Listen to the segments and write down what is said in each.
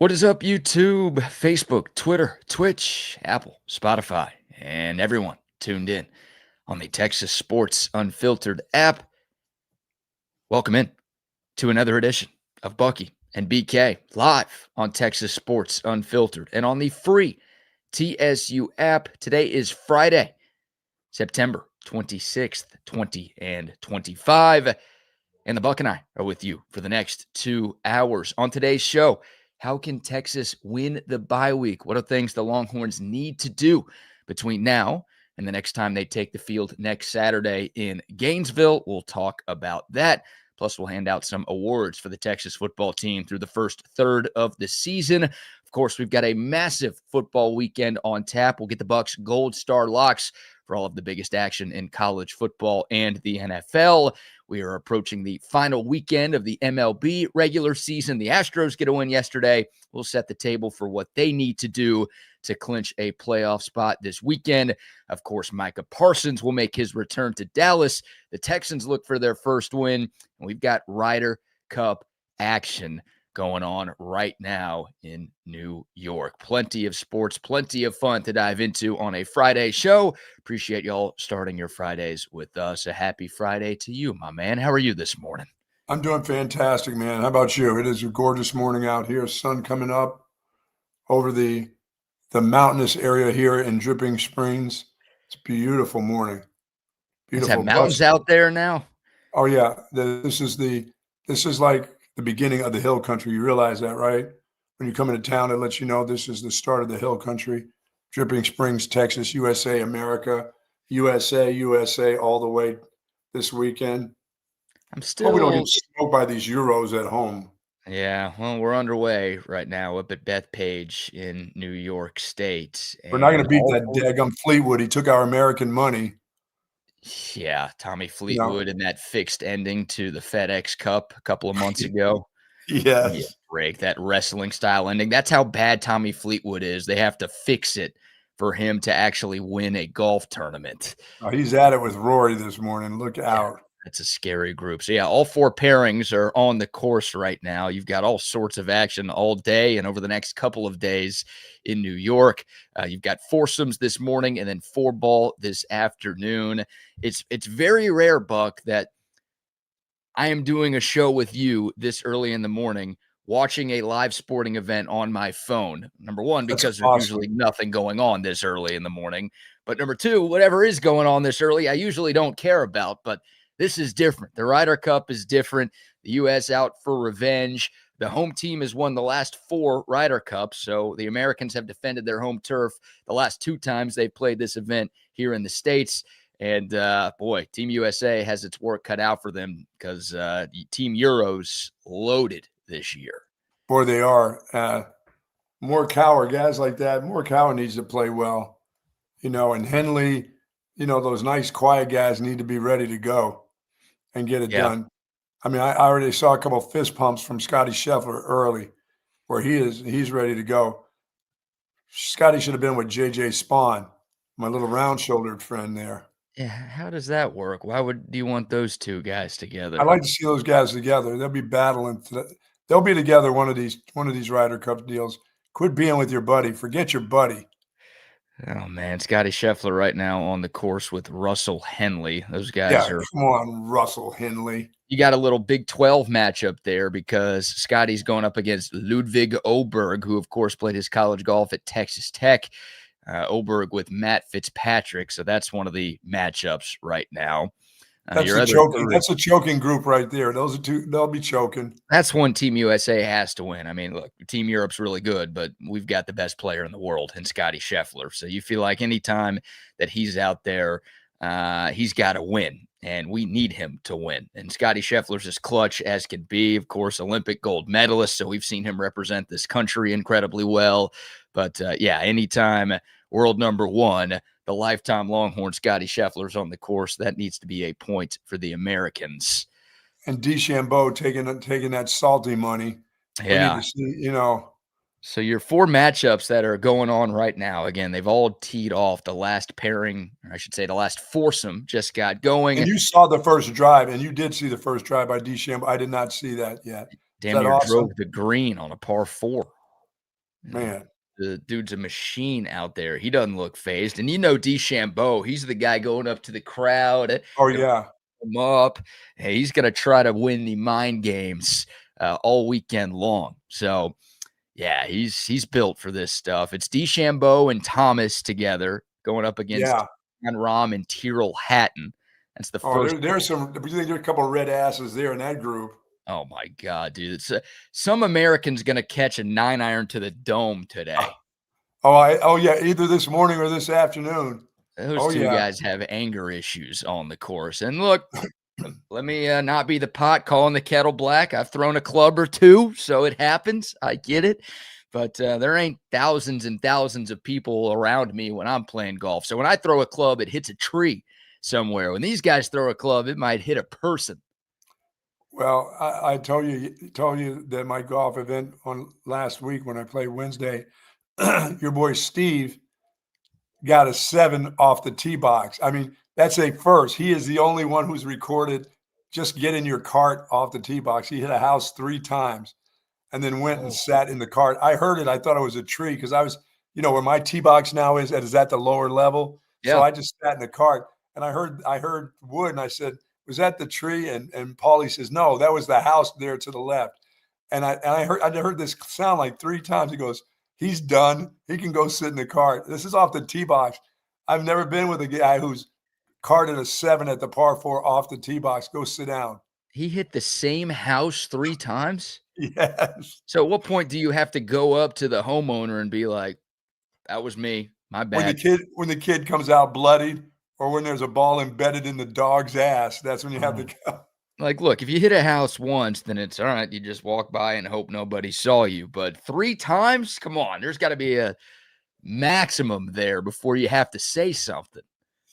What is up, YouTube, Facebook, Twitter, Twitch, Apple, Spotify, and everyone tuned in on the Texas Sports Unfiltered app? Welcome in to another edition of Bucky and BK live on Texas Sports Unfiltered and on the free TSU app. Today is Friday, September 26th, 2025. And the Buck and I are with you for the next 2 hours. On today's show, how can Texas win the bye week? What are things the Longhorns need to do between now and the next time they take the field next Saturday in Gainesville? We'll talk about that. Plus, we'll hand out some awards for the Texas football team through the first third of the season. Of course, we've got a massive football weekend on tap. We'll get the Bucks Gold Star locks for all of the biggest action in college football and the NFL. We are approaching the final weekend of the MLB regular season. The Astros get a win yesterday. We'll set the table for what they need to do to clinch a playoff spot this weekend. Of course, Micah Parsons will make his return to Dallas. The Texans look for their first win. And we've got Ryder Cup action going on right now in New York. Plenty of sports, plenty of fun to dive into on a Friday show. Appreciate y'all starting your Fridays with us. A happy Friday to you, my man. How are you this morning? I'm doing fantastic, man. How about you? It is a gorgeous morning out here. Sun coming up over the mountainous area here in Dripping Springs. It's a beautiful morning. Beautiful. Have mountains out there now? Oh yeah. This is like the beginning of the hill country. You realize that, right? When you come into town, it lets you know this is the start of the hill country. Dripping Springs, Texas, USA, America, USA, all the way this weekend. I'm still. Hope we don't get smoked by these Euros at home. Yeah, well, we're underway right now up at Bethpage in New York State. We're not going to beat that daggum Fleetwood. He took our American money. Yeah, Tommy Fleetwood and that fixed ending to the FedEx Cup a couple of months ago. Yes. Yeah, break that wrestling style ending. That's how bad Tommy Fleetwood is. They have to fix it for him to actually win a golf tournament. Oh, he's at it with Rory this morning. Look out. That's a scary group. So, yeah, all four pairings are on the course right now. You've got all sorts of action all day and over the next couple of days in New York. You've got foursomes this morning and then four ball this afternoon. It's very rare, Buck, that I am doing a show with you this early in the morning, watching a live sporting event on my phone. Number one, because there's usually nothing going on this early in the morning. But number two, whatever is going on this early, I usually don't care about. But this is different. The Ryder Cup is different. The U.S. out for revenge. The home team has won the last 4 Ryder Cups, so the Americans have defended their home turf the last 2 times they've played this event here in the States. And, boy, Team USA has its work cut out for them because Team Euro's loaded this year. Boy, they are. Morikawa, guys like that, Morikawa needs to play well. And Henley, those nice, quiet guys need to be ready to go and get it done. I mean, I already saw a couple of fist pumps from Scotty Scheffler early where he's ready to go. Scotty should have been with J.J. Spawn, my little round-shouldered friend there. Yeah, how does that work? Why do you want those two guys together? I'd like to see those guys together. They'll be battling. They'll be together one of these Ryder Cup deals. Quit being with your buddy. Forget your buddy. Oh, man. Scotty Scheffler right now on the course with Russell Henley. Those guys are. Come on, Russell Henley. You got a little Big 12 matchup there because Scotty's going up against Ludwig Oberg, who, of course, played his college golf at Texas Tech. Oberg with Matt Fitzpatrick. So that's one of the matchups right now. That's a choking group right there. Those are two. They'll be choking. That's one Team USA has to win. I mean, look, Team Europe's really good, but we've got the best player in the world in Scotty Scheffler. So you feel like anytime that he's out there, he's got to win, and we need him to win. And Scotty Scheffler's as clutch as can be, of course, Olympic gold medalist. So we've seen him represent this country incredibly well. But anytime world number 1, the lifetime Longhorn Scotty Scheffler's on the course, that needs to be a point for the Americans. And DeChambeau taking that salty money. Yeah. So your 4 matchups that are going on right now, again, they've all teed off. The last pairing, or I should say the last foursome just got going. And you saw the first drive, and you did see the first drive by DeChambeau. I did not see that yet. Damn near drove the green on a par 4. Man. The dude's a machine out there. He doesn't look phased. And DeChambeau, he's the guy going up to the crowd Oh, and yeah. him up. Hey, he's going to try to win the mind games all weekend long. So, yeah, he's built for this stuff. It's DeChambeau and Thomas together going up against Yeah. Rom and Tyrrell Hatton. That's the Oh, first. there's a couple of red asses there in that group. Oh, my God, dude. It's some American's going to catch a 9-iron to the dome today. Yeah, either this morning or this afternoon. Those two guys have anger issues on the course. And look, let me not be the pot calling the kettle black. I've thrown a club or two, so it happens. I get it. But there ain't thousands and thousands of people around me when I'm playing golf. So when I throw a club, it hits a tree somewhere. When these guys throw a club, it might hit a person. Well, I told you that my golf event on last week when I played Wednesday, your boy Steve got a 7 off the tee box. I mean, that's a first. He is the only one who's recorded just getting your cart off the tee box. He hit a house 3 times and then went and sat in the cart. I heard it. I thought it was a tree because I was, where my tee box now is at the lower level. Yeah. So I just sat in the cart and I heard wood and I said, was that the tree? And Paulie says, no, that was the house there to the left. And I heard this sound like 3 times. He goes, he's done. He can go sit in the cart. This is off the tee box. I've never been with a guy who's carted a 7 at the par 4 off the tee box. Go sit down. He hit the same house 3 times? Yes. So at what point do you have to go up to the homeowner and be like, that was me, my bad? When the kid comes out bloodied or when there's a ball embedded in the dog's ass, that's when you have to go. Like, look, if you hit a house once, then it's all right. You just walk by and hope nobody saw you. But 3 times? Come on. There's got to be a maximum there before you have to say something.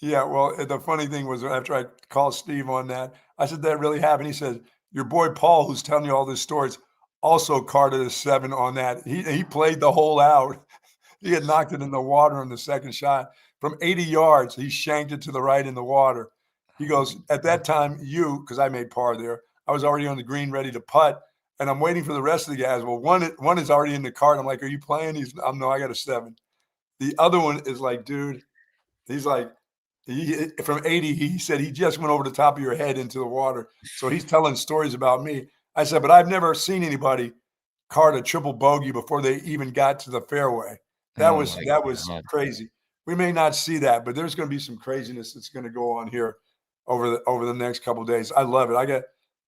Yeah, well, the funny thing was after I called Steve on that, I said, that really happened. He said, your boy Paul, who's telling you all these stories, also carted a 7 on that. He played the hole out. He had knocked it in the water on the second shot. From 80 yards, he shanked it to the right in the water. He goes, at that time, because I made par there, I was already on the green ready to putt, and I'm waiting for the rest of the guys. Well, one is already in the cart. I'm like, are you playing? No, I got a 7. The other one is like, dude, he's like, from 80, he said he just went over the top of your head into the water. So he's telling stories about me. I said, but I've never seen anybody cart a triple bogey before they even got to the fairway. That was crazy. We may not see that, but there's going to be some craziness that's going to go on here over the next couple of days. I love it.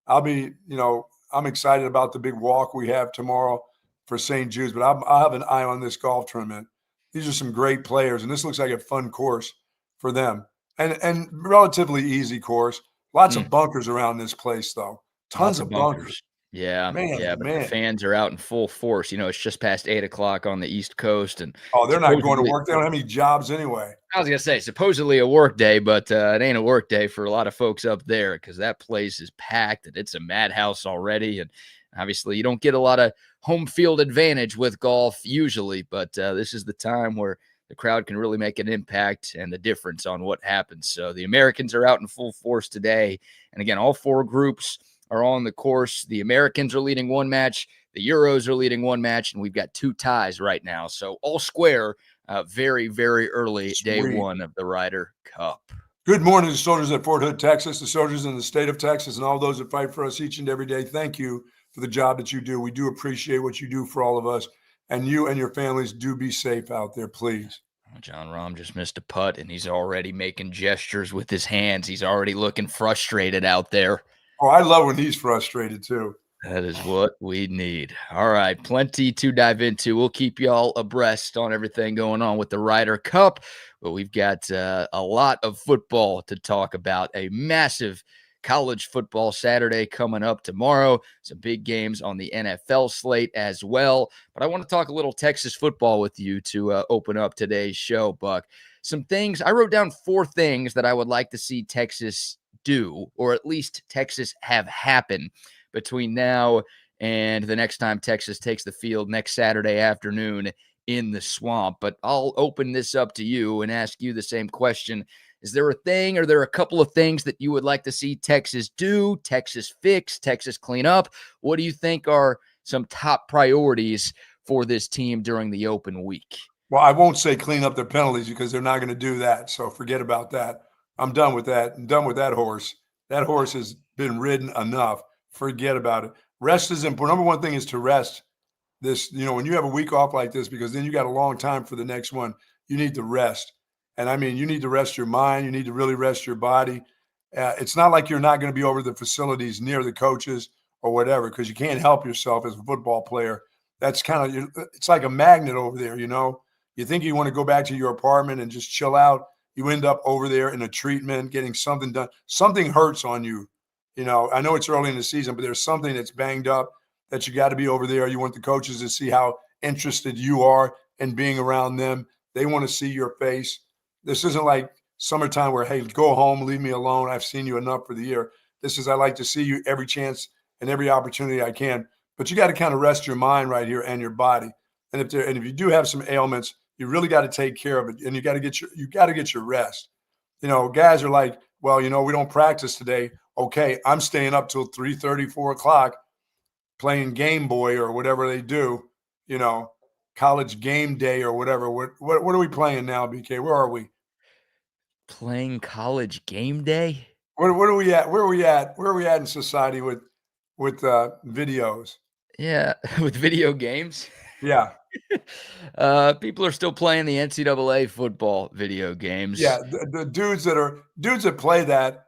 I'm excited about the big walk we have tomorrow for St. Jude's, but I'll have an eye on this golf tournament. These are some great players, and this looks like a fun course for them, and relatively easy course. Lots of bunkers around this place, though. Tons of bunkers. Yeah, man. The fans are out in full force. It's just past 8:00 on the East Coast, and they're not going to work. They don't have any jobs anyway. I was gonna say supposedly a work day, but it ain't a work day for a lot of folks up there because that place is packed and it's a madhouse already. And obviously, you don't get a lot of home field advantage with golf usually, but this is the time where the crowd can really make an impact and the difference on what happens. So the Americans are out in full force today. And again, all 4 groups are on the course. The Americans are leading 1 match. The Euros are leading 1 match. And we've got 2 ties right now. So all square, very, very early. Sweet. Day 1 of the Ryder Cup. Good morning to soldiers at Fort Hood, Texas, the soldiers in the state of Texas, and all those that fight for us each and every day. Thank you for the job that you do. We do appreciate what you do for all of us. And you and your families do be safe out there, please. John Rahm just missed a putt, and he's already making gestures with his hands. He's already looking frustrated out there. Oh, I love when he's frustrated, too. That is what we need. All right, plenty to dive into. We'll keep y'all abreast on everything going on with the Ryder Cup, but we've got a lot of football to talk about. A massive college football Saturday coming up tomorrow. Some big games on the NFL slate as well. But I want to talk a little Texas football with you to open up today's show, Buck. Some things, I wrote down 4 things that I would like to see Texas do, or at least Texas have happen between now and the next time Texas takes the field next Saturday afternoon in the Swamp. But I'll open this up to you and ask you the same question. Is there a thing, or are there a couple of things that you would like to see Texas do, Texas fix, Texas clean up? What do you think are some top priorities for this team during the open week? Well, I won't say clean up their penalties because they're not going to do that. So forget about that. I'm done with that. I'm done with that horse. That horse has been ridden enough. Forget about it. Rest is important. Number one thing is to rest. This, when you have a week off like this, because then you got a long time for the next one, you need to rest. And I mean, you need to rest your mind. You need to really rest your body. It's not like you're not going to be over the facilities near the coaches or whatever, because you can't help yourself as a football player. That's kind of, it's like a magnet over there, You think you want to go back to your apartment and just chill out. You end up over there in a treatment, getting something done. Something hurts on you. I know it's early in the season, but there's something that's banged up that you got to be over there. You want the coaches to see how interested you are in being around them. They want to see your face. This isn't like summertime where, hey, go home, leave me alone. I've seen you enough for the year. This is, I like to see you every chance and every opportunity I can. But you got to kind of rest your mind right here and your body. And if you do have some ailments, you really got to take care of it. And you got to get your rest. Guys are like, well, we don't practice today. Okay, I'm staying up till 3:30, 4 o'clock playing Game Boy or whatever they do, college game day or whatever. What are we playing now, BK? Where are we? Playing college game day? Where are we at? Where are we at? Where are we at in society with videos? Yeah, with video games. Yeah. People are still playing the NCAA football video games. Yeah, the dudes that play that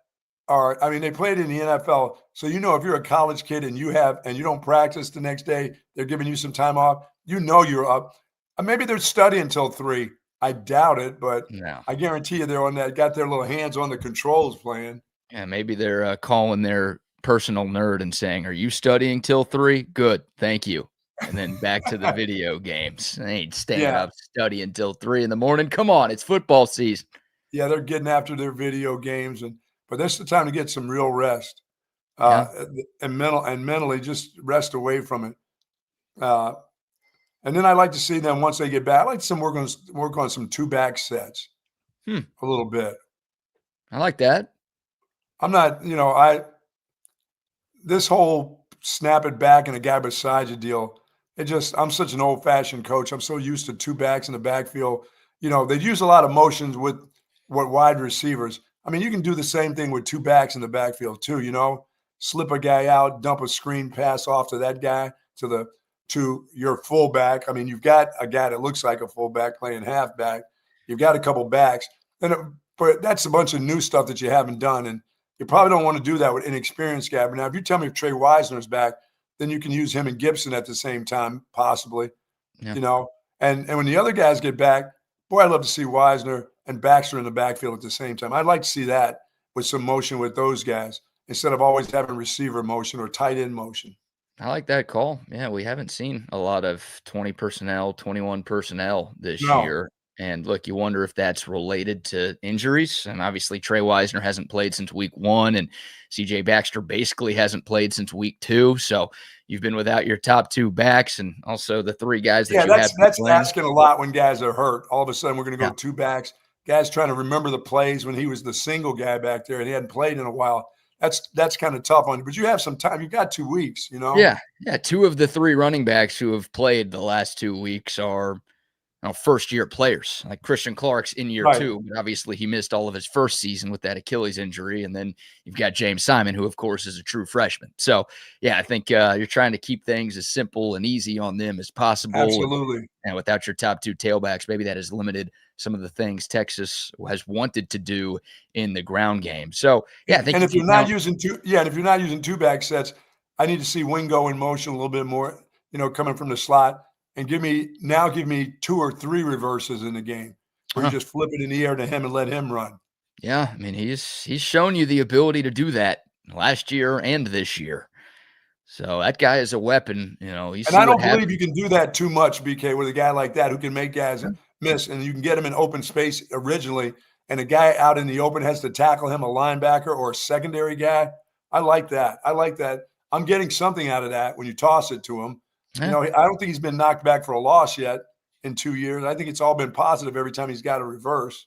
they played in the NFL. So if you're a college kid and you don't practice the next day, they're giving you some time off. You're up. Maybe they're studying until 3. I doubt it, but no. I guarantee you they're on that. Got their little hands on the controls playing. Yeah, maybe they're calling their personal nerd and saying, "Are you studying till 3? Good, thank you." And then back to the video games. They ain't staying up studying till 3 in the morning. Come on, it's football season. Yeah, they're getting after their video games, but this is the time to get some real rest, and mentally just rest away from it. And then I like to see them once they get back. I like to work on some 2-back sets a little bit. I like that. I'm not, this whole snap it back and a guy beside you deal. I'm such an old-fashioned coach. I'm so used to 2 backs in the backfield. They use a lot of motions with wide receivers. I mean, you can do the same thing with 2 backs in the backfield too, slip a guy out, dump a screen pass off to that guy, to your fullback. I mean, you've got a guy that looks like a fullback playing halfback. You've got a couple backs. But that's a bunch of new stuff that you haven't done. And you probably don't want to do that with inexperienced guy. But now, if you tell me if Trey Wisner's back, then you can use him and Gibson at the same time, possibly, And when the other guys get back, boy, I'd love to see Wisner and Baxter in the backfield at the same time. I'd like to see that with some motion with those guys instead of always having receiver motion or tight end motion. I like that call. Yeah, we haven't seen a lot of 20 personnel, 21 personnel this year. And look, you wonder if that's related to injuries. And obviously, Trey Wisner hasn't played since week 1, and CJ Baxter basically hasn't played since week 2. So you've been without your top 2 backs and also the 3 guys that that's asking a lot when guys are hurt. All of a sudden, we're going to go 2 backs. Guys trying to remember the plays when he was the single guy back there and he hadn't played in a while. That's kind of tough on you, but you have some time. You've got 2 weeks, Yeah. 2 of the 3 running backs who have played the last 2 weeks are first-year players. Like Christian Clark's in year 2, but obviously he missed all of his first season with that Achilles injury. And then you've got James Simon, who, of course, is a true freshman. So, yeah, I think you're trying to keep things as simple and easy on them as possible. Absolutely. And without your top 2 tailbacks, maybe that has limited some of the things Texas has wanted to do in the ground game. So, yeah, I think. And if you're not using 2-back sets, I need to see Wingo in motion a little bit more, coming from the slot. And give me 2 or 3 reverses in the game where you just flip it in the air to him and let him run. Yeah, I mean, he's shown you the ability to do that last year and this year. So that guy is a weapon, And I don't believe you can do that too much, BK, with a guy like that who can make guys miss, and you can get him in open space originally, and a guy out in the open has to tackle him, a linebacker or a secondary guy. I like that. I'm getting something out of that when you toss it to him. I don't think he's been knocked back for a loss yet in 2 years. I think it's all been positive every time he's got a reverse.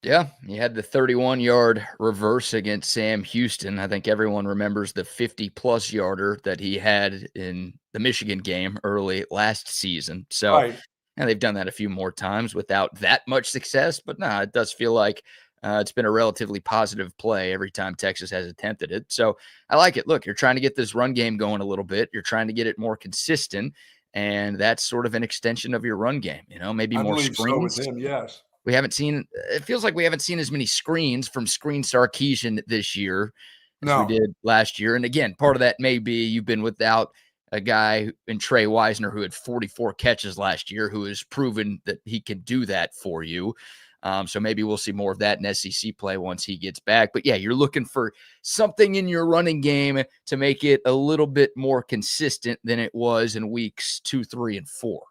Yeah, he had the 31-yard reverse against Sam Houston. I think everyone remembers the 50-plus yarder that he had in the Michigan game early last season. So, Right. and they've done that a few more times without that much success. But no, it does feel like it's been a relatively positive play every time Texas has attempted it. So I like it. Look, you're trying to get this run game going a little bit. You're trying to get it more consistent. And that's sort of an extension of your run game, maybe I more believe so with screens. him. Yes. We haven't seen it feels like we haven't seen as many screens from Screen Sarkisian this year as we No. did last year. And again, part of that may be you've been without a guy in Trey Wisner who had 44 catches last year, who has proven that he can do that for you. So maybe we'll see more of that in SEC play once he gets back. But yeah, you're looking for something in your running game to make it a little bit more consistent than it was in weeks 2, 3, and 4.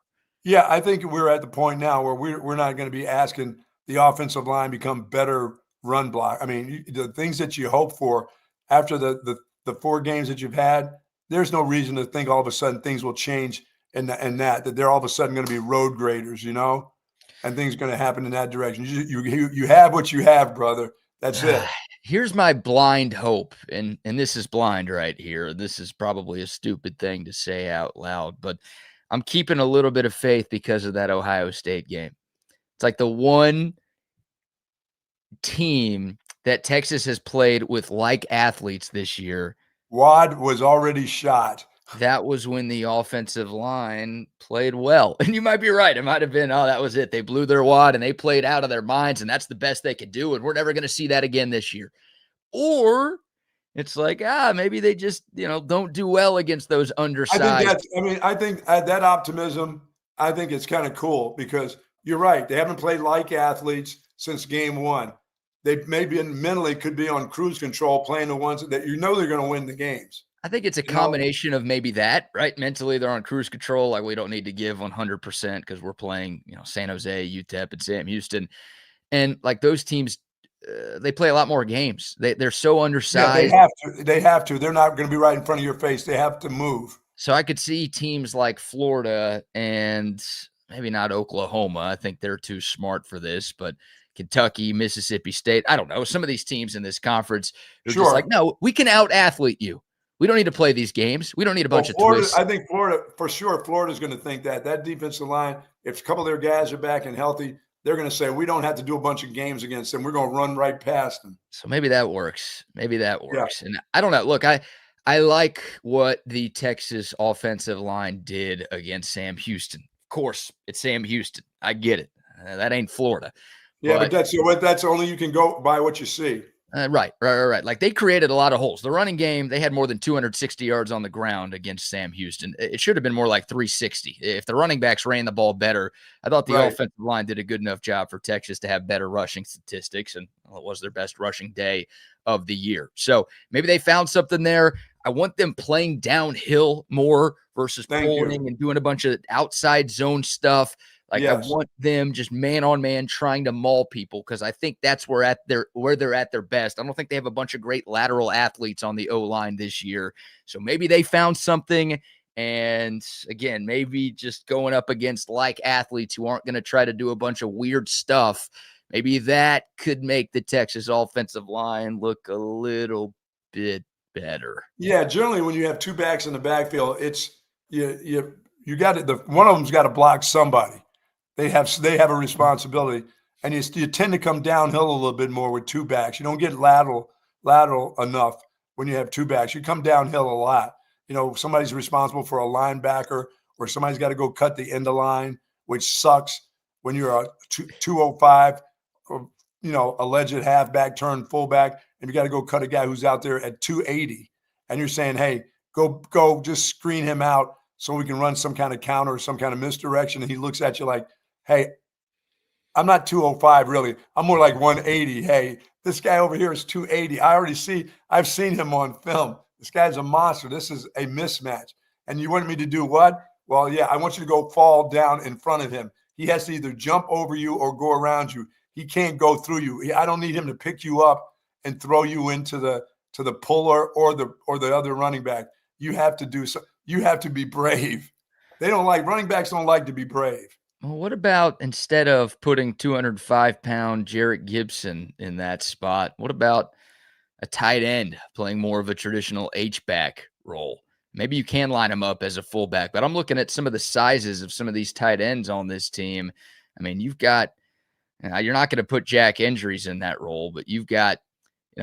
Yeah, I think we're at the point now where we're not going to be asking the offensive line become better run block. I mean, the things that you hope for after the 4 games that you've had, there's no reason to think all of a sudden things will change and that they're all of a sudden going to be road graders, and things are going to happen in that direction. You have what you have, brother. That's it. Here's my blind hope, and this is blind right here. This is probably a stupid thing to say out loud, but I'm keeping a little bit of faith because of that Ohio State game. It's like the one team that Texas has played with like athletes this year. Wad was already shot. That was when the offensive line played well. And you might be right. It might have been, that was it. They blew their wad and they played out of their minds, and that's the best they could do. And we're never going to see that again this year. Or it's like, maybe they just, don't do well against those undersized. I think that optimism, I think it's kind of cool because you're right. They haven't played like athletes since game 1. They maybe mentally could be on cruise control playing the ones that they're going to win the games. I think it's a combination of maybe that, right? Mentally, they're on cruise control. Like, we don't need to give 100% because we're playing, San Jose, UTEP, and Sam Houston. And like those teams, they play a lot more games. They're so undersized. Yeah, they have to. They're not going to be right in front of your face. They have to move. So I could see teams like Florida and maybe not Oklahoma. I think they're too smart for this, but Kentucky, Mississippi State. I don't know. Some of these teams in this conference are just like, no, we can out-athlete you. We don't need to play these games. We don't need a bunch of twists. I think Florida, for sure, Florida's going to think that defensive line, if a couple of their guys are back and healthy, they're going to say, we don't have to do a bunch of games against them. We're going to run right past them. So maybe that works. Yeah. And I don't know. Look, I like what the Texas offensive line did against Sam Houston. Of course, it's Sam Houston. I get it. That ain't Florida. Yeah, but that's only you can go by what you see. Right. Like, they created a lot of holes. The running game, they had more than 260 yards on the ground against Sam Houston. It should have been more like 360. If the running backs ran the ball better, I thought the offensive line did a good enough job for Texas to have better rushing statistics, and it was their best rushing day of the year. So maybe they found something there. I want them playing downhill more versus pulling and doing a bunch of outside zone stuff. Like, I want them just man-on-man trying to maul people, because I think that's where they're at their best. I don't think they have a bunch of great lateral athletes on the O-line this year. So maybe they found something, and again, maybe just going up against like athletes who aren't going to try to do a bunch of weird stuff, maybe that could make the Texas offensive line look a little bit better. Yeah, generally when you have 2 backs in the backfield, it's you got to one of them's got to block somebody. They have a responsibility, and you tend to come downhill a little bit more with 2 backs. You don't get lateral enough when you have 2 backs. You come downhill a lot. Somebody's responsible for a linebacker, or somebody's got to go cut the end of line, which sucks when you're a 205, or, alleged halfback turned fullback, and you got to go cut a guy who's out there at 280, and you're saying, hey, go just screen him out so we can run some kind of counter or some kind of misdirection, and he looks at you like, hey, I'm not 205 really. I'm more like 180. Hey, this guy over here is 280. I've seen him on film. This guy's a monster. This is a mismatch. And you want me to do what? Well, yeah, I want you to go fall down in front of him. He has to either jump over you or go around you. He can't go through you. I don't need him to pick you up and throw you into the puller or the other running back. You have to do so. You have to be brave. Running backs don't like to be brave. Well, what about instead of putting 205-pound Jarrett Gibson in that spot, what about a tight end playing more of a traditional H-back role? Maybe you can line him up as a fullback, but I'm looking at some of the sizes of some of these tight ends on this team. I mean, you've got, you're not going to put Jack Injuries in that role, but you've got,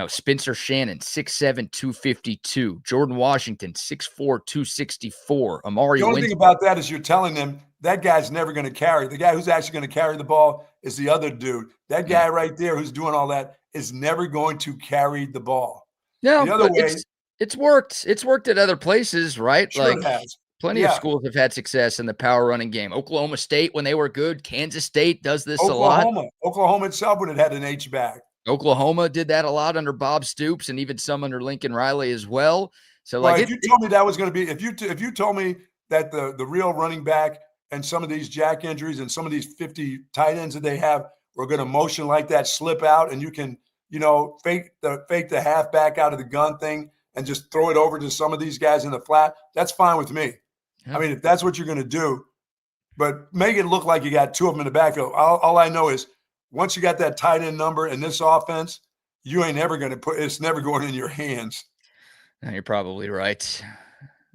Spencer Shannon, 6'7", 252. Jordan Washington, 6'4", 264. Amari The only thing Winston. about that is you're telling them that guy's never going to carry. The guy who's actually going to carry the ball is the other dude. That guy right there who's doing all that is never going to carry the ball. No, The other but way, it's worked. It's worked at other places, right? sure Like it has. plenty of Yeah. schools have had success in the power running game. Oklahoma State, when they were good, Kansas State does this a lot. Oklahoma itself would have had an H-back. Oklahoma did that a lot under Bob Stoops and even some under Lincoln Riley as well. So Well, like if you told me that was going to be, if you told me that the real running back and some of these Jack Injuries and some of these 50 tight ends that they have were going to motion like that, slip out, and you can, fake the halfback out of the gun thing and just throw it over to some of these guys in the flat, that's fine with me. Yeah. I mean, if that's what you're going to do, but make it look like you got two of them in the backfield. All I know is once you got that tight end number in this offense, you ain't ever going to it's never going in your hands. You're probably right.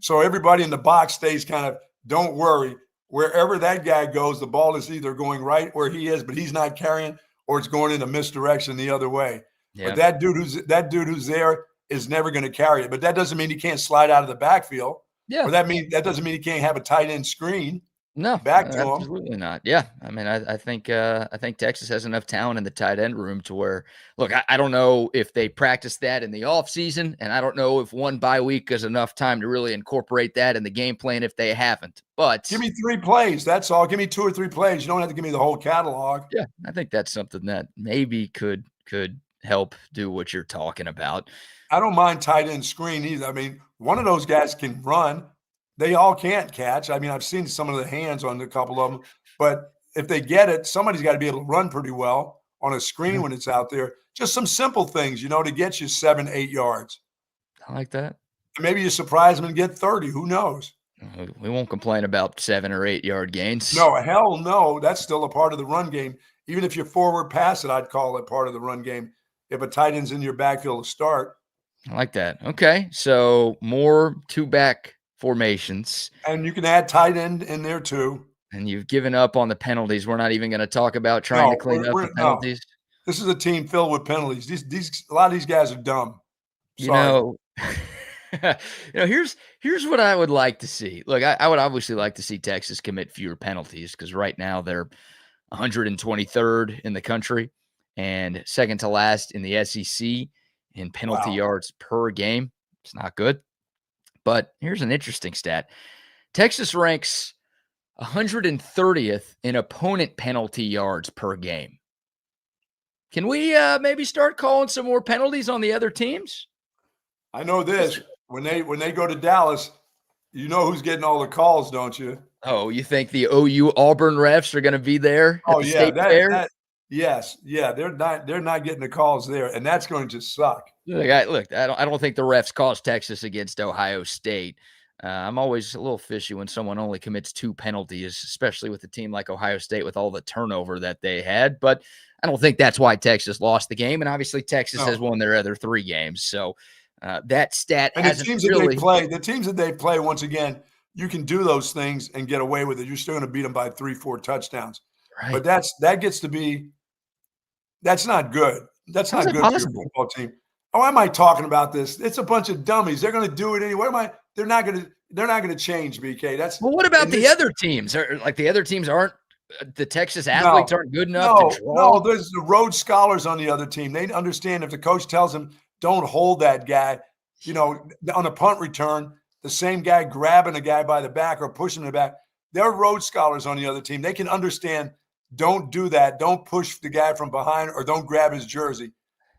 So everybody in the box stays kind of, don't worry. Wherever that guy goes, the ball is either going right where he is, but he's not carrying, or it's going in a misdirection the other way. Yeah. But that dude who's there is never going to carry it. But that doesn't mean he can't slide out of the backfield. Yeah. Or that doesn't mean he can't have a tight end screen. No, back to him. Absolutely not. Yeah, I mean, I think Texas has enough talent in the tight end room to where, look, I don't know if they practice that in the offseason, and I don't know if one bye week is enough time to really incorporate that in the game plan if they haven't. But give me 3 plays. That's all. Give me 2 or 3 plays. You don't have to give me the whole catalog. Yeah, I think that's something that maybe could help do what you're talking about. I don't mind tight end screen either. I mean, one of those guys can run. They all can't catch. I mean, I've seen some of the hands on a couple of them, but if they get it, somebody's got to be able to run pretty well on a screen when it's out there. Just some simple things, to get you 7, 8 yards. I like that. Maybe you surprise them and get 30. Who knows? We won't complain about 7 or 8 yard gains. No, hell no. That's still a part of the run game. Even if you forward pass it, I'd call it part of the run game. If a tight end's in your backfield to start. I like that. Okay, so more 2-back formations. And you can add tight end in there too. And you've given up on the penalties. We're not even going to talk about trying to clean up the penalties. No. This is a team filled with penalties. A lot of these guys are dumb. Sorry. Here's what I would like to see. Look, I would obviously like to see Texas commit fewer penalties because right now they're 123rd in the country and second to last in the SEC in penalty yards per game. It's not good. But here's an interesting stat. Texas ranks 130th in opponent penalty yards per game. Can we maybe start calling some more penalties on the other teams? I know this. When they go to Dallas, you know who's getting all the calls, don't you? Oh, you think the OU Auburn refs are going to be there at the State Fair? Yes. Yeah, they're not getting the calls there, and that's going to suck. I don't think the refs caused Texas against Ohio State. I'm always a little fishy when someone only commits 2 penalties, especially with a team like Ohio State with all the turnover that they had. But I don't think that's why Texas lost the game. And obviously Texas has won their other 3 games. So that stat and hasn't the teams that they play, once again, you can do those things and get away with it. You're still going to beat them by 3-4 touchdowns. Right. But that's not good. That's not good for your football team. Oh, am I talking about this? It's a bunch of dummies. They're going to do it anyway. They're not going to change, BK. Well, what about the other teams? Like the other teams aren't the Texas athletes aren't good enough to draw? No, there's the Rhodes Scholars on the other team. They understand if the coach tells them don't hold that guy, on a punt return, the same guy grabbing a guy by the back or pushing the back. They're Rhodes Scholars on the other team. They can understand, don't do that. Don't push the guy from behind or don't grab his jersey.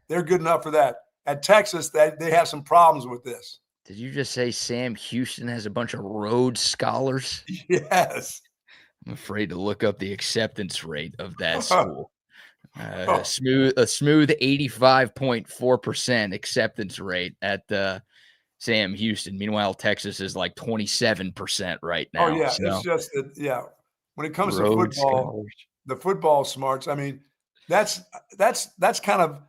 They're good enough for that. At Texas, they have some problems with this. Did you just say Sam Houston has a bunch of Rhodes Scholars? Yes. I'm afraid to look up the acceptance rate of that school. A smooth 85.4% acceptance rate at Sam Houston. Meanwhile, Texas is like 27% right now. Oh, yeah. So. It's just that, when it comes to Rhodes football, Scholars. the football smarts, I mean, that's kind of,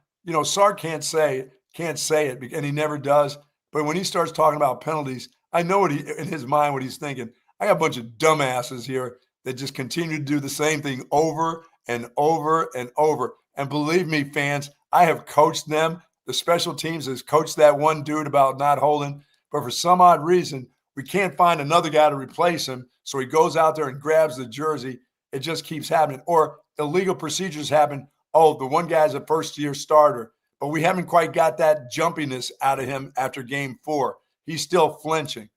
Sark can't say it, and he never does. But when he starts talking about penalties, I know in his mind what he's thinking. I got a bunch of dumbasses here that just continue to do the same thing over and over and over. And believe me, fans, I have coached them. The special teams has coached that one dude about not holding, but for some odd reason, we can't find another guy to replace him. So he goes out there and grabs the jersey. It just keeps happening. Or illegal procedures happen. Oh, the one guy's a first-year starter, but we haven't quite got that jumpiness out of him after game 4. He's still flinching.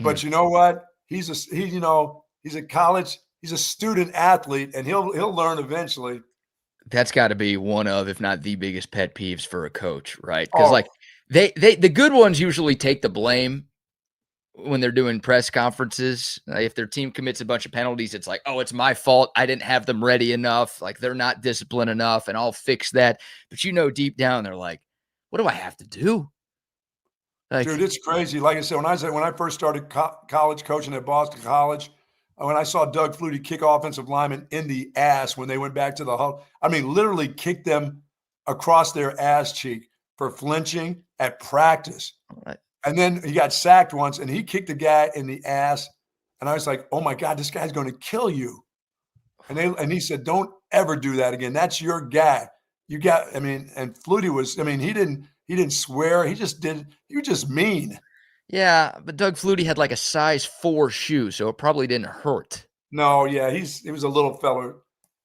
But you know what? He's a student athlete, and he'll learn eventually. That's got to be one of, if not the biggest pet peeves for a coach, right? Because the good ones usually take the blame when they're doing press conferences. If their team commits a bunch of penalties, it's like, oh, it's my fault. I didn't have them ready enough. Like, they're not disciplined enough, and I'll fix that. But deep down, they're like, what do I have to do? Dude, it's crazy. Like I said, when I first started college coaching at Boston College, when I saw Doug Flutie kick offensive linemen in the ass when they went back to the huddle, I mean, literally kicked them across their ass cheek for flinching at practice. Right. And then he got sacked once, and he kicked a guy in the ass. And I was like, oh, my God, this guy's going to kill you. And he said, don't ever do that again. That's your guy. And Flutie was, he didn't swear. He was just mean. Yeah, but Doug Flutie had like a size 4 shoe, so it probably didn't hurt. No, yeah, he was a little fella.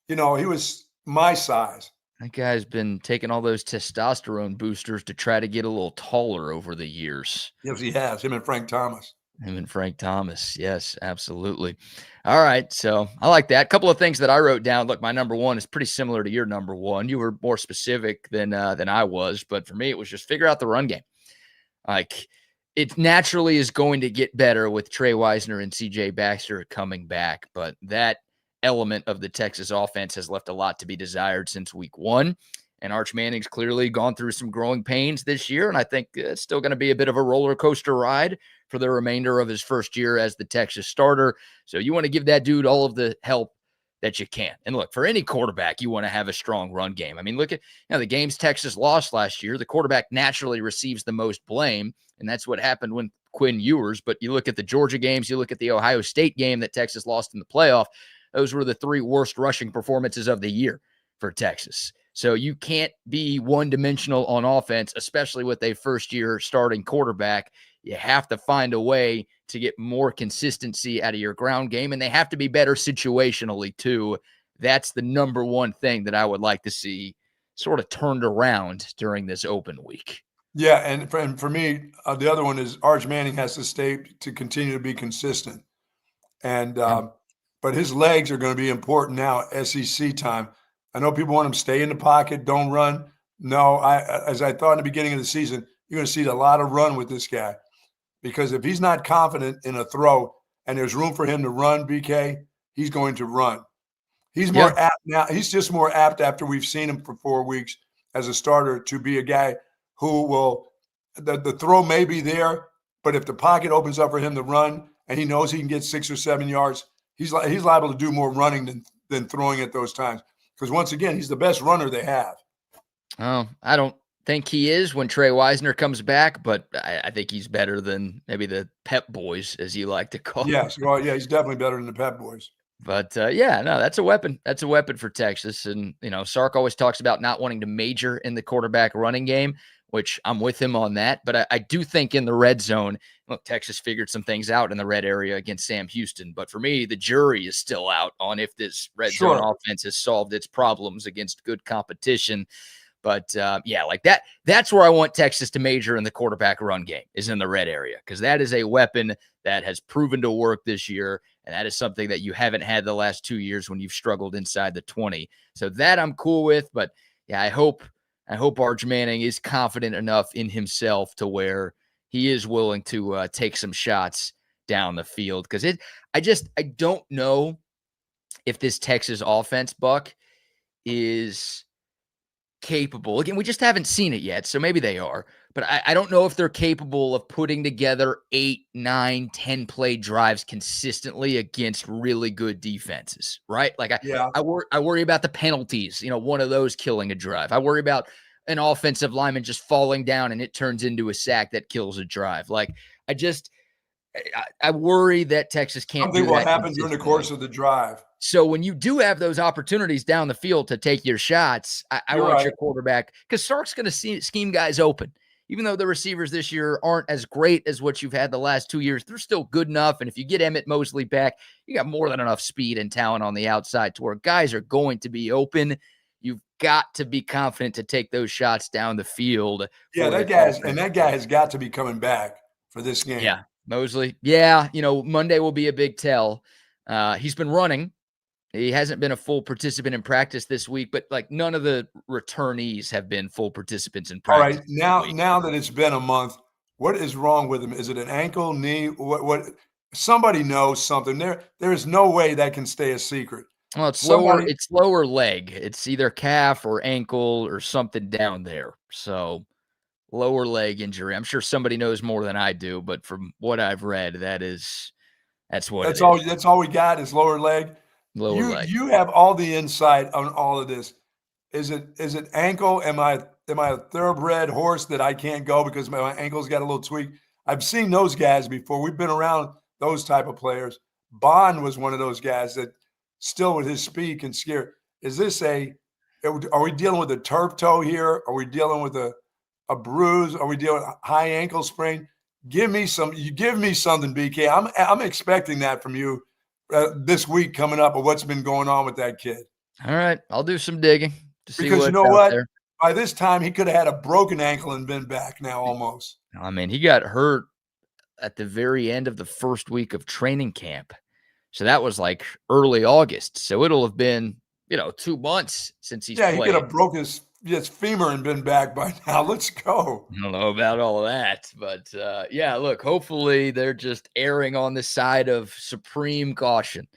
He was my size. That guy's been taking all those testosterone boosters to try to get a little taller over the years. Yes, he has. Him and Frank Thomas. Yes, absolutely. All right, so I like that. A couple of things that I wrote down. Look, my number one is pretty similar to your number one. You were more specific than I was, but for me, it was just figure out the run game. Like, it naturally is going to get better with Trey Wisner and CJ Baxter coming back, but that element of the Texas offense has left a lot to be desired since week 1. And Arch Manning's clearly gone through some growing pains this year, and I think it's still going to be a bit of a roller coaster ride for the remainder of his first year as the Texas starter. So you want to give that dude all of the help that you can. And look, for any quarterback, you want to have a strong run game. I mean, look at the games Texas lost last year. The quarterback naturally receives the most blame, and that's what happened when Quinn Ewers. But you look at the Georgia games, you look at the Ohio State game that Texas lost in the playoff, those were the 3 worst rushing performances of the year for Texas. So you can't be one-dimensional on offense, especially with a first-year starting quarterback. You have to find a way to get more consistency out of your ground game, and they have to be better situationally too. That's the number one thing that I would like to see sort of turned around during this open week. Yeah, and for me, the other one is Arch Manning has to continue to be consistent. And but his legs are going to be important now, SEC time. I know people want him to stay in the pocket, don't run. No, as I thought in the beginning of the season, you're going to see a lot of run with this guy. Because if he's not confident in a throw and there's room for him to run, BK, he's going to run. He's more apt now. He's just more apt after we've seen him for 4 weeks as a starter to be a guy who will the throw may be there, but if the pocket opens up for him to run and he knows he can get 6 or 7 yards, he's liable to do more running than throwing at those times. Because once again, he's the best runner they have. Oh, I don't think he is when Trey Wisner comes back, but I think he's better than maybe the Pep Boys, as you like to call them. Yes, well, yeah, he's definitely better than the Pep Boys. But that's a weapon. That's a weapon for Texas. And, Sark always talks about not wanting to major in the quarterback running game, which I'm with him on that. But I do think in the red zone, look, Texas figured some things out in the red area against Sam Houston. But for me, the jury is still out on if this red zone offense has solved its problems against good competition. But, that's where I want Texas to major in the quarterback run game, is in the red area, because that is a weapon that has proven to work this year, and that is something that you haven't had the last 2 years when you've struggled inside the 20. So that I'm cool with, but, yeah, I hope Arch Manning is confident enough in himself to where he is willing to take some shots down the field, because I don't know if this Texas offense, Buck, is capable. Again, we just haven't seen it yet, so maybe they are. But I don't know if they're capable of putting together 8, 9, 10 play drives consistently against really good defenses, right? Like Yeah. I worry about the penalties, one of those killing a drive. I worry about an offensive lineman just falling down and it turns into a sack that kills a drive. Like I worry that Texas can't Something do will that happen during the course consistently. of the drive. So when you do have those opportunities down the field to take your shots, I You're want right. your quarterback, because Sark's going to scheme guys open. Even though the receivers this year aren't as great as what you've had the last 2 years, they're still good enough. And if you get Emmett Mosley back, you got more than enough speed and talent on the outside to where guys are going to be open. You've got to be confident to take those shots down the field. Yeah, that guy has got to be coming back for this game. Yeah, Mosley. Yeah, Monday will be a big tell. He's been running. He hasn't been a full participant in practice this week, but like none of the returnees have been full participants in All practice. right, now that it's been a month, what is wrong with him? Is it an ankle, knee? What? Somebody knows something. There is no way that can stay a secret. Well, it's lower leg. It's either calf or ankle or something down there. So lower leg injury. I'm sure somebody knows more than I do, but from what I've read, that's what it is. That's all we got is lower leg. Lower leg. You have all the insight on all of this. Is it ankle? Am I a thoroughbred horse that I can't go because my ankle's got a little tweak? I've seen those guys before. We've been around those type of players. Bond was one of those guys that still with his speed can scare. Are we dealing with a turf toe here? Are we dealing with a bruise? Are we dealing with a high ankle sprain? Give me something, BK. I'm expecting that from you this week coming up of what's been going on with that kid. All right. I'll do some digging to see because what's you know out what? there. By this time, he could have had a broken ankle and been back now almost. I mean, he got hurt at the very end of the first week of training camp. So that was like early August. So it'll have been, 2 months since he's played. He could have broke his femur and been back by now. Let's go. I don't know about all of that. But, look, hopefully they're just erring on the side of supreme caution.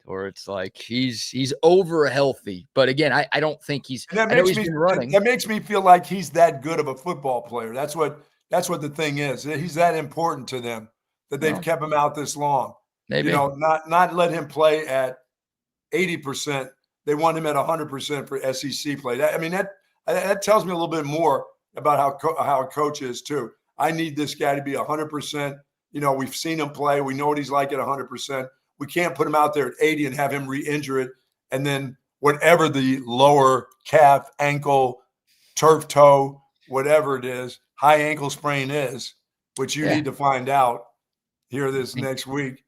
Or it's like he's over healthy. But again, I don't think he's – I know he's been running. That makes me feel like he's that good of a football player. That's what the thing is. He's that important to them that they've kept him out this long. Maybe. Not let him play at 80%. They want him at 100% for SEC play. That tells me a little bit more about how a coach is too. I need this guy to be 100%. We've seen him play. We know what he's like at 100%. We can't put him out there at 80 and have him re-injure it. And then whatever the lower calf, ankle, turf toe, whatever it is, high ankle sprain is, which you need to find out here this next week.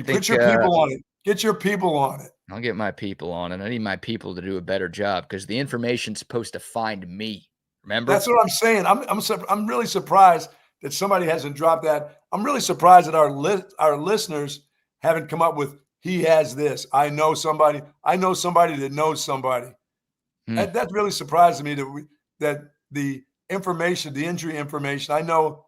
Put your people on it. Get your people on it. I'll get my people on it. I need my people to do a better job because the information's supposed to find me. Remember? That's what I'm saying. I'm really surprised that somebody hasn't dropped that. I'm really surprised that our listeners haven't come up with, he has this. I know somebody that knows somebody. That really surprised me that the information, the injury information, I know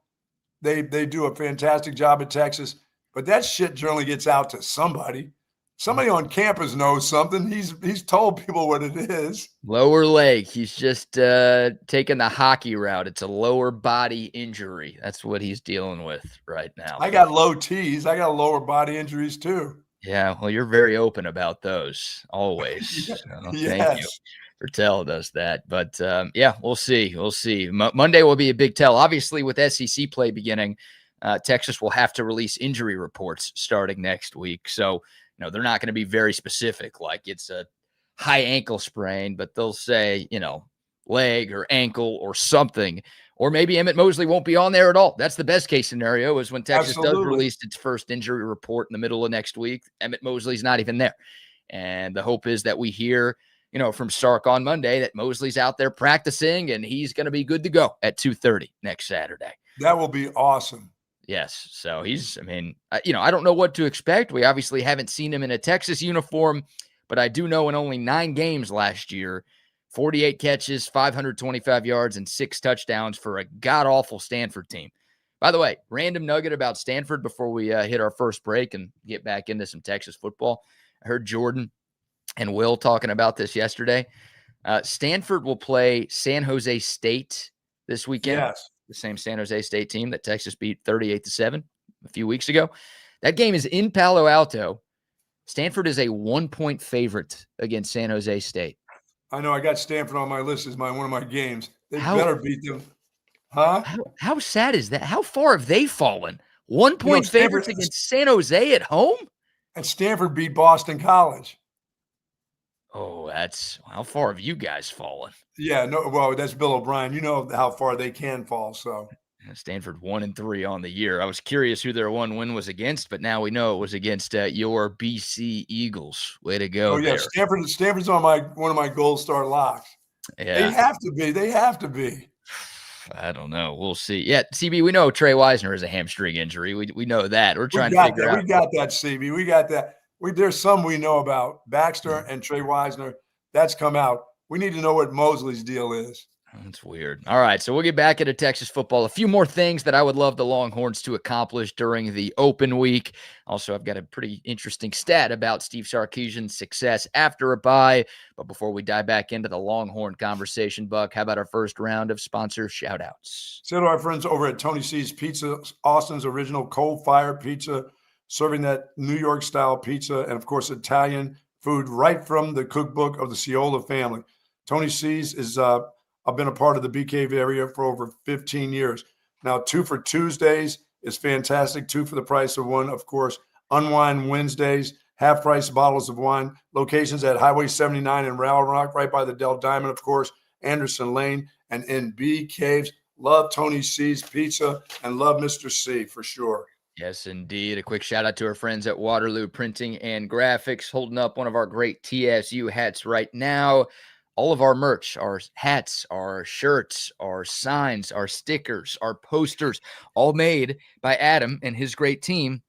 they do a fantastic job at Texas, but that shit generally gets out to somebody. Somebody on campus knows something. He's told people what it is. Lower leg. He's just taking the hockey route. It's a lower body injury. That's what he's dealing with right now. I got low T's. I got lower body injuries too. Yeah, well, you're very open about those always. Yes. Thank you for telling us that. But we'll see. We'll see. Monday will be a big tell. Obviously, with SEC play beginning, Texas will have to release injury reports starting next week. So, they're not going to be very specific, like it's a high ankle sprain, but they'll say, leg or ankle or something. Or maybe Emmett Mosley won't be on there at all. That's the best case scenario is when Texas does release its first injury report in the middle of next week. Emmett Mosley's not even there. And the hope is that we hear, from Sark on Monday that Mosley's out there practicing and he's going to be good to go at 2:30 next Saturday. That will be awesome. Yes. So I don't know what to expect. We obviously haven't seen him in a Texas uniform, but I do know in only 9 games last year, 48 catches, 525 yards, and 6 touchdowns for a god-awful Stanford team. By the way, random nugget about Stanford before we hit our first break and get back into some Texas football. I heard Jordan and Will talking about this yesterday. Stanford will play San Jose State this weekend. Yes. The same San Jose State team that Texas beat 38-7 a few weeks ago. That game is in Palo Alto. Stanford is a 1-point favorite against San Jose State. I know. I got Stanford on my list as one of my games. They better beat them. Huh? How sad is that? How far have they fallen? 1-point favorites against San Jose at home? And Stanford beat Boston College. Oh, how far have you guys fallen? Yeah, no, well, that's Bill O'Brien. You know how far they can fall. So Stanford 1-3 on the year. I was curious who their one win was against, but now we know it was against your BC Eagles. Way to go! Oh yeah, there. Stanford's on one of my gold star locks. Yeah, they have to be. They have to be. I don't know. We'll see. Yeah, CB, we know Trey Wisner has a hamstring injury. We know that. We're trying to figure out. We got that, CB. We got that. There's some we know about. Baxter and Trey Wisner. That's come out. We need to know what Mosley's deal is. That's weird. All right, so we'll get back into Texas football. A few more things that I would love the Longhorns to accomplish during the open week. Also, I've got a pretty interesting stat about Steve Sarkisian's success after a bye. But before we dive back into the Longhorn conversation, Buck, how about our first round of sponsor shout-outs? So to our friends over at Tony C's Pizza, Austin's original coal-fired pizza, serving that New York-style pizza, and, of course, Italian food right from the cookbook of the Ciola family. Tony C's is I've been a part of the Bee Cave area for over 15 years. Now, 2 for Tuesdays is fantastic. 2 for the price of 1, of course. Unwind Wednesdays, half-price bottles of wine. Locations at Highway 79 in Round Rock, right by the Del Diamond, of course, Anderson Lane, and in Bee Caves. Love Tony C's Pizza and love Mr. C for sure. Yes, indeed. A quick shout out to our friends at Waterloo Printing and Graphics, holding up one of our great TSU hats right now. All of our merch, our hats, our shirts, our signs, our stickers, our posters, all made by Adam and his great team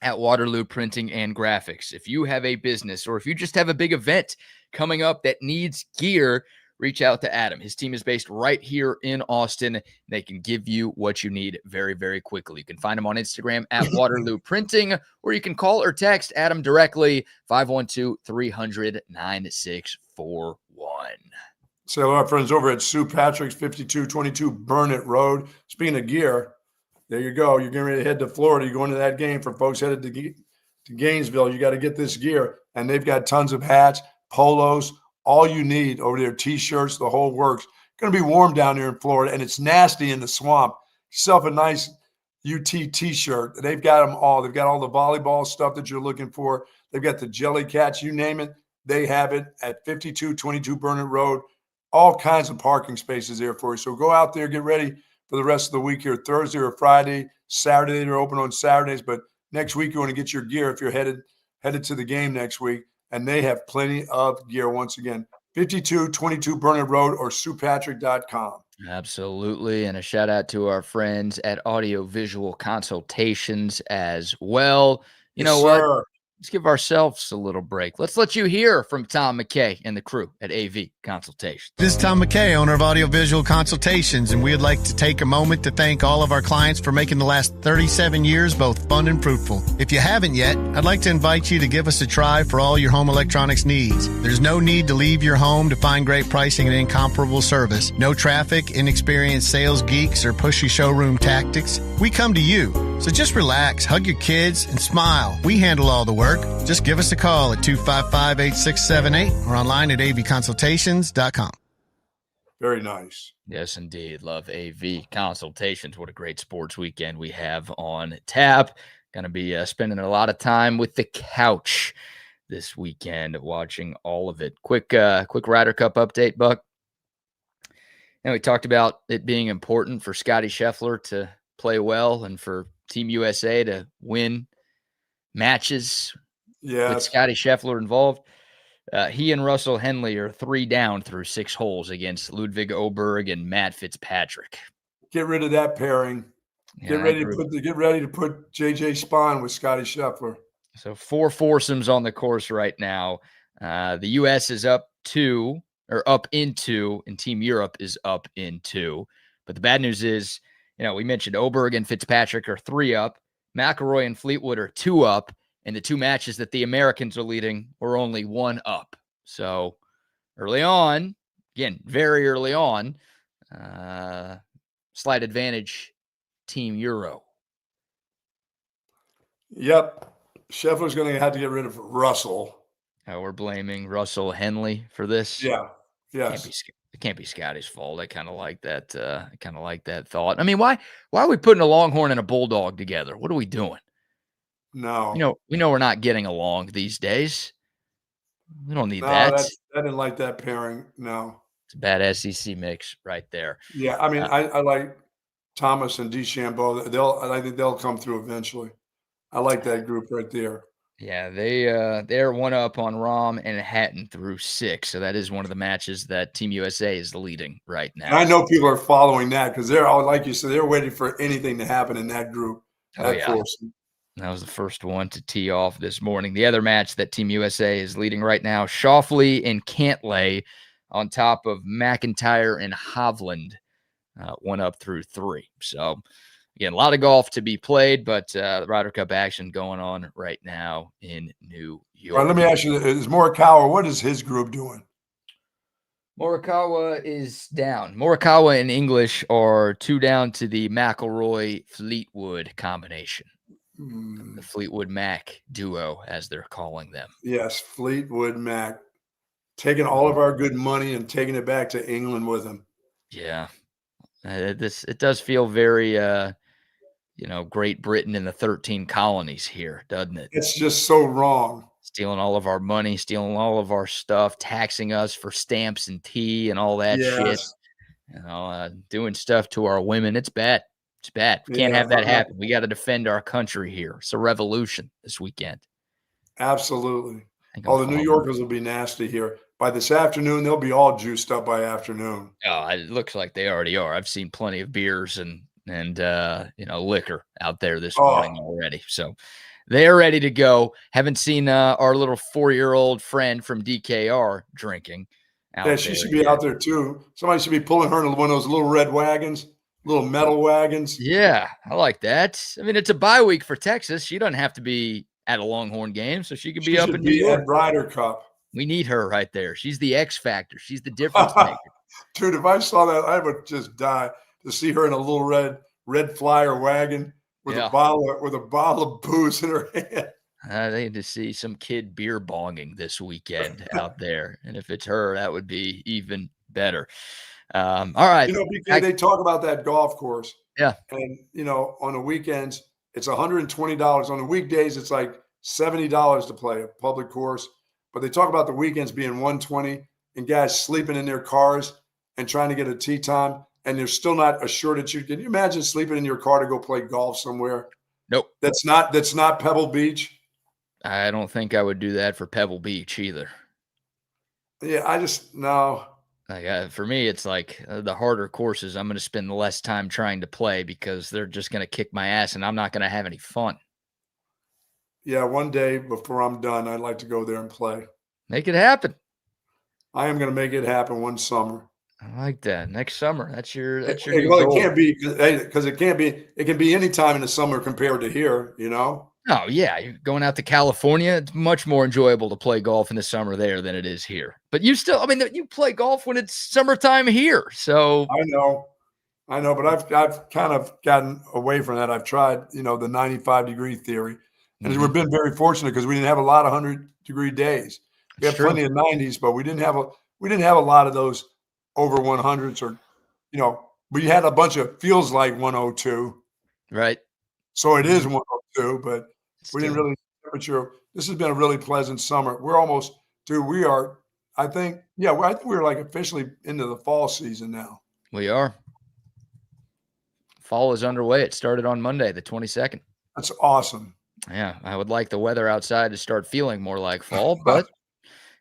at Waterloo Printing and Graphics. If you have a business or if you just have a big event coming up that needs gear, reach out to Adam. His team is based right here in Austin. They can give you what you need very, very quickly. You can find him on Instagram at Waterloo Printing, or you can call or text Adam directly, 512-300-9641. So hello, our friends over at Sue Patrick's, 5222 Burnett Road. Speaking of gear, there you go. You're getting ready to head to Florida. You're going to that game. For folks headed to Gainesville, you got to get this gear. And they've got tons of hats, polos, all you need over there, T-shirts, the whole works. It's going to be warm down here in Florida, and it's nasty in the swamp. Yourself a nice UT T-shirt. They've got them all. They've got all the volleyball stuff that you're looking for. They've got the jelly cats, you name it. They have it at 5222 Burnett Road. All kinds of parking spaces there for you. So go out there, get ready for the rest of the week here, Thursday or Friday. Saturday, they're open on Saturdays. But next week, you want to get your gear if you're headed to the game next week. And they have plenty of gear. Once again, 5222 Burnett Road or SuePatrick.com. Absolutely. And a shout out to our friends at Audio Visual Consultations as well. You know what? Let's give ourselves a little break. Let's let you hear from Tom McKay and the crew at AV Consultations. This is Tom McKay, owner of Audio Visual Consultations, and we'd like to take a moment to thank all of our clients for making the last 37 years both fun and fruitful. If you haven't yet, I'd like to invite you to give us a try for all your home electronics needs. There's no need to leave your home to find great pricing and incomparable service. No traffic, inexperienced sales geeks, or pushy showroom tactics. We come to you. So just relax, hug your kids, and smile. We handle all the work. Just give us a call at 255-8678 or online at avconsultations.com. Very nice. Yes, indeed. Love AV Consultations. What a great sports weekend we have on tap. Going to be spending a lot of time with the couch this weekend, watching all of it. Quick Ryder Cup update, Buck. And we talked about it being important for Scotty Scheffler to play well and for Team USA to win matches with Scotty Scheffler involved. He and Russell Henley are 3 down through 6 holes against Ludwig Oberg and Matt Fitzpatrick. Get rid of that pairing. Get ready to put JJ Spahn with Scotty Scheffler. So 4 foursomes on the course right now. The U.S. is up in 2, and Team Europe is up in 2. But the bad news is, we mentioned Oberg and Fitzpatrick are 3 up. McIlroy and Fleetwood are 2 up. And the 2 matches that the Americans are leading were only 1 up. So early on, again, very early on, slight advantage, Team Euro. Yep. Scheffler's going to have to get rid of Russell. We're blaming Russell Henley for this. Yeah. Yes. It can't be Scotty's fault. I kind of like that. Kind of like that thought. I mean, why are we putting a Longhorn and a Bulldog together? What are we doing? No. We know we're not getting along these days. We don't need No, that. I didn't like that pairing. No. It's a bad SEC mix right there. Yeah. I mean, I like Thomas and DeChambeau. I think they'll come through eventually. I like that group right there. Yeah, they're one up on Rahm and Hatton through 6. So that is one of the matches that Team USA is leading right now. And I know people are following that because they're all, like you said, they're waiting for anything to happen in that group. Course. That was the first one to tee off this morning. The other match that Team USA is leading right now, Schauffele and Cantlay on top of McIntyre and Hovland, 1 up through 3. So again, a lot of golf to be played, but the Ryder Cup action going on right now in New York. All right, let me ask you, is Morikawa, what is his group doing? Morikawa is down. Morikawa and English are 2 down to the McIlroy-Fleetwood combination. The Fleetwood Mac duo, as they're calling them. Yes, Fleetwood Mac. Taking all of our good money and taking it back to England with him. Yeah. It does feel very Great Britain and the 13 colonies here, doesn't it? It's just so wrong. Stealing all of our money, stealing all of our stuff, taxing us for stamps and tea and all that shit. Doing stuff to our women. It's bad. It's bad. We can't have that happen. We got to defend our country here. It's a revolution this weekend. Absolutely. The New Yorkers will be nasty here. By this afternoon, they'll be all juiced up by afternoon. Oh, it looks like they already are. I've seen plenty of beers and liquor out there this morning already. So they're ready to go. Haven't seen our little 4-year-old friend from DKR drinking. She should be out there too. Somebody should be pulling her in one of those little red wagons, little metal wagons. Yeah, I like that. I mean, it's a bye week for Texas. She doesn't have to be at a Longhorn game, so she could be up in New York. At Ryder Cup. We need her right there. She's the X factor. She's the difference maker. Dude, if I saw that, I would just die to see her in a little red flyer wagon with a bottle of booze in her hand. I need to see some kid beer bonging this weekend out there. And if it's her, that would be even better. All right. BK, they talk about that golf course. Yeah. And, on the weekends, it's $120. On the weekdays, it's like $70 to play a public course. But they talk about the weekends being $120 and guys sleeping in their cars and trying to get a tee time. And they're still not assured that can you imagine sleeping in your car to go play golf somewhere? Nope. That's not Pebble Beach. I don't think I would do that for Pebble Beach either. Yeah, no. For me, it's like the harder courses, I'm going to spend less time trying to play because they're just going to kick my ass and I'm not going to have any fun. Yeah, one day before I'm done, I'd like to go there and play. Make it happen. I am going to make it happen one summer. I like that. Next summer. That's your Well, goal. It can't be because it can be any time in the summer compared to here, Oh, yeah. You're going out to California. It's much more enjoyable to play golf in the summer there than it is here. But you play golf when it's summertime here. So I know, but I've kind of gotten away from that. I've tried, the 95-degree theory. And we've been very fortunate because we didn't have a lot of 100-degree days. We have plenty of 90s, but we didn't have a lot of those over 100s or, we had a bunch of feels like 102. Right. So it is 102, but we didn't really temperature. This has been a really pleasant summer. We're almost, I think we're like officially into the fall season now. We are. Fall is underway. It started on Monday, the 22nd. That's awesome. Yeah, I would like the weather outside to start feeling more like fall, but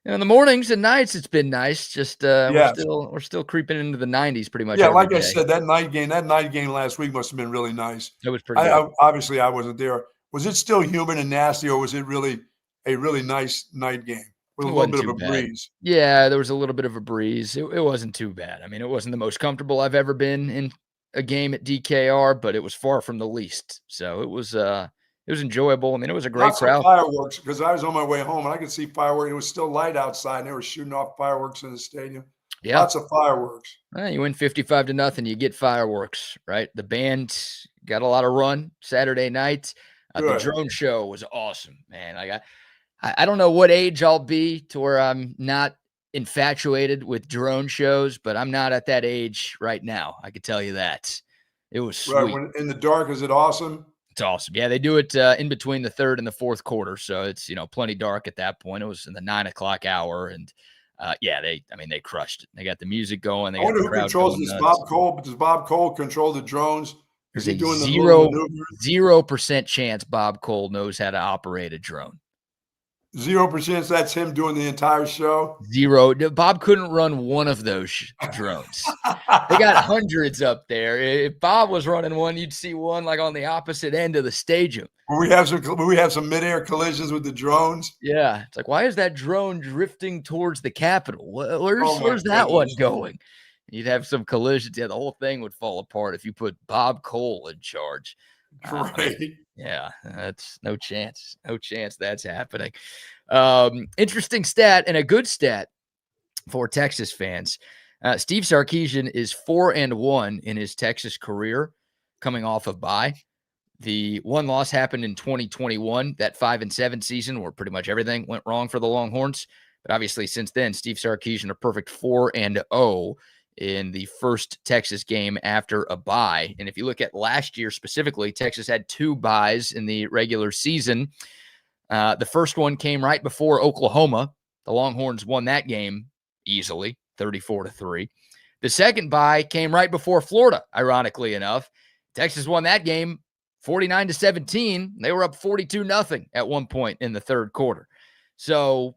in the mornings and nights it's been nice. Just we're still creeping into the 90s pretty much. Yeah, like day. I said, that night game last week must have been really nice. It was pretty good. Obviously I wasn't there. Was it still humid and nasty, or was it really a really nice night game with a little bit of a breeze? Yeah, there was a little bit of a breeze. It wasn't too bad. I mean, it wasn't the most comfortable I've ever been in a game at DKR, but it was far from the least. So it was enjoyable. I mean, it was a great crowd. Fireworks, because I was on my way home and I could see fireworks. It was still light outside and they were shooting off fireworks in the stadium. Yeah. Lots of fireworks. You win 55-0, you get fireworks, right? The band got a lot of run Saturday night. The drone show was awesome, man. Like I don't know what age I'll be to where I'm not infatuated with drone shows, but I'm not at that age right now. I could tell you that. It was sweet. Right. When in the dark, is it awesome? It's awesome. Yeah, they do it in between the third and the fourth quarter, so it's plenty dark at that point. It was in the 9 o'clock hour, and they crushed it. They got the music going. They I wonder who controls this. Bob Cole. Does Bob Cole control the drones? Is he doing the 0% chance Bob Cole knows how to operate a drone? 0%. That's him doing the entire show. 0. Bob couldn't run one of those drones. They got hundreds up there. If Bob was running one, you'd see one like on the opposite end of the stadium. We have some midair collisions with the drones. Yeah, it's like, why is that drone drifting towards the Capitol? Where's that one going? You'd have some collisions. Yeah, the whole thing would fall apart if you put Bob Cole in charge. Right. Yeah, that's no chance. No chance that's happening. Interesting stat and a good stat for Texas fans. Steve Sarkisian is 4-1 in his Texas career coming off of bye. The one loss happened in 2021, that 5-7 season where pretty much everything went wrong for the Longhorns. But obviously since then, Steve Sarkisian a perfect 4-0 in the first Texas game after a bye. And if you look at last year specifically, Texas had 2 byes in the regular season. The first one came right before Oklahoma. The Longhorns won that game easily, 34-3. The second bye came right before Florida, ironically enough. Texas won that game 49-17. They were up 42-0 at one point in the third quarter. So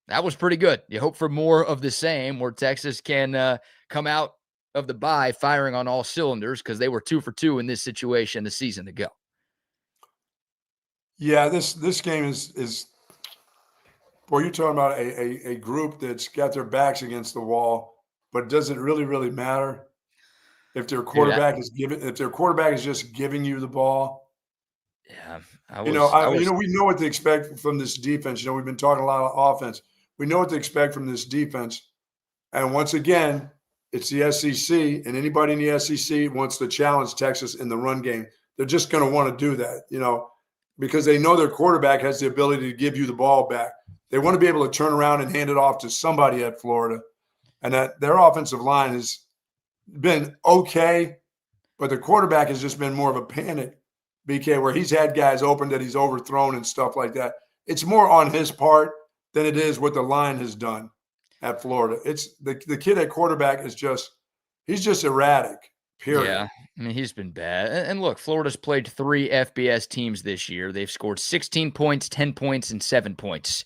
that was pretty good. You hope for more of the same where Texas can come out of the bye firing on all cylinders because they were 2 for 2 in this situation a season ago. Yeah, this game is boy, you're talking about a group that's got their backs against the wall, but does it really matter if their quarterback is just giving you the ball? Yeah, we know what to expect from this defense. We've been talking a lot of offense. We know what to expect from this defense. And once again, it's the SEC, and anybody in the SEC wants to challenge Texas in the run game. They're just going to want to do that, because they know their quarterback has the ability to give you the ball back. They want to be able to turn around and hand it off to somebody at Florida. And that their offensive line has been okay, but the quarterback has just been more of a panic, BK, where he's had guys open that he's overthrown and stuff like that. It's more on his part than it is what the line has done at Florida. It's the kid at quarterback he's just erratic, period. Yeah, I mean, he's been bad. And look, Florida's played 3 FBS teams this year. They've scored 16 points, 10 points, and 7 points.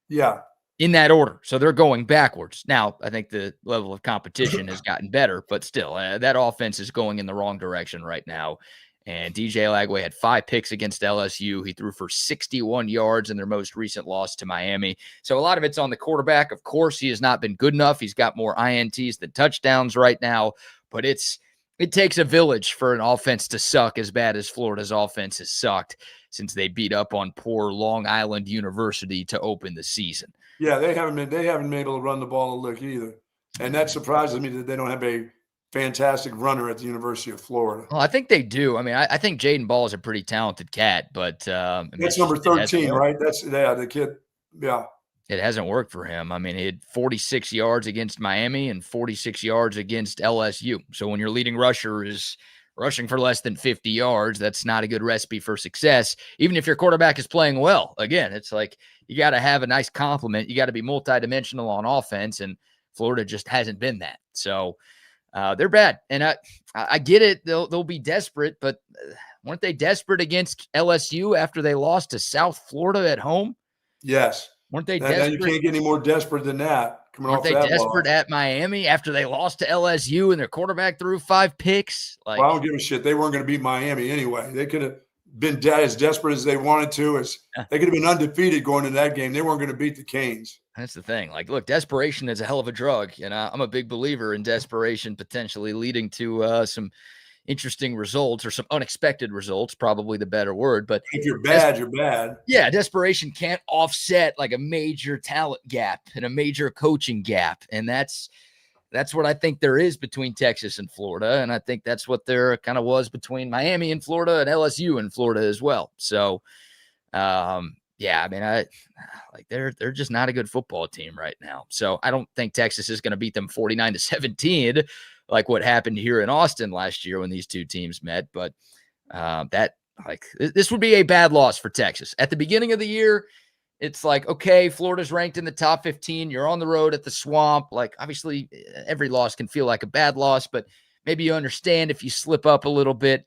Yeah. In that order. So they're going backwards. Now, I think the level of competition has gotten better, but still, that offense is going in the wrong direction right now. And DJ Lagway had 5 picks against LSU. He threw for 61 yards in their most recent loss to Miami. So a lot of it's on the quarterback. Of course, he has not been good enough. He's got more INTs than touchdowns right now. But it takes a village for an offense to suck as bad as Florida's offense has sucked since they beat up on poor Long Island University to open the season. Yeah, they haven't been able to run the ball a lick either. And that surprises me that they don't have a fantastic runner at the University of Florida. Well, I think they do. I mean, I think Jaden Ball is a pretty talented cat, but that's number 13, right? That's the kid. Yeah. It hasn't worked for him. I mean, he had 46 yards against Miami and 46 yards against LSU. So when your leading rusher is rushing for less than 50 yards, that's not a good recipe for success. Even if your quarterback is playing well, again, it's like you got to have a nice complement. You got to be multidimensional on offense, and Florida just hasn't been that. So they're bad. And I get it. They'll be desperate, but weren't they desperate against LSU after they lost to South Florida at home? Yes. Weren't they desperate? Now you can't get any more desperate than that. Weren't they desperate at Miami after they lost to LSU and their quarterback threw 5 picks? Well, I don't give a shit. They weren't going to beat Miami anyway. They could have been as desperate as they wanted to. They could have been undefeated going into that game. They weren't going to beat the Canes. That's the thing. Like, look, desperation is a hell of a drug. And I'm a big believer in desperation potentially leading to some interesting results or some unexpected results, probably the better word. But if you're bad, you're bad. Yeah, desperation can't offset like a major talent gap and a major coaching gap. And that's what I think there is between Texas and Florida. And I think that's what there kind of was between Miami and Florida and LSU and Florida as well. So, yeah, I mean, they're just not a good football team right now. So I don't think Texas is going to beat them 49-17, like what happened here in Austin last year when these two teams met. But this would be a bad loss for Texas. At the beginning of the year, it's like, okay, Florida's ranked in the top 15. You're on the road at the Swamp. Like, obviously, every loss can feel like a bad loss, but maybe you understand if you slip up a little bit.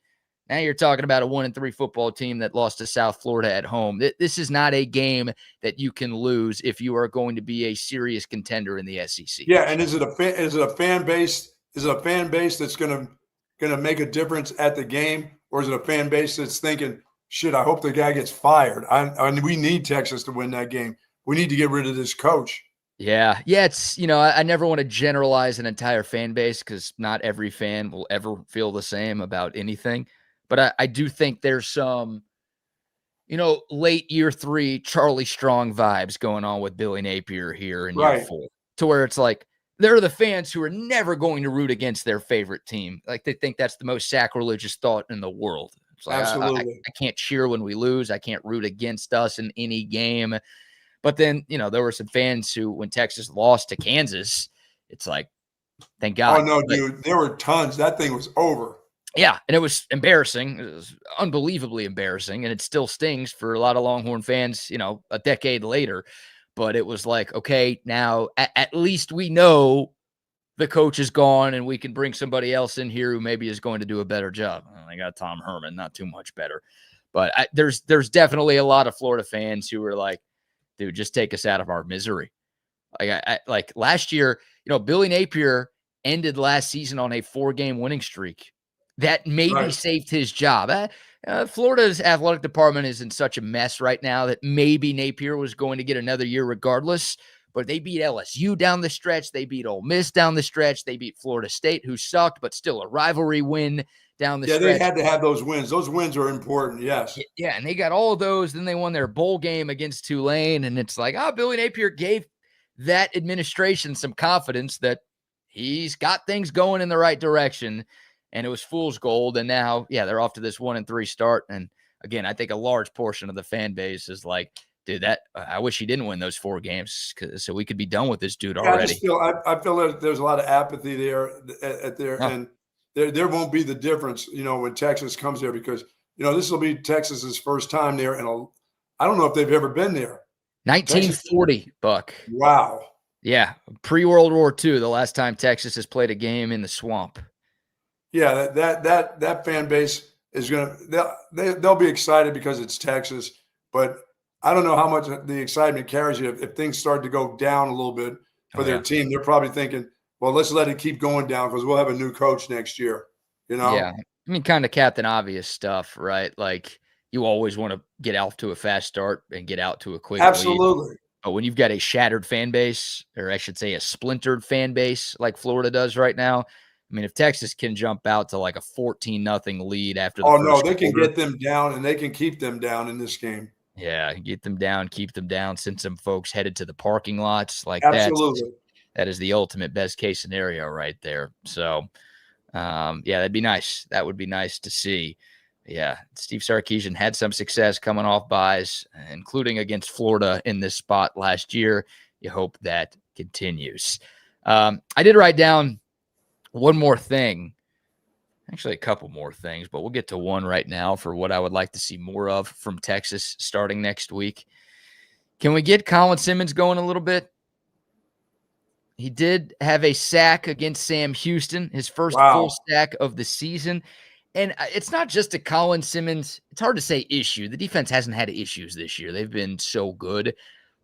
Now you're talking about a 1-3 football team that lost to South Florida at home. This is not a game that you can lose if you are going to be a serious contender in the SEC. Yeah, and is it a fan base? Is it a fan base that's going to make a difference at the game, or is it a fan base that's thinking, shit, I hope the guy gets fired? We need Texas to win that game. We need to get rid of this coach. Yeah. It's, I never want to generalize an entire fan base because not every fan will ever feel the same about anything. But I do think there's some, late year 3 Charlie Strong vibes going on with Billy Napier here in year 4, to where it's like they're the fans who are never going to root against their favorite team. Like they think that's the most sacrilegious thought in the world. It's like, absolutely. I can't cheer when we lose. I can't root against us in any game. But then, there were some fans who, when Texas lost to Kansas, it's like, thank God. Oh, no, dude. There were tons. That thing was over. Yeah, and it was embarrassing. It was unbelievably embarrassing, and it still stings for a lot of Longhorn fans, a decade later. But it was like, okay, now at least we know the coach is gone and we can bring somebody else in here who maybe is going to do a better job. I got Tom Herman, not too much better. But there's definitely a lot of Florida fans who are like, dude, just take us out of our misery. Like last year, Billy Napier ended last season on a 4-game winning streak. That maybe saved his job. Florida's athletic department is in such a mess right now that maybe Napier was going to get another year regardless. But they beat LSU down the stretch. They beat Ole Miss down the stretch. They beat Florida State, who sucked, but still a rivalry win down the stretch. Yeah, they had to have those wins. Those wins are important, yes. Yeah, and they got all of those. Then they won their bowl game against Tulane. And it's like, Billy Napier gave that administration some confidence that he's got things going in the right direction. And it was fool's gold. And now, they're off to this 1-3 start. And again, I think a large portion of the fan base is like, dude, I wish he didn't win those 4 games so we could be done with this dude already. I feel that there's a lot of apathy there and there won't be the difference, when Texas comes there, because, this will be Texas's first time there. And I don't know if they've ever been there. 1940, Buck. Wow. Yeah. Pre-World War II, the last time Texas has played a game in the Swamp. Yeah, that fan base is they'll be excited because it's Texas, but I don't know how much the excitement carries you if things start to go down a little bit for their team. They're probably thinking, well, let's let it keep going down because we'll have a new coach next year. Yeah, I mean, kind of Captain Obvious stuff, right? Like you always want to get off to a fast start and get out to a quick absolutely lead. But when you've got a shattered fan base, or I should say a splintered fan base like Florida does right now, I mean, if Texas can jump out to like a 14-0 lead after the first they can quarter, get them down and they can keep them down in this game. Yeah, get them down, keep them down, send some folks headed to the parking lots. Like absolutely. That is the ultimate best case scenario right there. So, that'd be nice. That would be nice to see. Yeah, Steve Sarkisian had some success coming off buys, including against Florida in this spot last year. You hope that continues. I did write down one more thing, actually a couple more things, but we'll get to one right now for what I would like to see more of from Texas starting next week. Can we get Colin Simmons going a little bit? He did have a sack against Sam Houston, his first full sack of the season. And it's not just a Colin Simmons, it's hard to say issue. The defense hasn't had issues this year. They've been so good.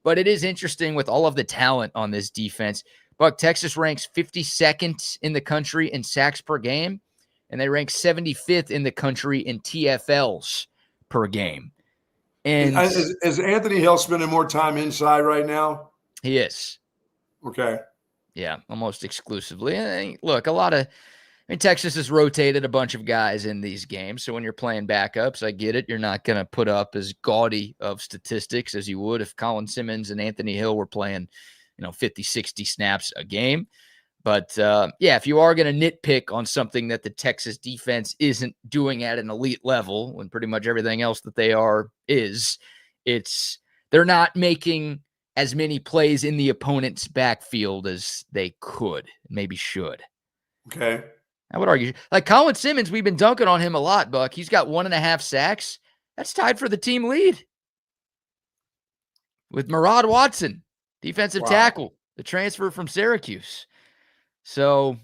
But it is interesting with all of the talent on this defense. Buck, Texas ranks 52nd in the country in sacks per game, and they rank 75th in the country in TFLs per game. And is Anthony Hill spending more time inside right now? He is. Okay. Yeah, almost exclusively. And look, a lot of mean, Texas has rotated a bunch of guys in these games. So when you're playing backups, I get it. You're not going to put up as gaudy of statistics as you would if Colin Simmons and Anthony Hill were playing, 50, 60 snaps a game. But yeah, if you are going to nitpick on something that the Texas defense isn't doing at an elite level, when pretty much everything else that they are it's they're not making as many plays in the opponent's backfield as they could, maybe should. Okay. I would argue, like Colin Simmons, we've been dunking on him a lot, Buck. He's got 1.5 sacks. That's tied for the team lead with Murad Watson, defensive tackle, the transfer from Syracuse. So,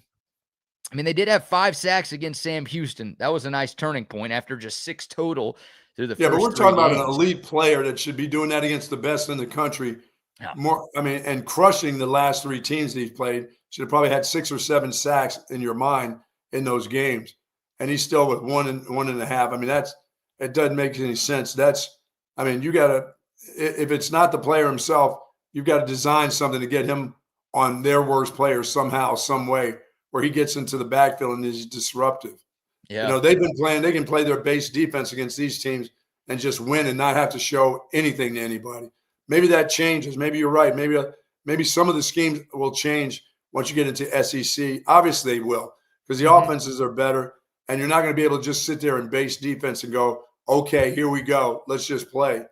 I mean, they did have 5 sacks against Sam Houston. That was a nice turning point after just 6 total through the first 3 games. Yeah, but we're talking about an elite player that should be doing that against the best in the country. Yeah. And crushing the last 3 teams that he's played. Should have probably had 6 or 7 sacks in your mind in those games. And he's still with 1.5. I mean, it doesn't make any sense. You got to, if it's not the player himself, you've got to design something to get him on their worst players somehow, some way, where he gets into the backfield and is disruptive. Yeah. They've been playing, they can play their base defense against these teams and just win and not have to show anything to anybody. Maybe that changes. Maybe you're right. Maybe some of the schemes will change once you get into SEC. Obviously they will, because the offenses are better, and you're not going to be able to just sit there and base defense and go, okay, here we go. Let's just play.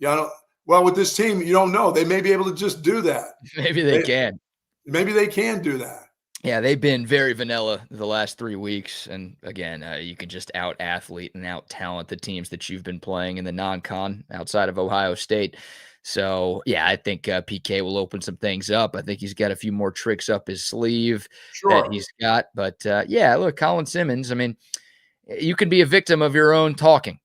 Well, with this team, you don't know. They may be able to just do that. Maybe they can. Maybe they can do that. Yeah, they've been very vanilla the last 3 weeks. And again, you can just out-athlete and out-talent the teams that you've been playing in the non-con outside of Ohio State. So, yeah, I think PK will open some things up. I think he's got a few more tricks up his sleeve that he's got. But, yeah, look, Colin Simmons, I mean, you can be a victim of your own talking.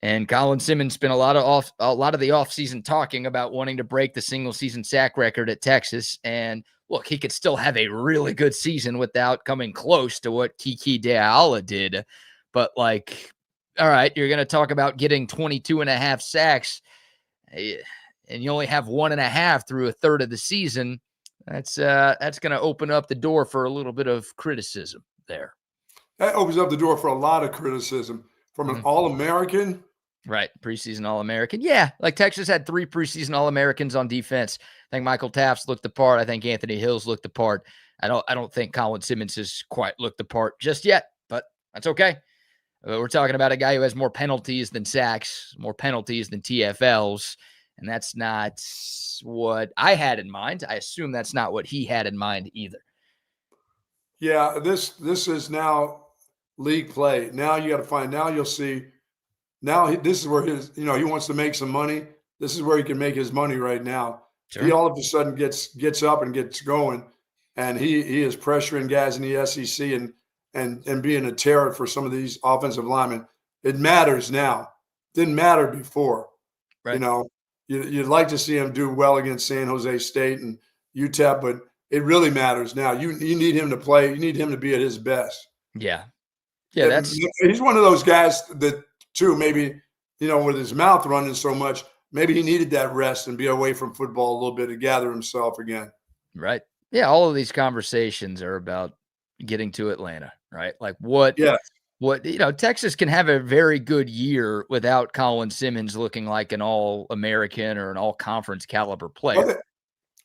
And Colin Simmons spent a lot of the offseason talking about wanting to break the single-season sack record at Texas. And, look, he could still have a really good season without coming close to what Kiki Deala did. But, like, all right, you're going to talk about getting 22.5 sacks, and you only have 1.5 through a third of the season. That's going to open up the door for a little bit of criticism there. That opens up the door for a lot of criticism from an All-American. Right, preseason All-American. Yeah, like Texas had 3 preseason All-Americans on defense. I think Michael Taft's looked the part. I think Anthony Hill's looked the part. I don't think Colin Simmons has quite looked the part just yet, but that's okay. We're talking about a guy who has more penalties than sacks, more penalties than TFLs, and that's not what I had in mind. I assume that's not what he had in mind either. Yeah, this is now league play. Now you got to find. Now you'll see. Now this is where he wants to make some money. This is where he can make his money right now. Sure. He all of a sudden gets up and gets going, and he is pressuring guys in the SEC and being a terror for some of these offensive linemen. It matters now. Didn't matter before. Right. You'd like to see him do well against San Jose State and UTEP, but it really matters now. You need him to play. You need him to be at his best. Yeah. Yeah, he's one of those guys that too, maybe, with his mouth running so much, maybe he needed that rest and be away from football a little bit to gather himself again. Right. Yeah. All of these conversations are about getting to Atlanta, right? Like Texas can have a very good year without Colin Simmons looking like an All-American or an All-Conference caliber player.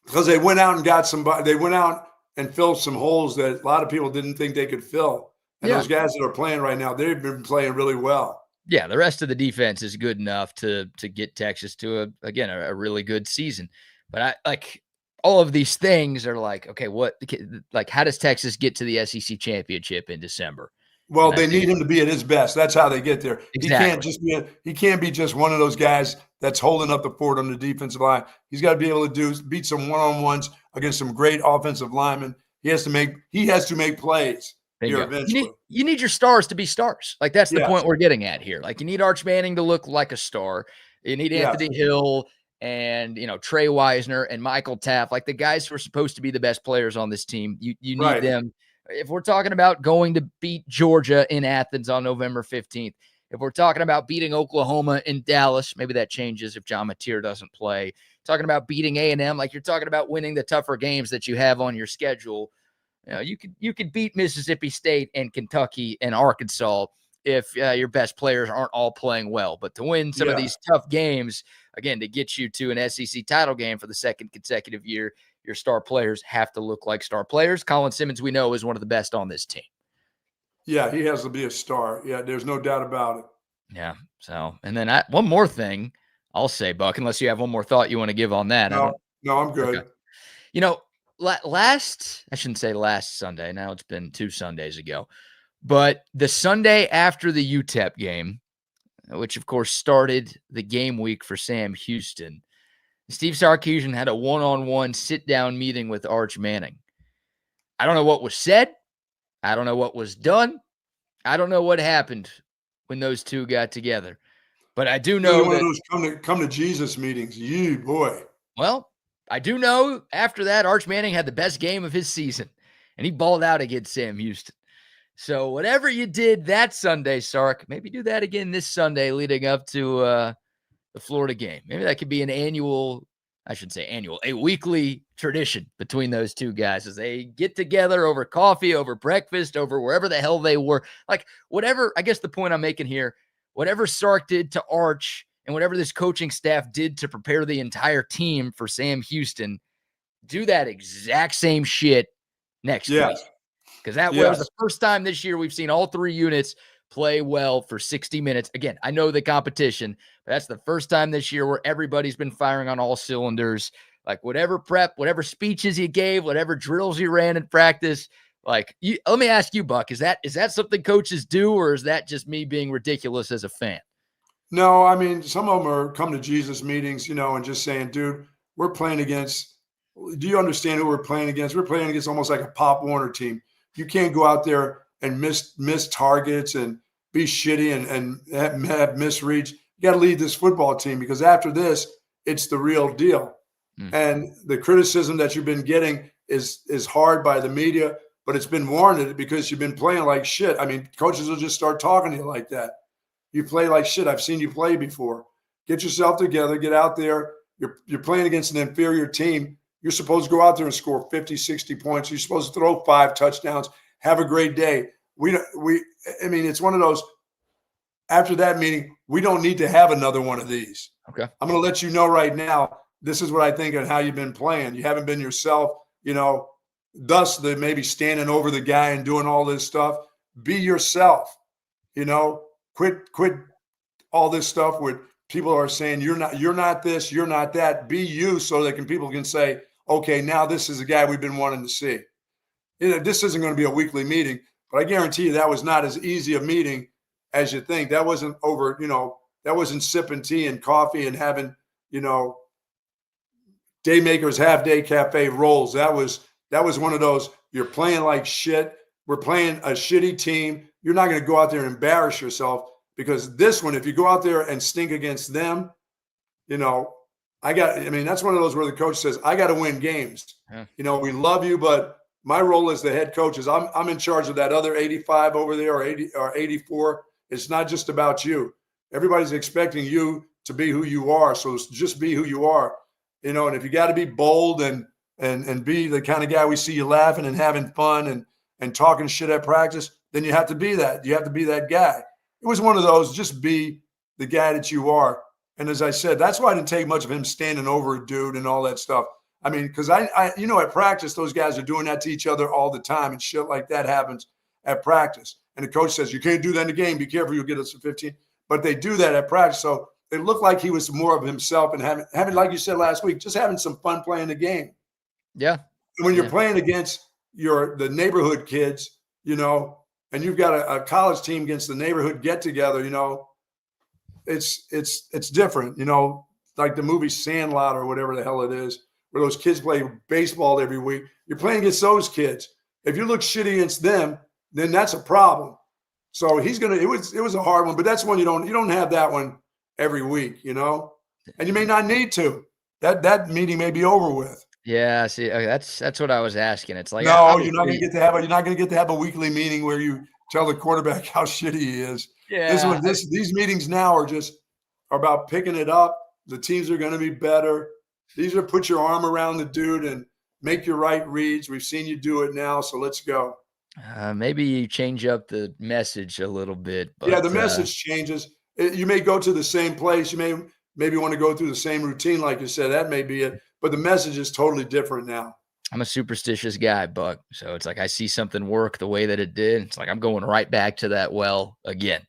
Because they went out and got somebody. They went out and filled some holes that a lot of people didn't think they could fill. And those guys that are playing right now, they've been playing really well. Yeah, the rest of the defense is good enough to get Texas to a really good season. But all of these things are like, okay, how does Texas get to the SEC championship in December? Well, they need him to be at his best. That's how they get there. Exactly. He can't be just one of those guys that's holding up the fort on the defensive line. He's got to be able to beat some one-on-ones against some great offensive linemen. He has to make plays. You need your stars to be stars. Like that's the point we're getting at here. Like you need Arch Manning to look like a star. You need Anthony Hill and Trey Wisner and Michael Taft, like the guys who are supposed to be the best players on this team. You need them. If we're talking about going to beat Georgia in Athens on November 15th, if we're talking about beating Oklahoma in Dallas, maybe that changes if John Mateer doesn't play. Talking about beating A&M, like you're talking about winning the tougher games that you have on your schedule. You could beat Mississippi State and Kentucky and Arkansas if your best players aren't all playing well. But to win some of these tough games, again, to get you to an SEC title game for the second consecutive year, your star players have to look like star players. Colin Simmons, we know, is one of the best on this team. Yeah, he has to be a star. Yeah, there's no doubt about it. Yeah. So, and then one more thing I'll say, Buck, unless you have one more thought you want to give on that. No, I'm good. Okay. I shouldn't say last Sunday. Now it's been 2 Sundays ago. But the Sunday after the UTEP game, which of course started the game week for Sam Houston, Steve Sarkisian had a one-on-one sit-down meeting with Arch Manning. I don't know what was said. I don't know what was done. I don't know what happened when those two got together. But I do know one of those come to Jesus meetings. You boy. Well, I do know after that, Arch Manning had the best game of his season, and he balled out against Sam Houston. So whatever you did that Sunday, Sark, maybe do that again this Sunday leading up to the Florida game. Maybe that could be a weekly tradition between those two guys as they get together over coffee, over breakfast, over wherever the hell they were. Like whatever, I guess the point I'm making here, whatever Sark did to Arch and whatever this coaching staff did to prepare the entire team for Sam Houston, do that exact same shit next week. Because that was the first time this year we've seen all 3 units play well for 60 minutes. Again, I know the competition, but that's the first time this year where everybody's been firing on all cylinders. Like whatever prep, whatever speeches you gave, whatever drills you ran in practice. Let me ask you, Buck, is that something coaches do, or is that just me being ridiculous as a fan? No, I mean, some of them are come to Jesus meetings, and just saying, dude, we're playing against, do you understand who we're playing against? We're playing against almost like a Pop Warner team. You can't go out there and miss targets and be shitty and have misreads. You got to lead this football team because after this, it's the real deal. And the criticism that you've been getting is hard by the media, but it's been warranted because you've been playing like shit. I mean, coaches will just start talking to you like that. You play like shit. I've seen you play before. Get yourself together. Get out there. You're playing against an inferior team. You're supposed to go out there and score 50, 60 points. You're supposed to throw 5 touchdowns. Have a great day. I mean, it's one of those, after that meeting, we don't need to have another one of these. Okay. I'm going to let you know right now, this is what I think and how you've been playing. You haven't been yourself, thus the maybe standing over the guy and doing all this stuff. Be yourself, quit all this stuff where people are saying, you're not this, you're not that. Be you so that people can say, okay, now this is the guy we've been wanting to see. This isn't going to be a weekly meeting, but I guarantee you that was not as easy a meeting as you think. That wasn't over, that wasn't sipping tea and coffee and having, Daymaker's half-day cafe rolls. That was one of those, you're playing like shit. We're playing a shitty team. You're not going to go out there and embarrass yourself because this one, if you go out there and stink against them, that's one of those where the coach says, I got to win games. Yeah. We love you, but my role as the head coach is I'm in charge of that other 85 over there or 80 or 84. It's not just about you. Everybody's expecting you to be who you are. So just be who you are, and if you got to be bold and be the kind of guy we see you laughing and having fun and talking shit at practice, then you have to be that. You have to be that guy. It was one of those, just be the guy that you are. And as I said, that's why I didn't take much of him standing over a dude and all that stuff. I mean, because I at practice, those guys are doing that to each other all the time, and shit like that happens at practice. And the coach says, you can't do that in the game. Be careful, you'll get us to 15. But they do that at practice. So it looked like he was more of himself and having, like you said last week, just having some fun playing the game. Yeah. And when you're playing against the neighborhood kids, and you've got a college team against the neighborhood get together, it's different, like the movie Sandlot or whatever the hell it is, where those kids play baseball every week. You're playing against those kids. If you look shitty against them, then that's a problem. So it was a hard one, but that's one you don't have that one every week, and you may not need to. That meeting may be over with. Yeah, see, that's what I was asking. It's like, no, you're not going to get to have a weekly meeting where you tell the quarterback how shitty he is. Yeah, these meetings now are about picking it up. The teams are going to be better. These are put your arm around the dude and make your right reads. We've seen you do it now, so let's go. Maybe you change up the message a little bit. But, yeah, the message changes. You may go to the same place. You may maybe want to go through the same routine, like you said. That may be it. But the message is totally different now. I'm a superstitious guy, Buck. So it's like I see something work the way that it did. It's like I'm going right back to that well again.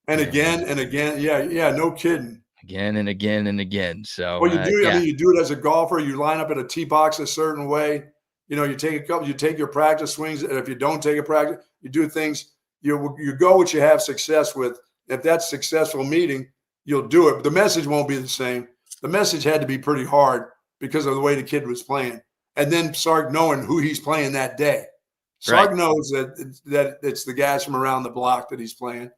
And again and again. Yeah, no kidding. Again and again and again. So well, you do. I mean, you do it as a golfer. You line up at a tee box a certain way. You know, you take your practice swings, and if you don't take a practice, you do things. You go what you have success with. If that's successful meeting, you'll do it. But the message won't be the same. The message had to be pretty hard because of the way the kid was playing, and then Sark knowing who he's playing that day. Sark knows that it's the guys from around the block that he's playing.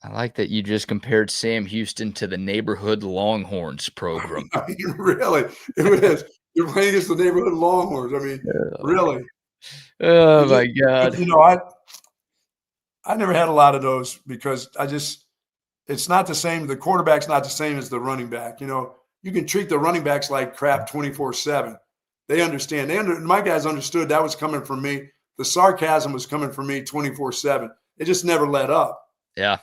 I like that you just compared Sam Houston to the neighborhood Longhorns program. I mean, really, it is. You're playing against the neighborhood Longhorns. I mean, really. Oh, my God. You know, I never had a lot of those because it's not the same. The quarterback's not the same as the running back. You know, you can treat the running backs like crap 24/7. They understand. My guys understood that was coming from me. The sarcasm was coming from me 24/7. It just never let up. Yeah.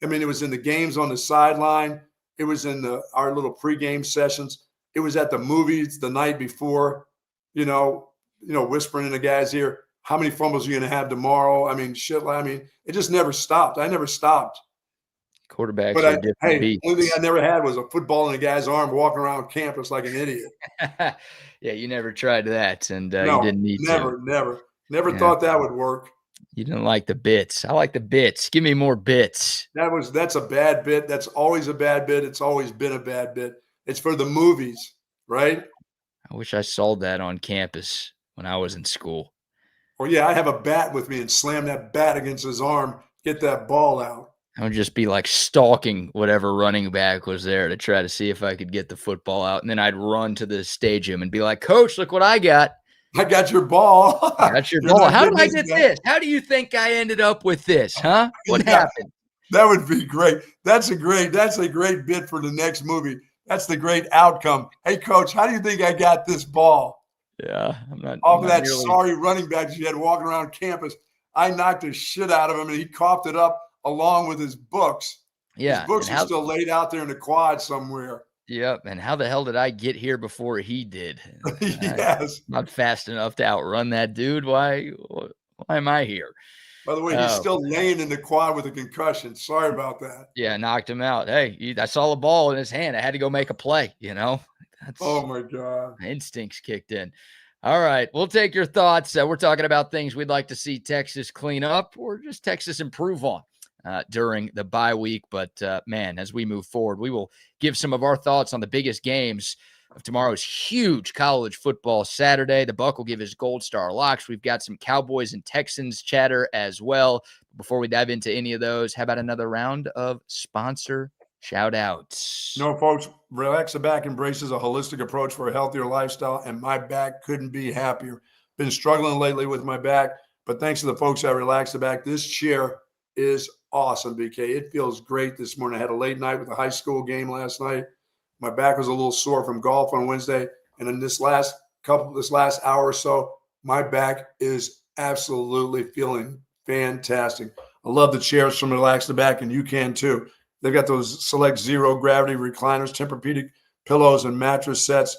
I mean, it was in the games on the sideline. It was in our little pregame sessions. It was at the movies the night before, you know, whispering in the guys' ear, how many fumbles are you going to have tomorrow? I mean, shit. I mean, it just never stopped. I never stopped. Quarterbacks but are different beats. The only thing I never had was a football in a guy's arm walking around campus like an idiot. Yeah, you never tried that, and you didn't need to. Never thought that would work. You didn't like the bits. I like the bits. Give me more bits. That's a bad bit. That's always a bad bit. It's always been a bad bit. It's for the movies, right? I wish I saw that on campus when I was in school. Or yeah, I have a bat with me and slam that bat against his arm, get that ball out. I would just be like stalking whatever running back was there to try to see if I could get the football out. And then I'd run to the stadium and be like, Coach, look what I got. I got your ball. I got your ball. How did I get this? How do you think I ended up with this? Huh? What happened? That would be great. That's a great bit for the next movie. That's the great outcome. Hey, Coach, how do you think I got this ball? Yeah, I'm not. Off of that sorry running back that you had walking around campus. I knocked the shit out of him, and he coughed it up along with his books. Yeah. His books are still laid out there in the quad somewhere. Yep. And how the hell did I get here before he did? Yes. Not fast enough to outrun that dude. Why am I here? By the way, he's still laying in the quad with a concussion. Sorry about that. Yeah, knocked him out. Hey, I saw the ball in his hand. I had to go make a play, you know? Oh, my God. Instincts kicked in. All right, we'll take your thoughts. We're talking about things we'd like to see Texas clean up or just Texas improve on during the bye week. But, man, as we move forward, we will give some of our thoughts on the biggest games of tomorrow's huge college football Saturday. The Buck will give his Gold Star locks. We've got some Cowboys and Texans chatter as well. Before we dive into any of those, how about another round of sponsor shout-outs? No, folks, Relax the Back embraces a holistic approach for a healthier lifestyle, and my back couldn't be happier. Been struggling lately with my back, but thanks to the folks at Relax the Back, this chair is awesome, BK. It feels great this morning. I had a late night with a high school game last night. My back was a little sore from golf on Wednesday, and in this last hour or so, my back is absolutely feeling fantastic. I love the chairs from Relax the Back, and you can too. They've got those select zero gravity recliners, Tempur-Pedic pillows and mattress sets,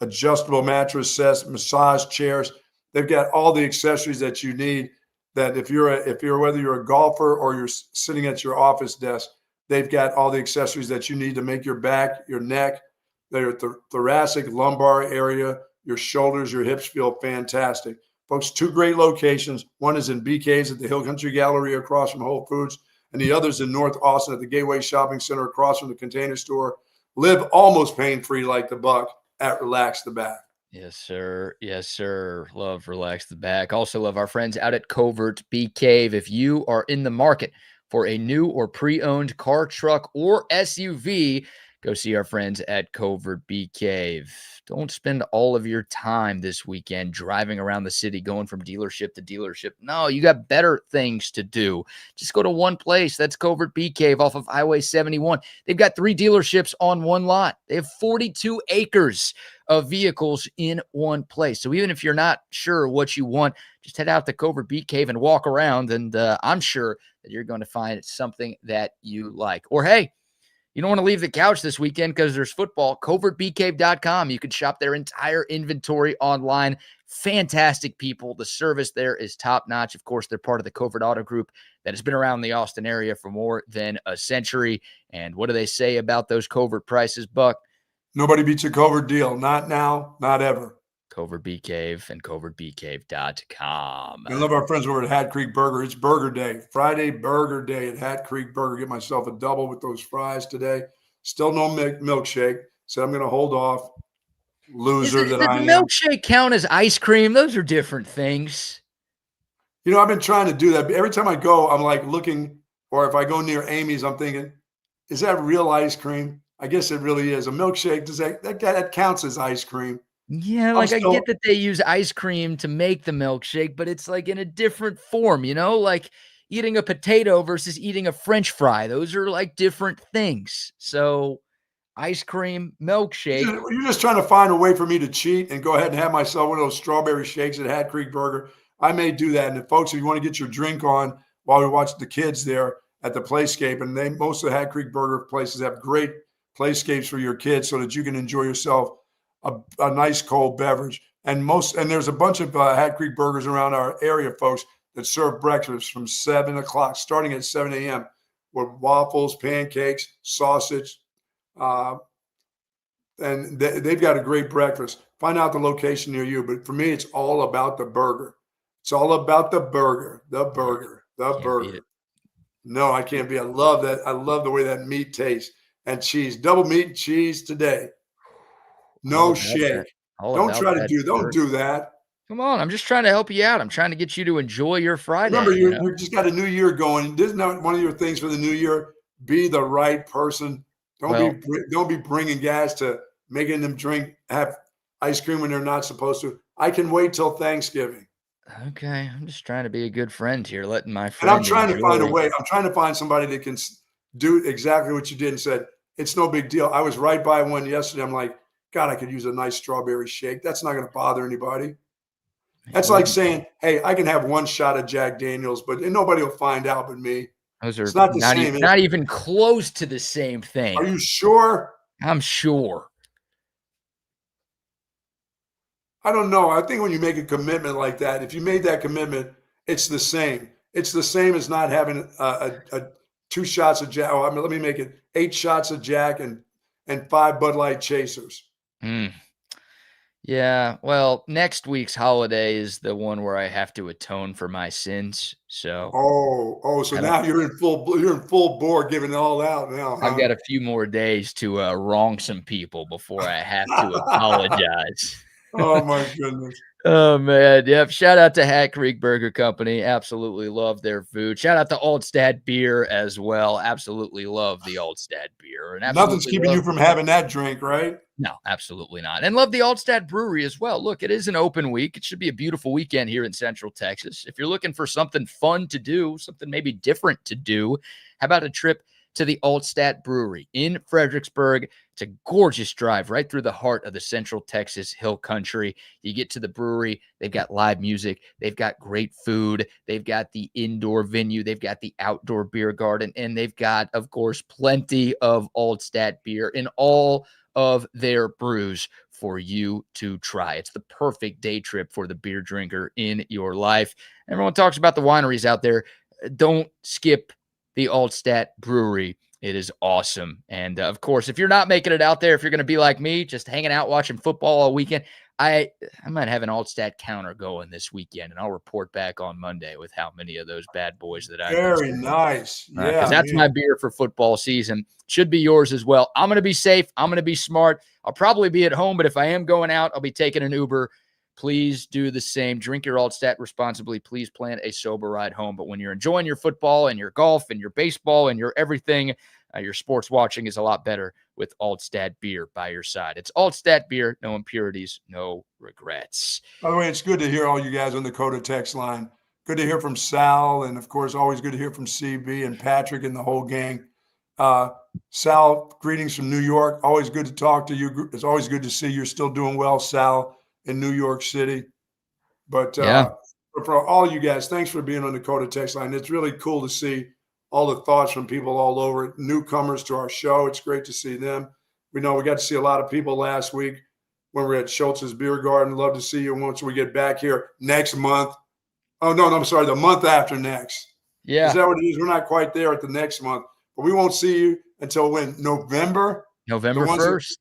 adjustable mattress sets, massage chairs. They've got all the accessories that you need. That whether you're a golfer or you're sitting at your office desk, they've got all the accessories that you need to make your back, your neck, their thoracic, lumbar area, your shoulders, your hips feel fantastic. Folks, two great locations. One is in BK's at the Hill Country Gallery across from Whole Foods, and the other is in North Austin at the Gateway Shopping Center across from the Container Store. Live almost pain-free like the Buck at Relax the Back. Yes, sir. Yes, sir. Love Relax the Back. Also love our friends out at Covert Bee Cave. If you are in the market for a new or pre-owned car, truck, or SUV, go see our friends at Covert Bee Cave. Don't spend all of your time this weekend driving around the city, going from dealership to dealership. No, you got better things to do. Just go to one place. That's Covert Bee Cave off of Highway 71. They've got 3 dealerships on one lot. They have 42 acres of vehicles in one place. So even if you're not sure what you want, just head out to Covert Bee Cave and walk around, and I'm sure that you're going to find something that you like. Or hey, you don't want to leave the couch this weekend because there's football. CovertBeeCave.com. You can shop their entire inventory online. Fantastic people. The service there is top-notch. Of course, they're part of the Covert Auto Group that has been around the Austin area for more than a century. And what do they say about those Covert prices, Buck? Nobody beats a Covert deal. Not now, not ever. Covert Bee Cave and CovertBeeCave.com. I love our friends over at Hat Creek Burger. It's Burger Day, Friday Burger Day at Hat Creek Burger. Get myself a double with those fries today. Still no milkshake. Said I'm going to hold off. Loser that I am. Does milkshake count as ice cream? Those are different things. You know, I've been trying to do that. Every time I go, I'm like looking, or if I go near Amy's, I'm thinking, is that real ice cream? I guess it really is. A milkshake, does that counts as ice cream? Yeah, like I get that they use ice cream to make the milkshake, but it's like in a different form, you know, like eating a potato versus eating a French fry. Those are like different things. So ice cream, milkshake. You're just trying to find a way for me to cheat and go ahead and have myself one of those strawberry shakes at Hat Creek Burger. I may do that. And folks, if you want to get your drink on while we watch the kids there at the Playscape, and most of the Hat Creek Burger places have great Playscapes for your kids so that you can enjoy yourself a nice cold beverage. And there's a bunch of Hat Creek Burgers around our area, folks, that serve breakfast from 7 o'clock, starting at 7 a.m. with waffles, pancakes, sausage. And they've got a great breakfast. Find out the location near you. But for me, it's all about the burger. It's all about the burger, the burger. No, I can't be. I love that. I love the way that meat tastes. And cheese, double meat and cheese today. No shake. Don't do that. Come on, I'm just trying to help you out. I'm trying to get you to enjoy your Friday. Remember, you just got a new year going. Isn't that one of your things for the new year? Be the right person. Don't be bringing guys to making them have ice cream when they're not supposed to. I can wait till Thanksgiving. Okay, I'm just trying to be a good friend here, letting my And friend. I'm trying to find a way. I'm trying to find somebody that can do exactly what you did and said, it's no big deal. I was right by one yesterday. I'm like, God, I could use a nice strawberry shake. That's not going to bother anybody. That's like saying, hey, I can have one shot of Jack Daniels, but nobody will find out but me. Those are it's not the same. Not even close to the same thing. Are you sure? I'm sure. I don't know. I think when you make a commitment like that, if you made that commitment, it's the same. It's the same as not having a 2 shots of Jack. Let me make it 8 shots of Jack and 5 Bud Light chasers. Yeah, well, next week's holiday is the one where I have to atone for my sins. So so now you're in full bore giving it all out now. Huh? I've got a few more days to wrong some people before I have to apologize. Oh my goodness. Oh man, yep. Shout out to Hat Creek Burger Company. Absolutely love their food. Shout out to Altstadt Beer as well. Absolutely love the Altstadt Beer. And nothing's keeping you from having that drink, right? No, absolutely not. And love the Altstadt Brewery as well. Look, it is an open week. It should be a beautiful weekend here in Central Texas. If you're looking for something fun to do, something maybe different to do, how about a trip to the Altstadt Brewery in Fredericksburg? It's a gorgeous drive right through the heart of the Central Texas Hill Country. You get to the brewery, they've got live music, they've got great food, they've got the indoor venue, they've got the outdoor beer garden, and they've got, of course, plenty of Altstadt beer in all of their brews for you to try. It's the perfect day trip for the beer drinker in your life. Everyone talks about the wineries out there. Don't skip the Altstadt Brewery. It is awesome. And of course, if you're not making it out there, if you're going to be like me, just hanging out watching football all weekend, I might have an Altstadt counter going this weekend, and I'll report back on Monday with how many of those bad boys that I very nice. Yeah, because that's my beer for football season. Should be yours as well. I'm going to be safe. I'm going to be smart. I'll probably be at home, but if I am going out, I'll be taking an Uber. please do the same. Drink your Altstadt responsibly. Please plan a sober ride home. But when you're enjoying your football and your golf and your baseball and your everything, your sports watching is a lot better with Altstadt Beer by your side. It's Altstadt Beer, no impurities, no regrets. By the way, it's good to hear all you guys on the Coda text line. Good to hear from Sal, and of course, always good to hear from CB and Patrick and the whole gang. Sal, greetings from New York. Always good to talk to you. It's always good to see you're still doing well, Sal, in New York City. But for all you guys, thanks for being on the Coda text line. It's really cool to see all the thoughts from people all over, newcomers to our show. It's great to see them. We know we got to see a lot of people last week when we were at Schultz's Beer Garden. Love to see you once we get back here next month. Oh, no, I'm sorry, the month after next. Yeah. Is that what it is? We're not quite there at the next month. But we won't see you until when? November 1st.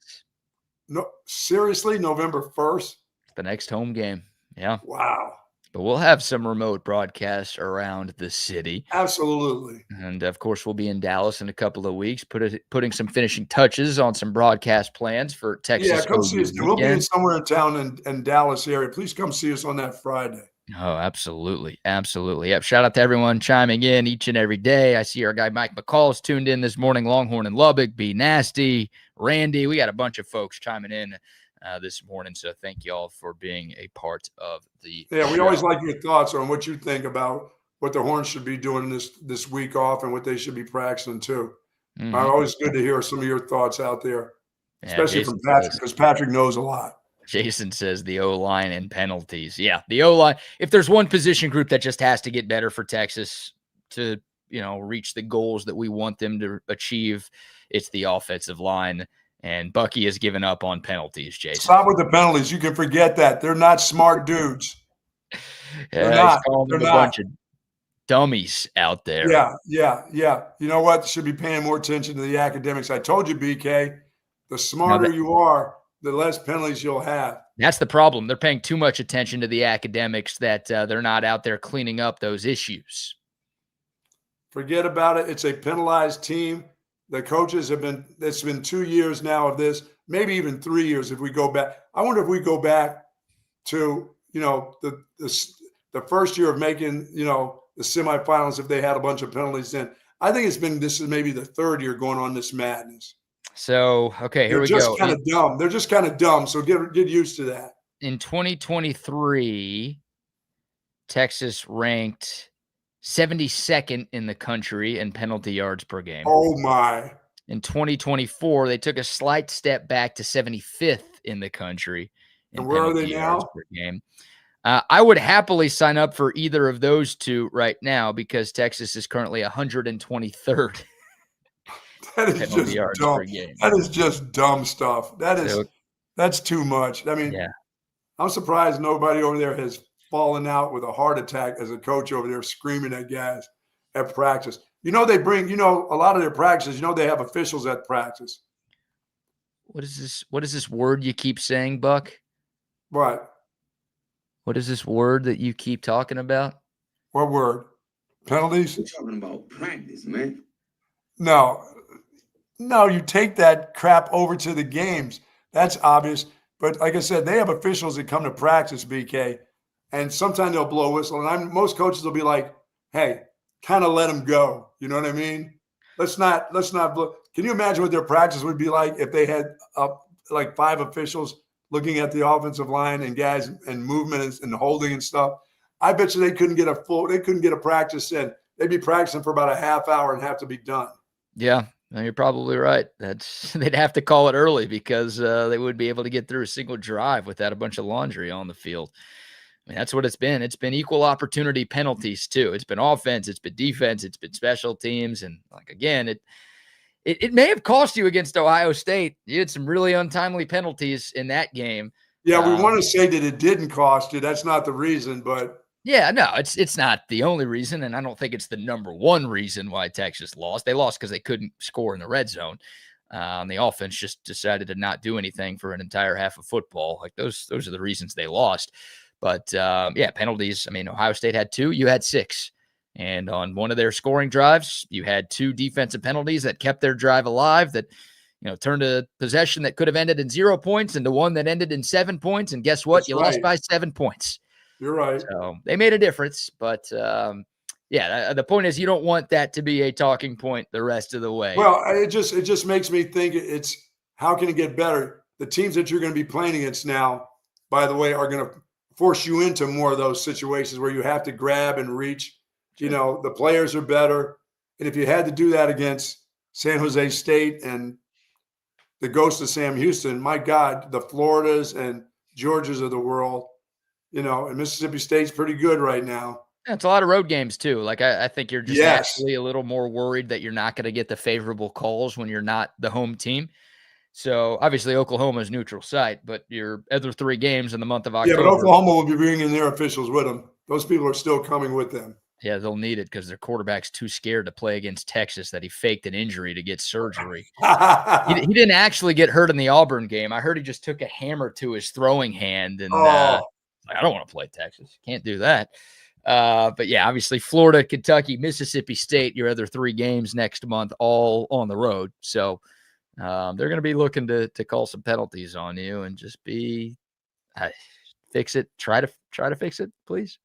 No, seriously, November 1st? The next home game. Yeah. Wow. But we'll have some remote broadcasts around the city. Absolutely. And, of course, we'll be in Dallas in a couple of weeks, putting some finishing touches on some broadcast plans for Texas. Yeah, come see us. We'll be somewhere in town in Dallas area. Please come see us on that Friday. Oh, absolutely. Absolutely. Yep. Shout out to everyone chiming in each and every day. I see our guy Mike McCall's tuned in this morning. Longhorn and Lubbock, Be Nasty, Randy. We got a bunch of folks chiming in this morning. So thank you all for being a part of the show. We show. Always like your thoughts on what you think about what the Horns should be doing this week off and what they should be practicing too. Always good to hear some of your thoughts out there, especially from Patrick, because Patrick knows a lot. Jason says the O-line and penalties. Yeah, the O-line. If there's one position group that just has to get better for Texas to, reach the goals that we want them to achieve, it's the offensive line. And Bucky has given up on penalties, Jason. Stop with the penalties. You can forget that. They're not smart dudes. They're not. They're a bunch of dummies out there. Yeah. You know what? Should be paying more attention to the academics. I told you, BK, the smarter you are, the less penalties you'll have. That's the problem. They're paying too much attention to the academics that they're not out there cleaning up those issues. Forget about it. It's a penalized team. The coaches it's been 2 years now of this, maybe even 3 years if we go back. I wonder if we go back to, the first year of making, the semifinals, if they had a bunch of penalties then. I think this is maybe the third year going on this madness. So, okay, here we go. They're just kind of dumb. They're just kind of dumb. So get used to that. In 2023, Texas ranked 72nd in the country in penalty yards per game. Oh, my. In 2024, they took a slight step back to 75th in the country. And where are they now? Per game. I would happily sign up for either of those two right now because Texas is currently 123rd. That is just dumb. That is just dumb stuff. That's too much. I mean, I'm surprised nobody over there has fallen out with a heart attack as a coach over there screaming at guys at practice. They bring, a lot of their practices, they have officials at practice. What is this word you keep saying, Buck? What? What is this word that you keep talking about? What word? Penalties? We're talking about practice, man. No, you take that crap over to the games. That's obvious. But like I said, they have officials that come to practice, BK, and sometimes they'll blow a whistle. And most coaches will be like, hey, kind of let them go. You know what I mean? Let's not blow. Can you imagine what their practice would be like if they had like 5 officials looking at the offensive line and guys and movement and holding and stuff? I bet you they couldn't get a practice in. They'd be practicing for about a half hour and have to be done. Yeah, you're probably right. They'd have to call it early because they wouldn't be able to get through a single drive without a bunch of laundry on the field. I mean, that's what it's been. It's been equal opportunity penalties too. It's been offense, it's been defense, it's been special teams, and again, it may have cost you against Ohio State. You had some really untimely penalties in that game. Yeah, we want to say that it didn't cost you. That's not the reason, but yeah, no, it's not the only reason, and I don't think it's the number one reason why Texas lost. They lost because they couldn't score in the red zone. The offense just decided to not do anything for an entire half of football. Like those are the reasons they lost. But penalties. I mean, Ohio State had 2, you had 6. And on one of their scoring drives, you had 2 defensive penalties that kept their drive alive that, turned a possession that could have ended in 0 points into one that ended in 7 points. And guess what? That's you right. lost by 7 points. You're right. So they made a difference. But the point is you don't want that to be a talking point the rest of the way. Well, it just makes me think it's how can it get better? The teams that you're going to be playing against now, by the way, are going to force you into more of those situations where you have to grab and reach. Sure. The players are better. And if you had to do that against San Jose State and the ghost of Sam Houston, my God, the Floridas and Georgias of the world, and Mississippi State's pretty good right now. Yeah, it's a lot of road games too. Like I think you're just Yes. actually a little more worried that you're not going to get the favorable calls when you're not the home team. So obviously Oklahoma's neutral site, but your other 3 games in the month of October. Yeah, but Oklahoma will be bringing their officials with them. Those people are still coming with them. Yeah, they'll need it because their quarterback's too scared to play against Texas that he faked an injury to get surgery. He didn't actually get hurt in the Auburn game. I heard he just took a hammer to his throwing hand. And I don't want to play Texas. Can't do that. But yeah, obviously Florida, Kentucky, Mississippi State, your other 3 games next month, all on the road. So they're going to be looking to call some penalties on you and just fix it. Try to fix it, please.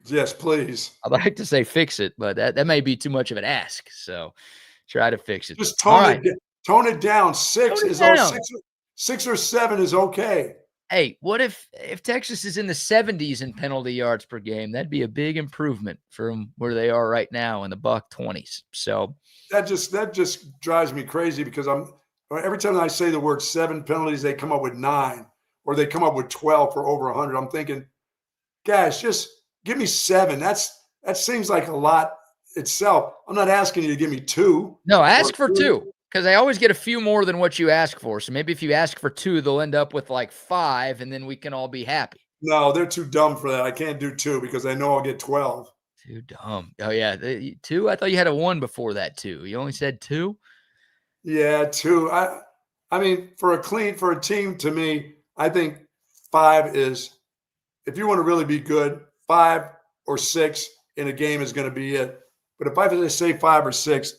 Yes, please. I'd like to say fix it, but that may be too much of an ask. So try to fix it. Just tone it down. 6 Tone it is down. 6 or 7 is okay. Hey, what if Texas is in the 70s in penalty yards per game? That'd be a big improvement from where they are right now in the buck 20s. So that just drives me crazy because every time I say the word 7 penalties, they come up with 9 or they come up with 12 for over 100. I'm thinking, guys, just give me 7. That seems like a lot itself. I'm not asking you to give me 2. No, ask for 2 because I always get a few more than what you ask for. So maybe if you ask for 2, they'll end up with like 5, and then we can all be happy. No, they're too dumb for that. I can't do 2 because I know I'll get 12. Too dumb. Oh yeah, 2. I thought you had a 1 before that 2. You only said 2. Yeah, 2. I mean, for a team, to me, I think 5 is, if you want to really be good, 5 or 6 in a game is going to be it. But if I say 5 or 6,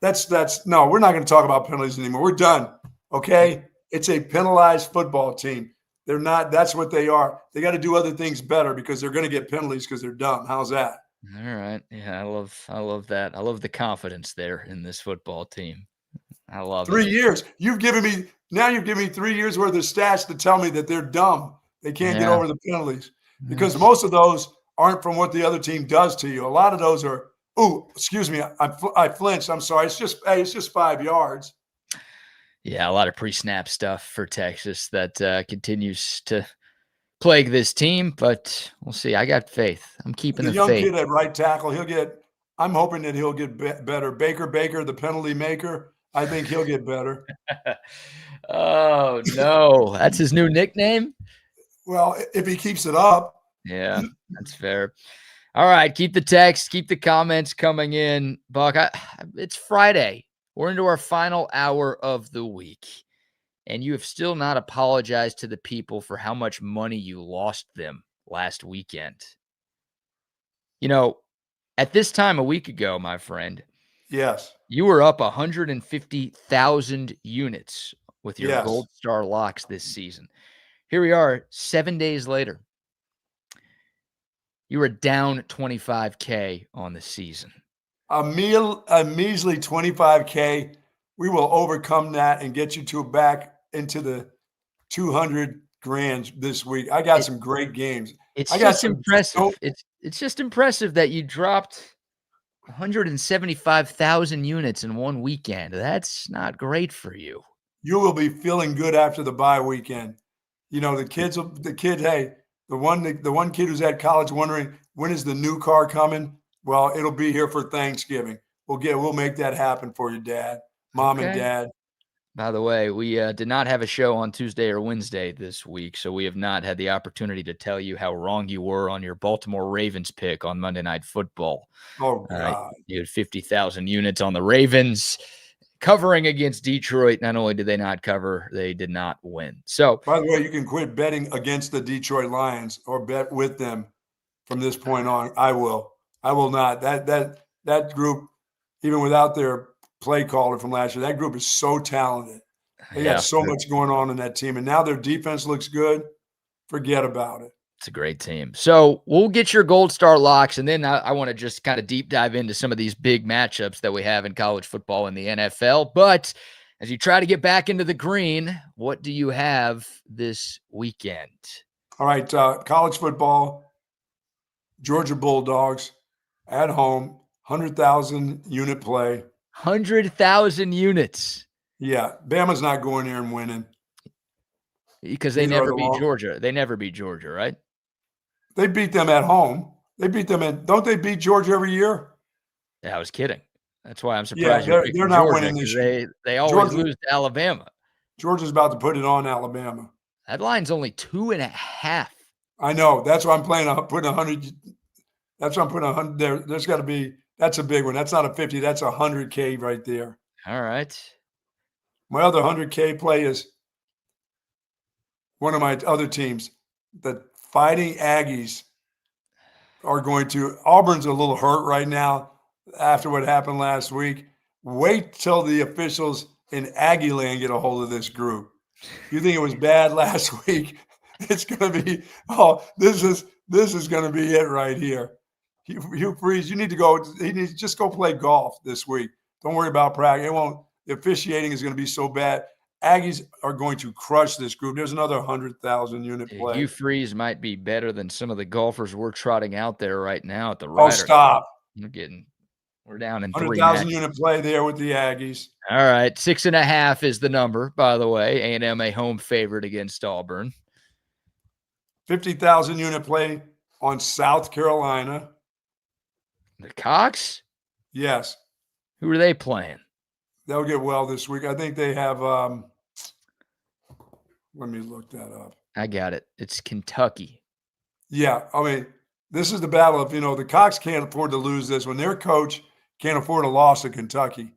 that's no, we're not going to talk about penalties anymore. We're done. Okay. It's a penalized football team. They're not, that's what they are. They got to do other things better because they're going to get penalties because they're dumb. How's that? All right. Yeah, I love that. I love the confidence there in this football team. I love 3 it. years. You've given me 3 years worth of stats to tell me that they're dumb. They can't get over the penalties because most of those aren't from what the other team does to you. A lot of those are, excuse me, I flinched. I'm sorry. It's just 5 yards. Yeah, a lot of pre-snap stuff for Texas that continues to plague this team, but we'll see. I got faith. I'm keeping the young faith. Kid at right tackle, I'm hoping that he'll get better. Baker, the penalty maker, I think he'll get better. Oh, no. That's his new nickname? Well, if he keeps it up. Yeah, that's fair. All right, keep the text, keep the comments coming in. Buck, it's Friday. We're into our final hour of the week, and you have still not apologized to the people for how much money you lost them last weekend. At this time a week ago, my friend, yes, you were up 150,000 units with your Gold Star locks this season. Here we are 7 days later. You were down 25K on the season. A measly 25K. We will overcome that and get you back into the 200 grand this week. I got some great games. It's just impressive. It's just impressive that you dropped 175,000 units in one weekend. That's not great for you. You will be feeling good after the bye weekend. The one kid who's at college wondering when is the new car coming? Well, it'll be here for Thanksgiving. We'll make that happen for you, Dad, Mom, and Dad. By the way, we did not have a show on Tuesday or Wednesday this week, so we have not had the opportunity to tell you how wrong you were on your Baltimore Ravens pick on Monday Night Football. Oh, God. You had 50,000 units on the Ravens covering against Detroit. Not only did they not cover, they did not win. So, by the way, you can quit betting against the Detroit Lions or bet with them from this point on. I will not. That group, even without their play caller from last year. That group is so talented. They got so much going on in that team. And now their defense looks good. Forget about it. It's a great team. So we'll get your Gold Star locks, and then I want to just kind of deep dive into some of these big matchups that we have in college football and the NFL. But as you try to get back into the green, what do you have this weekend? All right, college football, Georgia Bulldogs at home, 100,000 unit play. 100,000 units. Yeah, Bama's not going there and winning. Because they never beat Georgia. They never beat Georgia, right? They beat them at home. They beat them don't they beat Georgia every year? Yeah, I was kidding. That's why I'm surprised they're not winning this year. They always lose to Alabama. Georgia's about to put it on Alabama. That line's only 2.5. I know. That's why I'm putting 100. That's why I'm putting 100 there. There's got to be. That's a big one. That's not a 50. That's 100K right there. All right. My other 100K play is one of my other teams. The Fighting Aggies are going to. Auburn's a little hurt right now after what happened last week. Wait till the officials in Aggie Land get a hold of this group. You think it was bad last week? It's going to be. Oh, this is going to be it right here. Hugh Freeze, you need to go. He needs just go play golf this week. Don't worry about practice. The officiating is going to be so bad. Aggies are going to crush this group. There's another 100,000 unit play. Hugh Freeze might be better than some of the golfers we're trotting out there right now at the Ryder Cup. Oh, stop. We're down in 100,000 unit play there with the Aggies. All right. 6.5 is the number, by the way. A&M a home favorite against Auburn. 50,000 unit play on South Carolina. The Cox? Yes. Who are they playing? They'll get well this week. I think they have let me look that up. I got it. It's Kentucky. Yeah. I mean, this is the battle of, the Cox can't afford to lose this when their coach can't afford a loss to Kentucky.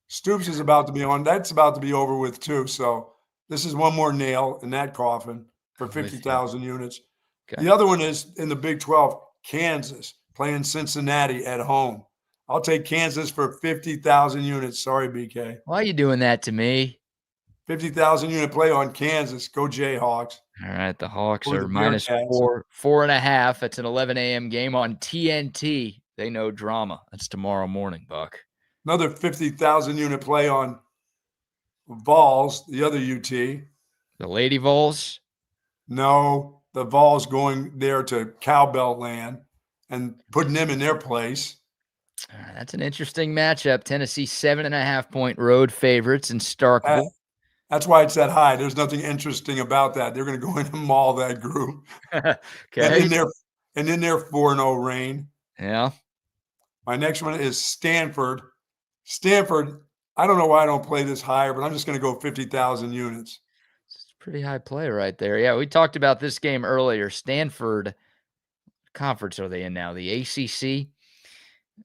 Stoops is about to be on. That's about to be over with too. So this is one more nail in that coffin for 50,000 units. Okay. The other one is in the Big 12, Kansas playing Cincinnati at home. I'll take Kansas for 50,000 units. Sorry, BK. Why are you doing that to me? 50,000 unit play on Kansas. Go Jayhawks. All right. The Hawks are minus 4.5. It's an 11 a.m. game on TNT. They know drama. That's tomorrow morning, Buck. Another 50,000 unit play on Vols, the other UT. The Lady Vols? No, the Vols going there to Cowbell land and putting them in their place. That's an interesting matchup. Tennessee 7.5-point road favorites in Starkville. That's why it's that high. There's nothing interesting about that. They're going to go in and maul that group. Okay. And in their 4-0 reign. Yeah. My next one is Stanford. Stanford, I don't know why I don't play this higher, but I'm just going to go 50,000 units. It's a pretty high play right there. Yeah, we talked about this game earlier. Stanford, conference are they in now? The ACC?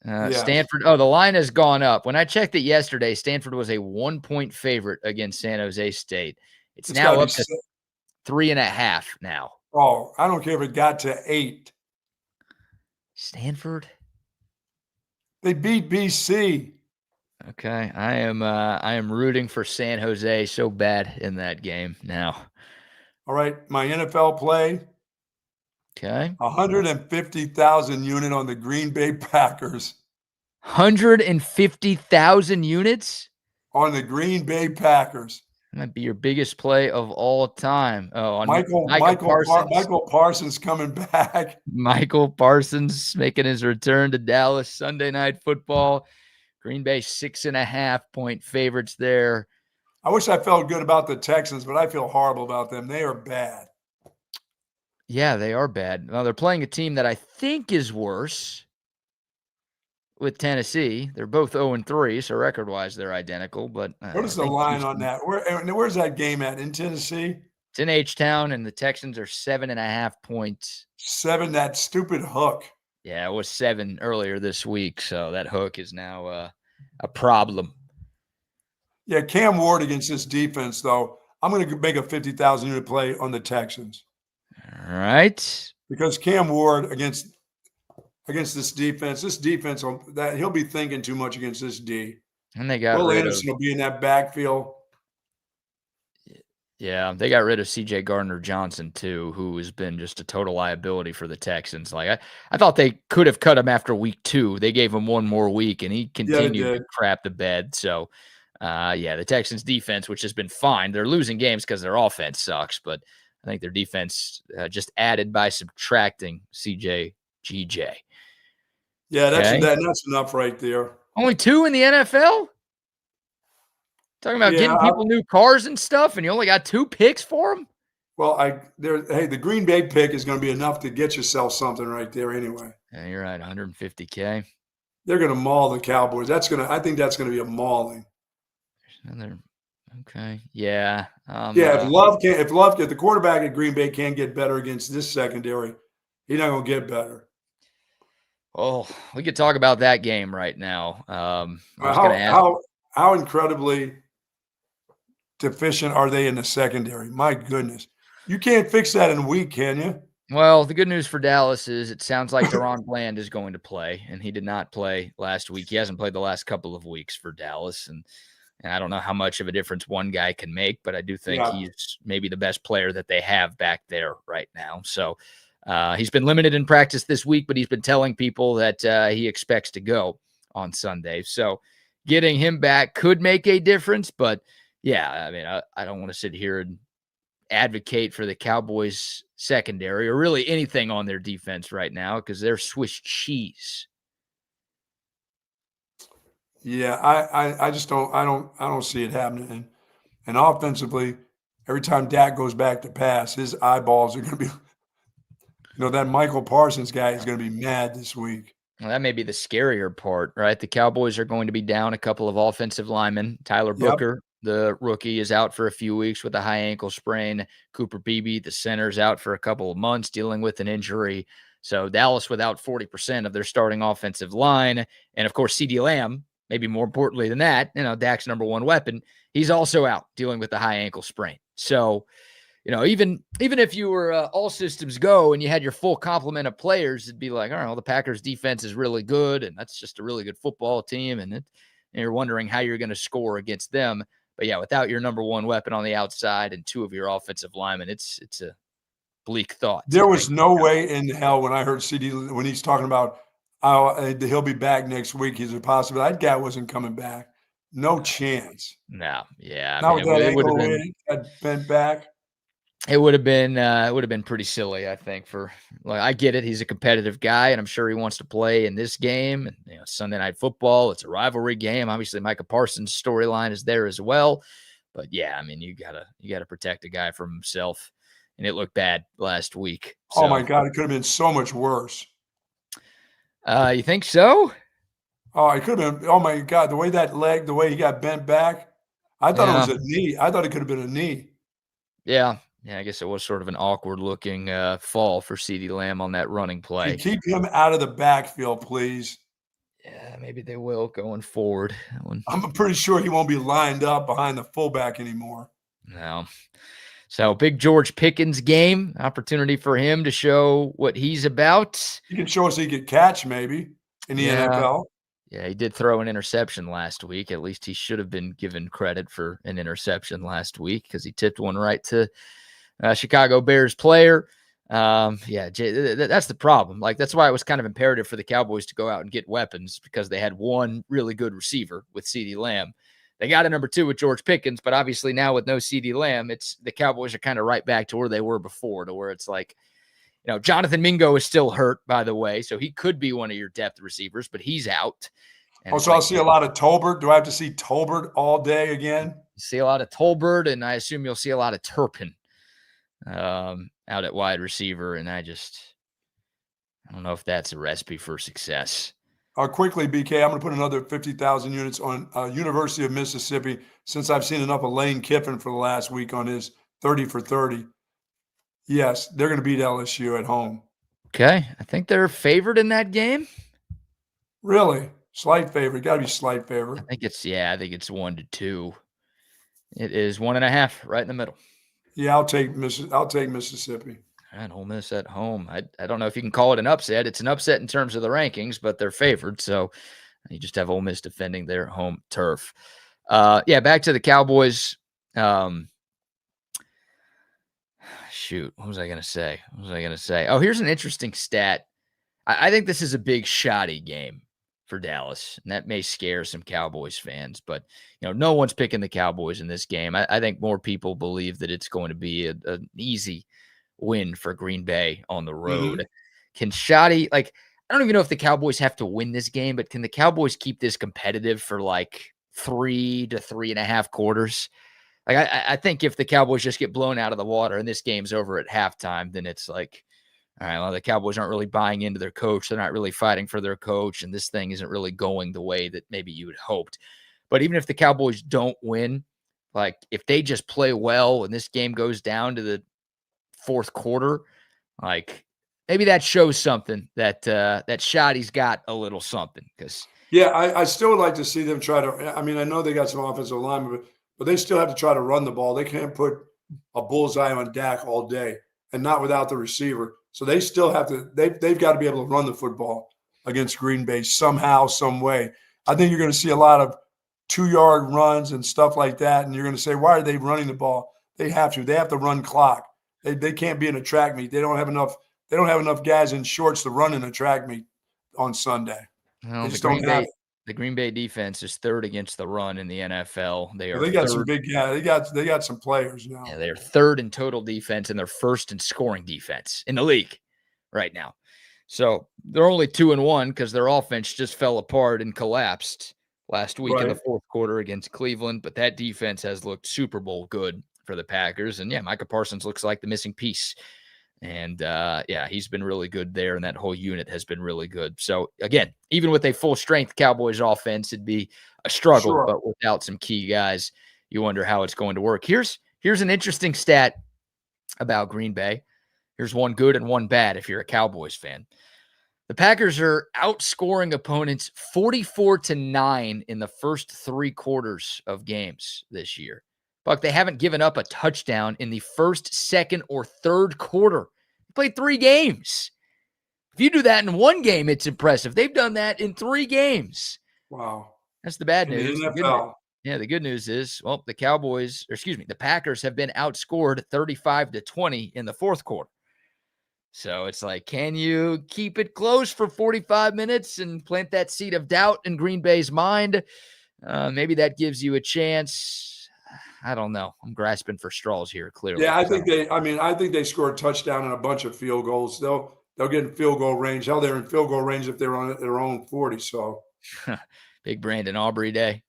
Yes. Stanford. Oh, the line has gone up. When I checked it yesterday, Stanford was a 1-point favorite against San Jose State. It's now up to 3.5 now. Oh, I don't care if it got to 8. Stanford? They beat BC. Okay. I am rooting for San Jose so bad in that game now. All right. My NFL play. Okay. 150,000 unit on the Green Bay Packers. 150,000 units? On the Green Bay Packers. That might be your biggest play of all time. Oh, on Michael Parsons coming back. Michael Parsons making his return to Dallas Sunday Night Football. Green Bay 6.5-point favorites there. I wish I felt good about the Texans, but I feel horrible about them. They are bad. Yeah, they are bad. Well, they're playing a team that I think is worse with Tennessee. They're both 0-3, so record-wise they're identical. But what is the line on that? Where's that game at? In Tennessee? It's in H-Town, and the Texans are 7.5 points. 7, that stupid hook. Yeah, it was 7 earlier this week, so that hook is now a problem. Yeah, Cam Ward against this defense, though. I'm going to make a 50,000 unit play on the Texans. All right. Because Cam Ward against this defense, that he'll be thinking too much against this D. And they got Will rid Anderson will be in that backfield. of backfield. Yeah, they got rid of C.J. Gardner-Johnson too, who has been just a total liability for the Texans. Like I thought they could have cut him after week 2. They gave him one more week, and he continued to crap the bed. So, the Texans' defense, which has been fine, they're losing games because their offense sucks. But I think their defense just added by subtracting C.J. GJ. Yeah, that's enough right there. Only 2 in the NFL. Talking about getting people new cars and stuff, and you only got 2 picks for them? Well, the Green Bay pick is going to be enough to get yourself something right there anyway. Yeah, you're right, $150K. They're going to maul the Cowboys. I think that's going to be a mauling. Okay. Yeah. If the quarterback at Green Bay can't get better against this secondary, he's not going to get better. Oh, we could talk about that game right now. How incredibly deficient are they in the secondary? My goodness. You can't fix that in a week, can you? Well, the good news for Dallas is it sounds like Deron Bland is going to play, and he did not play last week. He hasn't played the last couple of weeks for Dallas, and I don't know how much of a difference one guy can make, but I do think he's maybe the best player that they have back there right now. So he's been limited in practice this week, but he's been telling people that he expects to go on Sunday. So getting him back could make a difference, but I mean, I don't want to sit here and advocate for the Cowboys secondary or really anything on their defense right now because they're Swiss cheese. Yeah, I just don't see it happening. And offensively, every time Dak goes back to pass, his eyeballs are going to be, that Michael Parsons guy is going to be mad this week. Well, that may be the scarier part, right? The Cowboys are going to be down a couple of offensive linemen. Tyler Booker, the rookie, is out for a few weeks with a high ankle sprain. Cooper Beebe, the center's out for a couple of months dealing with an injury. So Dallas without 40% of their starting offensive line. And, of course, CeeDee Lamb, maybe more importantly than that, Dak's number one weapon, he's also out dealing with a high ankle sprain. So, even if you were all systems go and you had your full complement of players, it'd be like, all right, well, the Packers defense is really good, and that's just a really good football team, and you're wondering how you're going to score against them. But without your number one weapon on the outside and 2 of your offensive linemen, it's a bleak thought. There was no way in hell when I heard CD when he's talking about he'll be back next week. He's a possibility. That guy wasn't coming back. No chance. No, yeah. Not with that ankle that bent back. It would have been pretty silly, I think. I get it. He's a competitive guy, and I'm sure he wants to play in this game. And Sunday Night Football, it's a rivalry game. Obviously, Micah Parsons' storyline is there as well. But I mean, you gotta protect a guy from himself, and it looked bad last week. So, oh my God, it could have been so much worse. You think so? Oh, it could have been. Oh my God, the way he got bent back, I thought it was a knee. I thought it could have been a knee. Yeah. Yeah, I guess it was sort of an awkward-looking fall for CeeDee Lamb on that running play. Keep him out of the backfield, please. Yeah, maybe they will going forward. I'm pretty sure he won't be lined up behind the fullback anymore. No. So, big George Pickens game, opportunity for him to show what he's about. He can show us he could catch maybe in the NFL. Yeah, he did throw an interception last week. At least he should have been given credit for an interception last week because he tipped one right to Chicago Bears player. That's the problem. That's why it was kind of imperative for the Cowboys to go out and get weapons because they had one really good receiver with CeeDee Lamb. They got a number 2 with George Pickens, but obviously now with no CeeDee Lamb, the Cowboys are kind of right back to where they were before, to where it's like, Jonathan Mingo is still hurt, by the way, so he could be one of your depth receivers, but he's out. So I'll see a lot of Tolbert. Do I have to see Tolbert all day again? You see a lot of Tolbert, and I assume you'll see a lot of Turpin out at wide receiver, and I don't know if that's a recipe for success. Quickly, BK, I'm going to put another 50,000 units on University of Mississippi since I've seen enough of Lane Kiffin for the last week on his 30 for 30. Yes, they're going to beat LSU at home. Okay. I think they're favored in that game. Really? Slight favorite. Got to be slight favorite. I think it's 1-2. It is 1.5 right in the middle. Yeah, I'll take Mississippi. And Ole Miss at home. I don't know if you can call it an upset. It's an upset in terms of the rankings, but they're favored. So You just have Ole Miss defending their home turf. Back to the Cowboys. Shoot, what was I going to say? Oh, here's an interesting stat. I think this is a big shoddy game for Dallas, and that may scare some Cowboys fans, but no one's picking the Cowboys in this game. I think more people believe that it's going to be an easy win for Green Bay on the road. Can shoddy, I don't even know if the Cowboys have to win this game, but can the Cowboys keep this competitive for 3 to 3.5 quarters? I think if the Cowboys just get blown out of the water and this game's over at halftime, then it's all right, well, the Cowboys aren't really buying into their coach. They're not really fighting for their coach, and this thing isn't really going the way that maybe you had hoped. But even if the Cowboys don't win, if they just play well and this game goes down to the fourth quarter, maybe that shows something that that Shoddy's got a little something. I still would like to see them try to. I mean, I know they got some offensive linemen, but they still have to try to run the ball. They can't put a bullseye on Dak all day and not without the receiver. So they still have to. They've got to be able to run the football against Green Bay somehow, some way. I think you're going to see a lot of 2-yard runs and stuff like that, and you're going to say, why are they running the ball? They have to. They have to run clock. They can't be in a track meet. They don't have enough. They don't have enough guys in shorts to run in a track meet on Sunday. Well, they just don't have it. The Green Bay defense is third against the run in the NFL. They got some big guys. They got some players now. Yeah, they're third in total defense and they're first in scoring defense in the league right now. So they're only 2-1 because their offense just fell apart and collapsed last week in the fourth quarter against Cleveland. But that defense has looked Super Bowl good for the Packers. And Micah Parsons looks like the missing piece. And he's been really good there, and that whole unit has been really good. So again, even with a full strength Cowboys offense, it'd be a struggle, but without some key guys, you wonder how it's going to work. Here's an interesting stat about Green Bay. Here's one good and one bad if you're a Cowboys fan. The Packers are outscoring opponents 44-9 in the first 3 quarters of games this year. Buck, they haven't given up a touchdown in the first, second, or third quarter. They played 3 games. If you do that in 1 game, it's impressive. They've done that in 3 games. Wow. That's the bad news. The good news is, the Packers have been outscored 35-20 in the fourth quarter. So it's can you keep it close for 45 minutes and plant that seed of doubt in Green Bay's mind? Maybe that gives you a chance. I don't know. I'm grasping for straws here, clearly. Yeah, I think they score a touchdown and a bunch of field goals. They'll get in field goal range. Hell, they're in field goal range if they're on their own 40. So big Brandon Aubrey day.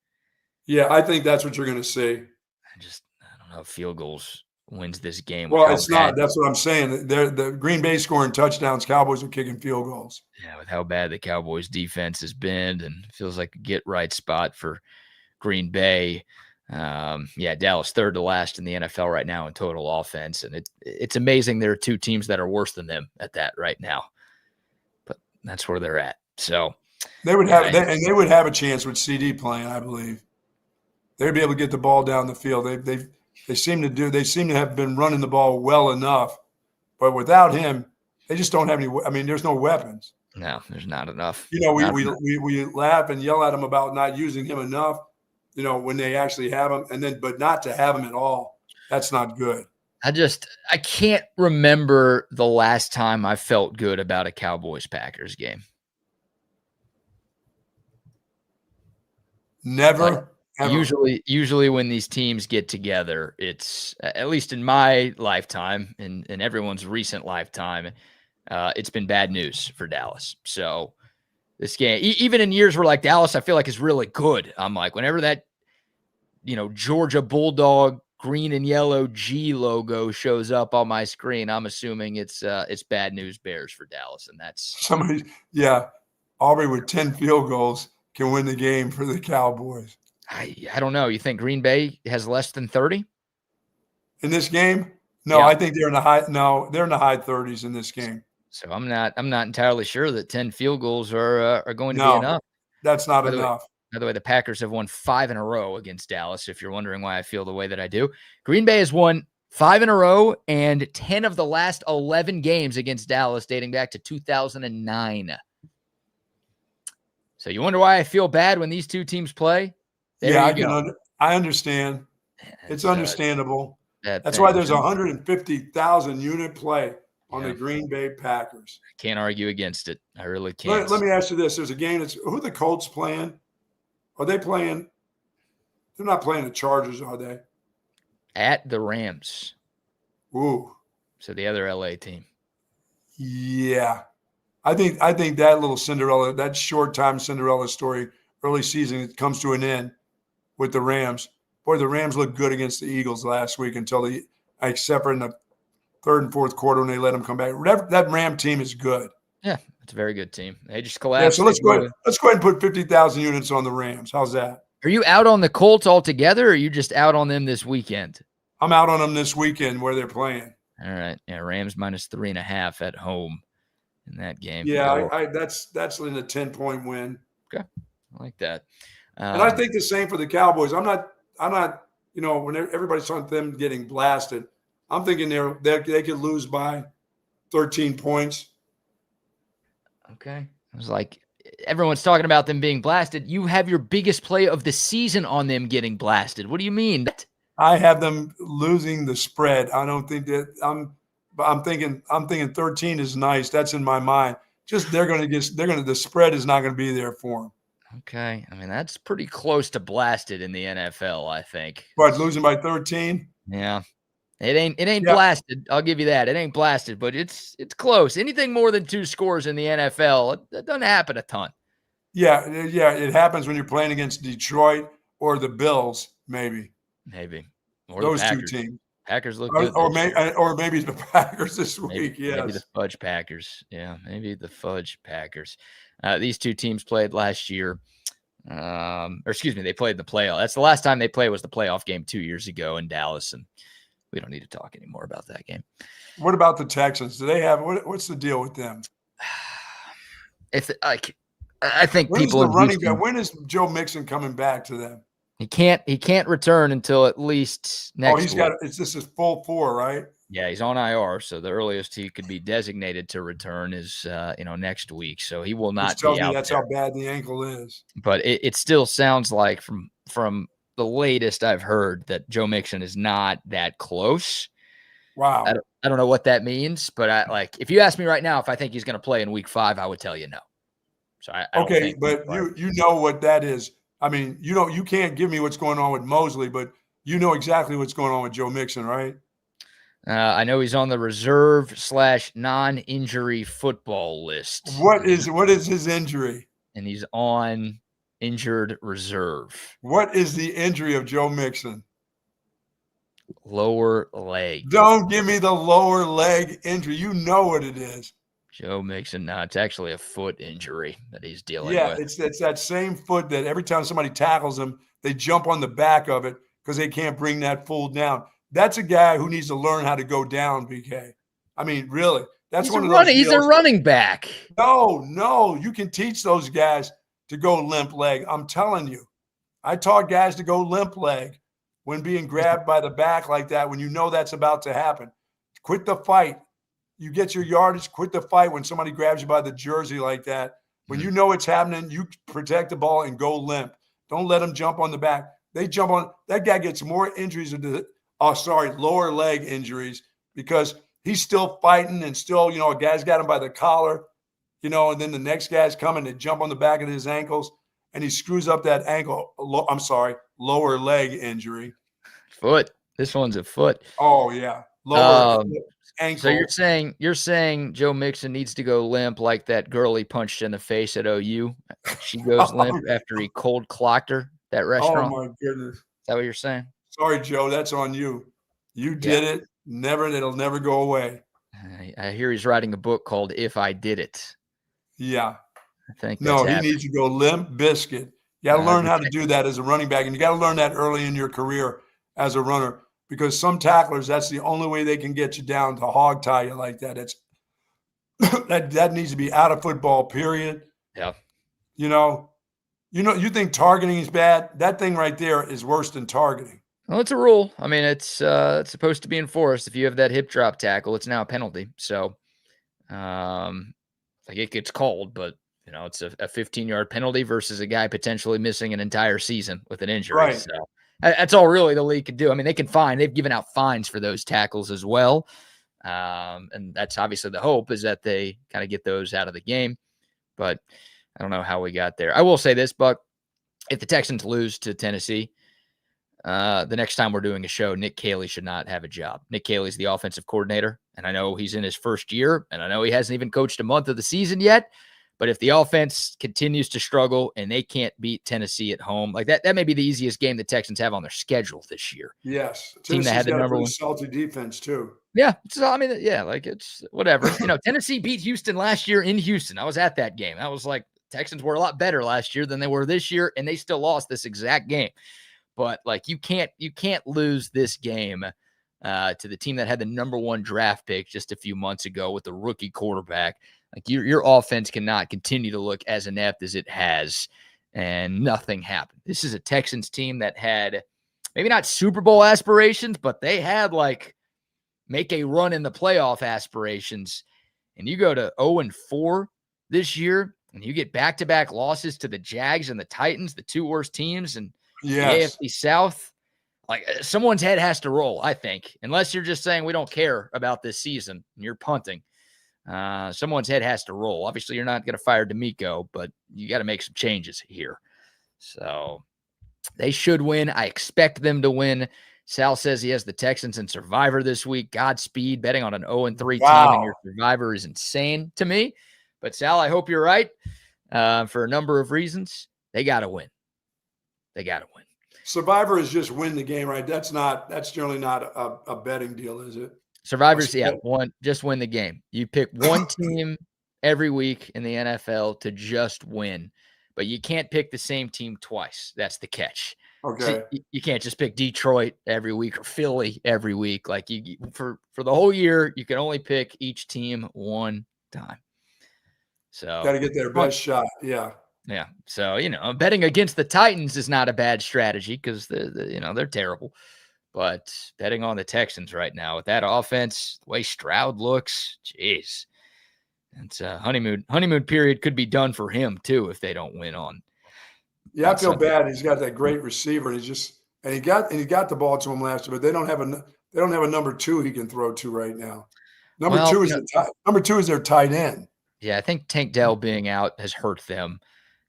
Yeah, I think that's what you're going to see. I don't know if field goals wins this game. Well, it's not. That's what I'm saying. The Green Bay scoring touchdowns. Cowboys are kicking field goals. Yeah, with how bad the Cowboys defense has been, and it feels like a get right spot for Green Bay. Dallas third to last in the NFL right now in total offense, and it's amazing there are 2 teams that are worse than them at that right now. But that's where they're at. So they would have they would have a chance with CD playing, I believe. They'd be able to get the ball down the field. They seem to have been running the ball well enough, but without him, they just don't have any. I mean, there's no weapons. No, there's not enough. We laugh and yell at him about not using him enough. When they actually have him, but not to have him at all, that's not good. I can't remember the last time I felt good about a Cowboys-Packers game. Never. Ever. Usually when these teams get together, it's at least in my lifetime and in everyone's recent lifetime, it's been bad news for Dallas. So this game, even in years where Dallas, I feel like is really good. I'm whenever that, Georgia Bulldog green and yellow G logo shows up on my screen, I'm assuming it's bad news Bears for Dallas. And that's somebody. Yeah. Aubrey with 10 field goals can win the game for the Cowboys. I don't know. You think Green Bay has less than 30 in this game? No, I think they're in the high 30s in this game. So I'm not entirely sure that 10 field goals are going to be enough. That's not enough. By the way, the Packers have won 5 in a row against Dallas, if you're wondering why I feel the way that I do. Green Bay has won 5 in a row and 10 of the last 11 games against Dallas dating back to 2009. So you wonder why I feel bad when these two teams play? There you go. I understand. It's understandable. That's why there's 150,000 unit play on the Green Bay Packers. I can't argue against it. I really can't. Let me ask you this. There's a game who are the Colts playing? Are they playing? They're not playing the Chargers, are they? At the Rams. Ooh. So the other LA team. Yeah. I think that little Cinderella, that short time Cinderella story, early season, it comes to an end with the Rams. Boy, the Rams looked good against the Eagles last week except for in the third and fourth quarter when they let them come back. That Ram team is good. Yeah, it's a very good team. They just collapsed. Yeah, so let's go ahead and put 50,000 units on the Rams. How's that? Are you out on the Colts altogether, or are you just out on them this weekend? I'm out on them this weekend where they're playing. All right. Yeah, Rams -3.5 at home in that game. Yeah, that's in a 10-point win. Okay, I like that. And I think the same for the Cowboys. I'm not. When everybody's talking them getting blasted, I'm thinking they could lose by 13 points. Okay, I was like, everyone's talking about them being blasted. You have your biggest play of the season on them getting blasted. What do you mean? I have them losing the spread. I don't think that I'm thinking 13 is nice. That's in my mind. Just the spread is not going to be there for them. Okay. I mean, that's pretty close to blasted in the NFL, I think. But losing by 13? Yeah. It ain't blasted. I'll give you that. It ain't blasted, but it's close. Anything more than 2 scores in the NFL, it doesn't happen a ton. Yeah, it happens when you're playing against Detroit or the Bills, maybe. Or those two teams. Packers look good. Or maybe the Packers this week. Maybe the Fudge Packers. Yeah, maybe the Fudge Packers. These two teams played last year. They played in the playoff. That's the last time they played was the playoff game 2 years ago in Dallas, and we don't need to talk anymore about that game. What about the Texans? Do they have what's the deal with them? I think when is Joe Mixon coming back to them? He can't return until at least next week. This is full 4, right? Yeah, he's on IR, so the earliest he could be designated to return is next week. So he will not be out. That's how bad the ankle is. But it still sounds like from the latest I've heard that Joe Mixon is not that close. Wow. I don't know what that means, but if you ask me right now if I think he's going to play in week 5, I would tell you no. So but you know what that is. I mean, you can't give me what's going on with Mosley, but you know exactly what's going on with Joe Mixon, right? I know he's on the reserve / non-injury football list. What is his injury? And he's on injured reserve. What is the injury of Joe Mixon? Lower leg. Don't give me the lower leg injury. You know what it is. Joe Mixon. No, it's actually a foot injury that he's dealing with. Yeah, it's that same foot that every time somebody tackles him, they jump on the back of it because they can't bring that full down. That's a guy who needs to learn how to go down, BK. I mean, really. He's a running back. No. You can teach those guys to go limp leg. I'm telling you. I taught guys to go limp leg when being grabbed by the back like that, when you know that's about to happen. Quit the fight. You get your yardage, quit the fight when somebody grabs you by the jersey like that. When you know it's happening, you protect the ball and go limp. Don't let them jump on the back. They jump on. That guy gets more injuries lower leg injuries because he's still fighting and still, a guy's got him by the collar, and then the next guy's coming to jump on the back of his ankles and he screws up that lower leg injury. Foot. This one's a foot. Oh, yeah. Lower ankle. So you're saying Joe Mixon needs to go limp like that girl he punched in the face at OU. She goes limp after he cold clocked her, that restaurant. Oh, my goodness. Is that what you're saying? Sorry, Joe, that's on you. You did it. It'll never go away. I hear he's writing a book called If I Did It. Yeah. I think he needs to go limp biscuit. You got to learn how to do that as a running back, and you got to learn that early in your career as a runner because some tacklers, that's the only way they can get you down to hog tie you like that. It's that needs to be out of football, period. Yeah. You think targeting is bad? That thing right there is worse than targeting. Well, it's a rule. I mean, it's supposed to be enforced. If you have that hip drop tackle, it's now a penalty. So, it gets called, but It's a 15-yard penalty versus a guy potentially missing an entire season with an injury. Right. So that's all really the league could do. I mean, they've given out fines for those tackles as well. And that's obviously the hope, is that they kind of get those out of the game. But I don't know how we got there. I will say this, Buck, if the Texans lose to Tennessee, the next time we're doing a show, Nick Caley should not have a job. Nick Caley's the offensive coordinator, and I know he's in his first year, and I know he hasn't even coached a month of the season yet. But if the offense continues to struggle and they can't beat Tennessee at home, like that may be the easiest game the Texans have on their schedule this year. Yes. Team that had the number one salty defense too. Yeah. So, I mean, yeah, like it's whatever. Tennessee beat Houston last year in Houston. I was at that game. I was like, Texans were a lot better last year than they were this year, and they still lost this exact game. But like, you can't lose this game to the team that had the number one draft pick just a few months ago with the rookie quarterback. Like your offense cannot continue to look as inept as it has, and nothing happened. This is a Texans team that had maybe not Super Bowl aspirations, but they had like make a run in the playoff aspirations. And you go to 0-4 this year, and you get back-to-back losses to the Jags and the Titans, the two worst teams in the AFC South. Like, someone's head has to roll, I think, unless you're just saying we don't care about this season and you're punting. Someone's head has to roll. Obviously, you're not going to fire D'Amico, but you got to make some changes here. So they should win. I expect them to win. Sal says he has the Texans in Survivor this week. Godspeed. Betting on an 0-3 team in your Survivor is insane to me. But Sal, I hope you're right for a number of reasons. They got to win. They got to win. Survivor is just win the game, right? That's generally not a betting deal, is it? Survivors, just win the game. You pick one team every week in the NFL to just win, but you can't pick the same team twice. That's the catch. Okay. So you can't just pick Detroit every week or Philly every week. Like for the whole year, you can only pick each team one time. So got to get their best shot. Yeah. Yeah. So, betting against the Titans is not a bad strategy because they're terrible. But betting on the Texans right now with that offense, the way Stroud looks, geez. It's a honeymoon period could be done for him too if they don't win on. Yeah, I feel bad. He's got that great receiver, and he got the ball to him last year, but they don't have a number two he can throw to right now. Number two is their tight end. Yeah, I think Tank Dell being out has hurt them.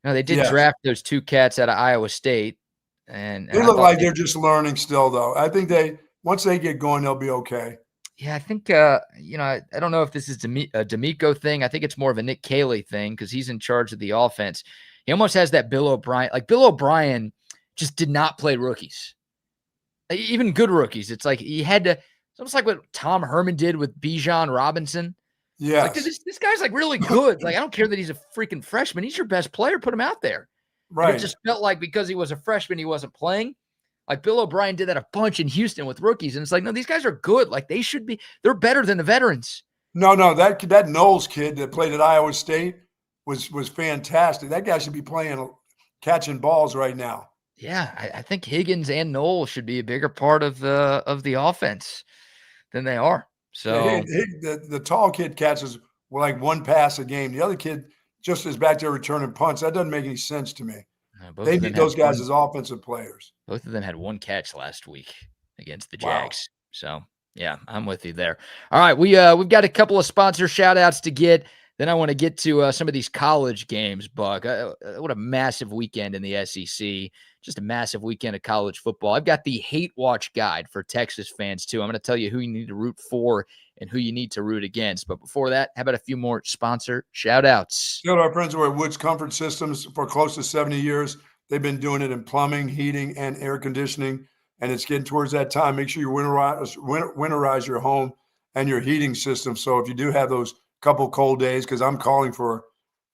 They did draft those two cats out of Iowa State. And they look like they're just learning still, though. I think once they get going, they'll be okay. Yeah, I think, I don't know if this is a D'Amico thing. I think it's more of a Nick Caley thing because he's in charge of the offense. He almost has that Bill O'Brien. Like, Bill O'Brien just did not play rookies. Like, even good rookies. It's like he had to – it's almost like what Tom Herman did with Bijan Robinson. Yeah. Like, this guy's, like, really good. Like, I don't care that he's a freaking freshman. He's your best player. Put him out there. Right. And it just felt like because he was a freshman, he wasn't playing. Like Bill O'Brien did that a bunch in Houston with rookies. And it's like, no, these guys are good. Like they should be, they're better than the veterans. No, that Knowles kid that played at Iowa State was fantastic. That guy should be catching balls right now. Yeah. I think Higgins and Knowles should be a bigger part of the offense than they are. So the tall kid catches like one pass a game. The other kid just is back there returning punts. That doesn't make any sense to me. They need those guys as offensive players. Both of them had one catch last week against the Jags. So, yeah, I'm with you there. All right, we've got a couple of sponsor shout-outs to get. Then I want to get to some of these college games, Buck. What a massive weekend in the SEC. Just a massive weekend of college football. I've got the Hate Watch guide for Texas fans, too. I'm going to tell you who you need to root for and who you need to root against. But before that, how about a few more sponsor shout-outs? Shout out our friends who are at Woods Comfort Systems for close to 70 years. They've been doing it in plumbing, heating, and air conditioning, and it's getting towards that time. Make sure you winterize your home and your heating system. So if you do have those couple cold days, because I'm calling for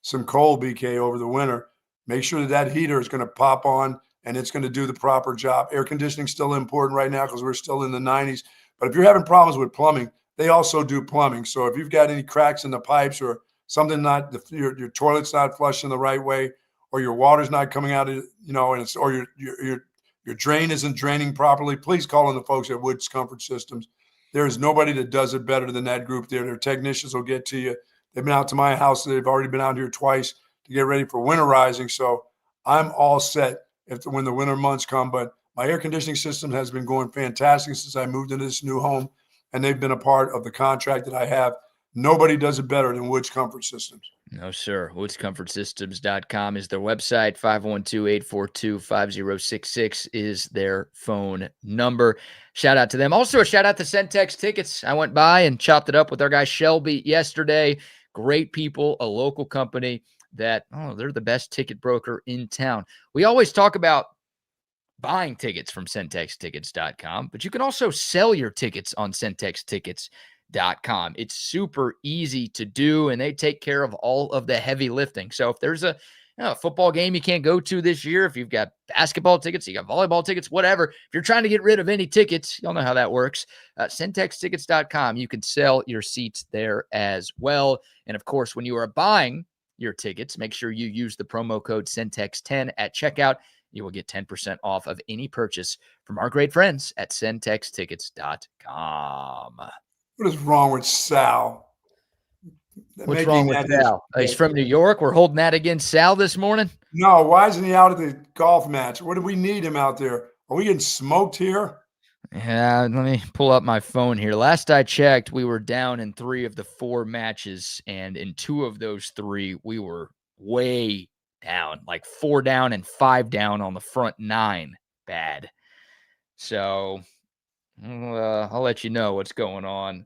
some cold, BK, over the winter, make sure that heater is going to pop on and it's going to do the proper job. Air conditioning is still important right now because we're still in the 90s. But if you're having problems with plumbing, they also do plumbing. So if you've got any cracks in the pipes or something your toilet's not flushing the right way, or your water's not coming out, and your drain isn't draining properly, please call in the folks at Woods Comfort Systems. There's nobody that does it better than that group there. Their technicians will get to you. They've been out to my house. They've already been out here twice to get ready for winterizing. So I'm all set when the winter months come. But my air conditioning system has been going fantastic since I moved into this new home, and they've been a part of the contract that I have. Nobody does it better than Woods Comfort Systems. No, sir. WoodsComfortSystems.com is their website. 512-842-5066 is their phone number. Shout out to them. Also, a shout out to Centex Tickets. I went by and chopped it up with our guy Shelby yesterday. Great people, a local company that, they're the best ticket broker in town. We always talk about buying tickets from CentexTickets.com, but you can also sell your tickets on CentexTickets.com. It's super easy to do, and they take care of all of the heavy lifting. So if there's a football game you can't go to this year, if you've got basketball tickets, you got volleyball tickets, whatever, if you're trying to get rid of any tickets, y'all know how that works. CentexTickets.com, you can sell your seats there as well. And of course, when you are buying your tickets, make sure you use the promo code CENTEX10 at checkout. You will get 10% off of any purchase from our great friends at CentexTickets.com. What is wrong with Sal? What's wrong with Sal? He's from New York. We're holding that against Sal this morning. No, why isn't he out at the golf match? What do we need him out there? Are we getting smoked here? Yeah, let me pull up my phone here. Last I checked, we were down in 3 of the 4 matches, and in 2 of those 3, we were way down, like 4 down and 5 down on the front 9. Bad. So I'll let you know what's going on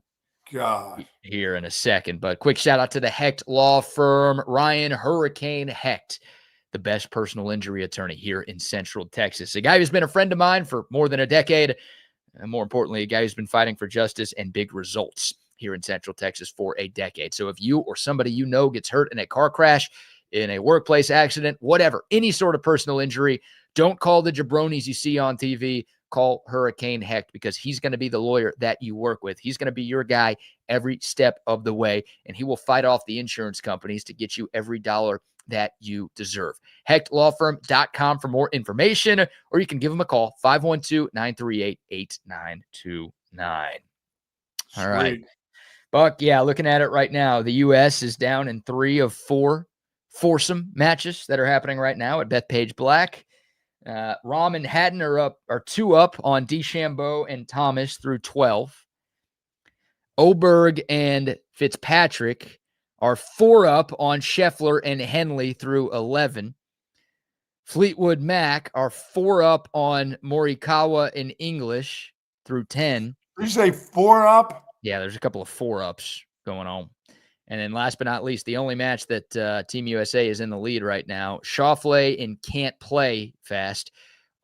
here in a second. But quick shout out to the Hecht Law Firm, Ryan Hurricane Hecht, the best personal injury attorney here in Central Texas. A guy who's been a friend of mine for more than a decade, and more importantly, a guy who's been fighting for justice and big results here in Central Texas for a decade. So if you or somebody you know gets hurt in a car crash, in a workplace accident, whatever, any sort of personal injury, don't call the jabronis you see on TV. Call Hurricane Hecht, because he's going to be the lawyer that you work with. He's going to be your guy every step of the way, and he will fight off the insurance companies to get you every dollar that you deserve. HechtLawFirm.com for more information, or you can give them a call, 512-938-8929. All right. Buck, looking at it right now, the U.S. is down in 3 of 4 foursome matches that are happening right now at Bethpage Black. Rahm and Haddon are 2 up on DeChambeau and Thomas through 12. Oberg and Fitzpatrick are 4 up on Scheffler and Henley through 11. Fleetwood Mac are 4 up on Morikawa and English through 10. Did you say 4 up? Yeah, there's a couple of 4-ups going on. And then last but not least, the only match that Team USA is in the lead right now, Schauffele and Can't Play Fast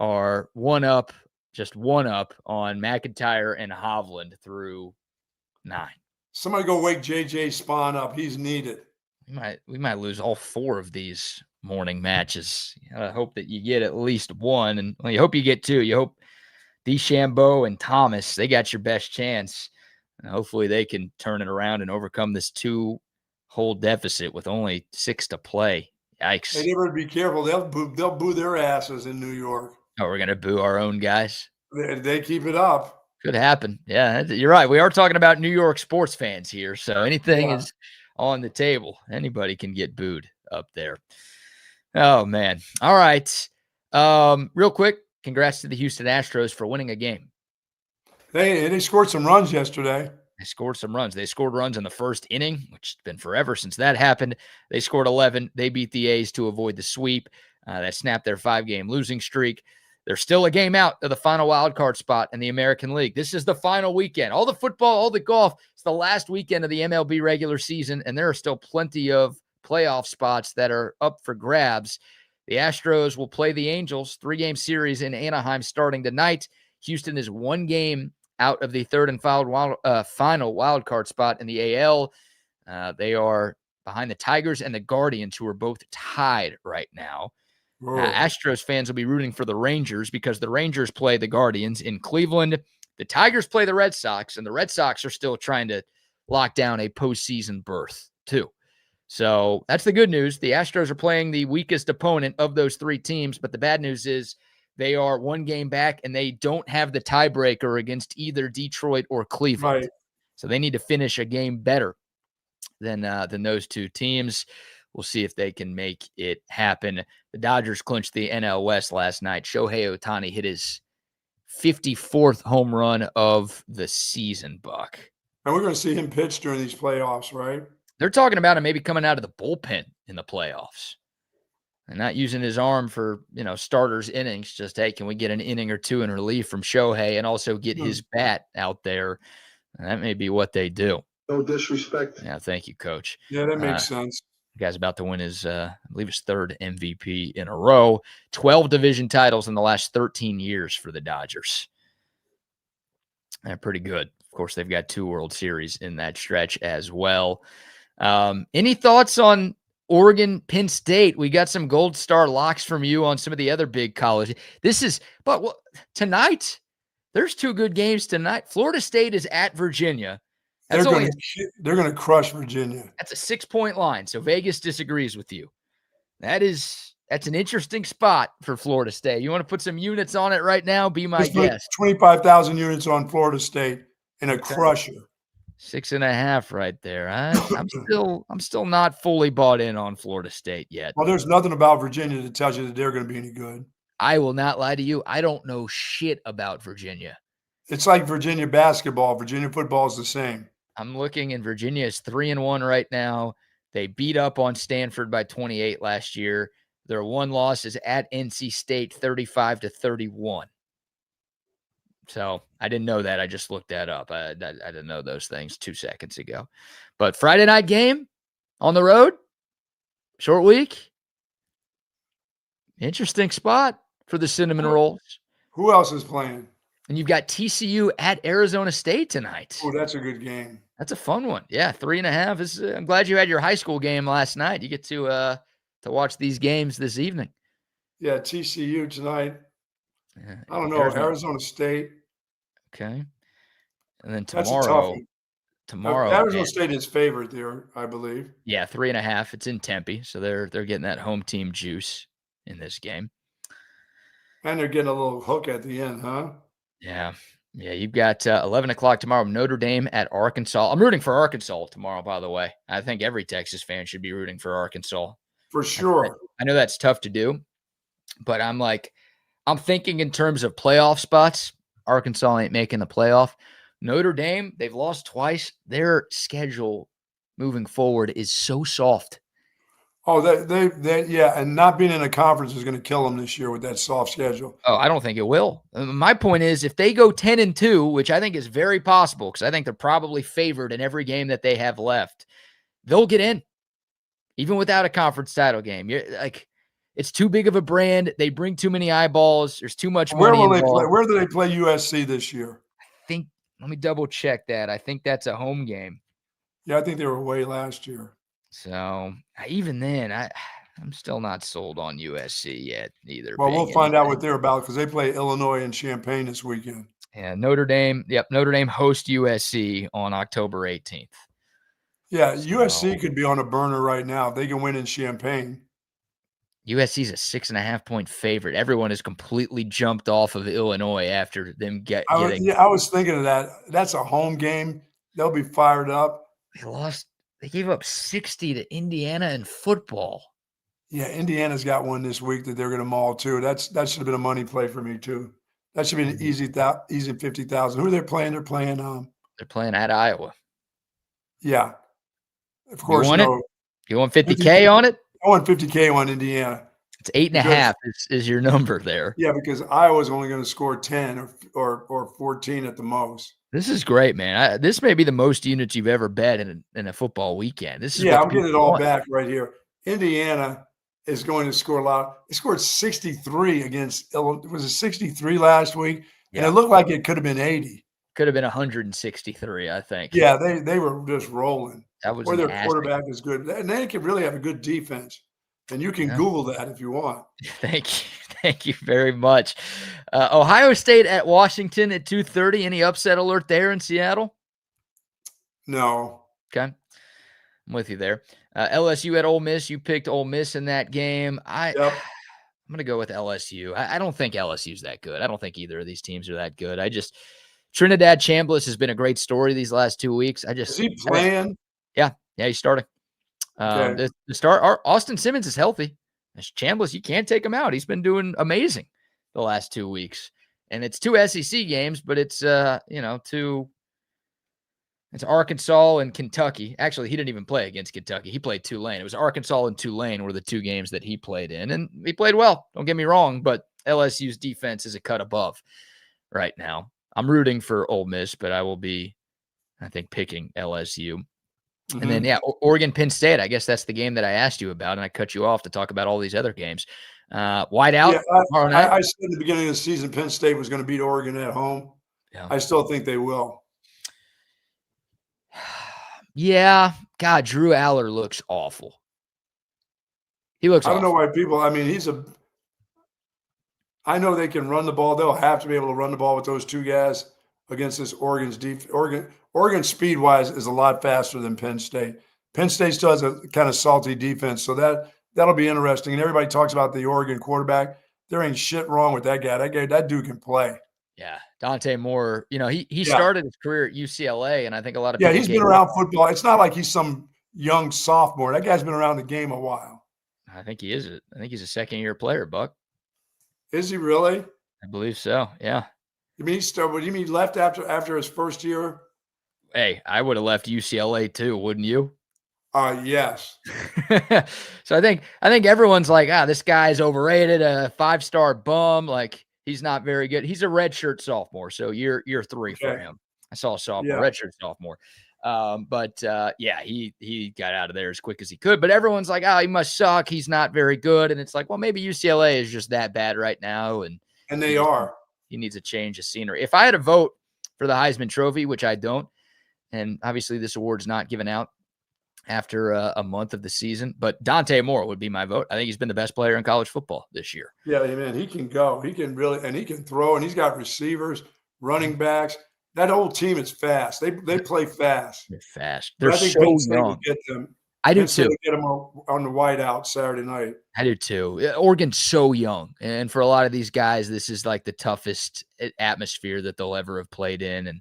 are 1 up, just 1 up on McIntyre and Hovland through 9. Somebody go wake JJ Spawn up. He's needed. We might lose all 4 of these morning matches. I hope that you get at least 1, and you hope you get 2. You hope DeChambeau and Thomas, they got your best chance. And hopefully they can turn it around and overcome this 2-hole deficit with only 6 to play. Yikes. Hey, they better be careful. They'll boo their asses in New York. Oh, we're going to boo our own guys? They keep it up. Could happen. Yeah, you're right. We are talking about New York sports fans here, so anything is on the table. Anybody can get booed up there. Oh, man. All right. Real quick, congrats to the Houston Astros for winning a game. They scored some runs yesterday. They scored some runs. They scored runs in the first inning, which has been forever since that happened. They scored 11. They beat the A's to avoid the sweep. That snapped their 5-game losing streak. They're still a game out of the final wild card spot in the American League. This is the final weekend. All the football, all the golf. It's the last weekend of the MLB regular season, and there are still plenty of playoff spots that are up for grabs. The Astros will play the Angels, 3-game series in Anaheim starting tonight. Houston is 1 game out of the third and final wild card spot in the AL. They are behind the Tigers and the Guardians, who are both tied right now. Astros fans will be rooting for the Rangers because the Rangers play the Guardians in Cleveland. The Tigers play the Red Sox, and the Red Sox are still trying to lock down a postseason berth, too. So that's the good news. The Astros are playing the weakest opponent of those 3 teams, but the bad news is they are 1 game back, and they don't have the tiebreaker against either Detroit or Cleveland. Right. So they need to finish a game better than those 2 teams. we'll see if they can make it happen. The Dodgers clinched the NL West last night. Shohei Ohtani hit his 54th home run of the season, Buck. And we're going to see him pitch during these playoffs, right? They're talking about him maybe coming out of the bullpen in the playoffs and not using his arm for, starters innings. Just, hey, can we get an inning or two in relief from Shohei and also get his bat out there? And that may be what they do. No disrespect. Yeah, thank you, Coach. Yeah, that makes sense. The guy's about to win his, I believe his third MVP in a row. 12 division titles in the last 13 years for the Dodgers. They're pretty good. Of course, they've got 2 World Series in that stretch as well. Any thoughts on Oregon, Penn State? We got some gold star locks from you on some of the other big colleges. Tonight, there's 2 good games tonight. Florida State is at Virginia. They're going to crush Virginia. That's a 6-point line. So Vegas disagrees with you. That's an interesting spot for Florida State. You want to put some units on it right now? Be my guest. 25,000 units on Florida State in a crusher. 6.5 right there. I'm still not fully bought in on Florida State yet. Well, there's nothing about Virginia that tells you that they're going to be any good. I will not lie to you. I don't know shit about Virginia. It's like Virginia basketball. Virginia football is the same. I'm looking, and Virginia is 3-1 right now. They beat up on Stanford by 28 last year. Their one loss is at NC State, 35-31. So I didn't know that. I just looked that up. I didn't know those things 2 seconds ago. But Friday night game on the road, short week. Interesting spot for the Cinnamon Rolls. Who else is playing? And you've got TCU at Arizona State tonight. Oh, that's a good game. That's a fun one. Yeah, 3.5. I'm glad you had your high school game last night. You get to watch these games this evening. Yeah, TCU tonight. Yeah, I don't know. Arizona State. Okay. And then tomorrow. Arizona State is favored there, I believe. Yeah, 3.5. It's in Tempe, so they're getting that home team juice in this game. And they're getting a little hook at the end, huh? Yeah. Yeah, you've got 11 o'clock tomorrow, Notre Dame at Arkansas. I'm rooting for Arkansas tomorrow, by the way. I think every Texas fan should be rooting for Arkansas. For sure. I know that's tough to do, but I'm thinking in terms of playoff spots. Arkansas ain't making the playoff. Notre Dame, they've lost twice. Their schedule moving forward is so soft. Oh, yeah, and not being in a conference is going to kill them this year with that soft schedule. Oh, I don't think it will. My point is, if they go 10-2, which I think is very possible, because I think they're probably favored in every game that they have left, they'll get in, even without a conference title game. It's too big of a brand. They bring too many eyeballs. There's too much money involved. Where do they play USC this year? Let me double check that. I think that's a home game. Yeah, I think they were away last year. So even then, I'm still not sold on USC yet either. Well, we'll find out what they're about because they play Illinois and Champaign this weekend. Yeah, Notre Dame. Yep, Notre Dame host USC on October 18th. Yeah, USC could be on a burner right now if they can win in Champaign. USC's a 6.5-point favorite. Everyone has completely jumped off of Illinois after them getting. I was thinking of that. That's a home game. They'll be fired up. They gave up 60 to Indiana in football. Yeah, Indiana's got one this week that they're going to maul too. That should have been a money play for me too. That should be an easy 50,000. Who are they playing? They're playing at Iowa. Yeah, of course. You want 50K on it? I want 50K on Indiana. It's 8.5 is your number there. Yeah, because Iowa's only going to score 10 or 14 at the most. This is great, man. This may be the most units you've ever bet in a football weekend. I'm getting it all back right here. Indiana is going to score a lot. They scored 63 against Illinois. Was it 63 last week? Yeah. And it looked like it could have been 80. Could have been 163, I think. Yeah, they were just rolling. That was or their quarterback is good. And they can really have a good defense. And you can Google that if you want. Thank you. Thank you very much. Ohio State at Washington at 2:30. Any upset alert there in Seattle? No. Okay. I'm with you there. LSU at Ole Miss. You picked Ole Miss in that game. I'm going to go with LSU. I don't think LSU's that good. I don't think either of these teams are that good. Trinidad Chambliss has been a great story these last 2 weeks. Is he playing? Yeah, he's starting. Okay. The start, Austin Simmons is healthy. Chambliss, you can't take him out. He's been doing amazing the last 2 weeks. And it's 2 SEC games, but it's, it's Arkansas and Kentucky. Actually, he didn't even play against Kentucky. He played Tulane. It was Arkansas and Tulane were the 2 games that he played in. And he played well. Don't get me wrong, but LSU's defense is a cut above right now. I'm rooting for Ole Miss, but I will be, I think, picking LSU. Mm-hmm. And then, Oregon, Penn State. I guess that's the game that I asked you about, and I cut you off to talk about all these other games. Wide out. Yeah, I said at the beginning of the season Penn State was going to beat Oregon at home. Yeah. I still think they will. Yeah. God, Drew Aller looks awful. He looks awful. I don't know why people – I mean, I know they can run the ball. They'll have to be able to run the ball with those 2 guys against this Oregon's defense. Oregon speed-wise is a lot faster than Penn State. Penn State still has a kind of salty defense, so that'll be interesting. And everybody talks about the Oregon quarterback. There ain't shit wrong with that guy. That dude can play. Yeah, Dante Moore. He started his career at UCLA, and I think a lot of people. Yeah, he's been around football. It's not like he's some young sophomore. That guy's been around the game a while. I think he is. I think he's a second-year player, Buck. Is he really? I believe so. Yeah. You mean he left after his first year? Hey, I would have left UCLA too, wouldn't you? Yes. So I think everyone's like, this guy's overrated, a 5-star bum. Like, he's not very good. He's a redshirt sophomore, so year 3 for him. I saw a sophomore, redshirt sophomore. He got out of there as quick as he could. But everyone's like, he must suck. He's not very good. And it's like, well, maybe UCLA is just that bad right now. And they are. He needs a change of scenery. If I had a vote for the Heisman Trophy, which I don't, and obviously this award's not given out after a month of the season, but Dante Moore would be my vote. I think he's been the best player in college football this year. Yeah, man, he can go. He can really, and he can throw, and he's got receivers, running backs. That whole team is fast. They play fast. They're fast. They're so young. Get them. I do too. Get them on the white out Saturday night. I do too. Oregon's so young, and for a lot of these guys, this is like the toughest atmosphere that they'll ever have played in. And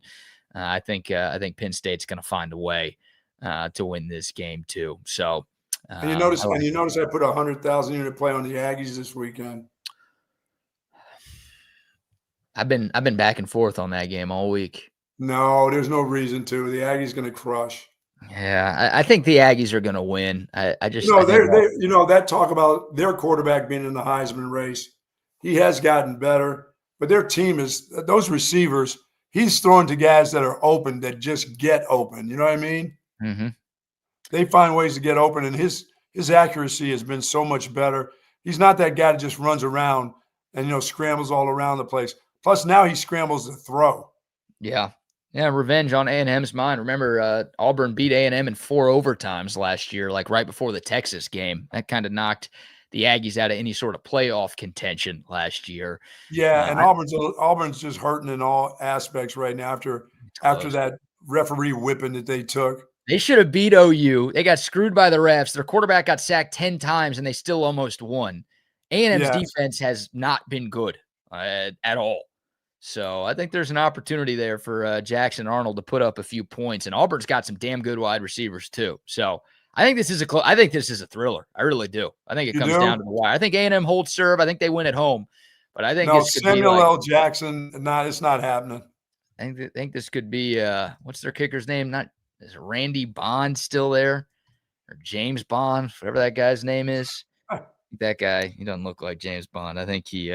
I think Penn State's going to find a way to win this game too. So, and you notice, I put 100,000 unit play on the Aggies this weekend. I've been back and forth on that game all week. No, there's no reason to. The Aggies going to crush. Yeah, I think the Aggies are going to win. I just that talk about their quarterback being in the Heisman race. He has gotten better, but their team is those receivers. He's throwing to guys that are open, that just get open. You know what I mean? Mm-hmm. They find ways to get open, and his accuracy has been so much better. He's not that guy that just runs around and scrambles all around the place. Plus, now he scrambles to throw. Yeah. Yeah, revenge on A&M's mind. Remember, Auburn beat A&M in 4 overtimes last year, like right before the Texas game. That kind of knocked the Aggies out of any sort of playoff contention last year. Yeah, and Auburn's just hurting in all aspects right now after that referee whipping that they took. They should have beat OU. They got screwed by the refs. Their quarterback got sacked 10 times, and they still almost won. A&M's defense has not been good at all. So I think there's an opportunity there for Jackson Arnold to put up a few points, and Auburn's got some damn good wide receivers too. So I think this is a thriller. I really do. I think it comes down to the wire. I think A&M holds serve. I think they win at home, but I think Samuel L. Jackson. It's not happening. I think this could be what's their kicker's name? Is Randy Bond still there, or James Bond, whatever that guy's name is? That guy, he doesn't look like James Bond. I think he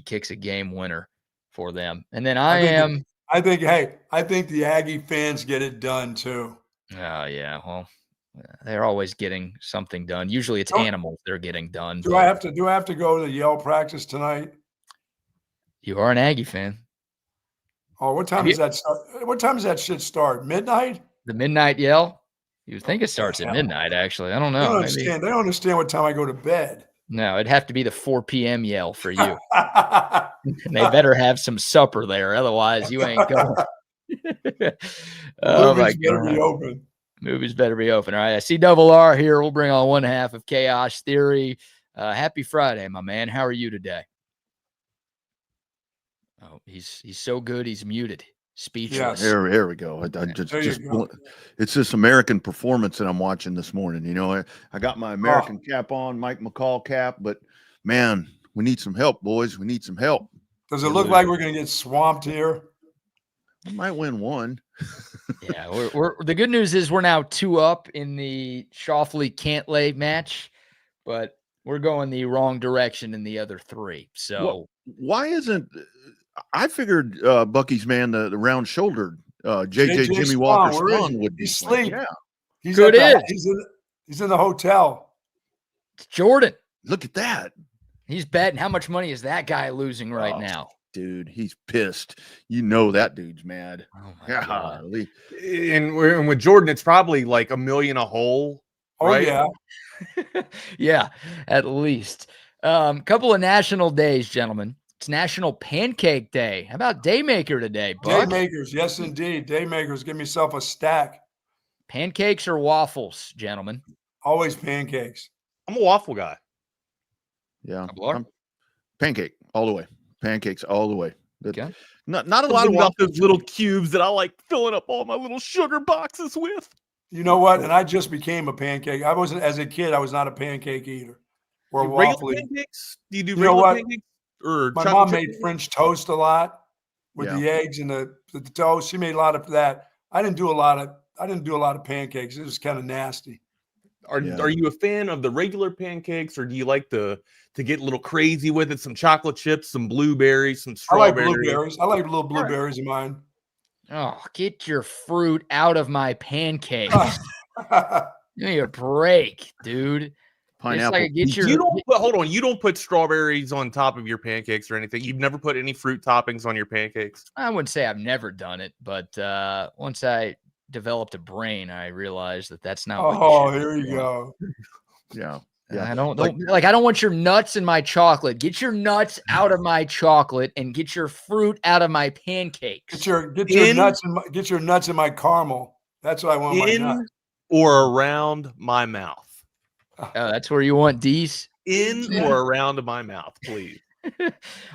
kicks a game winner for them. And then I think the Aggie fans get it done too. Oh yeah. Well, they're always getting something done. Usually it's animals they're getting done. Do I have to go to the Yell practice tonight? You are an Aggie fan. Oh, what time does that start? What time does that shit start? Midnight? The midnight Yell? You would think it starts at midnight, actually. I don't know. They don't understand what time I go to bed. No, it'd have to be the 4 p.m. Yell for you. And they better have some supper there. Otherwise, you ain't going. Oh, my God. Be open. Movies better be open. All right. I see Double R here. We'll bring on one half of Chaos Theory. Happy Friday, my man. How are you today? Oh, he's so good. He's muted. speechless. Here we go. It's this American performance that I'm watching this morning. You know, I got my American cap on, Mike McCall cap, but man, we need some help, boys. We need some help. Does it look like we're going to get swamped here? I might win one. Yeah, we're the good news is we're now 2 up in the Shoffley-Cantlay match, but we're going the wrong direction in the other 3. So why isn't I figured Bucky's man, the round-shouldered JJ Jimmy Walker's son would be asleep. Yeah, he's in the hotel. It's Jordan. Look at that. He's betting. How much money is that guy losing right now? Dude, he's pissed. You know that dude's mad. Oh my God. And with Jordan, it's probably like $1 million a hole. Right? Yeah. Yeah, at least. Couple of national days, gentlemen. It's National Pancake Day. How about Daymaker today, Buck? Daymakers, yes, indeed. Daymakers, give myself a stack. Pancakes or waffles, gentlemen? Always pancakes. I'm a waffle guy. Yeah. Pancake all the way. Pancakes all the way. Okay. Not a lot of about those little cubes that I like filling up all my little sugar boxes with. You know what? And I just became a pancake. I wasn't, as a kid, I was not a pancake eater or a waffle eater. Pancakes? Do you do You know what? pancakes? Or My mom made French toast a lot with the eggs and the toast. She made a lot of that. I didn't do a lot of pancakes. It was kind of nasty. Are you a fan of the regular pancakes, or do you like to get a little crazy with it? Some chocolate chips, some blueberries, some strawberries. I like blueberries. I like little blueberries in mine. Oh, get your fruit out of my pancakes. Give me a break, dude. Pineapple. Like hold on. You don't put strawberries on top of your pancakes or anything. You've never put any fruit toppings on your pancakes? I wouldn't say I've never done it, but once I developed a brain, I realized that that's not. Here you go. Yeah. I don't want your nuts in my chocolate. Get your nuts out of my chocolate and get your fruit out of my pancakes. Get your nuts in my caramel. That's what I want. In my nuts. Or around my mouth. Oh, that's where you want D's? In or around my mouth, please.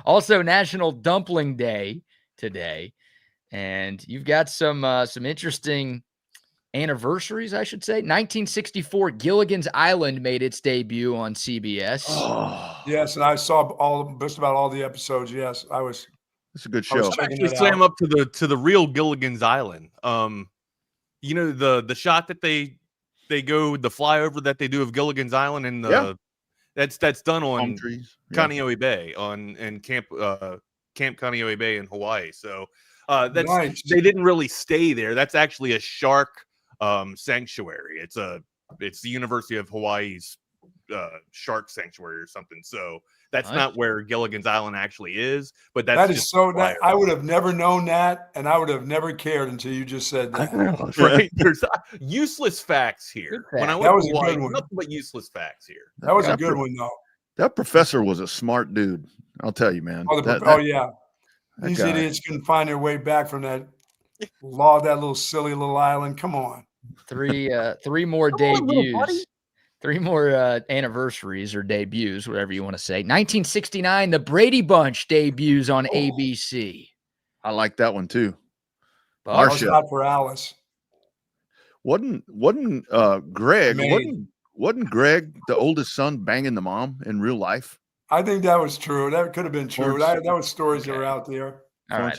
Also, National Dumpling Day today, and you've got some interesting anniversaries, I should say. 1964, Gilligan's Island made its debut on CBS. Oh. Yes, and I saw just about all the episodes. Yes, I was. It's a good show. I actually swam up to the real Gilligan's Island. You know the shot that they go the flyover that they do of Gilligan's Island and that's done on Kaneohe Bay and Camp Kaneohe Bay in Hawaii. So that's nice. They didn't really stay there. That's actually a shark sanctuary. It's the University of Hawaii's shark sanctuary or something. So that's not where Gilligan's Island actually is, but that is so. I would have never known that, and I would have never cared until you just said that. Right? There's useless facts here. When I went to Hawaii, nothing but useless facts here. That was a good one, though. That professor was a smart dude. I'll tell you, man. Yeah. These idiots couldn't find their way back from that little silly little island. Come on. Three more debuts. 3 more anniversaries or debuts, whatever you want to say. 1969, the Brady Bunch debuts on ABC. I like that one too. Marsha. Not for Alice. Wasn't Greg? Wasn't Greg the oldest son banging the mom in real life? I think that was true. That could have been true. That was stories that were out there. All right,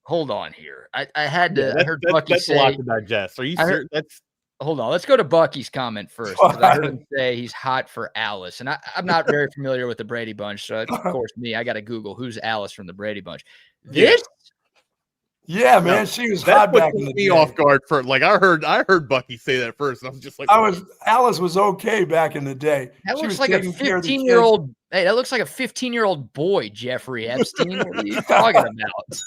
hold on here. I had to. I heard Bucky say. That's a lot to digest. Are you serious? Hold on. Let's go to Bucky's comment first. I heard him say he's hot for Alice. And I'm not very familiar with the Brady Bunch. So, of course, I got to Google who's Alice from the Brady Bunch. This? Yeah, man. She was hot back in the day. Off guard for I heard Bucky say that first. And I was just like, Alice was okay back in the day. That looks like a 15-year-old. Hey, that looks like a 15-year-old boy, Jeffrey Epstein. What are you talking about?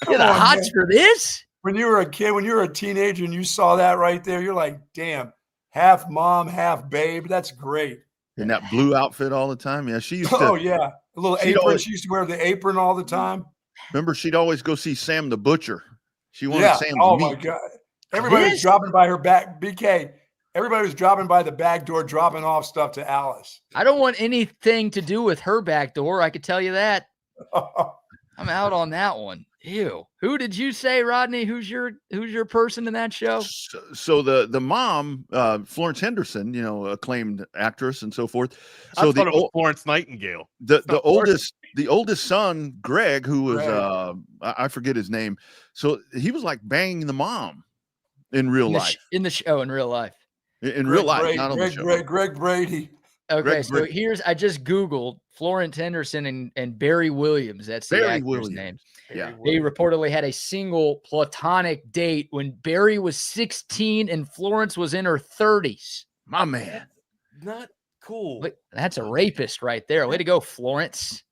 You're the hots for this? When you were a kid, when you were a teenager and you saw that right there, you're like, damn, half mom, half babe. That's great. In that blue outfit all the time. Yeah, she used to. Oh, yeah. A little apron. She used to wear the apron all the time. Remember, she'd always go see Sam the Butcher. She wanted Sam's meat. My God. Everybody was dropping by her back. BK, everybody was dropping by the back door, dropping off stuff to Alice. I don't want anything to do with her back door. I could tell you that. I'm out on that one. Ew. Who did you say, Rodney? Who's your person in that show? So the mom, Florence Henderson, acclaimed actress and so forth. So I thought it was Florence Nightingale. The oldest son, Greg, who was I forget his name. So he was like banging the mom in real life. In the show, in real life. In real life, Brady, not on the show. Greg Brady. Okay, so I just Googled Florence Henderson and Barry Williams. That's the actor's name. Yeah. They reportedly had a single platonic date when Barry was 16 and Florence was in her 30s. My man. Not cool. Look, that's a rapist right there. Way to go, Florence.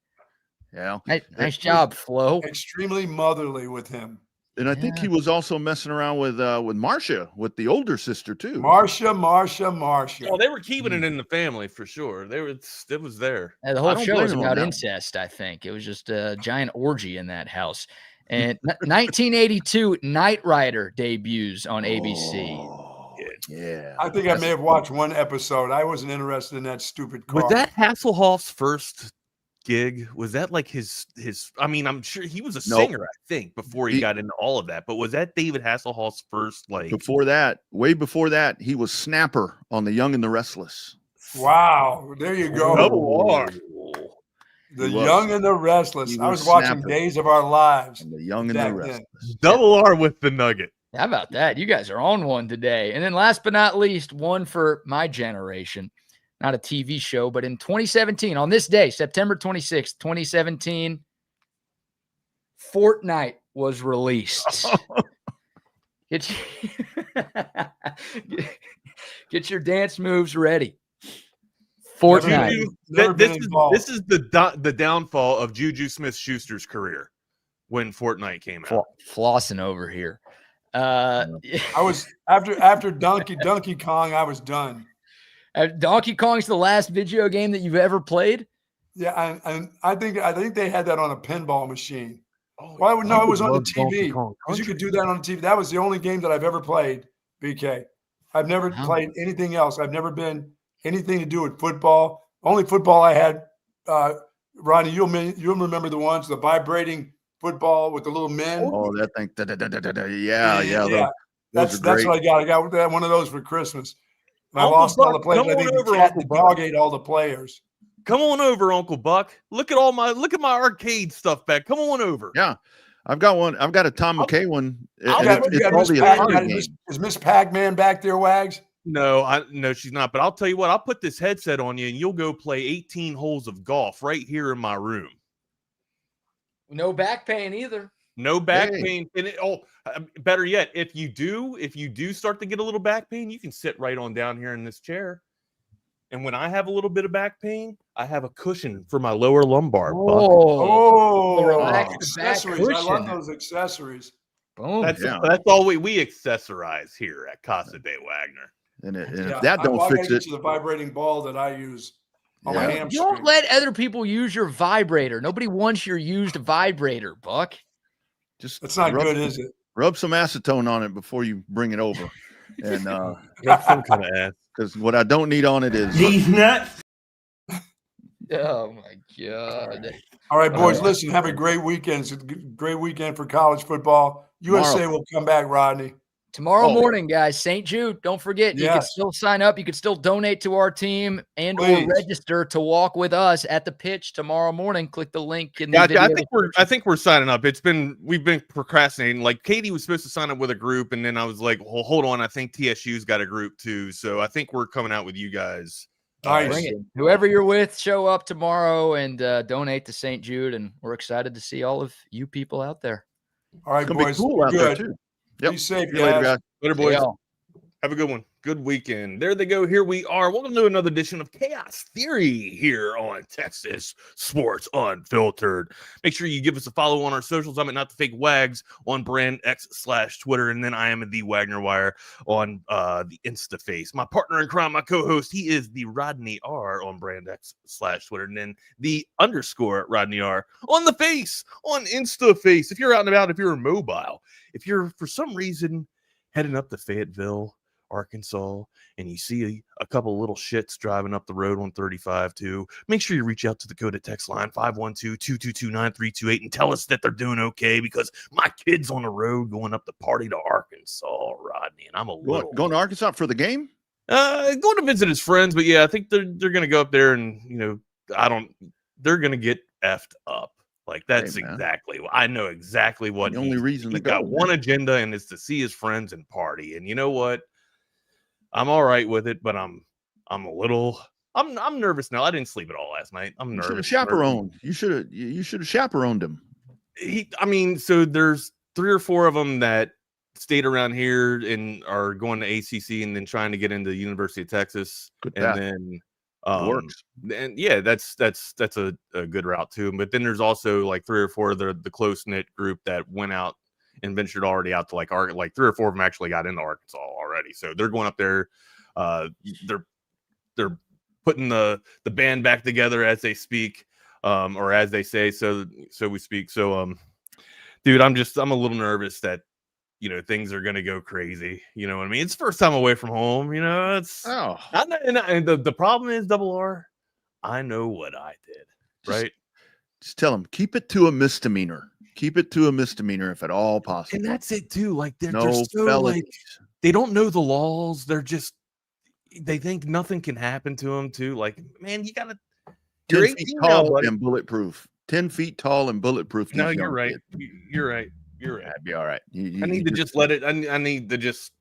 Yeah. Nice job, Flo. Extremely motherly with him. And I think he was also messing around with Marcia, with the older sister too. Marcia. Oh, they were keeping it in the family for sure. It was there. The whole show was about incest, I think. It was just a giant orgy in that house. And 1982, Knight Rider debuts on ABC. Yeah. I think I may have watched one episode. I wasn't interested in that stupid car. Was that Hasselhoff's first gig? Was that like his I mean, I'm sure he was a singer, I think, before he got into all of that, but was that David Hasselhoff's first, like, way before that, he was Snapper on The Young and the Restless. Wow, there you go. Double R. The Young and the Restless. I was watching Days of Our Lives. And The Young and the Restless. Double R with the nugget. How about that? You guys are on one today. And then last but not least, one for my generation. Not a TV show, but in 2017, on this day, September 26th, 2017, Fortnite was released. Get your dance moves ready. Fortnite. This is the downfall of Juju Smith-Schuster's career when Fortnite came out. Flossing over here. I was after Donkey Kong, I was done. Donkey Kong's the last video game that you've ever played? Yeah, and I think they had that on a pinball machine. Well, no, it was on the TV. Because you could do that on the TV. That was the only game that I've ever played, BK. I've never played anything else. I've never been anything to do with football. Only football I had, Rodney, you'll remember the ones, the vibrating football with the little men. Oh, that thing. Yeah. That's what I got. I got one of those for Christmas. And I lost all the players. I think the dog ate all the players. Come on over, Uncle Buck. Look at my arcade stuff back. Come on over. Yeah. I've got one. I've got a Tom McKay one. Is Miss Pac-Man back there, Wags? No, she's not. But I'll tell you what, I'll put this headset on you and you'll go play 18 holes of golf right here in my room. No back pain either. No back pain. And better yet, if you do start to get a little back pain, you can sit right on down here in this chair. And when I have a little bit of back pain, I have a cushion for my lower lumbar. Accessories. I love those accessories. Boom. That's all we accessorize here at Casa de Wagner. And if that don't fix it, the vibrating ball that I use on my hamstring. You don't let other people use your vibrator. Nobody wants your used vibrator, Buck. It's not good, is it? Rub some acetone on it before you bring it over. And get some kind of ass. Because what I don't need on it is these nuts. Oh my God. All right, boys, listen, have a great weekend. It's a great weekend for college football. USA will come back, Rodney. Tomorrow morning, guys, St. Jude. Don't forget, you can still sign up. You can still donate to our team and or register to walk with us at the pitch tomorrow morning. Click the link in the video. I think we're signing up. We've been procrastinating. Like Katie was supposed to sign up with a group, and then I was like, well, hold on. I think TSU's got a group too. So I think we're coming out with you guys. Nice. Bring it. Whoever you're with, show up tomorrow and donate to St. Jude. And we're excited to see all of you people out there. All right, boys. Be cool out there too. Yep. Be safe, guys. Later, boys. Have a good one. Good weekend. There they go. Here we are. Welcome to another edition of Chaos Theory here on Texas Sports Unfiltered. Make sure you give us a follow on our socials. I'm at Not the Fake Wags on Brand X/Twitter, and then I am at the Wagner Wire on the InstaFace. My partner in crime, my co-host, he is the Rodney R on Brand X/Twitter, and then the _ Rodney R on the face on InstaFace. If you're out and about, if you're mobile, if you're for some reason heading up to Fayetteville Arkansas, and you see a couple of little shits driving up the road on 35 too, make sure you reach out to the Coda text line 512-222-9328 and tell us that they're doing okay, because my kid's on the road going up the party to Arkansas, Rodney, and I'm going to Arkansas for the game. Going to visit his friends, but yeah, I think they're going to go up there, and they're going to get effed up. Like, that's exactly what I know. Exactly what the only reason he's got one agenda, and it's to see his friends and party. And you know what? I'm all right with it, but I'm nervous now. I didn't sleep at all last night. I'm nervous. You should have chaperoned him. So there's 3 or 4 of them that stayed around here and are going to ACC and then trying to get into the University of Texas. Then works. And yeah, that's a good route too. But then there's also like 3 or 4 of the close-knit group that went out and ventured already out to like 3 or 4 of them actually got into Arkansas already. So they're going up there. They're putting the band back together as they speak, or as they say, so we speak. So dude, I'm a little nervous that things are going to go crazy. You know what I mean? It's the first time away from home. And the problem is, Double R, I know what I did, right? Just tell them, keep it to a misdemeanor. Keep it to a misdemeanor if at all possible. And that's it too. Like, they're no so felonies. They don't know the laws. They think nothing can happen to them too. Like, man, you gotta. 10 feet tall and bulletproof. 10 feet tall and bulletproof. No, you're right. You're right. That'd be all right. I need to just let it. I need to just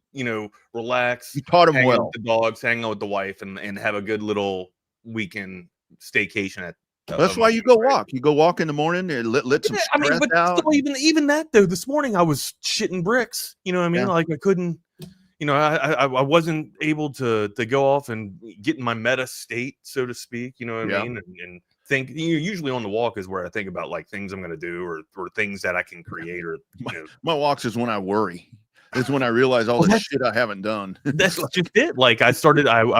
relax. You taught him well. With the dogs, hang out with the wife, and have a good little weekend staycation at. That's why you go walk. You go walk in the morning and let some stress out. Still, even that though, this morning I was shitting bricks. You know what I mean? Yeah. Like, I couldn't. I wasn't able to go off and get in my meta state, so to speak. You know what I mean? And think. Usually on the walk is where I think about like things I'm going to do or things that I can create. Or my walks is when I worry. It's when I realize all the shit I haven't done. That's just it. Like, I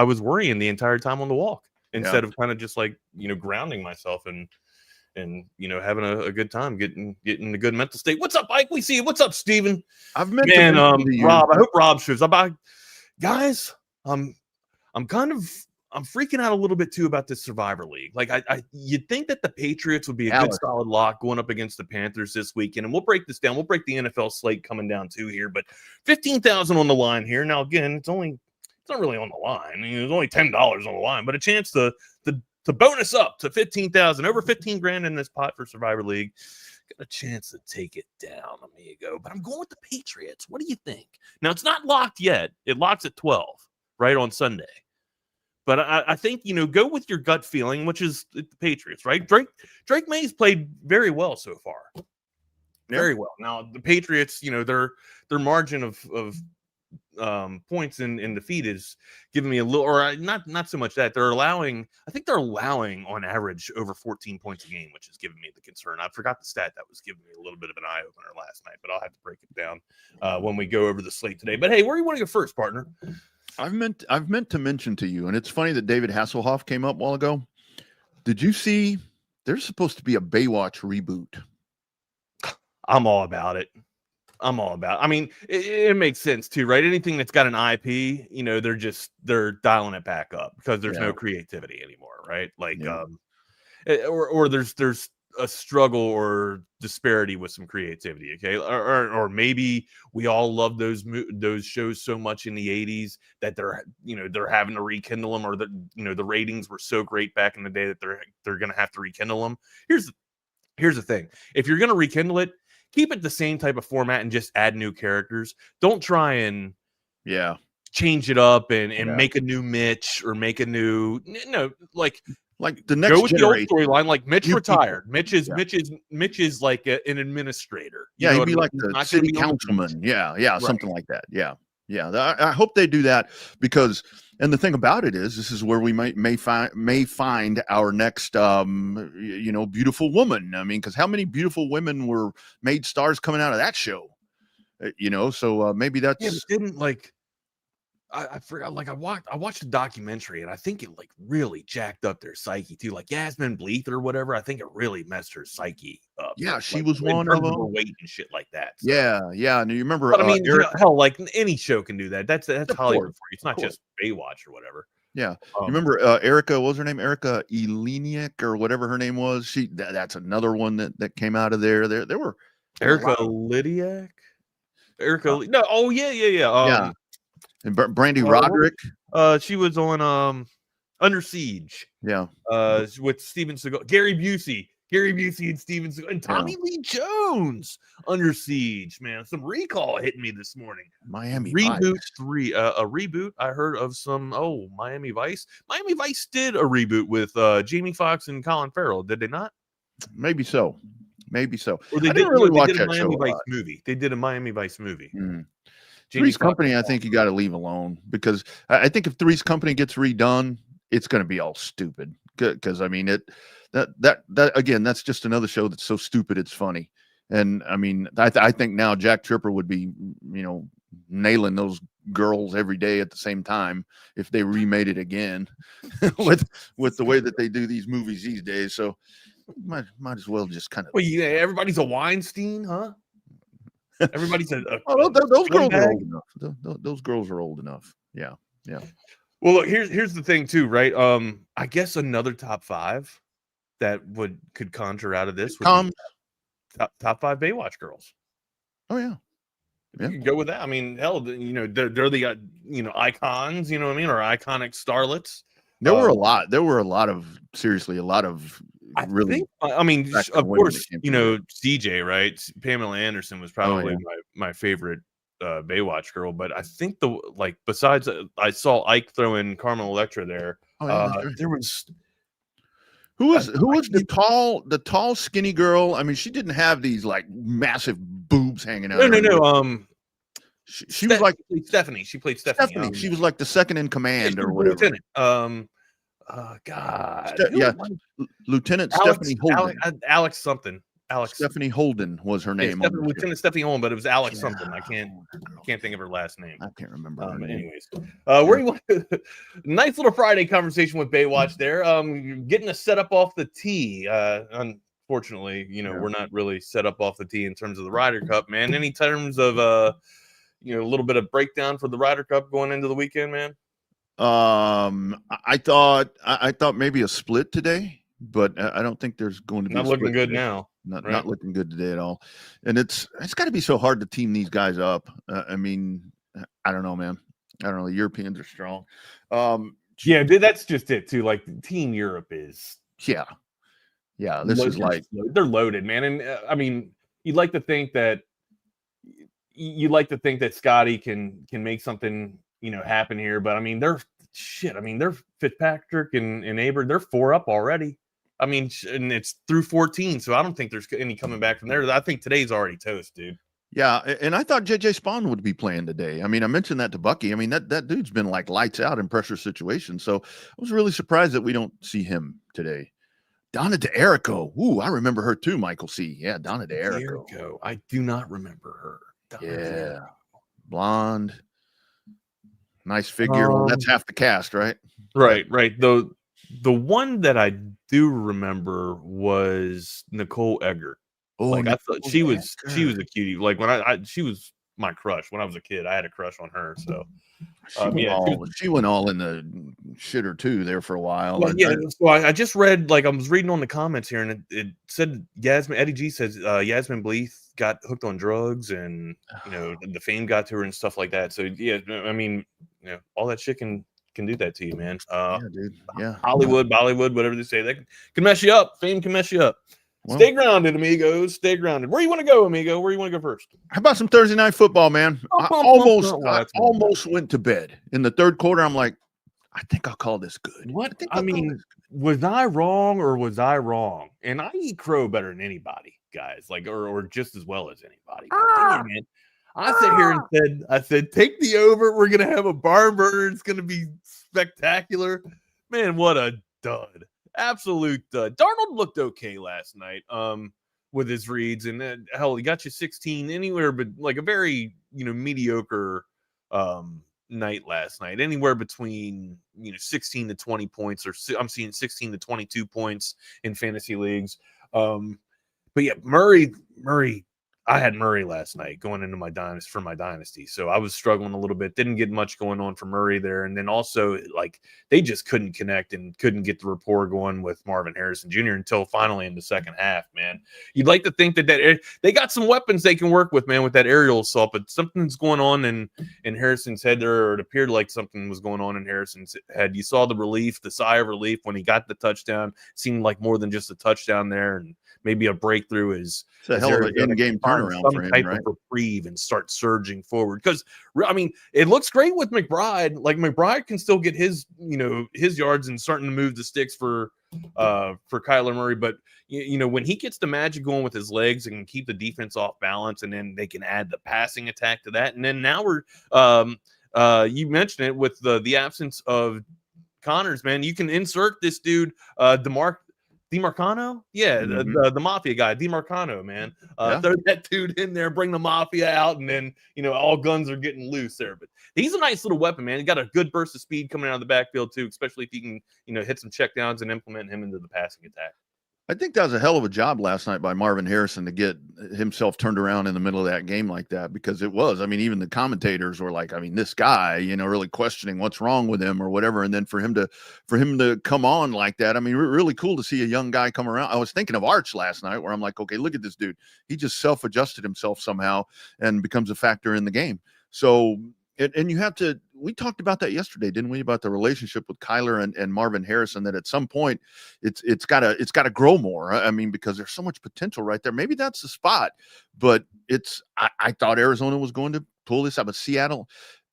was worrying the entire time on the walk. Instead of kind of just like, grounding myself and having a good time, getting a good mental state. What's up, Ike? We see you. What's up, Steven? I've met Rob. I hope Rob shows up. Guys, I'm freaking out a little bit too about this Survivor League. Like, you'd think that the Patriots would be a good solid lock going up against the Panthers this weekend. And we'll break this down. We'll break the NFL slate coming down too here, but 15,000 on the line here. Now, again, it's not really on the line. There's only $10 on the line, but a chance to bonus up to 15,000, over 15 grand in this pot for Survivor League. Got a chance to take it down, amigo. But I'm going with the Patriots. What do you think? Now, it's not locked yet. It locks at 12, right, on Sunday. But I think, go with your gut feeling, which is the Patriots, right? Drake May's played very well so far. Very well. Now, the Patriots, their margin of points in defeat is giving me a little, or not so much that I think they're allowing on average over 14 points a game, which is giving me the concern. I forgot the stat that was giving me a little bit of an eye opener last night, but I'll have to break it down when we go over the slate today. But hey, where do you want to go first, partner? I've meant to mention to you, and it's funny that David Hasselhoff came up a while ago. Did you see there's supposed to be a Baywatch reboot? I'm all about it. I mean, it makes sense too, right? Anything that's got an IP, they're dialing it back up because there's no creativity anymore, right? Like, or there's a struggle or disparity with some creativity. Okay. Or maybe we all love those shows so much in the 80s that they're having to rekindle them, or the ratings were so great back in the day that they're going to have to rekindle them. Here's the thing. If you're going to rekindle it, keep it the same type of format and just add new characters. Don't try and change it up and make a new Mitch or make a new like the next go with generation. The old storyline. Like, Mitch retired. Mitch is like an administrator. He'd be like the city councilman. Yeah, something like that. Yeah. I hope they do that because, and the thing about it is, this is where we may find our next, beautiful woman. I mean, because how many beautiful women were made stars coming out of that show? So maybe that's. Yeah, but didn't I forgot. Like, I watched a documentary, and I think it really jacked up their psyche too. Like Yasmin Bleeth or whatever. I think it really messed her psyche up. Yeah, she like, was in one terms of them. her weight and shit like that. So. Yeah. And you remember, But I mean, Eric, hell, like any show can do that. That's of Hollywood course, for you. It's of not course. just Baywatch or whatever. Yeah, you remember Erica? What was her name? Erica Eleniak or whatever her name was. That's another one that came out of there. There were Erica Lydiac. No. Oh yeah. Yeah, and Brandy Roderick. She was on Under Siege. Yeah. With Steven Seagal, Gary Busey and Steven Seagal, and Tommy Lee Jones. Under Siege, man. Some recall hitting me this morning. Miami Reboot Vice. 3, a reboot. I heard of some. Miami Vice. Miami Vice did a reboot with Jamie Foxx and Colin Farrell. Did they not? Maybe so. Or they didn't really watch that Miami Vice movie. They did a Miami Vice movie. Three's Company, I think you got to leave alone, because I think if Three's Company gets redone, it's going to be all stupid. Because I mean, that again, that's just another show that's so stupid it's funny. And I mean, I think now Jack Tripper would be, nailing those girls every day at the same time if they remade it again with the way that they do these movies these days. So might as well just kind of. Well, yeah, everybody's a Weinstein, huh? Everybody's those girls are old enough. Those girls are old enough. Yeah. Well, look, here's the thing too, right? I guess another top 5 that could conjure out of this would be top 5 Baywatch girls. Oh yeah. You can go with that. I mean, hell, they're the icons, you know what I mean, or iconic starlets. There were a lot of really. I mean, of course, CJ, right? Pamela Anderson was probably my favorite Baywatch girl, but I think besides I saw Ike throw in Carmen Electra there. There was who was the tall skinny girl? I mean, she didn't have these like massive boobs hanging out. No. She was like Stephanie. She played Stephanie. She was like the second in command or whatever. Lieutenant. Lieutenant Alex, Stephanie Holden. Alex something. Stephanie Holden was her name. Lieutenant Stephanie Holden, but it was Alex something. I can't think of her last name. I can't remember. Anyways, where you want nice little Friday conversation with Baywatch there. Getting us set up off the tee. Unfortunately, we're not really set up off the tee in terms of the Ryder Cup, man. Any terms of a little bit of breakdown for the Ryder Cup going into the weekend, man? I thought maybe a split today, but I don't think there's going to be. Not looking good now. Not looking good today at all. And it's got to be so hard to team these guys up. I mean, I don't know, man. I don't know. The Europeans are strong. Yeah, that's just it too. Like Team Europe is. Yeah. This is like they're loaded, man. And I mean, you'd like to think that Scotty can make something happen here, but I mean, they're Fitzpatrick and Aber, they're 4 up already. I mean, and it's through 14, so I don't think there's any coming back from there. I think today's already toast, dude. Yeah, and I thought JJ Spawn would be playing today. I mean, I mentioned that to Bucky. I mean, that dude's been like lights out in pressure situations, so I was really surprised that we don't see him today. Donna DeErico. Ooh, I remember her too, Michael C. Yeah, Donna DeErico. I do not remember her. Yeah, blonde, nice figure. Well, that's half the cast, right? Right. The one that I do remember was Nicole Eggert. Oh, I thought she was a cutie. Like when she was my crush when I was a kid. I had a crush on her. So she went all in the shitter too there for a while. Well, so I just read, I was reading on the comments here, and it said Eddie G says Yasmin Bleeth got hooked on drugs, and the fame got to her and stuff like that. So yeah, I mean, all that shit can do that to you, man. Yeah, dude. Yeah. Hollywood, Bollywood, whatever they say, that can mess you up. Fame can mess you up. Well, stay grounded, amigos. Stay grounded. Where you want to go, amigo? Where you want to go first? How about some Thursday night football, man? I almost went to bed in the third quarter. I'm like, I think I'll call this good. What? I mean, was I wrong or was I wrong? And I eat crow better than anybody, guys. Or just as well as anybody. Damn, man. I sat here and said, take the over. We're gonna have a barn burner. It's gonna be spectacular. Man, what a dud. Absolute dud. Darnold looked okay last night with his reads, and hell, he got you 16 anywhere, but like a very mediocre night last night. Anywhere between 16 to 20 points, or I'm seeing 16 to 22 points in fantasy leagues. But But yeah, Murray, I had Murray last night going into my dynasty. So I was struggling a little bit. Didn't get much going on for Murray there. And then also, like, they just couldn't connect and couldn't get the rapport going with Marvin Harrison Jr. until finally in the second half, man. You'd like to think that they got some weapons they can work with, man, with that aerial assault, but something's going on in Harrison's head there, or it appeared like something was going on in Harrison's head. You saw the sigh of relief when he got the touchdown. It seemed like more than just a touchdown there, and maybe a breakthrough is it's a hell of an in-game turnaround for him, right? Of reprieve and start surging forward. Because I mean, it looks great with McBride. Like, McBride can still get his yards and starting to move the sticks for Kyler Murray. But when he gets the magic going with his legs and keep the defense off balance, and then they can add the passing attack to that. And then now you mentioned it with the absence of Connors, man. You can insert this dude, DeMarcano? Yeah, the Mafia guy, DeMarcano, man. Throw that dude in there, bring the Mafia out, and then, all guns are getting loose there. But he's a nice little weapon, man. He got a good burst of speed coming out of the backfield, too, especially if he can, hit some checkdowns and implement him into the passing attack. I think that was a hell of a job last night by Marvin Harrison to get himself turned around in the middle of that game like that, because it was, I mean, even the commentators were like, I mean, this guy, really questioning what's wrong with him or whatever. And then for him to come on like that, I mean, really cool to see a young guy come around. I was thinking of Arch last night, where I'm like, okay, look at this dude. He just self-adjusted himself somehow and becomes a factor in the game. So, and you have to, we talked about that yesterday, didn't we? About the relationship with Kyler and Marvin Harrison, that at some point it's gotta grow more. I mean, because there's so much potential right there. Maybe that's the spot, but I thought Arizona was going to pull this out, but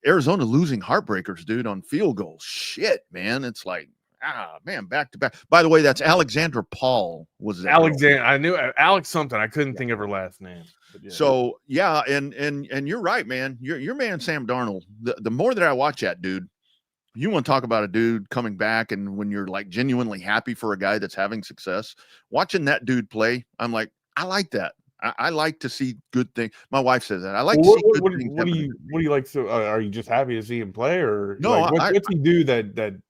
Arizona losing heartbreakers, dude, on field goals. Shit, man. It's like, man, back to back. By the way, that's Alexandra Paul. Was it Alexander? I knew Alex something. I couldn't think of her last name. Yeah. So yeah, and you're right, man. Your man Sam Darnold. The more that I watch that dude, you want to talk about a dude coming back, and when you're like genuinely happy for a guy that's having success, watching that dude play, I'm like, I like that. I like to see good things. My wife says that. I like to see good things. What do you like? So are you just happy to see him play, or no? What's he do that?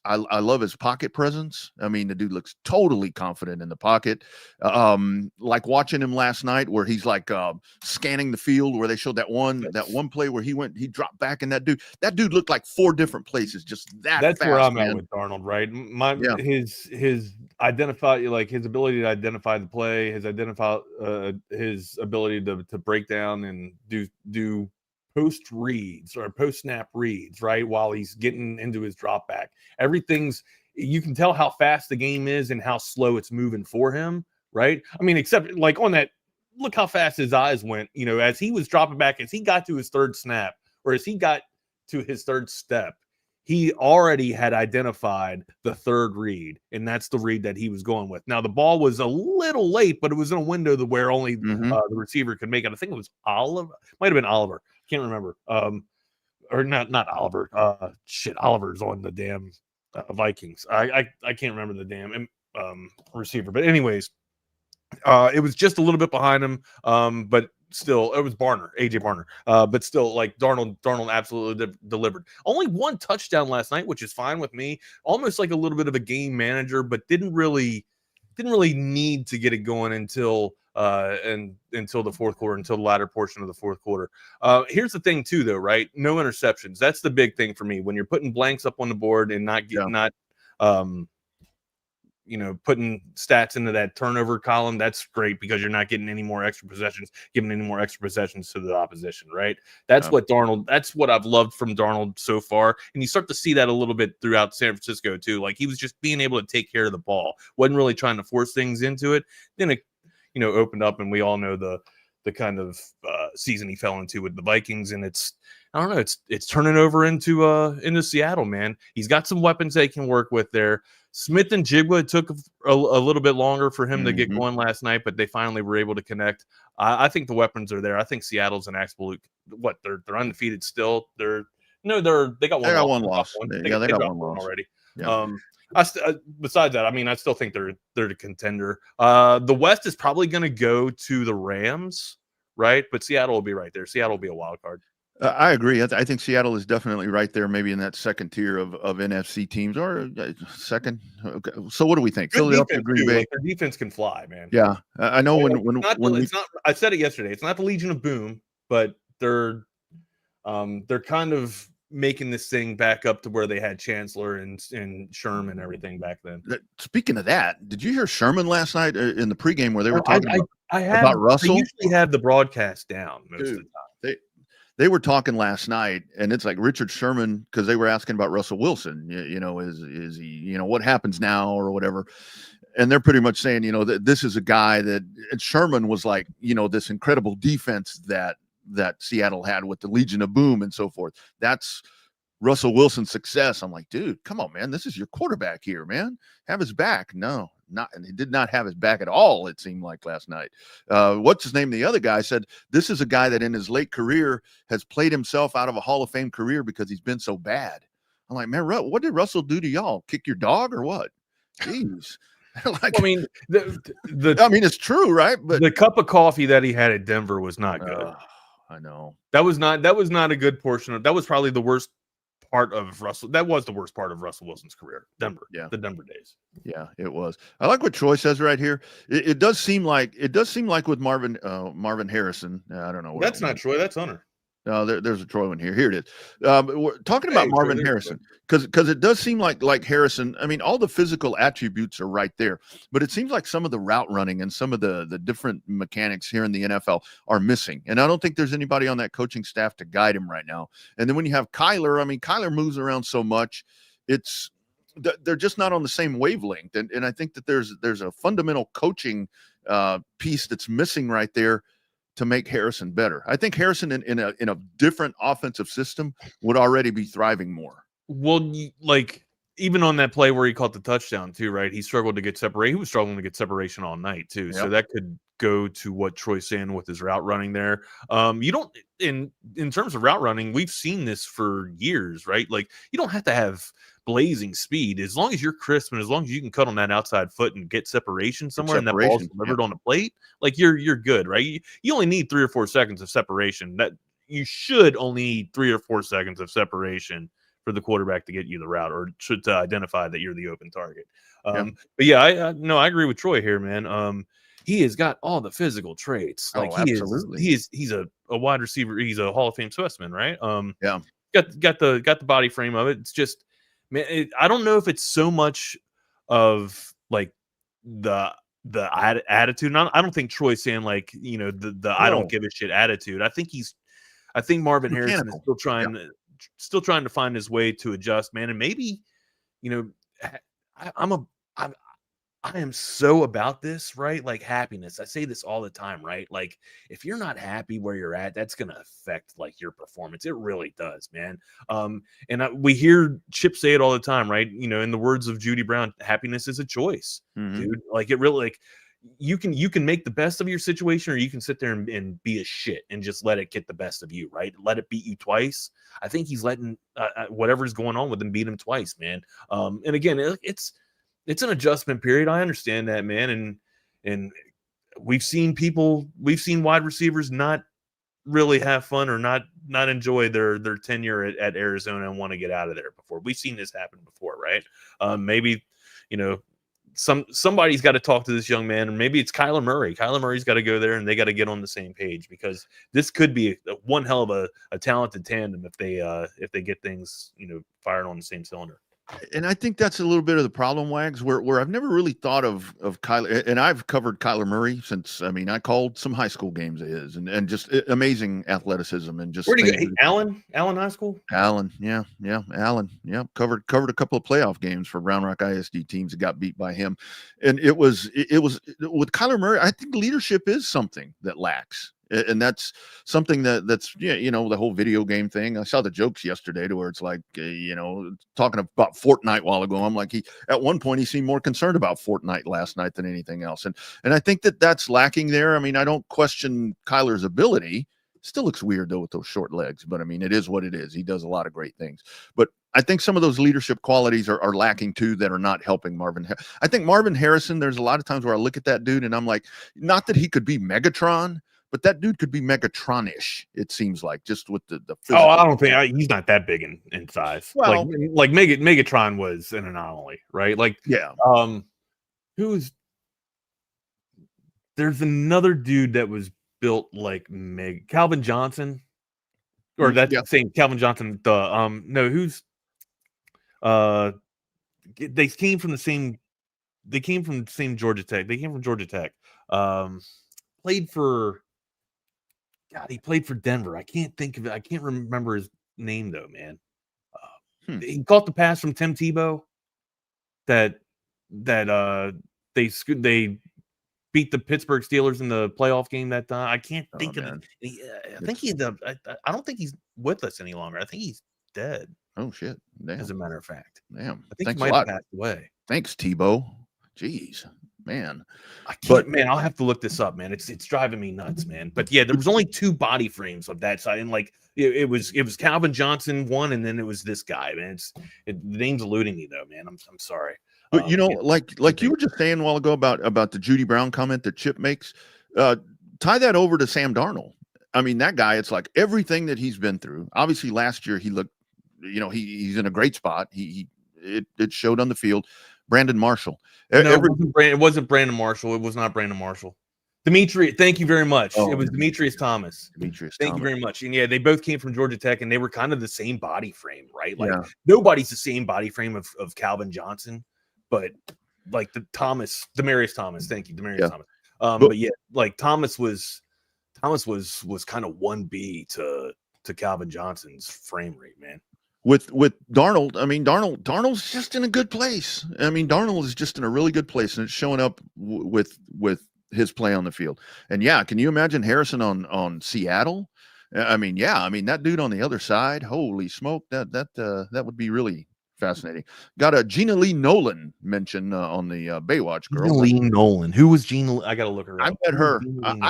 I love his pocket presence. I mean, the dude looks totally confident in the pocket. Like watching him last night, where he's like scanning the field, where they showed that one play where he dropped back, and that dude looked like 4 different places. Just that's fast, where I'm man. at with Darnold, right? His ability to identify the play, his ability to break down and do post reads or post snap reads, right? While he's getting into his drop back, you can tell how fast the game is and how slow it's moving for him, right? I mean, except like on that, look how fast his eyes went, as he was dropping back, as he got to his third snap, or as he got to his third step, he already had identified the third read, and that's the read that he was going with. Now, the ball was a little late, but it was in a window where only the receiver could make it. I think it was Oliver. Might have been Oliver. Can't remember. Or not Oliver. Oliver's on the damn Vikings. I can't remember the damn receiver. But anyways, it was just a little bit behind him. But still, it was AJ Barner. But still, like Darnold absolutely delivered. Only 1 touchdown last night, which is fine with me. Almost like a little bit of a game manager, but didn't really need to get it going until the fourth quarter, until the latter portion of the fourth quarter. Here's the thing too, though, right? No interceptions. That's the big thing for me. When you're putting blanks up on the board and putting stats into that turnover column, that's great, because you're not getting any more extra possessions, giving any more extra possessions to the opposition, right? That's what I've loved from Darnold so far. And you start to see that a little bit throughout San Francisco too. Like, he was just being able to take care of the ball, wasn't really trying to force things into it. Then it, opened up, and we all know the kind of season he fell into with the Vikings, and it's turning over into Seattle, man. He's got some weapons they can work with there. Smith and Jigba took a little bit longer for him to get going last night, but they finally were able to connect. I think the weapons are there. I think Seattle's an absolute they're undefeated still. They got one loss. They got one loss already. Yeah. Besides that, I mean, I still think they're the contender. The West is probably going to go to the Rams, right? But Seattle will be right there. Seattle will be a wild card. I agree. I think Seattle is definitely right there, maybe in that second tier of NFC teams, or second. Okay. So what do we think? Good Philadelphia, defense, Green too. Bay. Like, their defense can fly, man. Yeah, I know when It's not. I said it yesterday. It's not the Legion of Boom, but they're kind of making this thing back up to where they had Chancellor and Sherman and everything back then. Speaking of that, did you hear Sherman last night in the pregame where they were talking about Russell? I usually have the broadcast down most of the time. They were talking last night, and it's like Richard Sherman, because they were asking about Russell Wilson. Is he, what happens now or whatever. And they're pretty much saying, that this is a guy that Sherman was like, this incredible defense that Seattle had with the Legion of Boom and so forth. That's Russell Wilson's success. I'm like, dude, come on, man. This is your quarterback here, man. Have his back. No, not. And he did not have his back at all, it seemed like last night. What's his name? The other guy said, this is a guy that in his late career has played himself out of a Hall of Fame career because he's been so bad. I'm like, man, what did Russell do to y'all? Kick your dog or what? Jeez. I mean, it's true, right? But the cup of coffee that he had at Denver was not good. I know that was not a good portion of. That was probably the worst part of Russell. That was the worst part of Russell Wilson's career. Denver, the Denver days. Yeah, it was. I like what Troy says right here. It does seem like with Marvin Harrison. I don't know. That's not Troy. That's Hunter. No, there's a Troy one here. Here it is. We're talking about Marvin Harrison because it does seem like Harrison. I mean, all the physical attributes are right there, but it seems like some of the route running and some of the different mechanics here in the NFL are missing. And I don't think there's anybody on that coaching staff to guide him right now. And then when you have Kyler, I mean, Kyler moves around so much, they're just not on the same wavelength. And I think that there's a fundamental coaching piece that's missing right there to make Harrison better. I think Harrison in a different offensive system would already be thriving more. Well, like even on that play where he caught the touchdown too, right? He struggled to get separation. He was struggling to get separation all night too. Yep. So that could go to what Troy's saying with his route running there. You don't in terms of route running, we've seen this for years, right? Like you don't have to have blazing speed as long as you're crisp and as long as you can cut on that outside foot and get separation somewhere and that ball's delivered on a plate, like you're good, right? You only need 3 or 4 seconds of separation. That you should only need 3 or 4 seconds of separation for the quarterback to get you the route or to identify that you're the open target. But yeah, I agree with Troy here, man. He has got all the physical traits. Like he's a wide receiver. He's a Hall of Fame specimen, right? Got the body frame of it. It's just, man, I don't know if it's so much of like the attitude. And I don't think Troy's saying like, I don't give a shit attitude. I think Marvin Harrison is still trying to find his way to adjust, man. And maybe, I am so about this, right? Like happiness. I say this all the time, right? Like if you're not happy where you're at, that's going to affect like your performance. It really does, man. We hear Chip say it all the time, right? In the words of Judy Brown, happiness is a choice, dude. Like it really, like you can make the best of your situation, or you can sit there and be a shit and just let it get the best of you, right? Let it beat you twice. I think he's letting whatever's going on with him beat him twice, man. And again, it's an adjustment period. I understand that, man. And we've seen wide receivers not really have fun or not enjoy their tenure at Arizona and want to get out of there before. We've seen this happen before, right? Maybe, somebody's got to talk to this young man, and maybe it's Kyler Murray. Kyler Murray's got to go there and they got to get on the same page, because this could be one hell of a talented tandem if they get things, fired on the same cylinder. And I think that's a little bit of the problem, Wags, where I've never really thought of Kyler, and I've covered Kyler Murray since, I called some high school games of his, and just amazing athleticism and just. Where do you go? Allen High School? Allen, yeah, Allen, yeah. Covered a couple of playoff games for Round Rock ISD teams that got beat by him, and it was with Kyler Murray. I think leadership is something that lacks. And that's something that's the whole video game thing. I saw the jokes yesterday to where it's like, talking about Fortnite a while ago. I'm like, at one point he seemed more concerned about Fortnite last night than anything else. And I think that's lacking there. I don't question Kyler's ability. Still looks weird though with those short legs, but it is what it is. He does a lot of great things, but I think some of those leadership qualities are lacking too, that are not helping Marvin. I think Marvin Harrison, there's a lot of times where I look at that dude and I'm like, not that he could be Megatron, but that dude could be Megatron-ish. It seems like just with the physical. Oh, I don't think he's not that big in size. Well, like Megatron was an anomaly, right? Like, yeah. There's another dude that was built like Calvin Johnson, or that's the same Calvin Johnson. They came from the same. They came from the same Georgia Tech. They came from Georgia Tech. Played for. God, he played for Denver. I can't think of it. I can't remember his name though, man. He caught the pass from Tim Tebow. That they beat the Pittsburgh Steelers in the playoff game that time. I can't think of it. I think I don't think he's with us any longer. I think he's dead. Oh shit! Damn. As a matter of fact, damn. I think he might have passed away. Thanks, Tebow. Jeez, man. Man, I'll have to look this up, man. It's driving me nuts, man. But yeah, there was only 2 body frames of that side, and like it was Calvin Johnson one, and then it was this guy, man. The name's eluding me though, man. I'm sorry. But like you were just saying a while ago about the Judy Brown comment that Chip makes, tie that over to Sam Darnold. I mean, that guy, it's like everything that he's been through. Obviously, last year he looked, he's in a great spot. It showed on the field. Brandon Marshall. It wasn't Brandon Marshall. It was not Brandon Marshall. Demetrius, thank you very much. It was Demetrius Thomas. Thank you very much. And yeah, they both came from Georgia Tech, and they were kind of the same body frame, right? Like nobody's the same body frame of Calvin Johnson, but like Demaryius Thomas. Thank you, Demaryius Thomas. But yeah, like Thomas was kind of 1B to Calvin Johnson's frame rate, man. With Darnold, I mean, Darnold's just in a good place. I mean, Darnold is just in a really good place, and it's showing up with his play on the field. And yeah, can you imagine Harrison on Seattle? I mean, that dude on the other side, holy smoke, that would be really fascinating. Got a Gina Lee Nolan mention on the Baywatch girl. Gina Lee Nolan. Who was Gina? I gotta look her up. I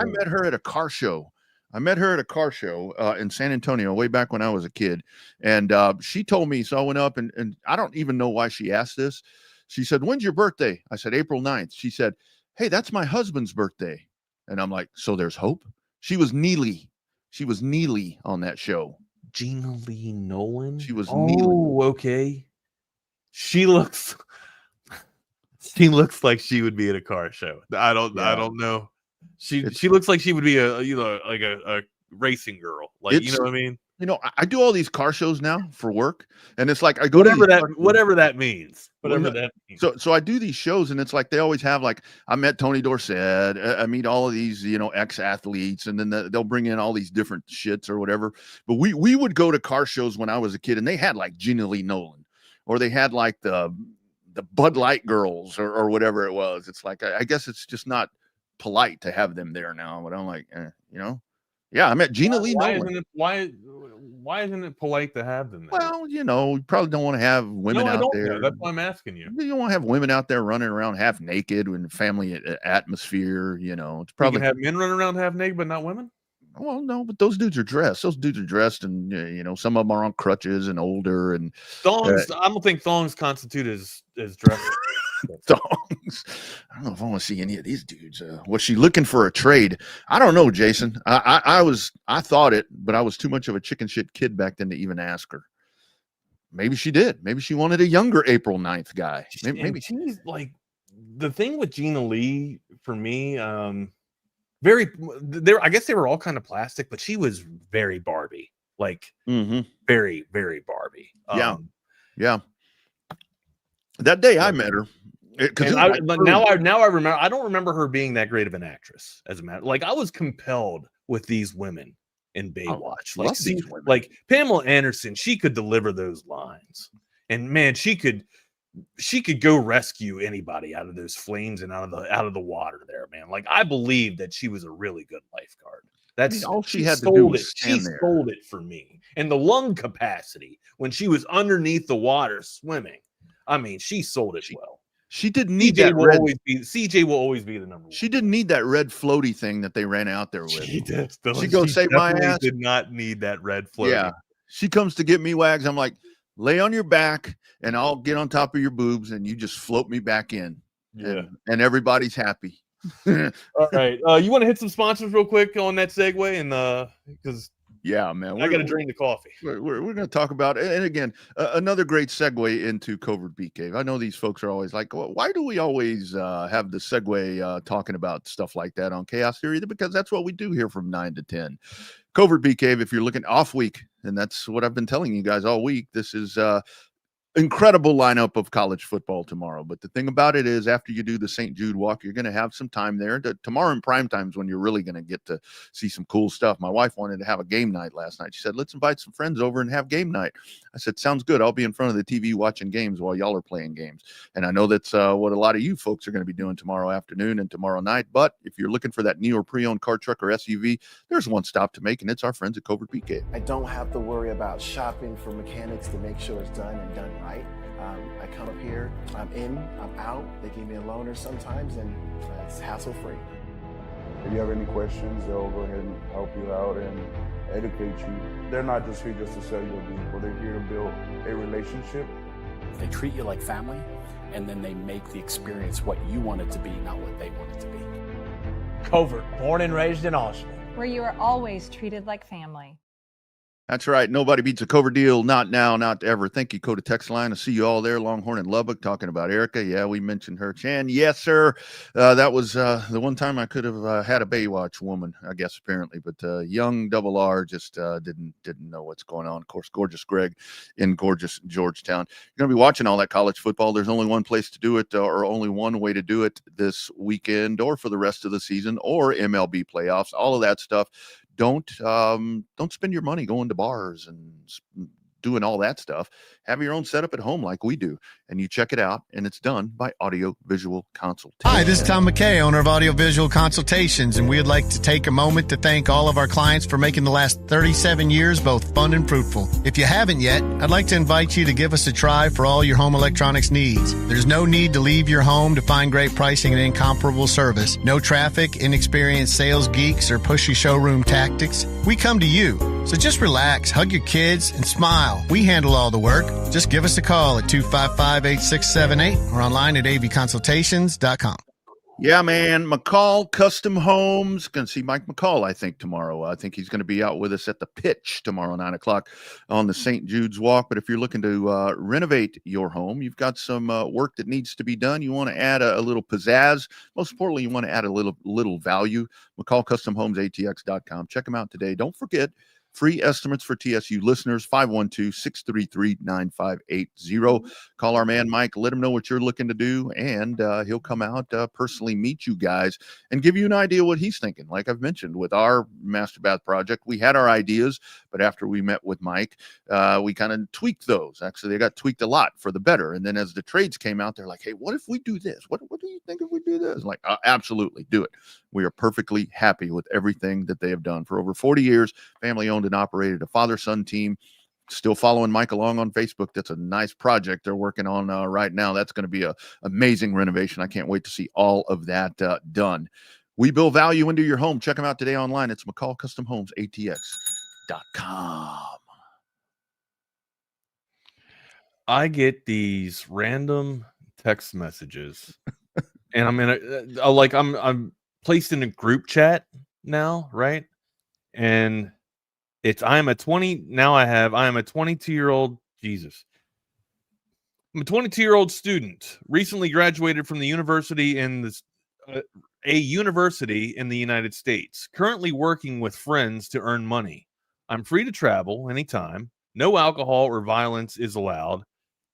met her at a car show. In San Antonio way back when I was a kid. And she told me, so I went up and I don't even know why she asked this. She said, "When's your birthday?" I said, "April 9th. She said, "Hey, that's my husband's birthday." And I'm like, so there's hope? She was Neely on that show. Gina Lee Nolan? She was Neely. Oh, okay. She looks like she would be at a car show. I don't know. She looks like she would be a racing girl. Like, you know what I mean? I do all these car shows now for work, and it's like I go whatever that means. So I do these shows, and it's like they always have, like, I met Tony Dorsett, I meet all of these ex-athletes, and then they'll bring in all these different shits or whatever. But we would go to car shows when I was a kid, and they had like Gina Lee Nolan, or they had like the Bud Light girls or whatever it was. It's like I guess it's just not polite to have them there now, but I'm like, yeah, I met Gina Lee Nolan. Why isn't it polite to have them there? Well, you probably don't want to have women out there. Know. That's why I'm asking you. You don't want to have women out there running around half naked in family atmosphere. It's probably you can have men running around half naked, but not women. Well, no, but those dudes are dressed. And some of them are on crutches and older and thongs. I don't think thongs constitute as dressing. Thongs. I don't know if I want to see any of these dudes. Was she looking for a trade? I don't know, Jason. I thought it, but I was too much of a chicken shit kid back then to even ask her. Maybe she did. Maybe she wanted a younger April 9th guy. Maybe she's like, the thing with Gina Lee for me, I guess they were all kind of plastic, but she was very Barbie, like very, very Barbie. Yeah. That day I met her. Now I remember. I don't remember her being that great of an actress. As a matter, like, I was compelled with these women in Baywatch. Like Pamela Anderson, she could deliver those lines, and man, she could go rescue anybody out of those flames and out of the water there, man. Like, I believe that she was a really good lifeguard. That's all she had to do was stand there. She sold it for me, and the lung capacity when she was underneath the water swimming. I mean, she sold it well. She didn't need that red. CJ will always be the number one. She didn't need that red floaty thing that they ran out there with. She did. She goes, "Save my ass." Did not need that red floaty. Yeah. She comes to get me, Wags. I'm like, lay on your back and I'll get on top of your boobs and you just float me back in. Yeah. And everybody's happy. All right. You want to hit some sponsors real quick on that segue? And because yeah, man, I got to drain the coffee. We're going to talk about, and again, another great segue into Covert Beat Cave. I know these folks are always like, well, why do we always have the segue talking about stuff like that on Chaos Theory? Because that's what we do here from 9 to 10. Covert Beat Cave, if you're looking off week, and that's what I've been telling you guys all week, this is incredible lineup of college football tomorrow. But the thing about it is, after you do the St. Jude walk, you're going to have some time there. Tomorrow in prime time is when you're really going to get to see some cool stuff. My wife wanted to have a game night last night. She said, let's invite some friends over and have game night. I said, sounds good. I'll be in front of the TV watching games while y'all are playing games. And I know that's what a lot of you folks are going to be doing tomorrow afternoon and tomorrow night. But if you're looking for that new or pre-owned car, truck, or SUV, there's one stop to make, and it's our friends at Covert Beat Cave. I don't have to worry about shopping for mechanics to make sure it's done and done right. I come up here, I'm in, I'm out. They give me a loaner sometimes, and it's hassle-free. If you have any questions, they'll go ahead and help you out and educate you. They're not just here just to sell you a vehicle. They're here to build a relationship. They treat you like family, and then they make the experience what you want it to be, not what they want it to be. Covert, born and raised in Austin, where you are always treated like family. That's right. Nobody beats a Covert deal. Not now, not ever. Thank you, Coda Text Line. I see you all there. Longhorn and Lubbock talking about Erica. Yeah, we mentioned her. Chan, yes, sir. That was the one time I could have had a Baywatch woman, I guess, apparently. But young Double R just didn't know what's going on. Of course, gorgeous Greg in gorgeous Georgetown. You're going to be watching all that college football. There's only one place to do it, or only one way to do it this weekend, or for the rest of the season, or MLB playoffs. All of that stuff. Don't spend your money going to bars and doing all that stuff. Have your own setup at home like we do, and you check it out, and it's done by Audio Visual Consultation. Hi, this is Tom McKay, owner of Audio Visual Consultations, and we'd like to take a moment to thank all of our clients for making the last 37 years both fun and fruitful. If you haven't yet, I'd like to invite you to give us a try for all your home electronics needs. There's no need to leave your home to find great pricing and incomparable service. No traffic, inexperienced sales geeks, or pushy showroom tactics. We come to you. So just relax, hug your kids, and smile. We handle all the work. Just give us a call at 255-8678 or online at avconsultations.com. Yeah, man. McCall Custom Homes. Going to see Mike McCall, I think, tomorrow. I think he's going to be out with us at the pitch tomorrow, 9 o'clock on the St. Jude's Walk. But if you're looking to renovate your home, you've got some work that needs to be done. You want to add a little pizzazz. Most importantly, you want to add a little value. McCall Custom Homes, ATX.com. Check them out today. Don't forget, free estimates for TSU listeners, 512-633-9580. Call our man Mike, let him know what you're looking to do, and he'll come out, personally meet you guys, and give you an idea what he's thinking. Like I've mentioned, with our Master Bath project, we had our ideas, but after we met with Mike, we kind of tweaked those. Actually, they got tweaked a lot for the better. And then as the trades came out, they're like, hey, what if we do this? What do you think if we do this? Like, absolutely, do it. We are perfectly happy with everything that they have done. For over 40 years, family-owned and operated, a father-son team. Still following Mike along on Facebook. That's a nice project they're working on right now. That's going to be an amazing renovation. I can't wait to see all of that done. We build value into your home. Check them out today online. It's McCall Custom Homes, ATX.com. I get these random text messages, and I'm in I'm placed in a group chat now, right? And I am a 22-year-old. Jesus. I'm a 22-year-old student, recently graduated from the university a university in the United States, currently working with friends to earn money. I'm free to travel anytime. No alcohol or violence is allowed.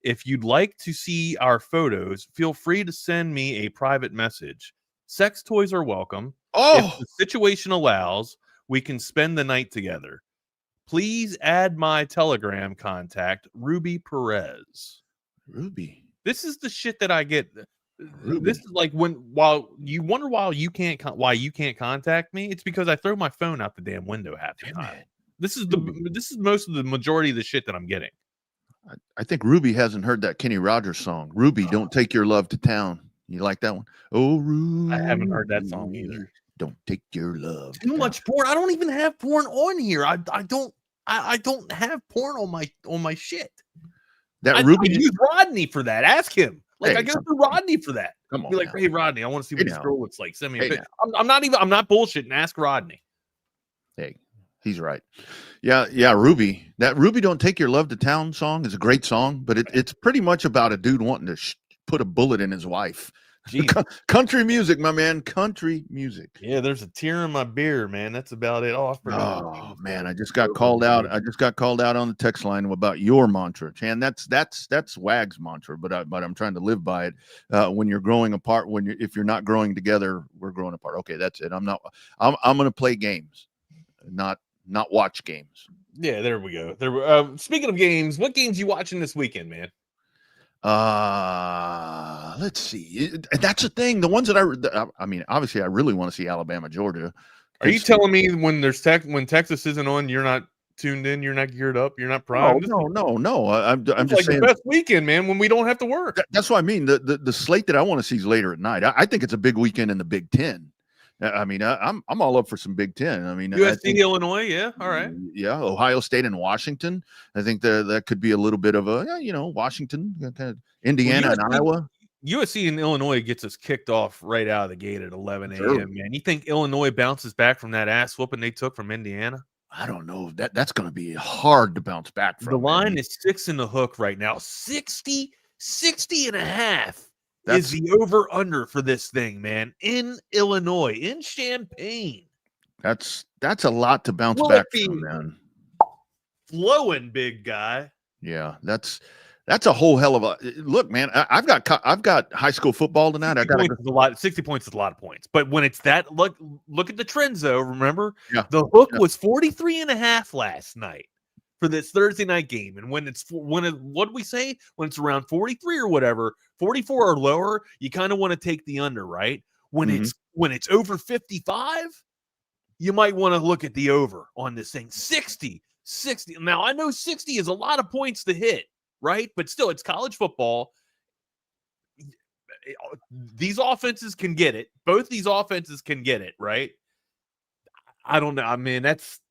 If you'd like to see our photos, feel free to send me a private message. Sex toys are welcome. If the situation allows, we can spend the night together. Please add my Telegram contact, Ruby Perez. Ruby. This is the shit that I get. Ruby. This is like while you wonder why you can't contact me. It's because I throw my phone out the damn window half the time. This is most of the majority of the shit that I'm getting. I think Ruby hasn't heard that Kenny Rogers song. Ruby, don't take your love to town. You like that one? Oh, Ruby. I haven't heard that song either. Don't take your love. Too much porn. I don't even have porn on here. I don't have porn on my shit. Ruby use Rodney for that. Ask him. Like, I go through Rodney for that. Come on, be like, hey, Rodney, I want to see what this girl looks like. Send me a picture. I'm not bullshitting. Ask Rodney. Hey, he's right. Yeah, Ruby. That Ruby Don't Take Your Love to Town song is a great song, but it's pretty much about a dude wanting to put a bullet in his wife. Country music, my man. Country music. Yeah, there's a tear in my beer, man. That's about it. Oh man, I just got called out. I just got called out on the text line about your mantra, Chan. That's Wag's mantra, but I'm trying to live by it. When you're growing apart, if you're not growing together, we're growing apart. Okay, that's it. I'm going to play games, not watch games. Yeah, there we go. Speaking of games, what games you watching this weekend, man? Let's see. That's the thing. The ones that I mean, obviously, I really want to see Alabama, Georgia. Are you telling me when Texas isn't on, you're not tuned in, you're not geared up, you're not primed? No. I'm just like saying the best weekend, man, when we don't have to work. That's what I mean. The slate that I want to see is later at night. I think it's a big weekend in the Big Ten. I mean, I'm all up for some Big Ten. I mean, USC, Illinois, yeah, all right. Yeah, Ohio State and Washington. I think that could be a little bit of a, Washington, kind of Indiana and Iowa. USC and Illinois gets us kicked off right out of the gate at 11 a.m., man. You think Illinois bounces back from that ass whooping they took from Indiana? I don't know. That's going to be hard to bounce back from. The line is 6 in the hook right now. 60 and a half. Is the over-under for this thing, man, in Illinois, in Champaign. That's a lot to bounce back from, man. Flowing, big guy. Yeah, that's a whole hell of a look, man. I've got high school football tonight. 60 points is a lot of points. But when it's that, look at the trends, though. Remember, the hook was 43 and a half last night for this Thursday night game. And what do we say? When it's around 43 or whatever, 44 or lower, you kind of want to take the under, right? When it's over 55, you might want to look at the over on this thing. 60. Now, I know 60 is a lot of points to hit, right? But still, it's college football. These offenses can get it. Both these offenses can get it, right? I don't know. I mean, that's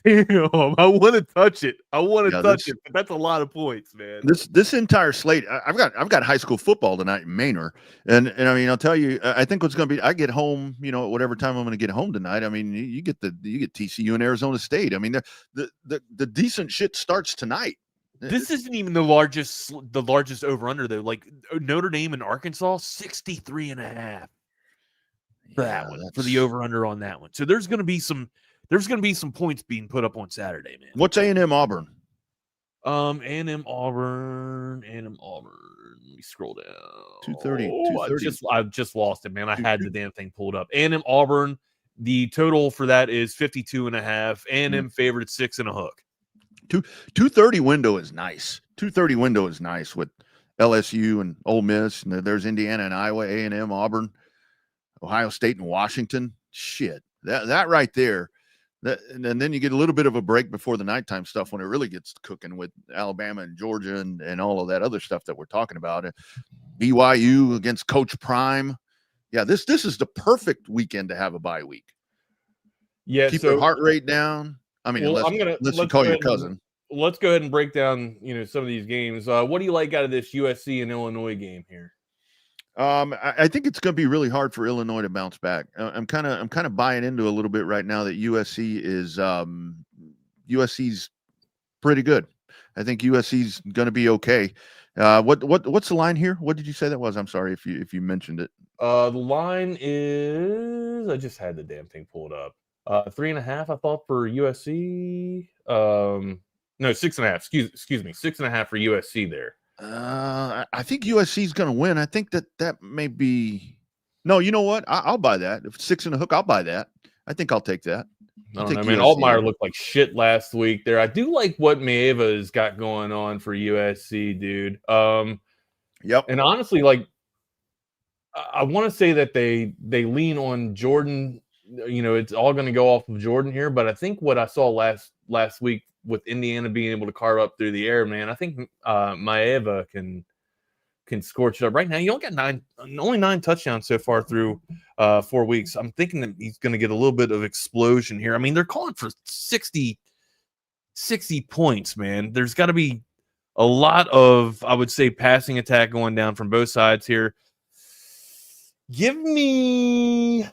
damn, I want to touch it. But that's a lot of points, man. This entire slate, I've got high school football tonight in Manor, and I mean, I'll tell you, I think what's going to be, I get home, whatever time I'm going to get home tonight. I mean, you get TCU and Arizona State. I mean, the decent shit starts tonight. This isn't even the largest over under though. Like Notre Dame and Arkansas, 63 and a half for that one, for the over under on that one. So there's going to be some points being put up on Saturday, man. What's A&M Auburn? A&M Auburn. Let me scroll down. 230. I've just lost it, man. I had the damn thing pulled up. A&M Auburn. The total for that is 52 and a half. A&M favored 6 and a hook. 230 window is nice. 230 window is nice with LSU and Ole Miss. And there's Indiana and Iowa, A&M, Auburn, Ohio State and Washington. Shit, that right there. And then you get a little bit of a break before the nighttime stuff when it really gets cooking with Alabama and Georgia and all of that other stuff that we're talking about. BYU against Coach Prime. Yeah, this is the perfect weekend to have a bye week. Yeah, keep your heart rate down. I mean, unless you call your cousin. Let's go ahead and break down, some of these games. What do you like out of this USC and Illinois game here? I think it's going to be really hard for Illinois to bounce back. I'm kind of buying into a little bit right now that USC's pretty good. I think USC's going to be okay. What's the line here? What did you say that was? I'm sorry if you mentioned it. The line is, I just had the damn thing pulled up. 3.5, I thought, for USC. No, 6.5. Excuse me, 6.5 for USC there. I think USC is going to win. I think that may be. No, you know what? I'll buy that. If 6 and a hook, I'll buy that. I think I'll take that. I mean, Altmaier looked like shit last week there. I do like what Maeva has got going on for USC, dude. Yep. And honestly, like, I want to say that they lean on Jordan. It's all going to go off of Jordan here. But I think what I saw last week with Indiana being able to carve up through the air, man, I think Maeva can scorch it up. Right now, you only got only 9 touchdowns so far through 4 weeks. I'm thinking that he's going to get a little bit of explosion here. I mean, they're calling for 60 points, man. There's got to be a lot of, I would say, passing attack going down from both sides here. Give me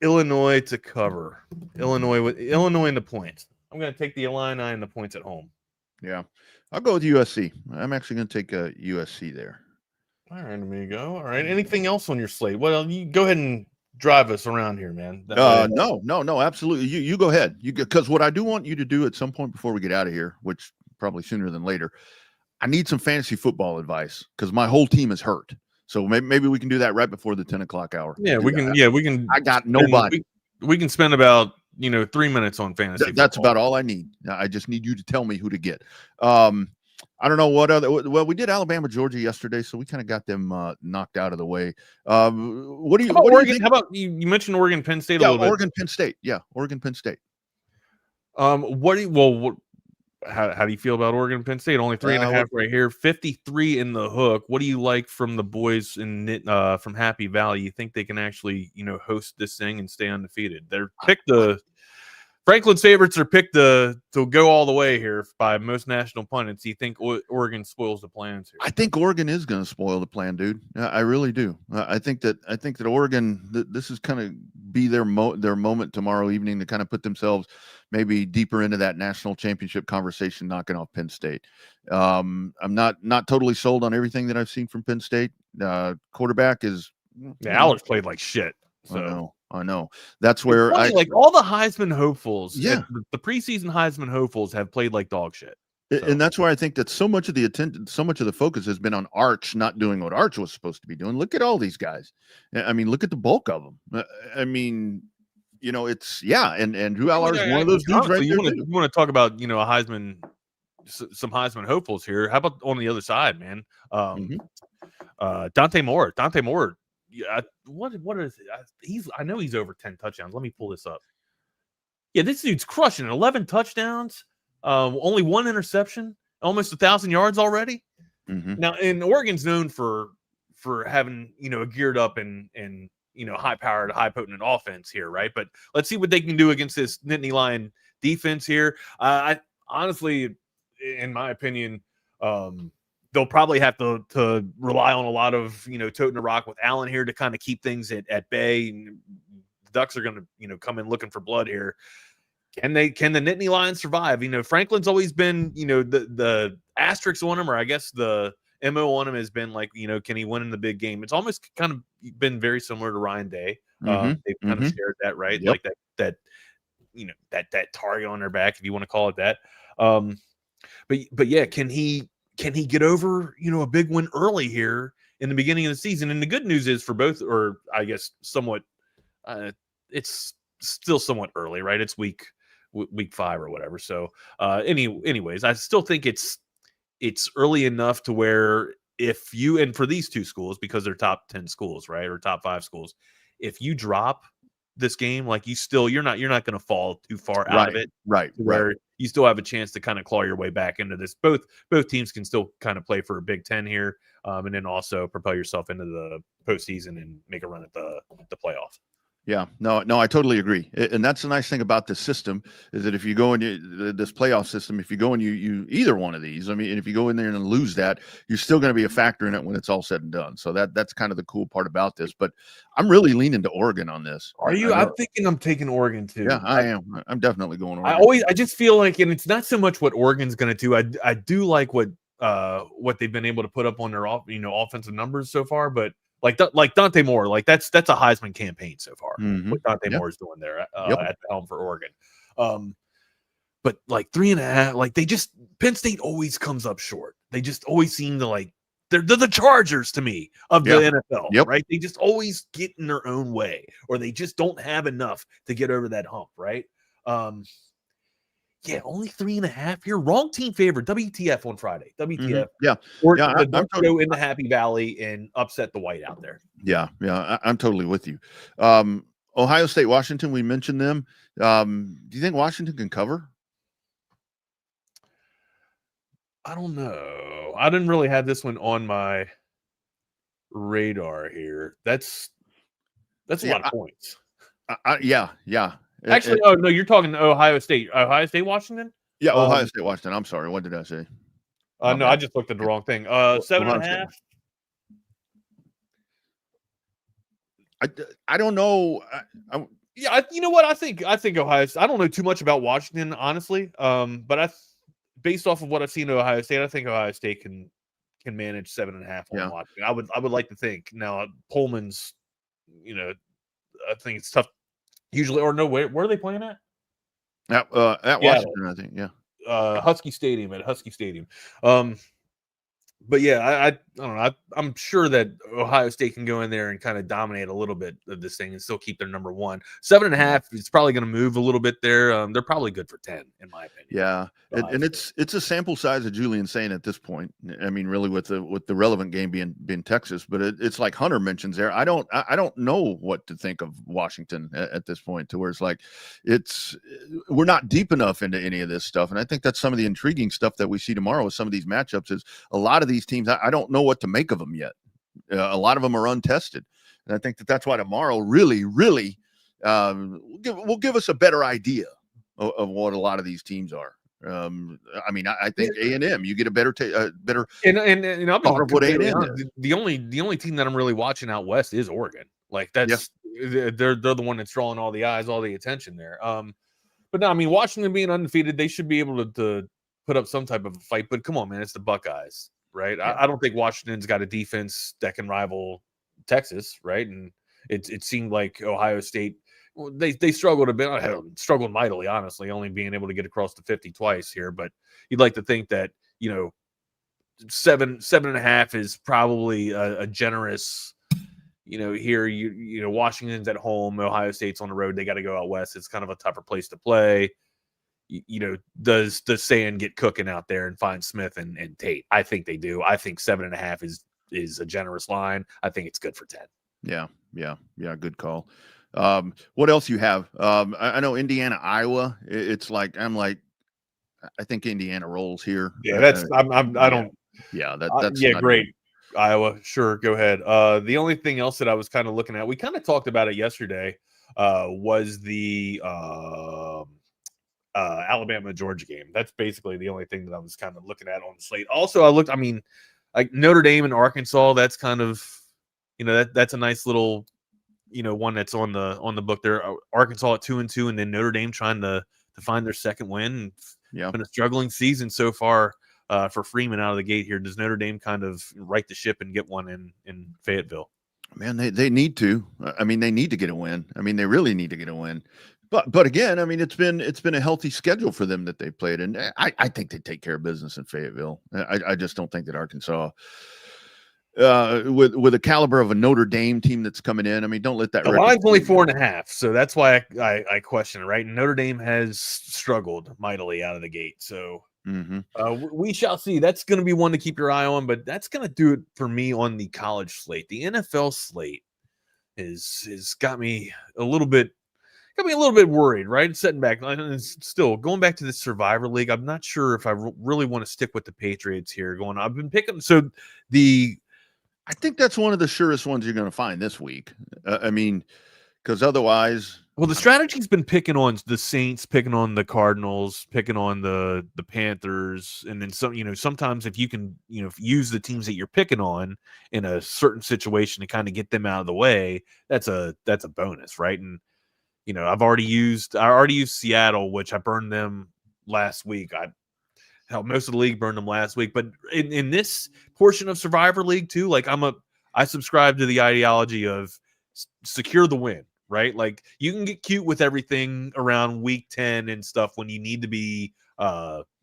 Illinois to cover. Illinois in the points. I'm going to take the Illini and the points at home. Yeah, I'll go with USC. I'm actually going to take a USC there. All right, amigo. All right. Anything else on your slate? Well, you go ahead and drive us around here, man. No, absolutely. You go ahead. Because what I do want you to do at some point before we get out of here, which probably sooner than later, I need some fantasy football advice because my whole team is hurt. So maybe we can do that right before the 10 o'clock hour. Yeah, we can. Yeah, we can. I got nobody. We can spend about 3 minutes on fantasy. That's about all I need. I just need you to tell me who to get. I don't know what other. Well, we did Alabama, Georgia yesterday, so we kind of got them knocked out of the way. What do you? How about what Oregon? do you think? How about you mentioned Oregon, Penn State a Yeah, little bit. Oregon, Penn State. Yeah, Oregon, Penn State. How do you feel about Oregon, Penn State? Only 3.5 right here. 53 in the hook. What do you like from the boys from Happy Valley? You think they can actually host this thing and stay undefeated? They're picked Franklin's favorites are picked to go all the way here by most national pundits. Do you think Oregon spoils the plans here? I think Oregon is going to spoil the plan, dude. I really do. I think that Oregon, this is kind of be their moment tomorrow evening to kind of put themselves maybe deeper into that national championship conversation, knocking off Penn State. I'm not totally sold on everything that I've seen from Penn State. Quarterback is Alex played like shit. So. I know. That's where like all the Heisman hopefuls. Yeah, the preseason Heisman hopefuls have played like dog shit. So. And that's where I think that so much of the attention, so much of the focus has been on Arch not doing what Arch was supposed to be doing. Look at all these guys. I mean, look at the bulk of them. I mean, it's and Drew Allar's one of those dudes right there. You want to talk about a Heisman, some Heisman hopefuls here. How about on the other side, man? Dante Moore. Yeah, what is it? I know he's over 10 touchdowns. Let me pull this up. Yeah, this dude's crushing it. 11 touchdowns, only 1 interception, almost 1,000 yards already. Mm-hmm. Now, and Oregon's known for having a geared up and high powered, high potent offense here, right? But let's see what they can do against this Nittany Lion defense here. I honestly, in my opinion, they'll probably have to rely on a lot of, toting the rock with Allen here to kind of keep things at bay. And the Ducks are going to, come in looking for blood here. Can the Nittany Lions survive? Franklin's always been, the asterisk on him, or I guess the MO on him has been like, can he win in the big game? It's almost kind of been very similar to Ryan Day. They've kind of shared that, right? Yep. Like that target on their back, if you want to call it that. But yeah, can he get over, a big win early here in the beginning of the season? And the good news is for both, or I guess somewhat, it's still somewhat early, right? It's week 5 or whatever. So anyways, I still think it's early enough to where if you, and for these two schools, because they're top 10 schools, right? Or top 5 schools, if you drop this game, like you're not going to fall too far out of it, right? Where you still have a chance to kind of claw your way back into this. Both teams can still kind of play for a Big Ten here, and then also propel yourself into the postseason and make a run at the playoff. Yeah, no, I totally agree. And that's the nice thing about this system is that if you go in this playoff system, if you go and you either one of these, I mean, and if you go in there and lose that, you're still going to be a factor in it when it's all said and done. So that's kind of the cool part about this. But I'm really leaning to Oregon on this. Are you? I'm thinking I'm taking Oregon too. Yeah, I am. I'm definitely going Oregon. I just feel like, and it's not so much what Oregon's going to do. I do like what they've been able to put up on their offensive numbers so far, but like Dante Moore, like that's a Heisman campaign so far. Mm-hmm. What Dante Moore is doing there at the helm for Oregon. But like 3.5, like Penn State always comes up short. They just always seem to they're the Chargers to me of the NFL, right? They just always get in their own way, or they just don't have enough to get over that hump, right? Yeah, only 3.5 here. Wrong team favorite. WTF on Friday. WTF. Mm-hmm. Yeah. Or I'm go in the Happy Valley and upset the white out there. Yeah. I'm totally with you. Ohio State, Washington, we mentioned them. Do you think Washington can cover? I don't know. I didn't really have this one on my radar here. That's a lot of points. Yeah. Actually, no, you're talking Ohio State. Ohio State, Washington? Yeah, Ohio State, Washington. I'm sorry. What did I say? No, I just looked at the wrong thing. 7.5. I don't know. Yeah, you know what? I think Ohio State. I don't know too much about Washington, honestly. But based off of what I've seen of Ohio State, I think Ohio State can manage 7.5 on Washington. I would like to think. Now Pullman's, I think it's tough. Usually, or no, where are they playing at? At Washington, I think. Yeah. Husky Stadium. But yeah, I don't know. I'm sure that Ohio State can go in there and kind of dominate a little bit of this thing and still keep their number one. 7.5 is probably going to move a little bit there. They're probably good for 10, in my opinion. Yeah, and it's a sample size of Julian saying at this point. I mean, really, with the relevant game being Texas, but it's like Hunter mentions there. I don't know what to think of Washington at this point, to where it's like we're not deep enough into any of this stuff, and I think that's some of the intriguing stuff that we see tomorrow with some of these matchups. Is a lot of these teams, I don't know what to make of them yet. A lot of them are untested, and I think that's why tomorrow really will give us a better idea of what a lot of these teams are. I mean, I think A&M, you get a better and I'll be what A&M honest, the only team that I'm really watching out west is Oregon. Like that's they're the one that's drawing all the eyes, all the attention there. But no, I mean, Washington being undefeated, they should be able to put up some type of a fight. But come on, man, it's the Buckeyes, right? Yeah. I don't think Washington's got a defense that can rival Texas, right? And it seemed like Ohio State, they struggled a bit. Struggled mightily, honestly, only being able to get across the 50 twice here. But you'd like to think that 7.5 is probably a generous. Here Washington's at home, Ohio State's on the road. They got to go out west. It's kind of a tougher place to play. Does Sand get cooking out there and find Smith and Tate? I think they do. I think 7.5 is a generous line. I think it's good for 10. Yeah. Good call. What else you have? I know Indiana, Iowa. It's like I think Indiana rolls here. Yeah, that's I don't. Yeah, that's great. Iowa, sure, go ahead. The only thing else that I was kind of looking at, we kind of talked about it yesterday, was the Alabama Georgia game. That's basically the only thing that I was kind of looking at on the slate. Also, like Notre Dame and Arkansas. That's kind of that's a nice little one that's on the book there. Arkansas at 2-2, and then Notre Dame trying to find their second win. Yeah, been a struggling season so far for Freeman out of the gate here. Does Notre Dame kind of right the ship and get one in Fayetteville? Man, they need to. I mean, they need to get a win. I mean, they really need to get a win. But again, I mean, it's been a healthy schedule for them that they played, and I think they take care of business in Fayetteville. I just don't think that Arkansas, with a caliber of a Notre Dame team that's coming in, I mean, don't let that. The line's only 4.5, so that's why I question it. Right, Notre Dame has struggled mightily out of the gate, so we shall see. That's going to be one to keep your eye on, but that's going to do it for me on the college slate. The NFL slate is got me a little bit worried, right? Setting back, still going back to the Survivor League. I'm not sure if I really want to stick with the Patriots here. I've been picking. So I think that's one of the surest ones you're going to find this week. I mean, because otherwise, well, the strategy's been picking on the Saints, picking on the Cardinals, picking on the Panthers, and then some. Sometimes if you can, use the teams that you're picking on in a certain situation to kind of get them out of the way, that's a bonus, right? And I already used Seattle, which I burned them last week. Most of the league burned them last week, but in this portion of Survivor League too, like I subscribe to the ideology of secure the win, right? Like you can get cute with everything around week 10 and stuff when you need to be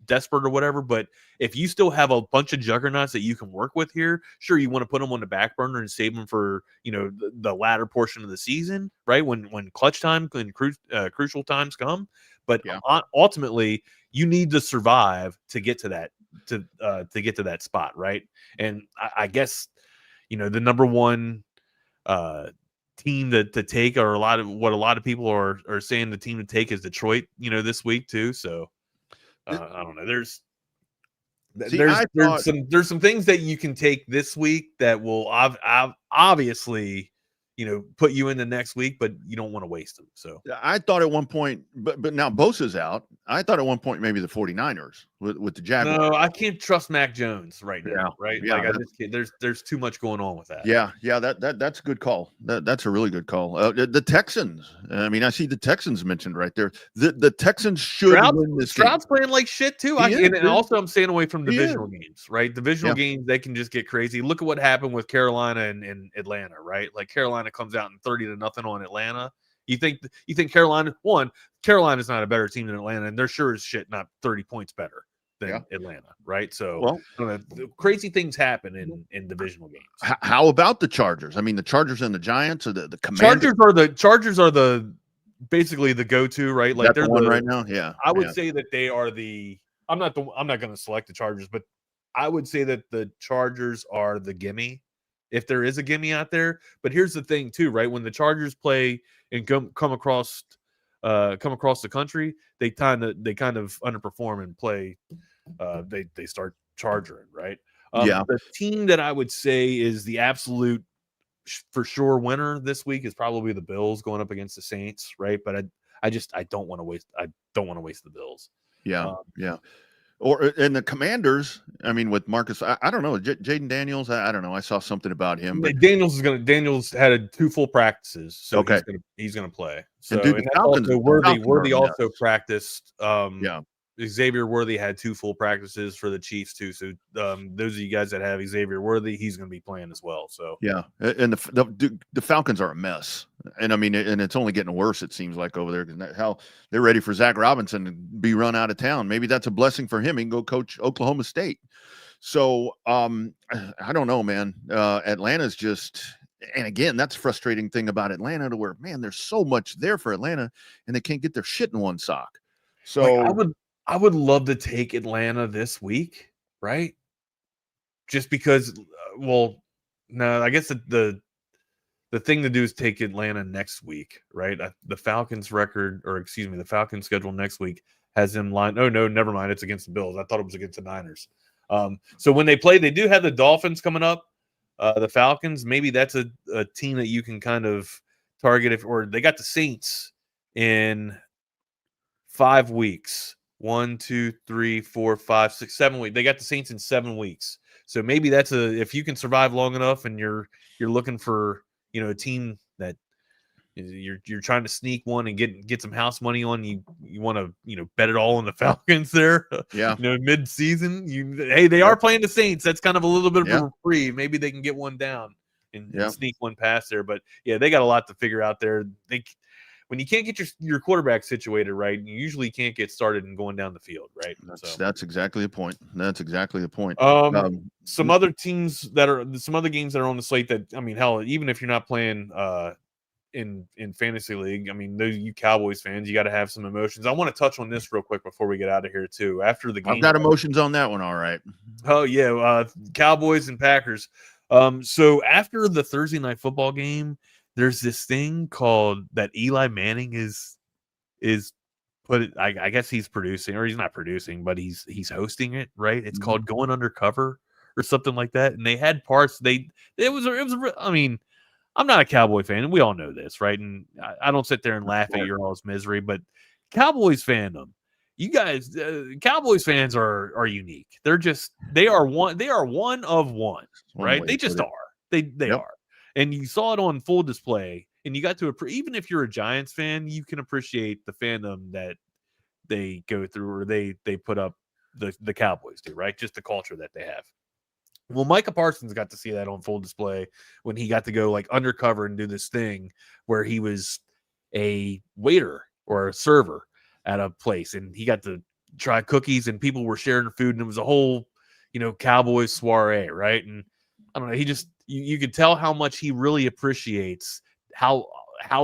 desperate or whatever, but if you still have a bunch of juggernauts that you can work with here, sure, you want to put them on the back burner and save them for the latter portion of the season, right? When clutch time and crucial times come, but ultimately you need to survive to get to that to get to that spot, right? And I guess the number one team to take, or a lot of people are saying the team to take is Detroit, this week too. So I don't know. There's some things that you can take this week that will obviously put you into next week, but you don't want to waste them. So I thought at one point, but now Bosa's out. I thought at one point maybe the 49ers with the Jaguars. No, I can't trust Mac Jones right now. Yeah, right? yeah, like I just can't. There's too much going on with that. Yeah, that's a good call. That's a really good call. The Texans. I mean, I see the Texans mentioned right there. The Texans should win this game. Stroud's playing like shit too. And also I'm staying away from divisional games. Right, divisional games, they can just get crazy. Look at what happened with Carolina and Atlanta. Right, like Carolina comes out in 30-0 on Atlanta. You think Carolina's not a better team than Atlanta, and they're sure as shit not 30 points better than Atlanta, right? So crazy things happen in divisional games. How about the Chargers? I mean, the Chargers and the Giants, or the Commanders? Chargers are the basically the go-to, right? Like they're the one right now. Yeah, I would say that they are the. I'm not going to select the Chargers, but I would say that the Chargers are the gimme, if there is a gimme out there. But here's the thing too, right? When the Chargers play and come across the country, they kind of underperform and play. They start charging, right? The team that I would say is the absolute for sure winner this week is probably the Bills going up against the Saints, right? But I don't want to waste the Bills. Yeah. And the Commanders, I mean, with Marcus, I don't know, Jaden Daniels, I don't know. I saw something about him. But Daniels had 2 full practices, so he's gonna play. So and also Worthy also practiced. Xavier Worthy had 2 full practices for the Chiefs too. So those of you guys that have Xavier Worthy, he's going to be playing as well. So and the Falcons are a mess, and I mean, and it's only getting worse. It seems like over there because hell, they're ready for Zach Robinson to be run out of town. Maybe that's a blessing for him. He can go coach Oklahoma State. So I don't know, man. Atlanta's just. And again, that's a frustrating thing about Atlanta, to where, man, there's so much there for Atlanta, and they can't get their shit in one sock. So I would love to take Atlanta this week, right? Just because, no, I guess the thing to do is take Atlanta next week, right? The Falcons schedule next week has them lined. Oh, no, never mind. It's against the Bills. I thought it was against the Niners. So when they play, they do have the Dolphins coming up. The Falcons, maybe that's a team that you can kind of target or they got the Saints in 5 weeks. 1, 2, 3, 4, 5, 6, 7 weeks. They got the Saints in 7 weeks. So maybe that's if you can survive long enough and you're looking for, a team that you're trying to sneak one and get some house money on, you want to, bet it all on the Falcons there. Yeah. Mid-season, they are playing the Saints. That's kind of a little bit of a reprieve. Maybe they can get one down and sneak one past there. But they got a lot to figure out there. When you can't get your quarterback situated right, you usually can't get started and going down the field, right? That's exactly the point. Some other teams some other games that are on the slate that, I mean, hell, even if you're not playing in fantasy league, I mean, those you Cowboys fans, you got to have some emotions. I want to touch on this real quick before we get out of here too. After the game, I've got emotions on that one. All right. Oh yeah, Cowboys and Packers. So after the Thursday night football game, there's this thing called that Eli Manning is I guess he's producing, or he's not producing, but he's hosting it, right? It's called Going Undercover or something like that. And they had parts. I mean, I'm not a Cowboy fan, and we all know this, right? And I don't sit there and laugh at your all's misery, but Cowboys fandom, you guys, Cowboys fans are unique. They are one of one, right? They just are. They are. And you saw it on full display, and you got to even if you're a Giants fan, you can appreciate the fandom that they go through, or they put up the Cowboys do, right? Just the culture that they have. Well, Micah Parsons got to see that on full display when he got to go like undercover and do this thing where he was a waiter or a server at a place, and he got to try cookies, and people were sharing food, and it was a whole, Cowboys soiree, right? And I don't know, he just you could tell how much he really appreciates how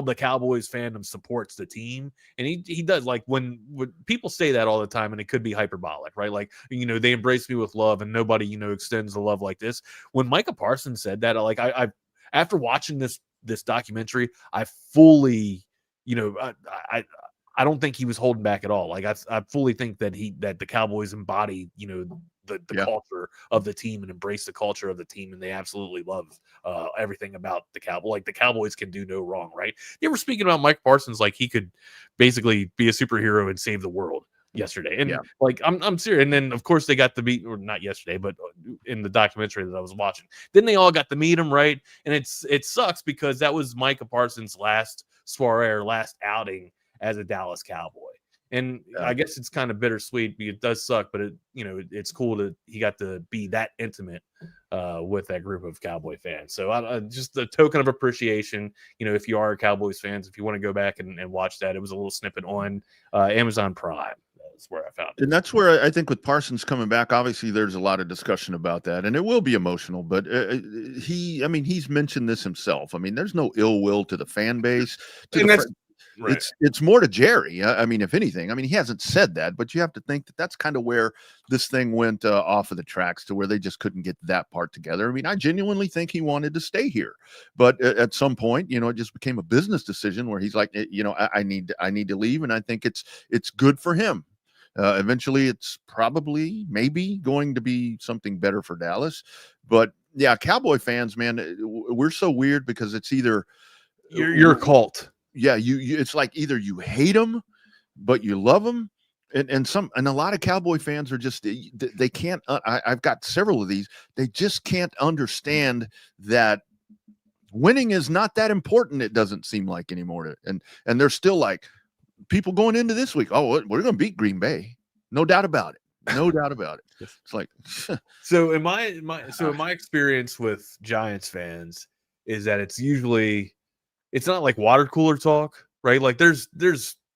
the Cowboys fandom supports the team. And he does, like when people say that all the time, and it could be hyperbolic, right? Like, they embrace me with love, and nobody, extends the love like this. When Micah Parsons said that, like I after watching this documentary, I fully, I don't think he was holding back at all. Like I fully think that the Cowboys embody, the culture of the team and embrace the culture of the team, and they absolutely love everything about the Cowboys. Like the Cowboys can do no wrong, right? They were speaking about Mike Parsons like he could basically be a superhero and save the world yesterday, and like I'm serious. And then of course they got to meet, or not yesterday, but in the documentary that I was watching, then they all got to meet him, right? And it sucks because that was Micah Parsons' last soiree or last outing as a Dallas Cowboy. And I guess it's kind of bittersweet. It does suck, but it's cool that he got to be that intimate with that group of Cowboy fans. So just a token of appreciation. If you are Cowboys fans, if you want to go back and watch that, it was a little snippet on Amazon Prime. That's where I found it. And that's where I think with Parsons coming back, obviously there's a lot of discussion about that, and it will be emotional. But he's mentioned this himself. I mean, there's no ill will to the fan base. Right. It's more to Jerry. I mean, if anything, he hasn't said that, but you have to think that that's kind of where this thing went off of the tracks, to where they just couldn't get that part together. I mean, I genuinely think he wanted to stay here, but at some point, it just became a business decision where he's like, I need to leave, and I think it's good for him. Eventually, it's probably maybe going to be something better for Dallas, but yeah, Cowboy fans, man, we're so weird because it's either you're a cult. Yeah, it's like either you hate them, but you love them, and a lot of Cowboy fans are just they can't. I've got several of these. They just can't understand that winning is not that important. It doesn't seem like anymore, and they're still like people going into this week. Oh, we're going to beat Green Bay, no doubt about it. No doubt about it. It's like so. In my experience with Giants fans is that it's not like water cooler talk, right? Like there's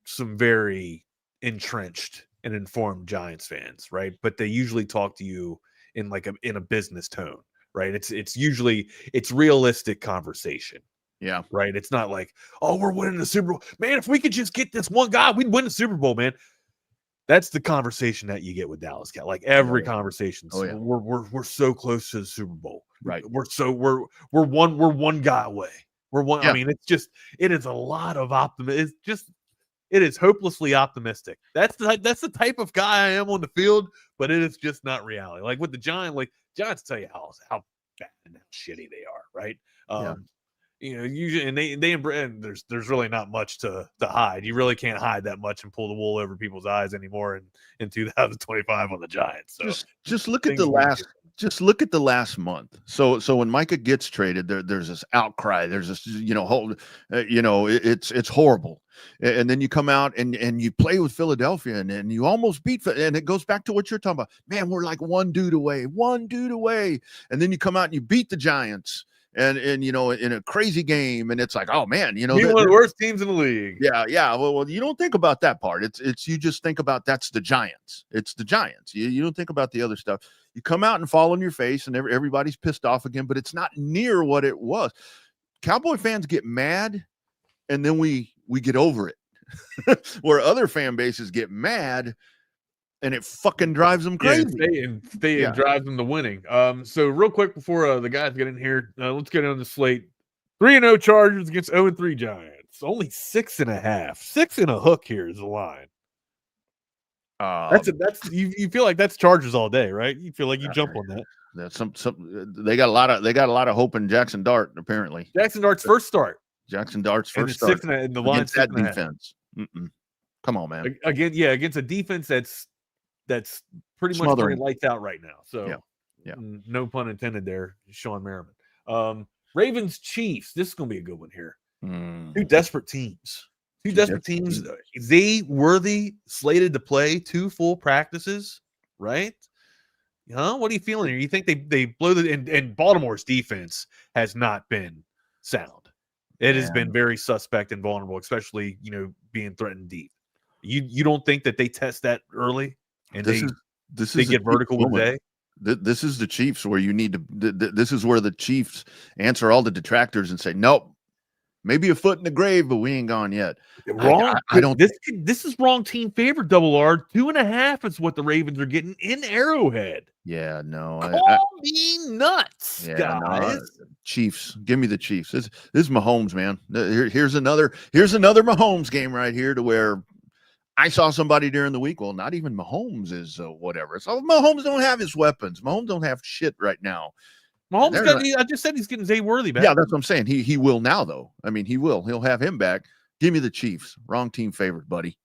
some very entrenched and informed Giants fans, right? But they usually talk to you in a business tone, right? It's realistic conversation. Yeah. Right. It's not like, oh, we're winning the Super Bowl. Man, if we could just get this one guy, we'd win the Super Bowl, man. That's the conversation that you get with Dallas Cat. Like every conversation. Oh, yeah. We're so close to the Super Bowl. Right. We're one guy away. We're one. Yeah. I mean, it is a lot of optimism. It is hopelessly optimistic. That's the type of guy I am on the field, but it is just not reality. Like with the Giants tell you how bad and how shitty they are, right? Usually, and there's really not much to hide. You really can't hide that much and pull the wool over people's eyes anymore in 2025 on the Giants. So just look at the last. Just look at the last month. So when Micah gets traded, there's this outcry. There's this, it's horrible. And then you come out and you play with Philadelphia and you almost beat. And it goes back to what you're talking about. Man, we're like one dude away. And then you come out and you beat the Giants. And in a crazy game, and it's like, oh man, one of the worst teams in the league. Yeah. Well, you don't think about that part. It's you just think about that's the Giants. It's the Giants. You don't think about the other stuff. You come out and fall on your face, and everybody's pissed off again. But it's not near what it was. Cowboy fans get mad, and then we get over it. Where other fan bases get mad, and it fucking drives them crazy. It drives them to winning. So real quick before the guys get in here, let's get on the slate. 3-0 Chargers against 0-3 Giants. Only 6.5. 6 and a hook here is the line. You feel like that's Chargers all day, right? You feel like you jump on that. That's some they got a lot of hope in Jackson Dart, apparently. Jackson Dart's first start. Jackson Dart's first start. And the line that defense. Come on, man. Against a defense that's pretty much pretty lights out right now. So yeah. No pun intended there, Sean Merriman. Ravens Chiefs. This is gonna be a good one here. Two desperate teams. They worthy slated to play 2 full practices, right? What are you feeling here? You think they blow and Baltimore's defense has not been sound. It has been very suspect and vulnerable, especially being threatened deep. You don't think that they test that early and they get vertical with Day? This is the Chiefs where you need to. This is where the Chiefs answer all the detractors and say, nope. Maybe a foot in the grave, but we ain't gone yet. Wrong. I don't. This is wrong team favorite. Double R 2.5 is what the Ravens are getting in Arrowhead. Yeah, no. Call me nuts, guys. No, Chiefs. Give me the Chiefs. This is Mahomes, man. Here's another Mahomes game right here to where I saw somebody during the week. Well, not even Mahomes is whatever. So Mahomes don't have his weapons. Mahomes don't have shit right now. Mahomes I just said he's getting Zay Worthy back. Yeah, that's what I'm saying. He will now, though. I mean, he will. He'll have him back. Give me the Chiefs. Wrong team favorite, buddy.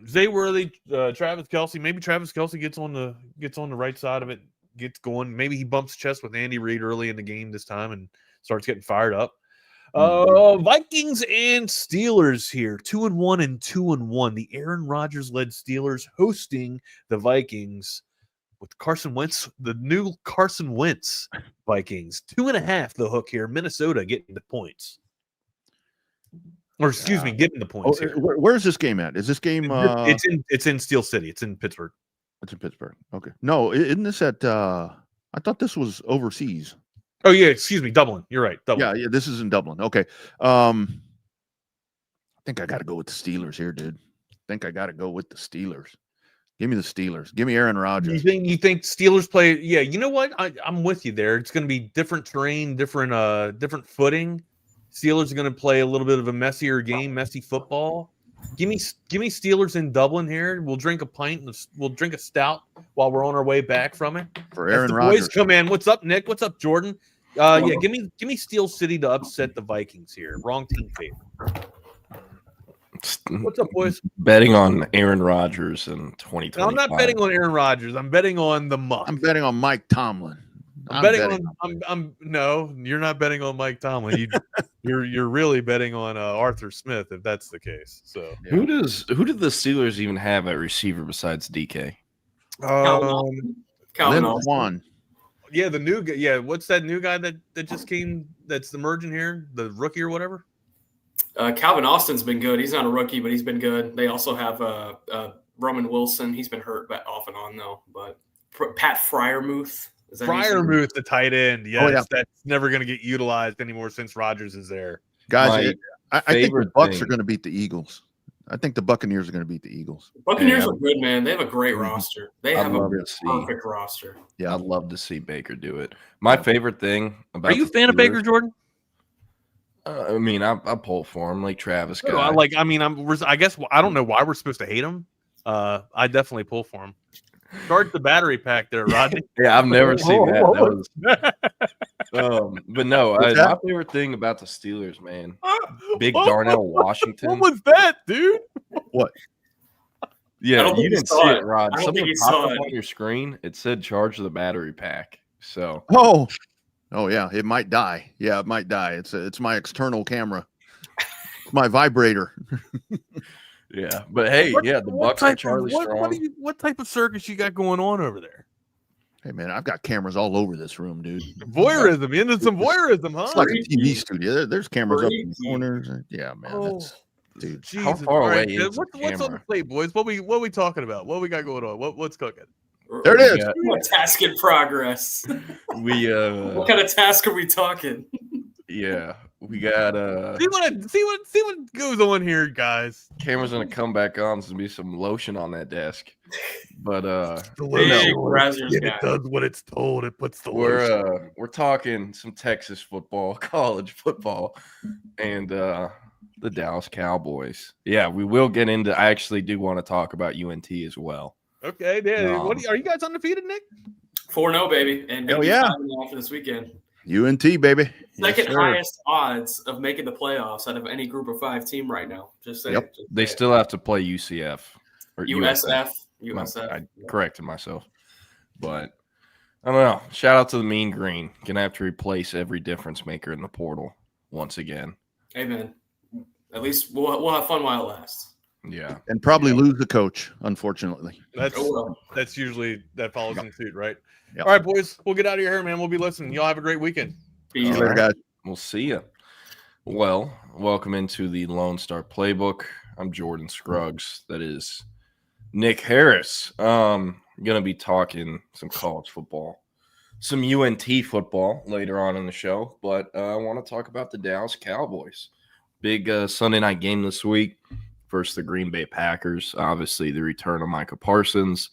Zay Worthy, Travis Kelce. Maybe Travis Kelce gets on the right side of it, gets going. Maybe he bumps chest with Andy Reid early in the game this time and starts getting fired up. Vikings and Steelers here, 2-1 and 2-1. The Aaron Rodgers led Steelers hosting the Vikings with Carson Wentz, the new Carson Wentz Vikings. 2.5 the hook here. Minnesota getting the points. Or excuse me, getting the points here. Where's this game at? Is this game? It's in Steel City. It's in Pittsburgh. It's in Pittsburgh. Okay. No, isn't this at? I thought this was overseas. Oh yeah, excuse me, Dublin. You're right. Dublin. Yeah, this is in Dublin. Okay. I think I got to go with the Steelers here, dude. I think I got to go with the Steelers. Give me the Steelers. Give me Aaron Rodgers. You think Steelers play? Yeah, you know what? I'm with you there. It's going to be different terrain, different footing. Steelers are going to play a little bit of a messier game, messy football. Give me Steelers in Dublin here. We'll drink a pint. We'll drink a stout while we're on our way back from it. For Aaron Rodgers. Boys come in. What's up, Nick? What's up, Jordan? Yeah, give me Steel City to upset the Vikings here. Wrong team favorite. What's up, boys? Betting on Aaron Rodgers in 2020. I'm not betting on Aaron Rodgers. I'm betting on the Muck. I'm betting on Mike Tomlin. No, you're not betting on Mike Tomlin. You're really betting on Arthur Smith if that's the case. So who did the Steelers even have at receiver besides DK? Calvin Austin. Yeah, the new guy. Yeah, what's that new guy that just came? That's emerging here, the rookie or whatever. Calvin Austin's been good. He's not a rookie, but he's been good. They also have Roman Wilson. He's been hurt off and on though. But Pat Freiermuth. Freiermuth, the tight end. Yes, that's never going to get utilized anymore since Rodgers is there. Guys, I think the Bucks are going to beat the Eagles. I think the Buccaneers are going to beat the Eagles. Buccaneers are good, man. They have a great roster. They have a perfect roster. Yeah, I'd love to see Baker do it. My favorite thing about Are you a fan of Baker, Jordan? I mean, I pull for him like Travis guy. I guess I don't know why we're supposed to hate him. I definitely pull for him. Charge the battery pack there, Rodney. Yeah, I've never seen that. But no, my favorite thing about the Steelers, man, big Darnell Washington. What was that, dude? What? Yeah, you didn't see it, Rod. Something popped up on your screen. It said charge the battery pack. So. Oh yeah, it might die. Yeah, it might die. It's my external camera. It's my vibrator. Yeah, but hey, the Bucks are Charlie Strong. What type of circus you got going on over there? Hey man, I've got cameras all over this room, dude. Voyeurism, you into some voyeurism, huh? It's like a TV studio. There's cameras up in the corners. Yeah, man. Dude, Jesus. How far away is what's on the plate, boys? What we talking about? What we got going on? What's cooking? There it is. What task in progress? What kind of task are we talking? Yeah, we got see what goes on here, guys. Camera's gonna come back on. So there'll be some lotion on that desk. But it does what it's told. It puts the lotion. We're talking some Texas football, college football, and the Dallas Cowboys. Yeah, we will get into. I actually do want to talk about UNT as well. Okay, yeah. Are you guys undefeated, Nick? 4-0, baby, and after this weekend. UNT, baby. Second highest odds of making the playoffs out of any Group of 5 team right now. Just saying. Yep. They still have to play UCF or USF. I corrected myself, but I don't know. Shout out to the Mean Green. Gonna have to replace every difference maker in the portal once again. Amen. At least we'll have fun while it lasts. Yeah, and probably lose the coach, unfortunately. That's usually that follows in suit, right? Yep. All right, boys, we'll get out of your hair, man. We'll be listening. Y'all have a great weekend. See you later, guys. We'll see you. Well, welcome into the Lone Star Playbook. I'm Jordan Scruggs. That is Nick Harris. Going to be talking some college football, some UNT football later on in the show, but I want to talk about the Dallas Cowboys. Big Sunday night game this week versus the Green Bay Packers. Obviously, the return of Micah Parsons.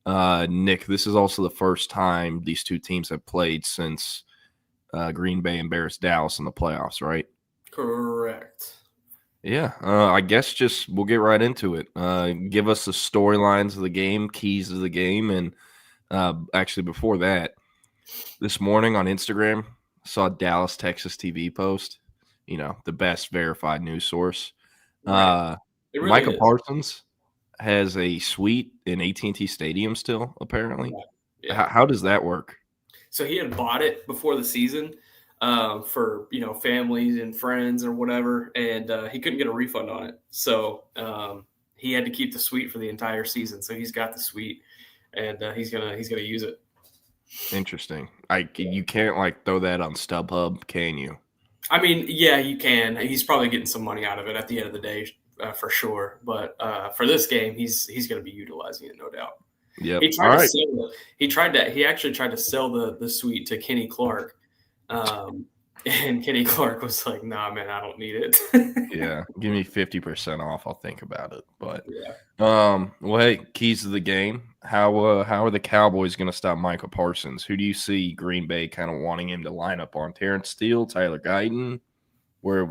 Nick, this is also the first time these two teams have played since Green Bay embarrassed Dallas in the playoffs, right? Correct. Yeah, I guess just we'll get right into it. Give us the storylines of the game, keys of the game, and actually before that, this morning on Instagram, saw a Dallas, Texas TV post. You know, the best verified news source. Right. It really Micah is. Parsons has a suite in AT&T Stadium still, apparently. Yeah. How does that work? So he had bought it before the season for families and friends or whatever, and he couldn't get a refund on it. So he had to keep the suite for the entire season. So he's got the suite, and he's gonna use it. Interesting. You can't like throw that on StubHub, can you? I mean, yeah, you can. He's probably getting some money out of it at the end of the day, for sure. But for this game, he's going to be utilizing it, no doubt. Yeah. He tried to sell it. He actually tried to sell the suite to Kenny Clark, and Kenny Clark was like, "Nah, man, I don't need it." Yeah, give me 50% off. I'll think about it. But yeah. Well, hey, keys to the game. How are the Cowboys going to stop Micah Parsons? Who do you see Green Bay kind of wanting him to line up on? Terrence Steele, Tyler Guyton? Where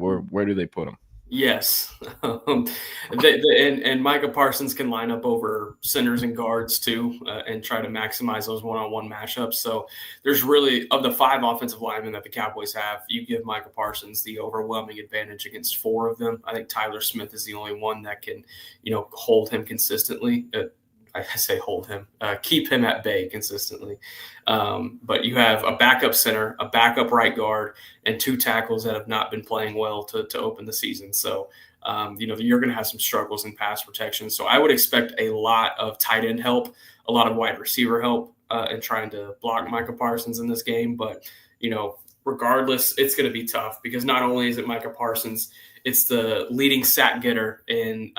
do they put him? Yes, and Micah Parsons can line up over centers and guards too, and try to maximize those one-on-one matchups. So there's really, of the 5 offensive linemen that the Cowboys have, you give Micah Parsons the overwhelming advantage against 4 of them. I think Tyler Smith is the only one that can, hold him consistently. I say hold him, keep him at bay consistently. But you have a backup center, a backup right guard, and 2 tackles that have not been playing well to open the season. So, you're going to have some struggles in pass protection. So I would expect a lot of tight end help, a lot of wide receiver help in trying to block Micah Parsons in this game. But, regardless, it's going to be tough because not only is it Micah Parsons, it's the leading sack getter in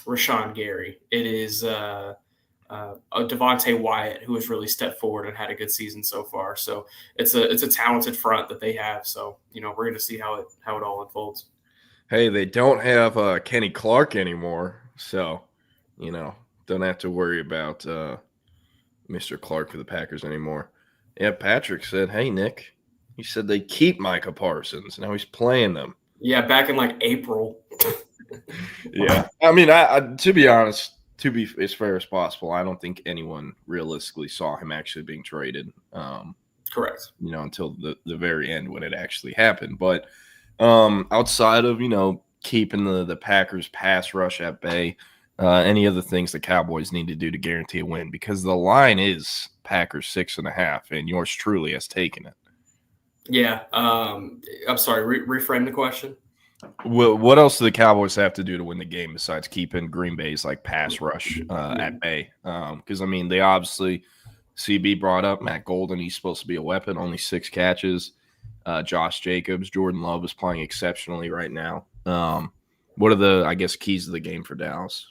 Rashawn Gary. It is Devontae Wyatt, who has really stepped forward and had a good season so far. So it's a talented front that they have. So we're going to see how it all unfolds. Hey, they don't have Kenny Clark anymore, so don't have to worry about Mr. Clark for the Packers anymore. Yeah, Patrick said, "Hey Nick," he said they keep Micah Parsons. Now he's playing them. Yeah, back in like April. Yeah, I mean, I to be honest, to be as fair as possible, I don't think anyone realistically saw him actually being traded. Correct. Until the very end when it actually happened. But outside of keeping the Packers pass rush at bay, any other things the Cowboys need to do to guarantee a win, because the line is Packers 6.5, and yours truly has taken it. Yeah, I'm sorry. Reframe the question. Well, what else do the Cowboys have to do to win the game besides keeping Green Bay's pass rush at bay? Because they obviously, CB brought up Matt Golden. He's supposed to be a weapon. Only 6 catches. Josh Jacobs, Jordan Love is playing exceptionally right now. What are the keys to the game for Dallas?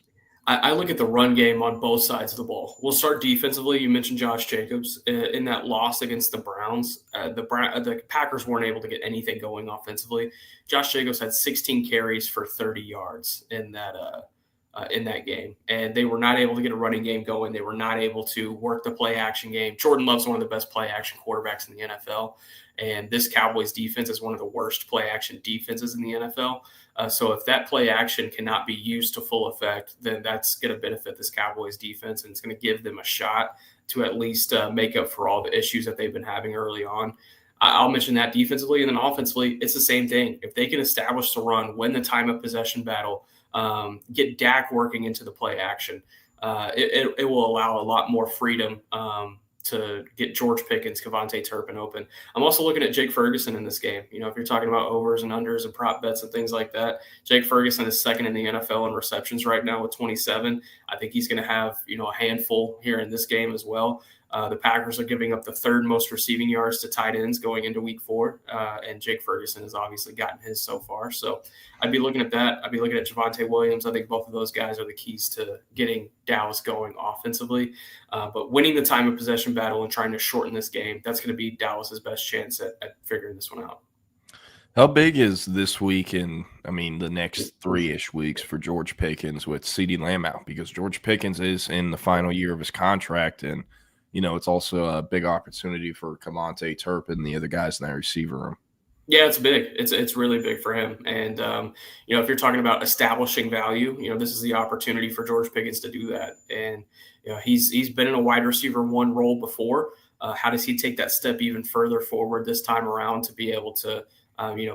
I look at the run game on both sides of the ball. We'll start defensively. You mentioned Josh Jacobs in that loss against the Browns. The Packers weren't able to get anything going offensively. Josh Jacobs had 16 carries for 30 yards in that game, and they were not able to get a running game going. They were not able to work the play action game. Jordan Love's one of the best play action quarterbacks in the NFL, and this Cowboys defense is one of the worst play action defenses in the NFL. So if that play action cannot be used to full effect, then that's going to benefit this Cowboys defense, and it's going to give them a shot to at least make up for all the issues that they've been having early on. I'll mention that defensively, and then offensively, it's the same thing. If they can establish the run, win the time of possession battle, get Dak working into the play action, it will allow a lot more freedom to get George Pickens, Kevontae Turpin open. I'm also looking at Jake Ferguson in this game. If you're talking about overs and unders and prop bets and things like that, Jake Ferguson is second in the NFL in receptions right now with 27. I think he's going to have, a handful here in this game as well. The Packers are giving up the 3rd most receiving yards to tight ends going into week 4. And Jake Ferguson has obviously gotten his so far. So I'd be looking at that. I'd be looking at Javonte Williams. I think both of those guys are the keys to getting Dallas going offensively. But winning the time of possession battle and trying to shorten this game, that's going to be Dallas's best chance at figuring this one out. How big is this week and, the next 3-ish weeks for George Pickens with CeeDee Lamb out? Because George Pickens is in the final year of his contract, and it's also a big opportunity for Kevontae Turpin and the other guys in that receiver room. Yeah, it's big. It's really big for him. And, if you're talking about establishing value, this is the opportunity for George Pickens to do that. And, he's been in a wide receiver one role before. How does he take that step even further forward this time around to be able to,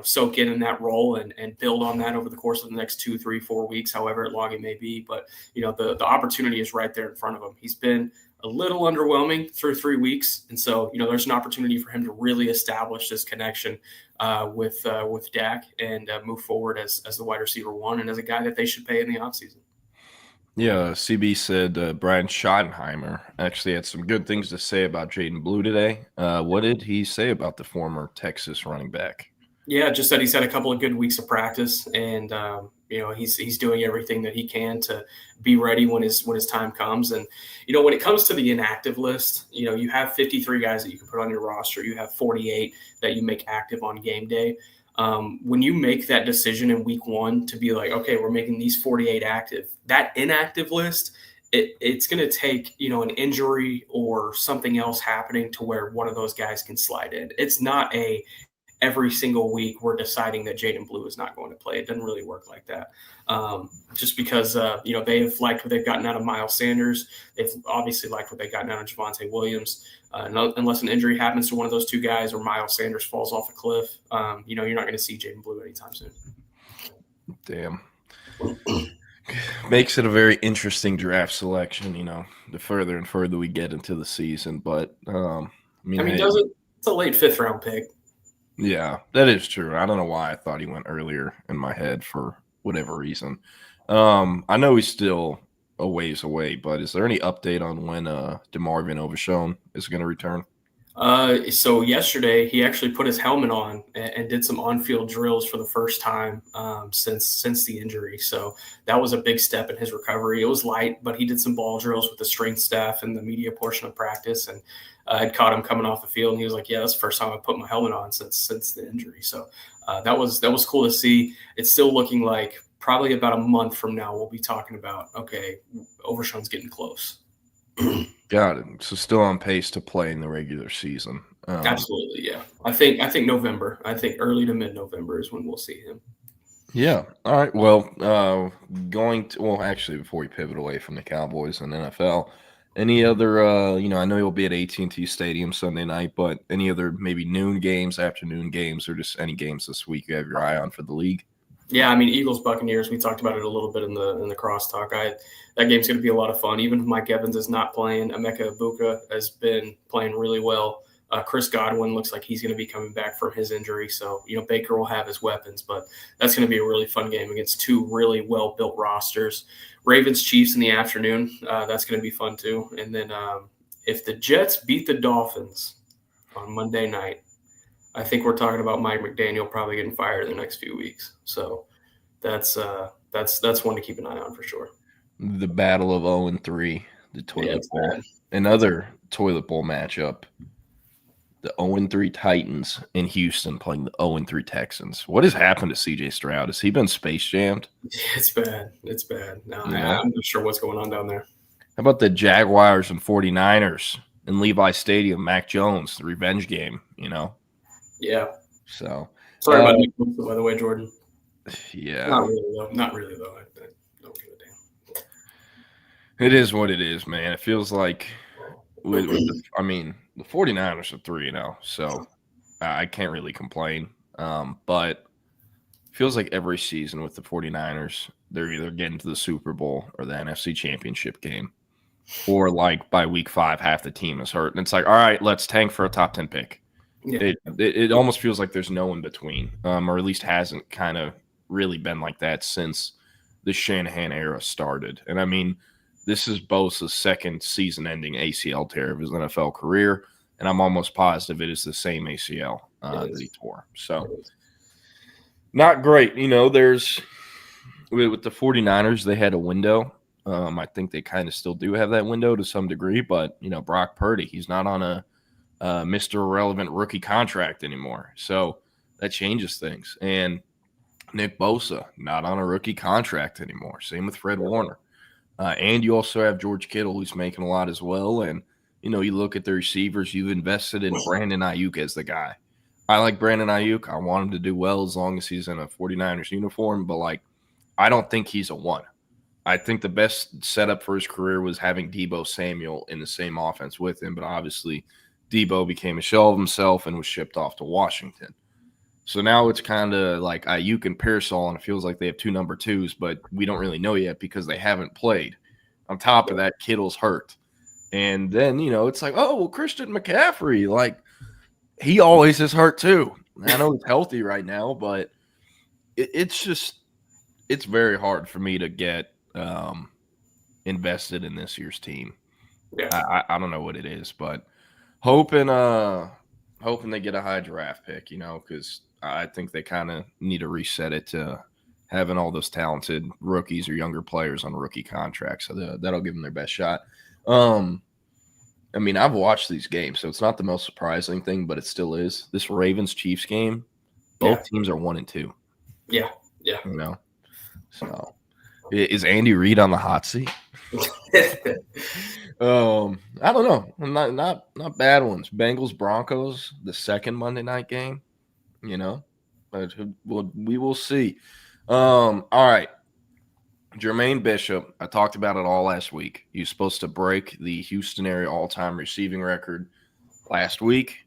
soak in that role and build on that over the course of the next 2, 3, 4 weeks, however long it may be. But, the opportunity is right there in front of him. He's been a little underwhelming through 3 weeks. And so, there's an opportunity for him to really establish this connection with Dak and move forward as the wide receiver one and as a guy that they should pay in the offseason. Yeah, CB said Brian Schottenheimer actually had some good things to say about Jaden Blue today. What did he say about the former Texas running back? Yeah, just that he's had a couple of good weeks of practice, and he's doing everything that he can to be ready when his time comes. And when it comes to the inactive list, you have 53 guys that you can put on your roster. You have 48 that you make active on game day. When you make that decision in week one to be like, okay, we're making these 48 active, that inactive list, it's going to take, an injury or something else happening to where one of those guys can slide in. It's not every single week we're deciding that Jaden Blue is not going to play. It doesn't really work like that. Just because, they've liked what they've gotten out of Miles Sanders. They've obviously liked what they've gotten out of Javonte Williams. Unless an injury happens to one of those two guys or Miles Sanders falls off a cliff, you're not going to see Jaden Blue anytime soon. Damn. Makes it a very interesting draft selection, the further and further we get into the season. But, it's a late 5th round pick. Yeah, that is true. I don't know why I thought he went earlier in my head for whatever reason. I know he's still a ways away, but is there any update on when DeMarvin Overshown is going to return? So yesterday he actually put his helmet on and did some on-field drills for the first time since the injury. So that was a big step in his recovery. It was light, but he did some ball drills with the strength staff and the media portion of practice. And I'd caught him coming off the field, and he was like, "Yeah, that's the first time I put my helmet on since the injury." So that was cool to see. It's still looking like probably about a month from now we'll be talking about, okay, Overshown's getting close. Got it. So still on pace to play in the regular season. Absolutely, yeah. I think November. I think early to mid-November is when we'll see him. Yeah. All right. Well, actually, before we pivot away from the Cowboys and NFL, any other, I know you'll be at AT&T Stadium Sunday night, but any other maybe noon games, afternoon games, or just any games this week you have your eye on for the league? Yeah, Eagles Buccaneers. We talked about it a little bit in the crosstalk. That game's going to be a lot of fun. Even if Mike Evans is not playing, Emeka Egbuka has been playing really well. Chris Godwin looks like he's going to be coming back from his injury. So, Baker will have his weapons, but that's going to be a really fun game against two really well-built rosters. Ravens Chiefs in the afternoon. That's going to be fun too. And then if the Jets beat the Dolphins on Monday night, I think we're talking about Mike McDaniel probably getting fired in the next few weeks. So that's one to keep an eye on for sure. The battle of 0-3, the toilet bowl. Another toilet bowl matchup. The 0-3 Titans in Houston playing the 0-3 Texans. What has happened to CJ Stroud? Has he been space jammed? It's bad. It's bad. No, yeah. I'm not sure what's going on down there. How about the Jaguars and 49ers in Levi Stadium? Mac Jones, the revenge game, Yeah. So sorry about Nick Bosa, by the way, Jordan. Yeah. Not really though. I don't give a damn. It is what it is, man. It feels like the 49ers are 3-0, so I can't really complain. But it feels like every season with the 49ers, they're either getting to the Super Bowl or the NFC Championship game. Or like by week 5, half the team is hurt. And it's like, all right, let's tank for a top 10 pick. Yeah. It almost feels like there's no in between, or at least hasn't kind of really been like that since the Shanahan era started. And this is Bosa's second season-ending ACL tear of his NFL career, and I'm almost positive it is the same ACL that he tore. So not great. There's with the 49ers, they had a window. I think they kind of still do have that window to some degree, but Brock Purdy, he's not on a Mr. Irrelevant rookie contract anymore. So that changes things. And Nick Bosa, not on a rookie contract anymore. Same with Fred Warner. And you also have George Kittle, who's making a lot as well. And, you look at the receivers, you've invested in Brandon Ayuk as the guy. I like Brandon Ayuk. I want him to do well as long as he's in a 49ers uniform, but like, I don't think he's a one. I think the best setup for his career was having Deebo Samuel in the same offense with him, but obviously Deebo became a shell of himself and was shipped off to Washington. So now it's kind of like Ayuk and Pearsall, and it feels like they have 2 number 2s, but we don't really know yet because they haven't played. On top of that, Kittle's hurt. And then, it's like, oh, well, Christian McCaffrey, like, he always is hurt too. I know he's healthy right now, but it's very hard for me to get invested in this year's team. Yeah. I don't know what it is, but hoping they get a high draft pick, because I think they kind of need to reset it to having all those talented rookies or younger players on rookie contracts. So that'll give them their best shot. I mean, I've watched these games, so it's not the most surprising thing, but it still is. This Ravens-Chiefs game, both teams are 1-2. Yeah. So is Andy Reid on the hot seat? I don't know. Not bad ones. Bengals-Broncos, the second Monday night game, but we will see. All right. Jermaine Bishop, I talked about it all last week. He was supposed to break the Houston area all-time receiving record last week.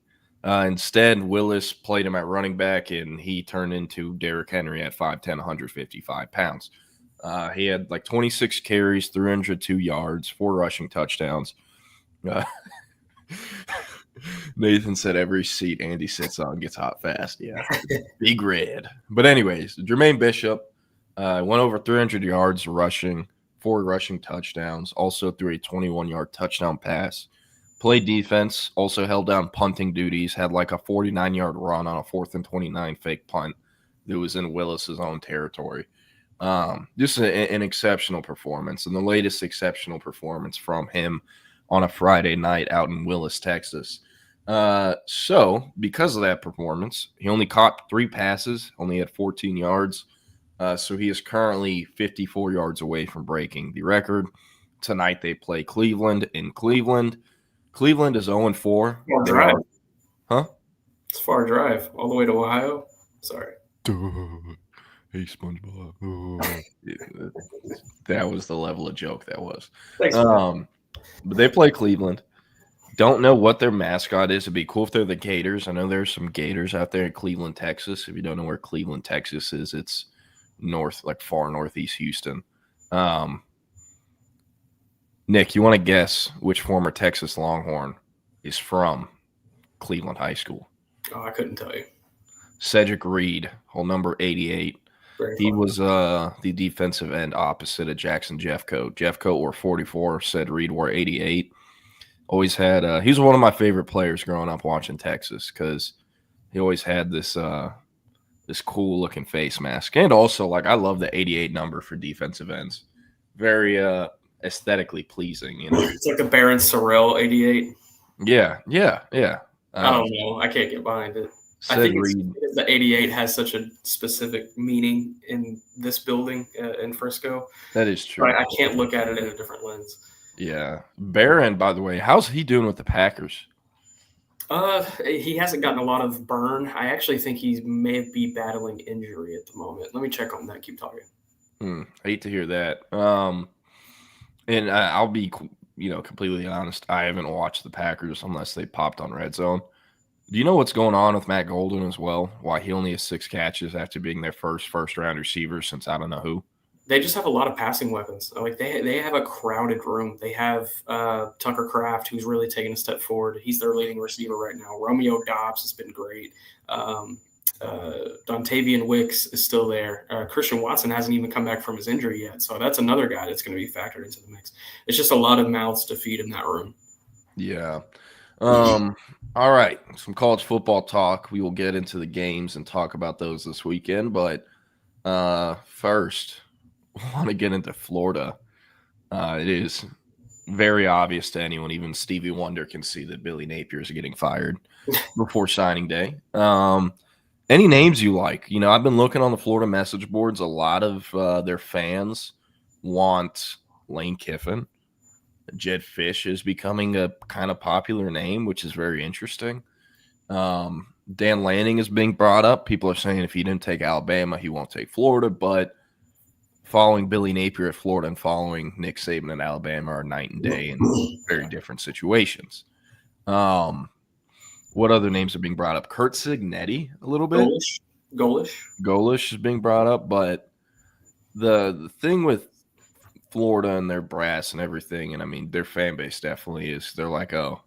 Instead, Willis played him at running back, and he turned into Derrick Henry at 5'10", 155 pounds. He had like 26 carries, 302 yards, 4 rushing touchdowns. Nathan said every seat Andy sits on gets hot fast. Yeah, big red. But anyways, Jermaine Bishop went over 300 yards rushing, 4 rushing touchdowns, also threw a 21-yard touchdown pass. Played defense, also held down punting duties, had like a 49-yard run on a 4th and 29 fake punt that was in Willis's own territory. Just an exceptional performance, and the latest exceptional performance from him on a Friday night out in Willis, Texas. So because of that performance, he only caught 3 passes, only had 14 yards. So he is currently 54 yards away from breaking the record. Tonight they play Cleveland in Cleveland. Cleveland is 0-4. Far drive. Huh? It's a far drive all the way to Ohio. Sorry. Hey, SpongeBob. That was the level of joke that was. Thanks, but they play Cleveland. Don't know what their mascot is. It'd be cool if they're the Gators. I know there's some Gators out there in Cleveland, Texas. If you don't know where Cleveland, Texas is, it's far northeast Houston. Nick, you want to guess which former Texas Longhorn is from Cleveland High School? Oh, I couldn't tell you. Cedric Reed, hole number 88. He was the defensive end opposite of Jackson Jeffcoat. Jeffcoat wore 44, said Reed wore 88. Always had he was one of my favorite players growing up watching Texas because he always had this this cool looking face mask. And also, like, I love the 88 number for defensive ends. Very aesthetically pleasing, It's like a Baron Sorrell 88. Yeah. I don't know. I can't get behind it. I think the 88 has such a specific meaning in this building in Frisco. That is true. I can't look at it in a different lens. Yeah. Barron, by the way, how's he doing with the Packers? He hasn't gotten a lot of burn. I actually think he may be battling injury at the moment. Let me check on that. Keep talking. Hate to hear that. And I'll be, completely honest. I haven't watched the Packers unless they popped on Red Zone. Do you know what's going on with Matt Golden as well? Why he only has 6 catches after being their first-round receiver since I don't know who? They just have a lot of passing weapons. Like they have a crowded room. They have Tucker Kraft, who's really taken a step forward. He's their leading receiver right now. Romeo Dobbs has been great. Dontavian Wicks is still there. Christian Watson hasn't even come back from his injury yet. So that's another guy that's going to be factored into the mix. It's just a lot of mouths to feed in that room. Yeah. All right. Some college football talk. We will get into the games and talk about those this weekend. But first, I want to get into Florida. It is very obvious to anyone, even Stevie Wonder can see that Billy Napier is getting fired before signing day. Any names you like? I've been looking on the Florida message boards. A lot of their fans want Lane Kiffin. Jed Fish is becoming a kind of popular name, which is very interesting. Dan Lanning is being brought up. People are saying if he didn't take Alabama, he won't take Florida. But following Billy Napier at Florida and following Nick Saban at Alabama are night and day in very different situations. What other names are being brought up? Kurt Signetti a little bit. Golish is being brought up. But the thing with Florida and their brass and everything, and I mean, their fan base definitely is, they're like, oh,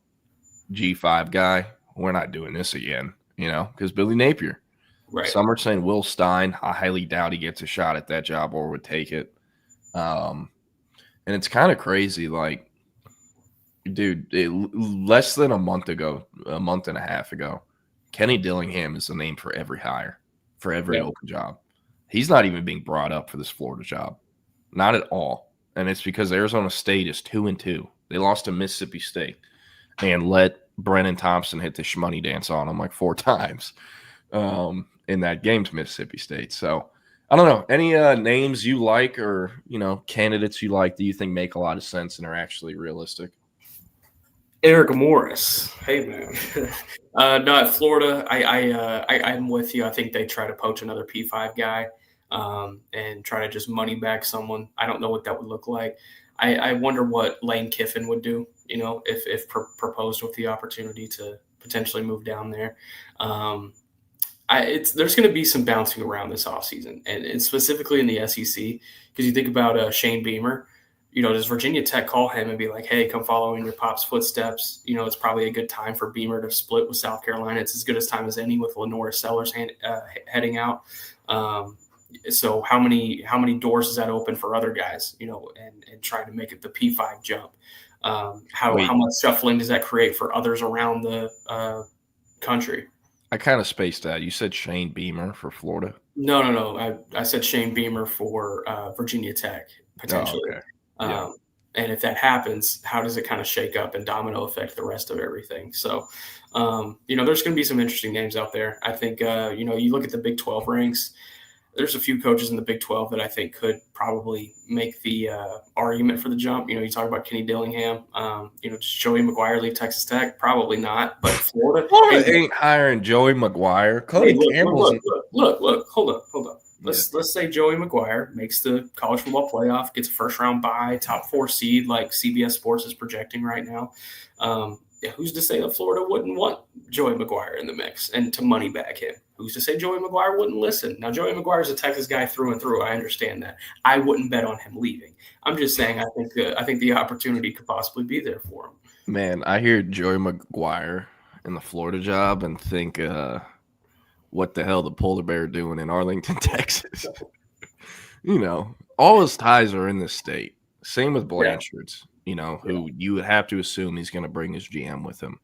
G5 guy, we're not doing this again, because Billy Napier. Right. Some are saying Will Stein. I highly doubt he gets a shot at that job or would take it. And it's kind of crazy. Like, dude, less than a month and a half ago, Kenny Dillingham is the name for every hire, for every open job. He's not even being brought up for this Florida job. Not at all. And it's because Arizona State is 2-2. They lost to Mississippi State and let Brennan Thompson hit the shmoney dance on them like 4 times in that game to Mississippi State. So I don't know. Any names you like or, candidates you like that you think make a lot of sense and are actually realistic? Eric Morris. Hey, man. No, at Florida, I'm with you. I think they try to poach another P5 guy and try to just money back someone. I don't know what that would look like. I wonder what Lane Kiffin would do, if proposed with the opportunity to potentially move down there. There's going to be some bouncing around this offseason, and specifically in the SEC, because you think about Shane Beamer. Does Virginia Tech call him and be like, hey, come follow in your pop's footsteps? It's probably a good time for Beamer to split with South Carolina. It's as good a time as any with Lenora Sellers heading out. So how many doors does that open for other guys, and trying to make it the P5 jump? How much shuffling does that create for others around the country? I kind of spaced out. You said Shane Beamer for Florida? No. I said Shane Beamer for Virginia Tech, potentially. Oh, okay. Yeah. And if that happens, how does it kind of shake up and domino affect the rest of everything? So, there's going to be some interesting names out there. I think, you look at the Big 12 ranks, there's a few coaches in the Big 12 that I think could probably make the argument for the jump. You talk about Kenny Dillingham. Does Joey McGuire leave Texas Tech? Probably not. But Florida ain't hiring Joey McGuire. Look, hold up. Let's say Joey McGuire makes the college football playoff, gets a first-round bye, top 4 seed like CBS Sports is projecting right now. Who's to say that Florida wouldn't want Joey McGuire in the mix and to money back him? Who's to say Joey McGuire wouldn't listen? Now, Joey McGuire is a Texas guy through and through. I understand that. I wouldn't bet on him leaving. I'm just saying I think the opportunity could possibly be there for him. Man, I hear Joey McGuire in the Florida job and think what the hell the polar bear doing in Arlington, Texas? All his ties are in this state. Same with Blanchard's, who you would have to assume he's going to bring his GM with him.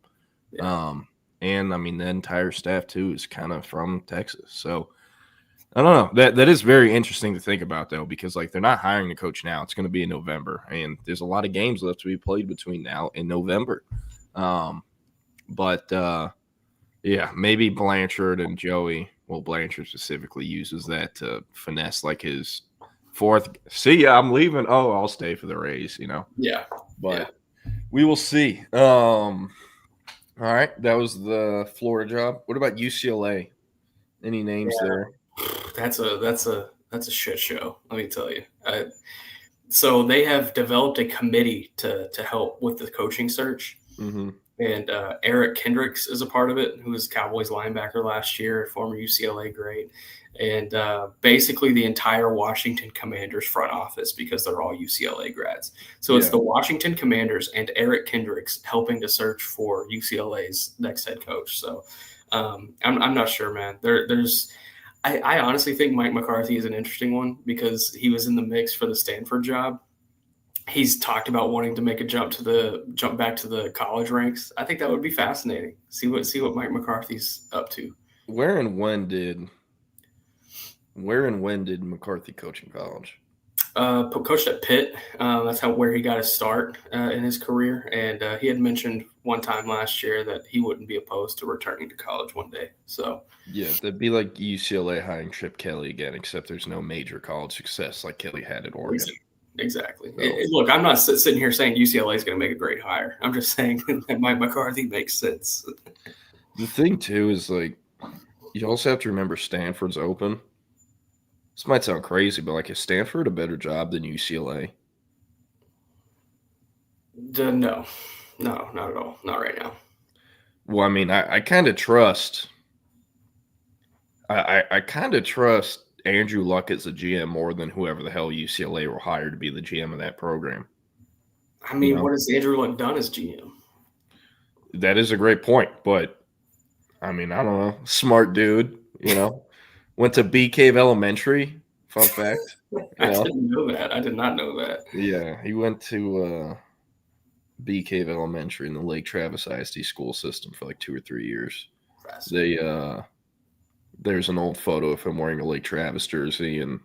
Yeah. And I mean, the entire staff too is kind of from Texas. So I don't know. That is very interesting to think about though, because they're not hiring a coach now. It's going to be in November, and there's a lot of games left to be played between now and November. Yeah, maybe Blanchard and Joey. Well, Blanchard specifically uses that to finesse his fourth. See ya, I'm leaving. Oh, I'll stay for the Rays. Yeah, but we will see. All right, that was the Florida job. What about UCLA? Any names there? That's a shit show. Let me tell you. So they have developed a committee to help with the coaching search. Mm-hmm. And Eric Kendricks is a part of it, who was Cowboys linebacker last year, former UCLA great. And basically the entire Washington Commanders front office, because they're all UCLA grads. So it's the Washington Commanders and Eric Kendricks helping to search for UCLA's next head coach. So I'm not sure, man. I honestly think Mike McCarthy is an interesting one because he was in the mix for the Stanford job. He's talked about wanting to make a jump back to the college ranks. I think that would be fascinating. See what Mike McCarthy's up to. Where and when did McCarthy coach in college? Coached at Pitt. That's where he got his start in his career. And he had mentioned one time last year that he wouldn't be opposed to returning to college one day. So yeah, that'd be like UCLA hiring Chip Kelly again, except there's no major college success like Kelly had at Oregon. Exactly. So, look, I'm not sitting here saying UCLA is going to make a great hire. I'm just saying that Mike McCarthy makes sense. The thing too is you also have to remember Stanford's open. This might sound crazy, but like, is Stanford a better job than UCLA? No, not at all. Not right now. Well, I mean, I kind of trust. I kind of trust Andrew Luck as the GM more than whoever the hell UCLA will hire to be the GM of that program. I mean, what has Andrew Luck done as GM? That is a great point, but I mean, I don't know. Smart dude, went to Bee Cave Elementary. Fun fact. I didn't know that. I did not know that. Yeah, he went to Bee Cave Elementary in the Lake Travis ISD school system for like 2 or 3 years. There's an old photo of him wearing a Lake Travis jersey, and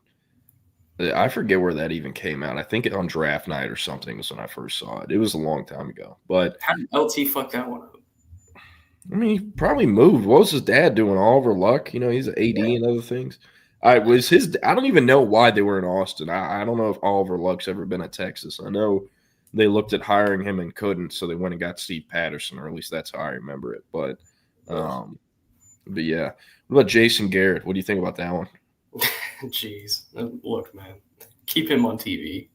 I forget where that even came out. I think on draft night or something was when I first saw it. It was a long time ago. But how did LT fuck that one up? I mean, he probably moved. What was his dad doing? Oliver Luck? He's an AD and other things. I don't even know why they were in Austin. I don't know if Oliver Luck's ever been at Texas. I know they looked at hiring him and couldn't, so they went and got Steve Patterson, or at least that's how I remember it. But yeah. What about Jason Garrett? What do you think about that one? Jeez. Look, man. Keep him on TV.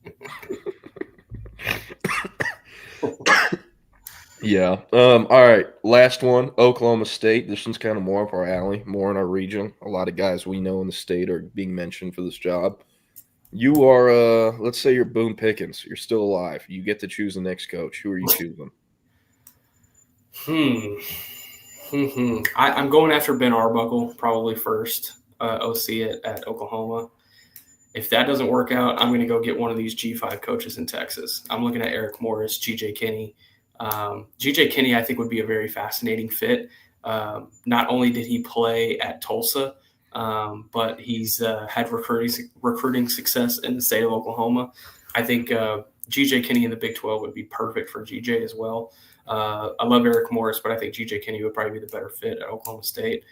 Yeah. All right. Last one, Oklahoma State. This one's kind of more up our alley, more in our region. A lot of guys we know in the state are being mentioned for this job. You are, let's say you're Boone Pickens. You're still alive. You get to choose the next coach. Who are you choosing? I'm going after Ben Arbuckle, probably first, OC at Oklahoma. If that doesn't work out, I'm going to go get one of these G5 coaches in Texas. I'm looking at Eric Morris, GJ Kinney. GJ Kinney, I think, would be a very fascinating fit. Not only did he play at Tulsa, but he's had recruiting success in the state of Oklahoma. I think GJ Kinney in the Big 12 would be perfect for GJ as well. I love Eric Morris, but I think GJ Kinney would probably be the better fit at Oklahoma State.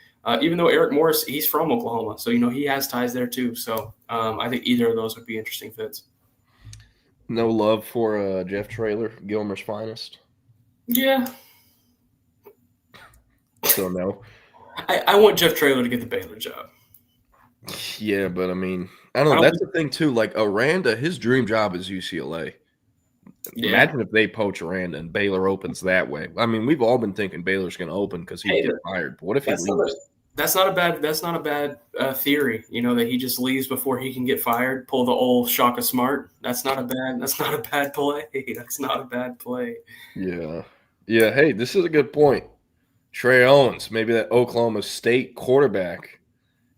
Even though Eric Morris, he's from Oklahoma, so he has ties there too. So I think either of those would be interesting fits. No love for Jeff Traylor, Gilmer's finest? Yeah. So no. I want Jeff Traylor to get the Baylor job. Yeah, but I mean, I don't know. That's the thing too. Like Aranda, his dream job is UCLA. Yeah. Imagine if they poach Aranda and Baylor opens that way. I mean, we've all been thinking Baylor's going to open because he gets fired. But what if he leaves? That's not a bad theory. That he just leaves before he can get fired. Pull the old Shaka Smart. That's not a bad play. That's not a bad play. Yeah. Yeah. Hey, this is a good point. Trey Owens, maybe that Oklahoma State quarterback.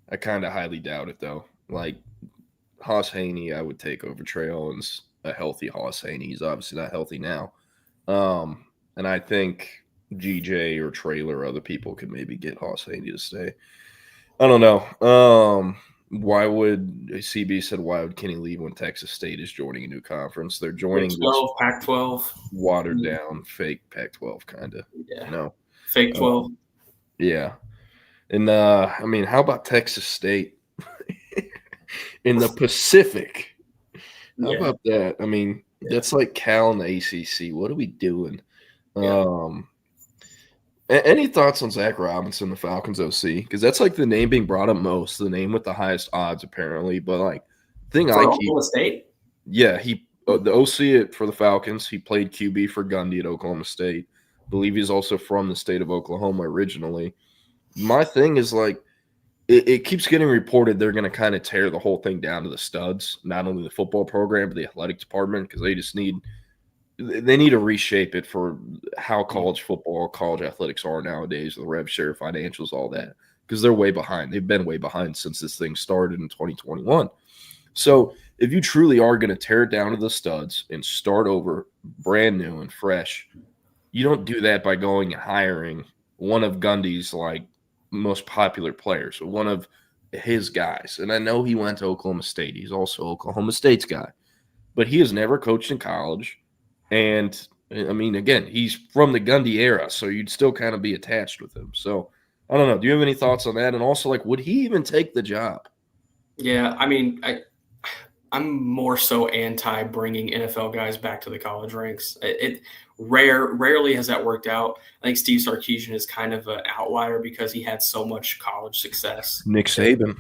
I kind of highly doubt it though. Like Haas Haney, I would take over Trey Owens. A healthy Haas Haney. He's obviously not healthy now. And I think GJ or Traylor or other people could maybe get Haas Haney to stay. I don't know. Why would CB said why would Kenny leave when Texas State is joining a new conference? They're joining Pac-12, watered down fake Pac-12 kind of. Yeah. Fake 12. Yeah. And I mean, how about Texas State in the Pacific? How about that? I mean, that's like Cal and the ACC. What are we doing? Any thoughts on Zach Robinson, the Falcons OC? Because that's like the name being brought up most, the name with the highest odds, apparently. But like, thing for Oklahoma State. Yeah, he the OC for the Falcons. He played QB for Gundy at Oklahoma State. I believe he's also from the state of Oklahoma originally. My thing is like, it keeps getting reported they're going to kind of tear the whole thing down to the studs, not only the football program, but the athletic department, because they need to reshape it for how college football, college athletics are nowadays, the rev share, financials, all that, because they're way behind. They've been way behind since this thing started in 2021. So if you truly are going to tear it down to the studs and start over brand new and fresh, you don't do that by going and hiring one of Gundy's like most popular players, one of his guys. And I know he went to Oklahoma State. He's also Oklahoma State's guy, but he has never coached in college. And I mean, again, he's from the Gundy era, so you'd still kind of be attached with him. So I don't know. Do you have any thoughts on that? And also, like, would he even take the job? Yeah, I mean, I'm more so anti bringing NFL guys back to the college ranks. Rarely has that worked out. I think Steve Sarkisian is kind of an outlier because he had so much college success. Nick Saban.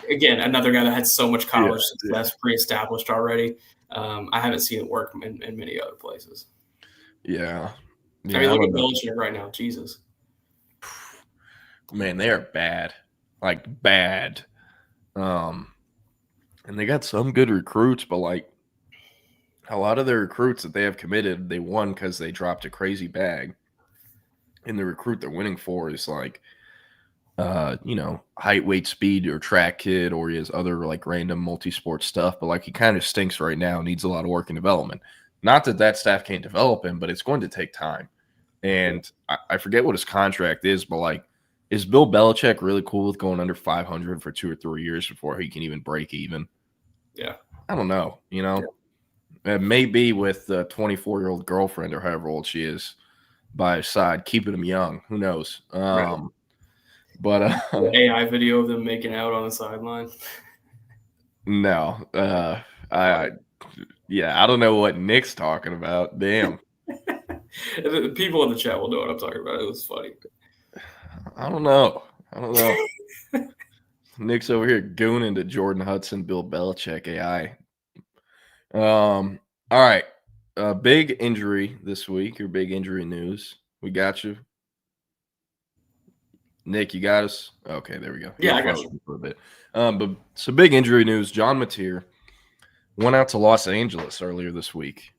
Again, another guy that had so much college success pre-established already. I haven't seen it work in many other places. Yeah. I mean, look at Belichick right now. Jesus. Man, they are bad. Like, bad. And they got some good recruits, but, like, a lot of their recruits that they have committed, they won because they dropped a crazy bag. And the recruit they're winning for is, like, height, weight, speed, or track kid, or he has other, like, random multi-sport stuff. But, like, he kind of stinks right now, needs a lot of work and development. Not that staff can't develop him, but it's going to take time. And I forget what his contract is, but, like, is Bill Belichick really cool with going under 500 for 2 or 3 years before he can even break even? Yeah. I don't know, It may be with the 24-year-old girlfriend or however old she is by his side, keeping him young. Who knows? Right. But AI video of them making out on the sideline. No. I don't know what Nick's talking about. Damn. People in the chat will know what I'm talking about. It was funny. I don't know. Nick's over here gooning to Jordan Hudson, Bill Belichick AI. All right. Big injury this week, or big injury news. We got you. Nick, you got us? Okay, there we go. Yeah, I got you. For a bit. But so big injury news. John Mateer went out to Los Angeles earlier this week.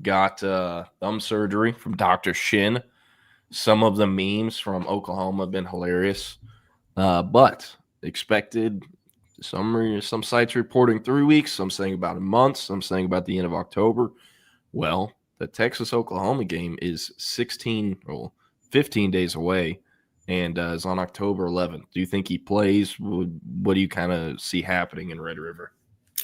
Got thumb surgery from Dr. Shin. Some of the memes from Oklahoma have been hilarious. But expected, some sites reporting 3 weeks, some saying about a month, some saying about the end of October. Well, the Texas-Oklahoma game is 15 days away and is on October 11th. Do you think he plays? What do you kind of see happening in Red River?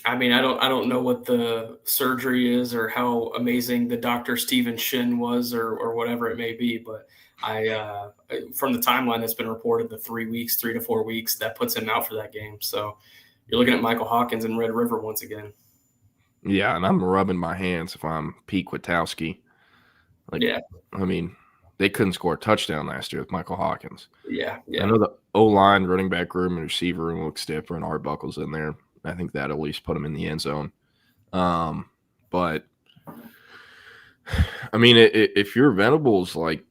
I mean, I don't know what the surgery is or how amazing the Dr. Stephen Shin was or whatever it may be, but I from the timeline that's been reported, the 3 weeks, 3 to 4 weeks, that puts him out for that game. So you're looking at Michael Hawkins in Red River once again. Yeah, and I'm rubbing my hands if I'm Pete Kwiatkowski. Yeah. I mean, they couldn't score a touchdown last year with Michael Hawkins. Yeah. I know the O-line, running back room, and receiver room looks different. Arbuckle's in there. I think that at least put him in the end zone. But, I mean, if you're Venables, like,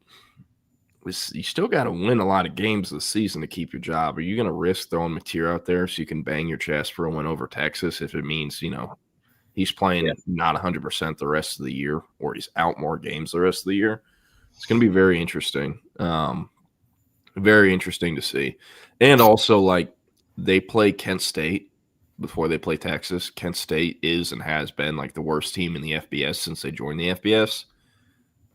you still got to win a lot of games this season to keep your job. Are you going to risk throwing Mateer out there so you can bang your chest for a win over Texas if it means, he's playing not 100% the rest of the year, or he's out more games the rest of the year? It's going to be very interesting. Very interesting to see. And also, like, they play Kent State before they play Texas. Kent State is and has been, like, the worst team in the FBS since they joined the FBS.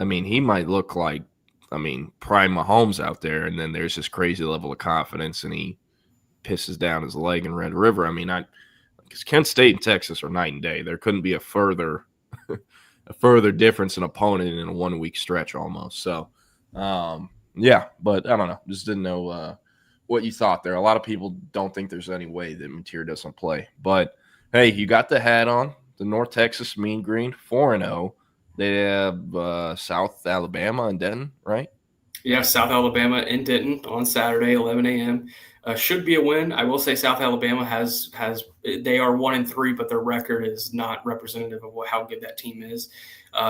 I mean, he might look like, prime Mahomes out there, and then there's this crazy level of confidence, and he pisses down his leg in Red River. I mean, because Kent State and Texas are night and day. There couldn't be a further difference in opponent in a 1 week stretch almost. So, yeah, but I don't know. Just didn't know what you thought there. A lot of people don't think there's any way that Mateer doesn't play. But, hey, you got the hat on. The North Texas Mean Green, 4-0. They have South Alabama and Denton, right? Yeah, South Alabama in Denton on Saturday, 11 a.m. Should be a win. I will say South Alabama has they are 1-3, but their record is not representative of how good that team is.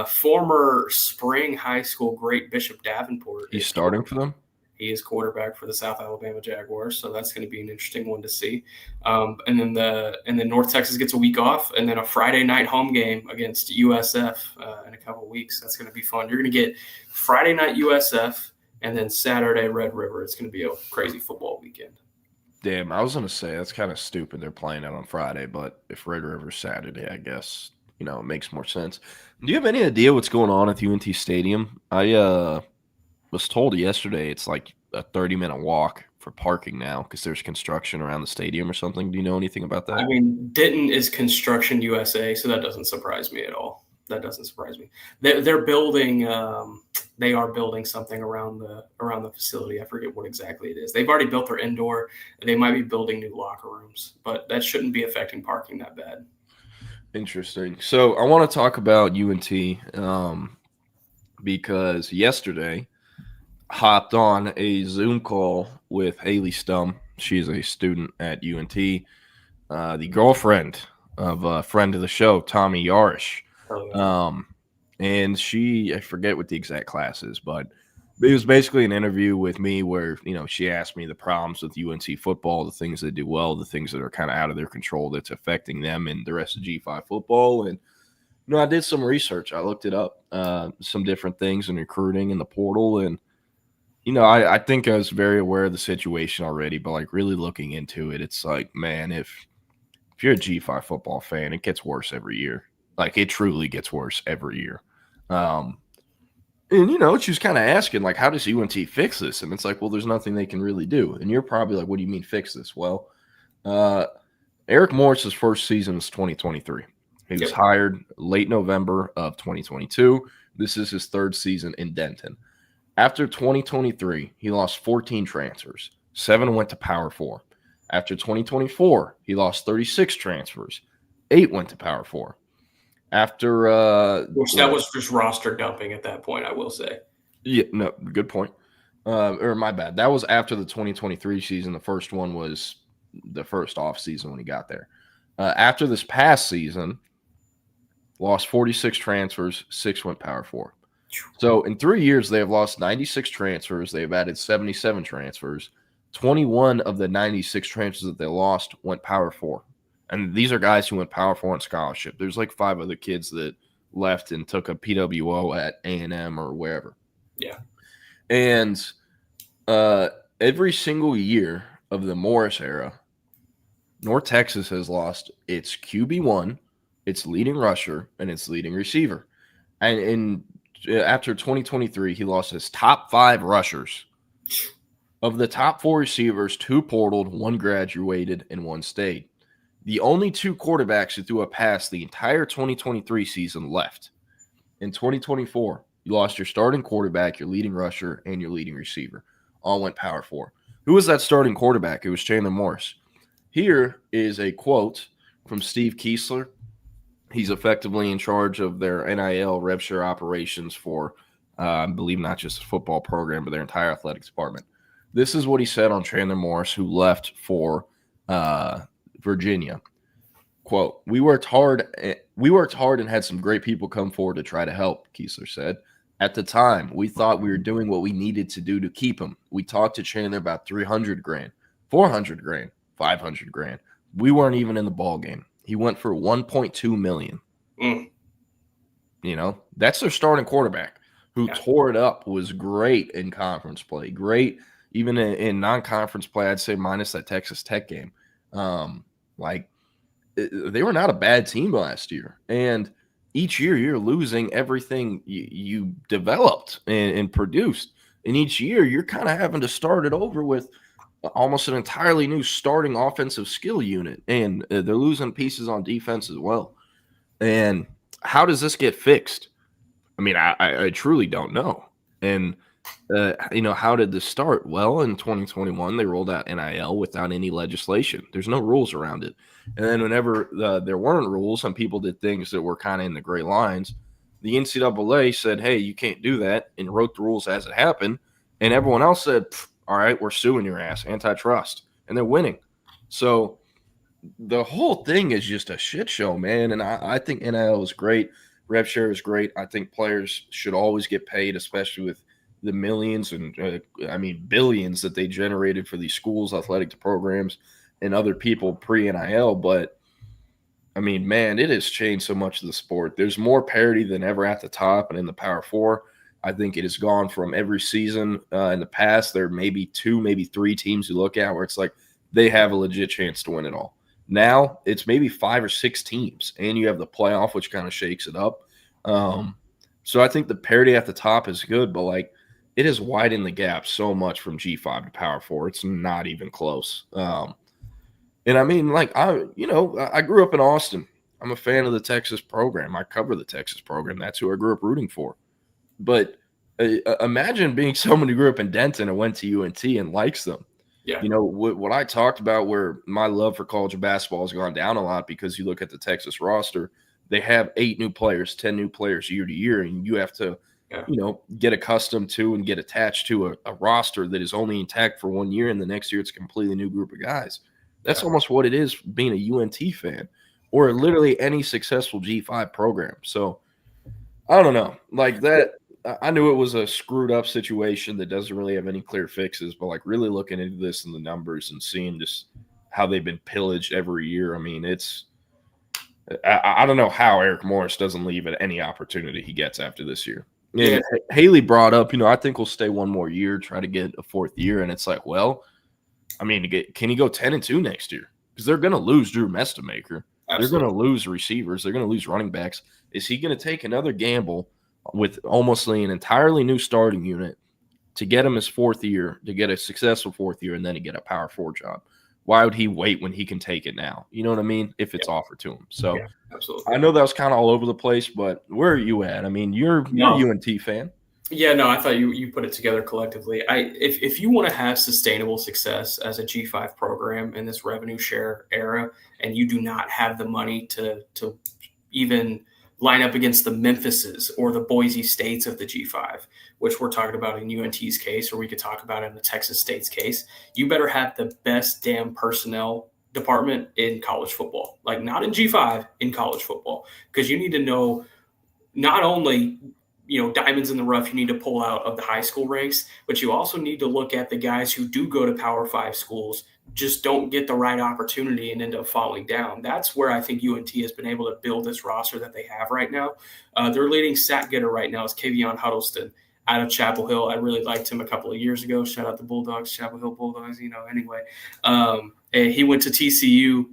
Former spring high school great Bishop Davenport. He's starting for them? He is quarterback for the South Alabama Jaguars, so that's going to be an interesting one to see. And then North Texas gets a week off, and then a Friday night home game against USF in a couple of weeks. That's going to be fun. You're going to get Friday night USF, and then Saturday Red River. It's going to be a crazy football weekend. Damn, I was going to say that's kind of stupid. They're playing it on Friday, but if Red River's Saturday, I guess it makes more sense. Do you have any idea what's going on at UNT Stadium? I was told yesterday it's like a 30-minute walk for parking now because there's construction around the stadium or something. Do you know anything about that? I mean, Denton is Construction USA, so that doesn't surprise me at all. that doesn't surprise me. They're building. They are building something around the facility. I forget what exactly it is. They've already built their indoor. They might be building new locker rooms, but that shouldn't be affecting parking that bad. Interesting. So I want to talk about UNT because yesterday hopped on a Zoom call with Haley Stum. She's a student at UNT, the girlfriend of a friend of the show, Tommy Yarish. And I forget what the exact class is, but it was basically an interview with me where, she asked me the problems with UNC football, the things they do well, the things that are kind of out of their control that's affecting them and the rest of G5 football. And, I did some research. I looked it up, some different things in recruiting in the portal. And, I think I was very aware of the situation already, but like really looking into it, it's like, man, if you're a G5 football fan, it gets worse every year. Like it truly gets worse every year. And, she was kind of asking, like, how does UNT fix this? And it's like, well, there's nothing they can really do. And you're probably like, what do you mean fix this? Well, Eric Morris's first season was 2023. He was hired late November of 2022. This is his third season in Denton. After 2023, he lost 14 transfers. 7 went to Power 4. After 2024, he lost 36 transfers. 8 went to Power 4. After which that was just roster dumping at that point, I will say. Yeah, no, good point. Or my bad. That was after the 2023 season. The first one was the first off season when he got there. After this past season, lost 46 transfers, 6 went Power 4. So in 3 years, they have lost 96 transfers. They have added 77 transfers. 21 of the 96 transfers that they lost went Power 4. And these are guys who went Power 4 on scholarship. There's like 5 other kids that left and took a PWO at A&M or wherever. Yeah. And every single year of the Morris era, North Texas has lost its QB1, its leading rusher, and its leading receiver. And after 2023, he lost his top 5 rushers. Of the top 4 receivers, 2 portaled, 1 graduated, and 1 stayed. The only 2 quarterbacks who threw a pass the entire 2023 season left. In 2024, you lost your starting quarterback, your leading rusher, and your leading receiver. All went Power 4. Who was that starting quarterback? It was Chandler Morris. Here is a quote from Steve Kiesler. He's effectively in charge of their NIL rev share operations for, I believe, not just the football program, but their entire athletics department. This is what he said on Chandler Morris, who left for Virginia. Quote, we worked hard and had some great people come forward to try to help, Kiesler said. At the time, we thought we were doing what we needed to do to keep him. We talked to Chandler about $300,000, $400,000, $500,000. We weren't even in the ball game. He went for $1.2 million. That's their starting quarterback who tore it up, was great in conference play, great even in non-conference play. I'd say minus that Texas Tech game. They were not a bad team last year. And each year you're losing everything you developed and produced. And each year you're kind of having to start it over with almost an entirely new starting offensive skill unit. And they're losing pieces on defense as well. And how does this get fixed? I mean, I truly don't know. And, how did this start? Well, in 2021, they rolled out NIL without any legislation. There's no rules around it. And then whenever there weren't rules and people did things that were kind of in the gray lines, the NCAA said, hey, you can't do that, and wrote the rules as it happened. And everyone else said, all right, we're suing your ass, antitrust. And they're winning. So the whole thing is just a shit show, man. And I think NIL is great. Rev share is great. I think players should always get paid, especially with the millions and, billions that they generated for these schools, athletic programs, and other people pre-NIL. But, man, it has changed so much of the sport. There's more parity than ever at the top and in the Power 4. I think it has gone from every season in the past. There may be 2, maybe 3 teams you look at where it's like they have a legit chance to win it all. Now it's maybe 5 or 6 teams, and you have the playoff, which kind of shakes it up. So I think the parity at the top is good, but it has widened the gap so much from G5 to Power 4. It's not even close. And I grew up in Austin. I'm a fan of the Texas program. I cover the Texas program. That's who I grew up rooting for. But imagine being someone who grew up in Denton and went to UNT and likes them. Yeah. You know, what I talked about, where my love for college basketball has gone down a lot, because you look at the Texas roster, they have 8 new players, 10 new players year to year, and you have to, you know, get accustomed to and get attached to a roster that is only intact for 1 year, and the next year it's a completely new group of guys. That's almost what it is being a UNT fan, or literally any successful G5 program. So I don't know, like that. I knew it was a screwed up situation that doesn't really have any clear fixes, but like really looking into this and the numbers and seeing just how they've been pillaged every year. I mean, I don't know how Eric Morris doesn't leave at any opportunity he gets after this year. And Haley brought up, you know, I think we'll stay one more year, try to get a 4th year. And it's like, well, I mean, can he go 10-2 next year? Because they're going to lose Drew Mestamaker. They're going to lose receivers. They're going to lose running backs. Is he going to take another gamble with almost an entirely new starting unit to get him his 4th year, to get a successful 4th year, and then to get a Power 4 job? Why would he wait when he can take it now? You know what I mean? If it's offered to him. So absolutely. I know that was kind of all over the place, but where are you at? I mean, you're a UNT fan. Yeah, no, I thought you put it together collectively. If you want to have sustainable success as a G5 program in this revenue share era, and you do not have the money to even line up against the Memphises or the Boise States of the G5, which we're talking about in UNT's case, or we could talk about in the Texas State's case, you better have the best damn personnel department in college football. Like, not in G5, in college football. Because you need to know not only, you know, diamonds in the rough you need to pull out of the high school ranks, but you also need to look at the guys who do go to Power 5 schools, just don't get the right opportunity and end up falling down. That's where I think UNT has been able to build this roster that they have right now. Their leading sack getter right now is Kavion Huddleston out of Chapel Hill. I really liked him a couple of years ago. Shout out the Bulldogs, Chapel Hill Bulldogs, you know, anyway. And he went to TCU,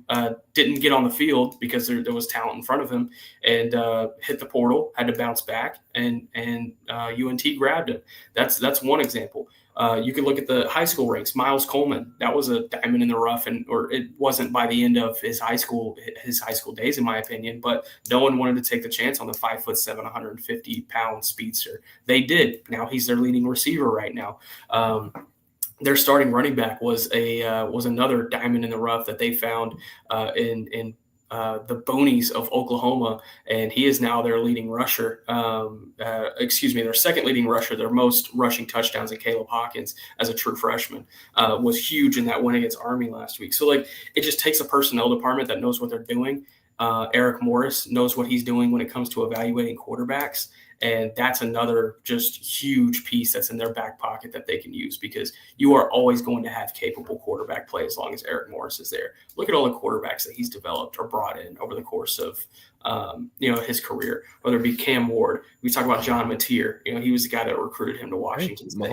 didn't get on the field because there was talent in front of him, and hit the portal, had to bounce back, and UNT grabbed him. That's one example. You can look at the high school ranks. Miles Coleman, that was a diamond in the rough, or it wasn't by the end of his high school days, in my opinion. But no one wanted to take the chance on the 5'7", 150-pound speedster. They did. Now he's their leading receiver right now. Their starting running back was another diamond in the rough that they found in the Bonies of Oklahoma, and he is now their leading rusher. Their second leading rusher. Their most rushing touchdowns in Caleb Hawkins as a true freshman was huge in that win against Army last week. So, like, it just takes a personnel department that knows what they're doing. Eric Morris knows what he's doing when it comes to evaluating quarterbacks. And that's another just huge piece that's in their back pocket that they can use, because you are always going to have capable quarterback play as long as Eric Morris is there. Look at all the quarterbacks that he's developed or brought in over the course of his career, whether it be Cam Ward. We talk about John Mateer. You know, he was the guy that recruited him to Washington State.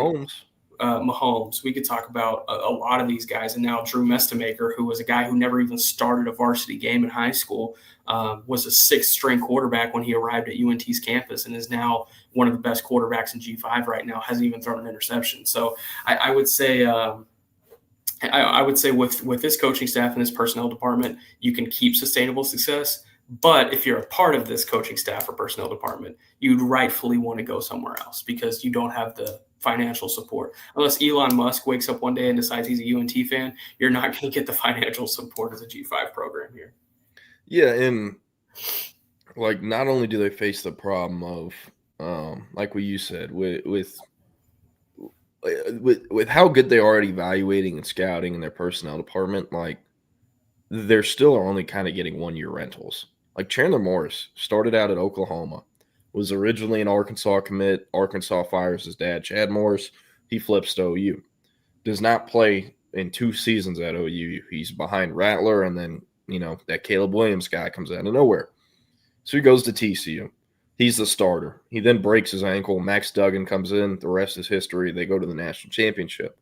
Mahomes. We could talk about a lot of these guys. And now Drew Mestamaker, who was a guy who never even started a varsity game in high school, was a 6th-string quarterback when he arrived at UNT's campus, and is now one of the best quarterbacks in G5 right now, hasn't even thrown an interception. So I would say with this coaching staff and this personnel department, you can keep sustainable success. But if you're a part of this coaching staff or personnel department, you'd rightfully want to go somewhere else, because you don't have the financial support. Unless Elon Musk wakes up one day and decides he's a UNT fan, you're not going to get the financial support as a G5 program here. Yeah, and like, not only do they face the problem of, like what you said, with how good they are at evaluating and scouting in their personnel department, like, they're still only kind of getting 1-year rentals. Like, Chandler Morris started out at Oklahoma, was originally an Arkansas commit. Arkansas fires his dad, Chad Morris. He flips to OU. Does not play in 2 seasons at OU. He's behind Rattler, and then, you know, that Caleb Williams guy comes out of nowhere. So he goes to TCU. He's the starter. He then breaks his ankle. Max Duggan comes in. The rest is history. They go to the national championship.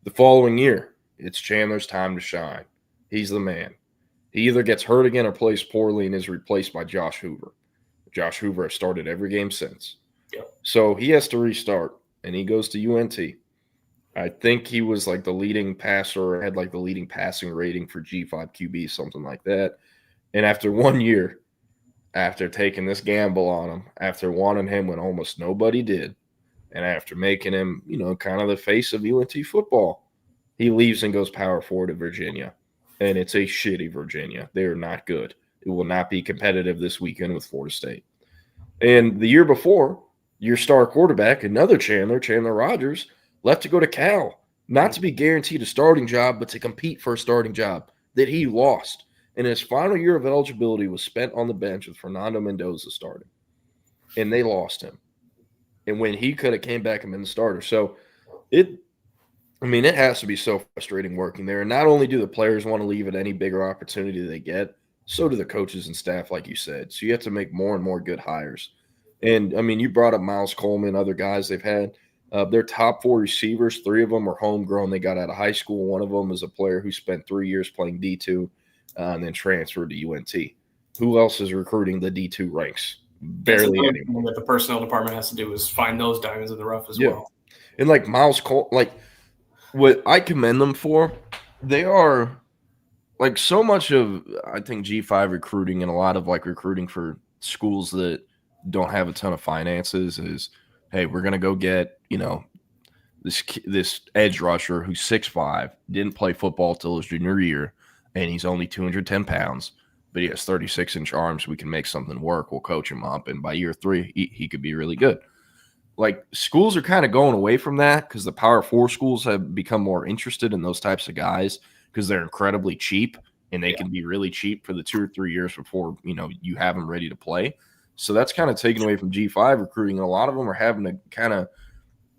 The following year, it's Chandler's time to shine. He's the man. He either gets hurt again or plays poorly and is replaced by Josh Hoover. Josh Hoover has started every game since. Yep. So he has to restart, and he goes to UNT. I think he was like the leading passer, had like the leading passing rating for G5 QB, something like that. And after 1 year, after taking this gamble on him, after wanting him when almost nobody did, and after making him, kind of the face of UNT football, he leaves and goes power forward to Virginia. And it's a shitty Virginia. They are not good. It will not be competitive this weekend with Florida State. And the year before, your star quarterback, another Chandler Rogers, left to go to Cal, not to be guaranteed a starting job, but to compete for a starting job that he lost. And his final year of eligibility was spent on the bench with Fernando Mendoza starting. And they lost him. And when he could have came back and been the starter. So it has to be so frustrating working there. And not only do the players want to leave at any bigger opportunity they get, so do the coaches and staff, like you said. So you have to make more and more good hires. And, you brought up Miles Coleman, other guys they've had. Their top 4 receivers, 3 of them are homegrown. They got out of high school. One of them is a player who spent 3 years playing D2 and then transferred to UNT. Who else is recruiting the D2 ranks? Barely anyone. That the personnel department has to do is find those diamonds in the rough as well. And like Miles Coleman, what I commend them for, they are so much of, I think, G5 recruiting and a lot of recruiting for schools that don't have a ton of finances is, hey, we're going to go get, this edge rusher who's 6'5", didn't play football till his junior year, and he's only 210 pounds, but he has 36-inch arms. We can make something work. We'll coach him up, and by year 3, he could be really good. Schools are kind of going away from that because the Power 4 schools have become more interested in those types of guys because they're incredibly cheap, and they can be really cheap for the 2 or 3 years before, you have them ready to play. So that's kind of taken away from G5 recruiting. And a lot of them are having to kind of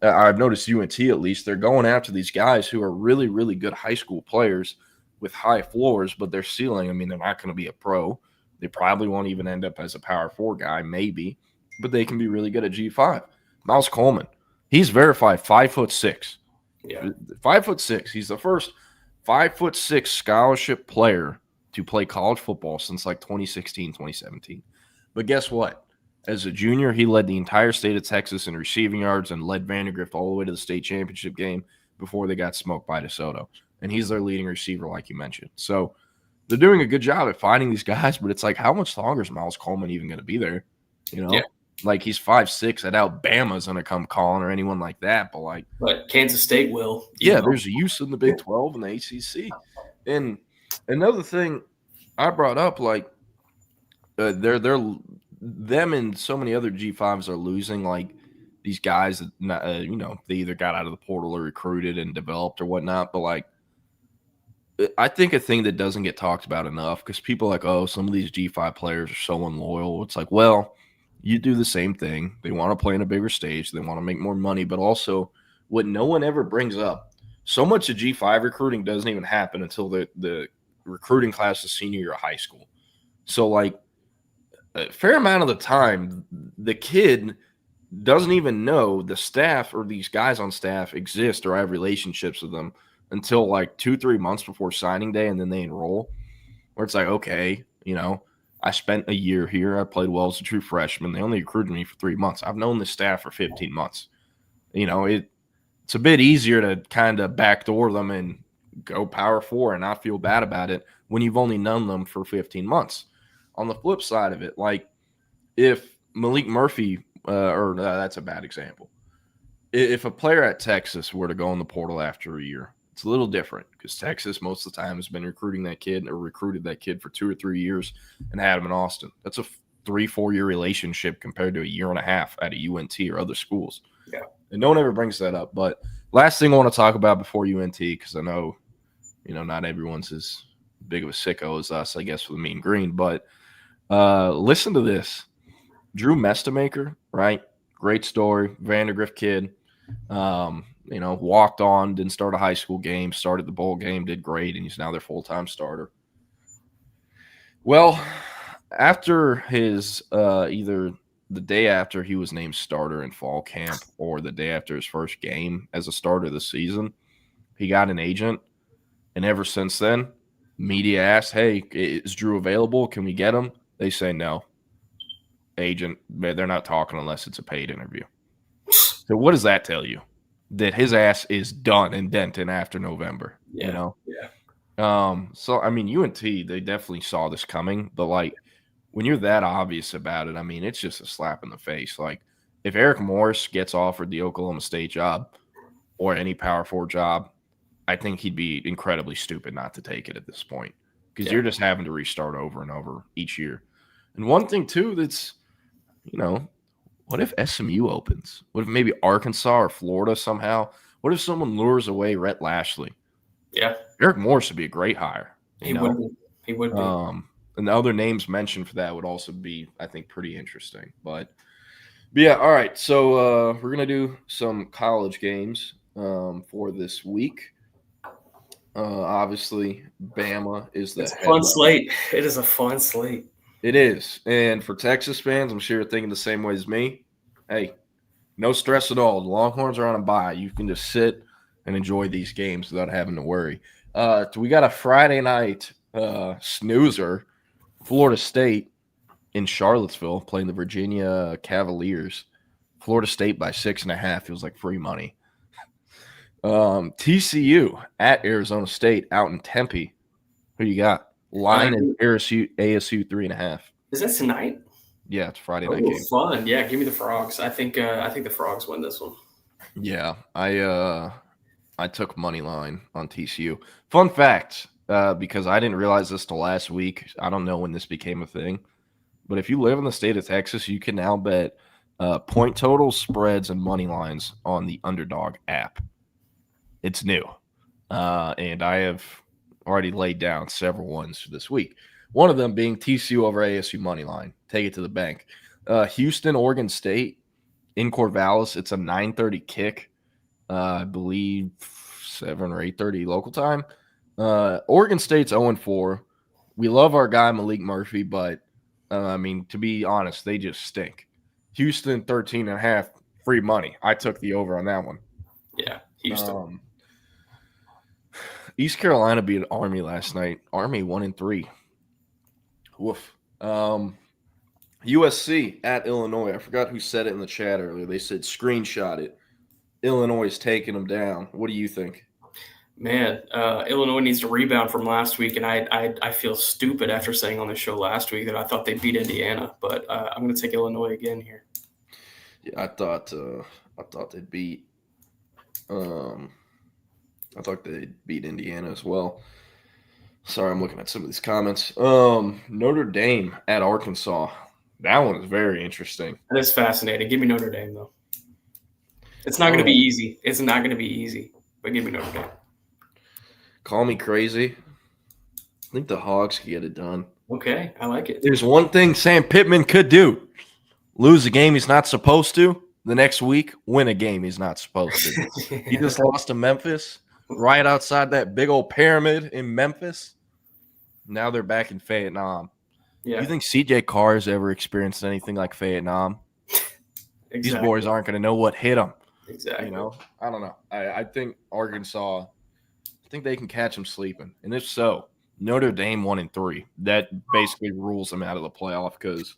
I've noticed UNT at least, they're going after these guys who are really, really good high school players with high floors, but their ceiling, they're not going to be a pro. They probably won't even end up as a Power 4 guy, maybe, but they can be really good at G5. Miles Coleman, he's verified 5'6". Yeah, 5'6". He's the first 5'6" scholarship player to play college football since 2016, 2017. But guess what? As a junior, he led the entire state of Texas in receiving yards and led Vandergrift all the way to the state championship game before they got smoked by DeSoto. And he's their leading receiver, like you mentioned. So they're doing a good job at finding these guys, but it's how much longer is Miles Coleman even going to be there? Yeah. He's 5'6". At Alabama's going to come calling or anyone like that. But Kansas State will. There's a use in the Big 12 and the ACC. And another thing I brought up, them and so many other G5s are losing these guys that they either got out of the portal or recruited and developed or whatnot. But I think a thing that doesn't get talked about enough, because people are some of these G5 players are so unloyal. It's well, you do the same thing. They want to play in a bigger stage. They want to make more money. But also what no one ever brings up, so much of G5 recruiting doesn't even happen until the recruiting class is senior year of high school. So a fair amount of the time, the kid doesn't even know the staff or these guys on staff exist or have relationships with them until 2-3 months before signing day, and then they enroll. Where it's okay, I spent a year here. I played well as a true freshman. They only recruited me for 3 months. I've known the staff for 15 months. It's a bit easier to kind of backdoor them and go Power 4 and not feel bad about it when you've only known them for 15 months. On the flip side of it, if Malik Murphy, that's a bad example. If a player at Texas were to go in the portal after a year, it's a little different because Texas most of the time has been recruiting that kid or recruited that kid for 2 or 3 years and had him in Austin. That's a 3-4 year relationship compared to a year and a half at a UNT or other schools. Yeah. And no one ever brings that up. But last thing I want to talk about before UNT, because I know, not everyone's as big of a sicko as us, I guess, for the mean green. But listen to this. Drew Mestamaker, right? Great story. Vandergrift kid. Walked on, didn't start a high school game, started the bowl game, did great, and he's now their full-time starter. Well, after his either the day after he was named starter in fall camp or the day after his first game as a starter this season, he got an agent. And ever since then, media asked, hey, is Drew available? Can we get him? They say no. Agent, they're not talking unless it's a paid interview. So what does that tell you? That his ass is done and dented after November, Yeah. So I mean, UNT, they definitely saw this coming, but like when you're that obvious about it, I mean, it's just a slap in the face. Like if Eric Morris gets offered the Oklahoma State job or any Power 4 job, I think he'd be incredibly stupid not to take it at this point because you're just having to restart over and over each year. And one thing too that's, what if SMU opens? What if maybe Arkansas or Florida somehow? What if someone lures away Rhett Lashley? Yeah. Eric Morris would be a great hire. He would be. He would be. And the other names mentioned for that would also be, I think, pretty interesting. But yeah, all right. So we're going to do some college games for this week. Obviously, Bama is the fun slate. It is a fun slate. It is. And for Texas fans, I'm sure you're thinking the same way as me. Hey, no stress at all. The Longhorns are on a bye. You can just sit and enjoy these games without having to worry. We got a Friday night snoozer, Florida State in Charlottesville playing the Virginia Cavaliers. Florida State by 6.5 feels like free money. TCU at Arizona State out in Tempe. Who you got? Line and ASU 3.5. Is that tonight? Yeah, it's Friday night game. Fun. Yeah, give me the Frogs. I think the Frogs win this one. Yeah, I took money line on TCU. Fun fact, because I didn't realize this till last week. I don't know when this became a thing, but if you live in the state of Texas, you can now bet point totals, spreads, and money lines on the Underdog app. It's new, and I have already laid down several ones for this week. One of them being TCU over ASU money line. Take it to the bank. Houston, Oregon State in Corvallis. It's a 9:30 kick. I believe 7 or 8:30 local time. Oregon State's 0-4. We love our guy Malik Murphy, but I mean, to be honest, they just stink. Houston 13.5 free money. I took the over on that one. Yeah, Houston. East Carolina beat Army last night. Army 1-3. Woof. USC at Illinois. I forgot who said it in the chat earlier. They said screenshot it. Illinois is taking them down. What do you think? Man, Illinois needs to rebound from last week, and I feel stupid after saying on the show last week that I thought they beat Indiana, but I'm going to take Illinois again here. Yeah, I thought they'd beat. I thought they'd beat Indiana as well. Sorry, I'm looking at some of these comments. Notre Dame at Arkansas. That one is very interesting. That is fascinating. Give me Notre Dame, though. It's not going to be easy. It's not going to be easy, but give me Notre Dame. Call me crazy. I think the Hogs could get it done. Okay, I like it. There's one thing Sam Pittman could do. Lose a game he's not supposed to. The next week, win a game he's not supposed to. He just lost to Memphis. Right outside that big old pyramid in Memphis. Now they're back in Vietnam. Yeah. You think CJ Carr has ever experienced anything like Vietnam? Exactly. These boys aren't going to know what hit them. Exactly. I don't know. I think Arkansas, I think they can catch them sleeping. And if so, Notre Dame 1-3. That basically rules them out of the playoff because,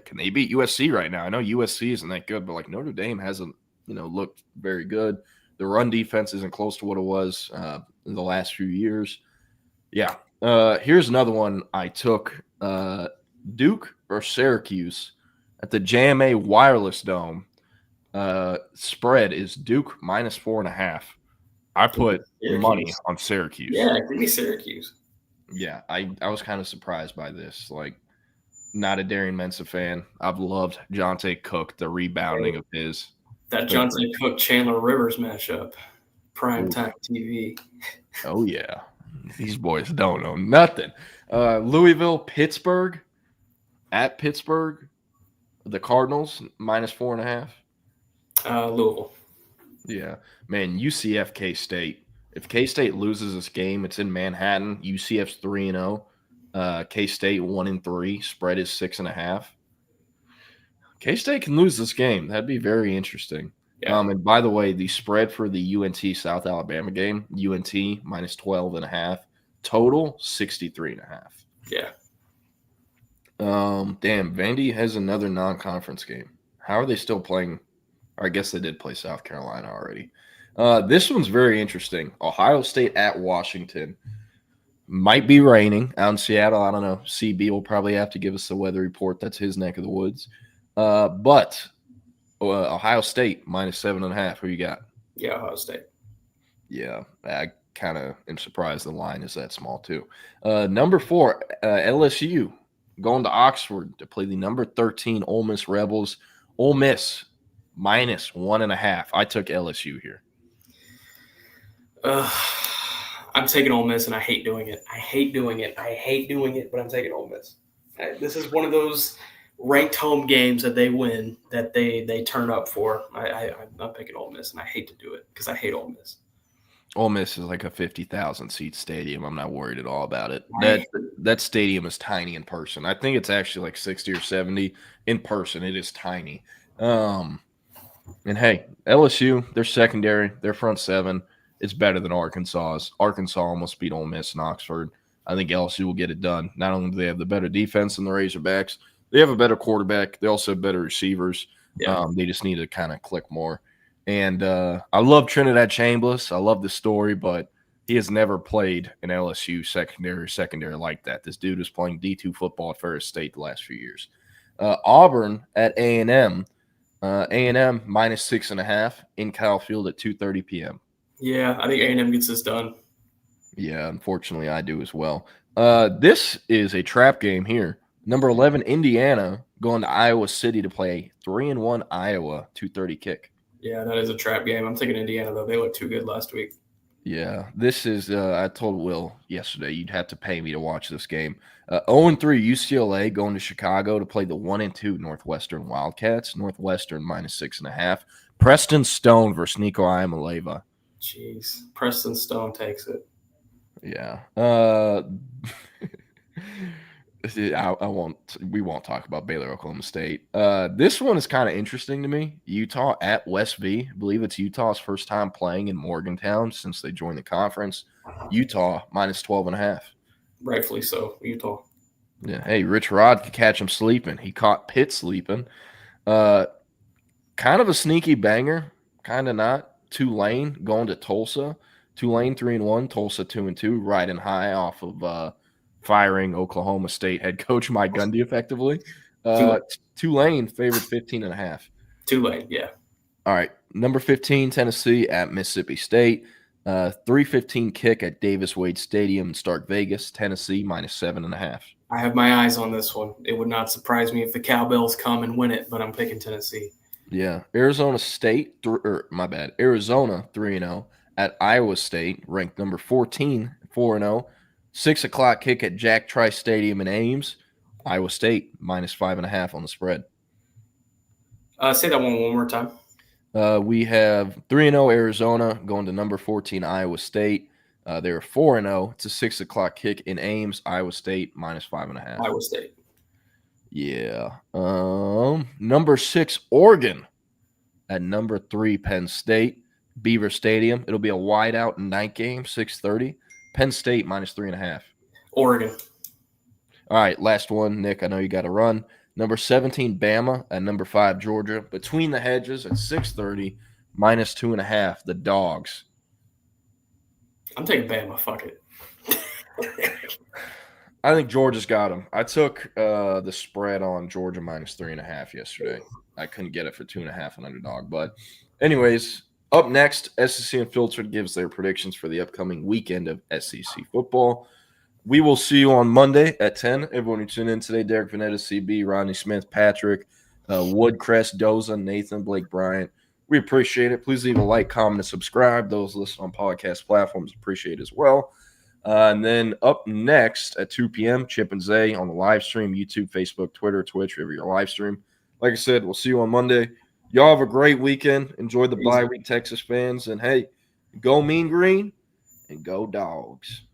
can they beat USC right now? I know USC isn't that good, but, Notre Dame hasn't, looked very good. The run defense isn't close to what it was in the last few years. Yeah. Here's another one I took. Duke or Syracuse at the JMA Wireless Dome. Spread is Duke -4.5. I put money on Syracuse. Yeah, give me Syracuse. Yeah, I was kind of surprised by this. Not a Darian Mensah fan. I've loved Jonte Cook, the rebounding of his. That Johnson Cook Chandler Rivers mashup, primetime TV. Oh yeah, these boys don't know nothing. Louisville, Pittsburgh, at Pittsburgh, the Cardinals -4.5. Louisville. Yeah, man. UCF K-State. If K-State loses this game, it's in Manhattan. UCF's 3-0. K-State 1-3. Spread is 6.5. K-State can lose this game. That'd be very interesting. Yeah. And by the way, the spread for the UNT South Alabama game, UNT -12.5. Total 63.5. Yeah. Damn, Vandy has another non-conference game. How are they still playing? Or I guess they did play South Carolina already. This one's very interesting. Ohio State at Washington. Might be raining out in Seattle. I don't know. CB will probably have to give us the weather report. That's his neck of the woods. But Ohio State -7.5. Who you got? Yeah, Ohio State. Yeah, I kind of am surprised the line is that small too. Number 4, LSU going to Oxford to play the number 13 Ole Miss Rebels. Ole Miss -1.5. I took LSU here. I'm taking Ole Miss, and I hate doing it. I hate doing it, but I'm taking Ole Miss. This is one of those ranked home games that they win, that they turn up for. I'm picking Ole Miss, and I hate to do it because I hate Ole Miss. Ole Miss is like a 50,000 seat stadium. I'm not worried at all about it. That stadium is tiny in person. I think it's actually like 60 or 70 in person. It is tiny. And hey, LSU, their secondary, their front seven, it's better than Arkansas's. Arkansas almost beat Ole Miss in Oxford. I think LSU will get it done. Not only do they have the better defense than the Razorbacks, they have a better quarterback. They also have better receivers. Yeah. They just need to kind of click more. And I love Trinidad Chambliss. I love the story, but he has never played an LSU secondary like that. This dude is playing D2 football at Ferris State the last few years. Auburn at A&M. A&M -6.5 in Kyle Field at 2:30 p.m. Yeah, I think A&M gets this done. Yeah, unfortunately, I do as well. This is a trap game here. Number 11, Indiana, going to Iowa City to play 3-1 Iowa, 2:30 kick. Yeah, that is a trap game. I'm taking Indiana, though. They looked too good last week. Yeah, this is I told Will yesterday you'd have to pay me to watch this game. 0-3 UCLA going to Chicago to play the 1-2 Northwestern Wildcats. Northwestern -6.5. Preston Stone versus Nico Iamaleava. Jeez, Preston Stone takes it. Yeah. We won't talk about Baylor, Oklahoma State. This one is kind of interesting to me. Utah at West V. I believe it's Utah's first time playing in Morgantown since they joined the conference. Utah -12.5. Rightfully so, Utah. Yeah. Hey, Rich Rod could catch him sleeping. He caught Pitt sleeping. Kind of a sneaky banger, kind of not. Tulane going to Tulsa. Tulane 3-1, Tulsa 2-2, riding high off of firing Oklahoma State head coach Mike Gundy effectively. Tulane favored 15.5. Tulane, yeah. All right, number 15, Tennessee at Mississippi State. 3:15 kick at Davis Wade Stadium in Stark Vegas. Tennessee -7.5. I have my eyes on this one. It would not surprise me if the Cowbells come and win it, but I'm picking Tennessee. Yeah, Arizona 3-0 at Iowa State, ranked number 14, 4-0. 6 o'clock kick at Jack Trice Stadium in Ames. Iowa State -5.5 on the spread. Say that one more time. We have 3-0 Arizona going to number 14 Iowa State. They're 4-0. It's a 6 o'clock kick in Ames. Iowa State -5.5. Iowa State. Yeah. Number 6 Oregon at number 3 Penn State. Beaver Stadium. It'll be a wide-out night game, 6:30. Penn State -3.5. Oregon. All right, last one, Nick. I know you got to run. Number 17 Bama at number 5 Georgia. Between the hedges at 6:30, -2.5. The Dogs. I'm taking Bama. Fuck it. I think Georgia's got them. I took the spread on Georgia -3.5 yesterday. I couldn't get it for 2.5 an underdog. But anyways, up next, SEC Unfiltered gives their predictions for the upcoming weekend of SEC football. We will see you on Monday at 10. Everyone who tuned in today, Derek Vanetta, CB, Rodney Smith, Patrick, Woodcrest, Doza, Nathan, Blake Bryant. We appreciate it. Please leave a like, comment, and subscribe. Those listening on podcast platforms appreciate it as well. And then up next at 2 p.m., Chip and Zay on the live stream, YouTube, Facebook, Twitter, Twitch, wherever your live stream. Like I said, we'll see you on Monday. Y'all have a great weekend. Enjoy the bye week, Texas fans. And, hey, go Mean Green and go Dogs.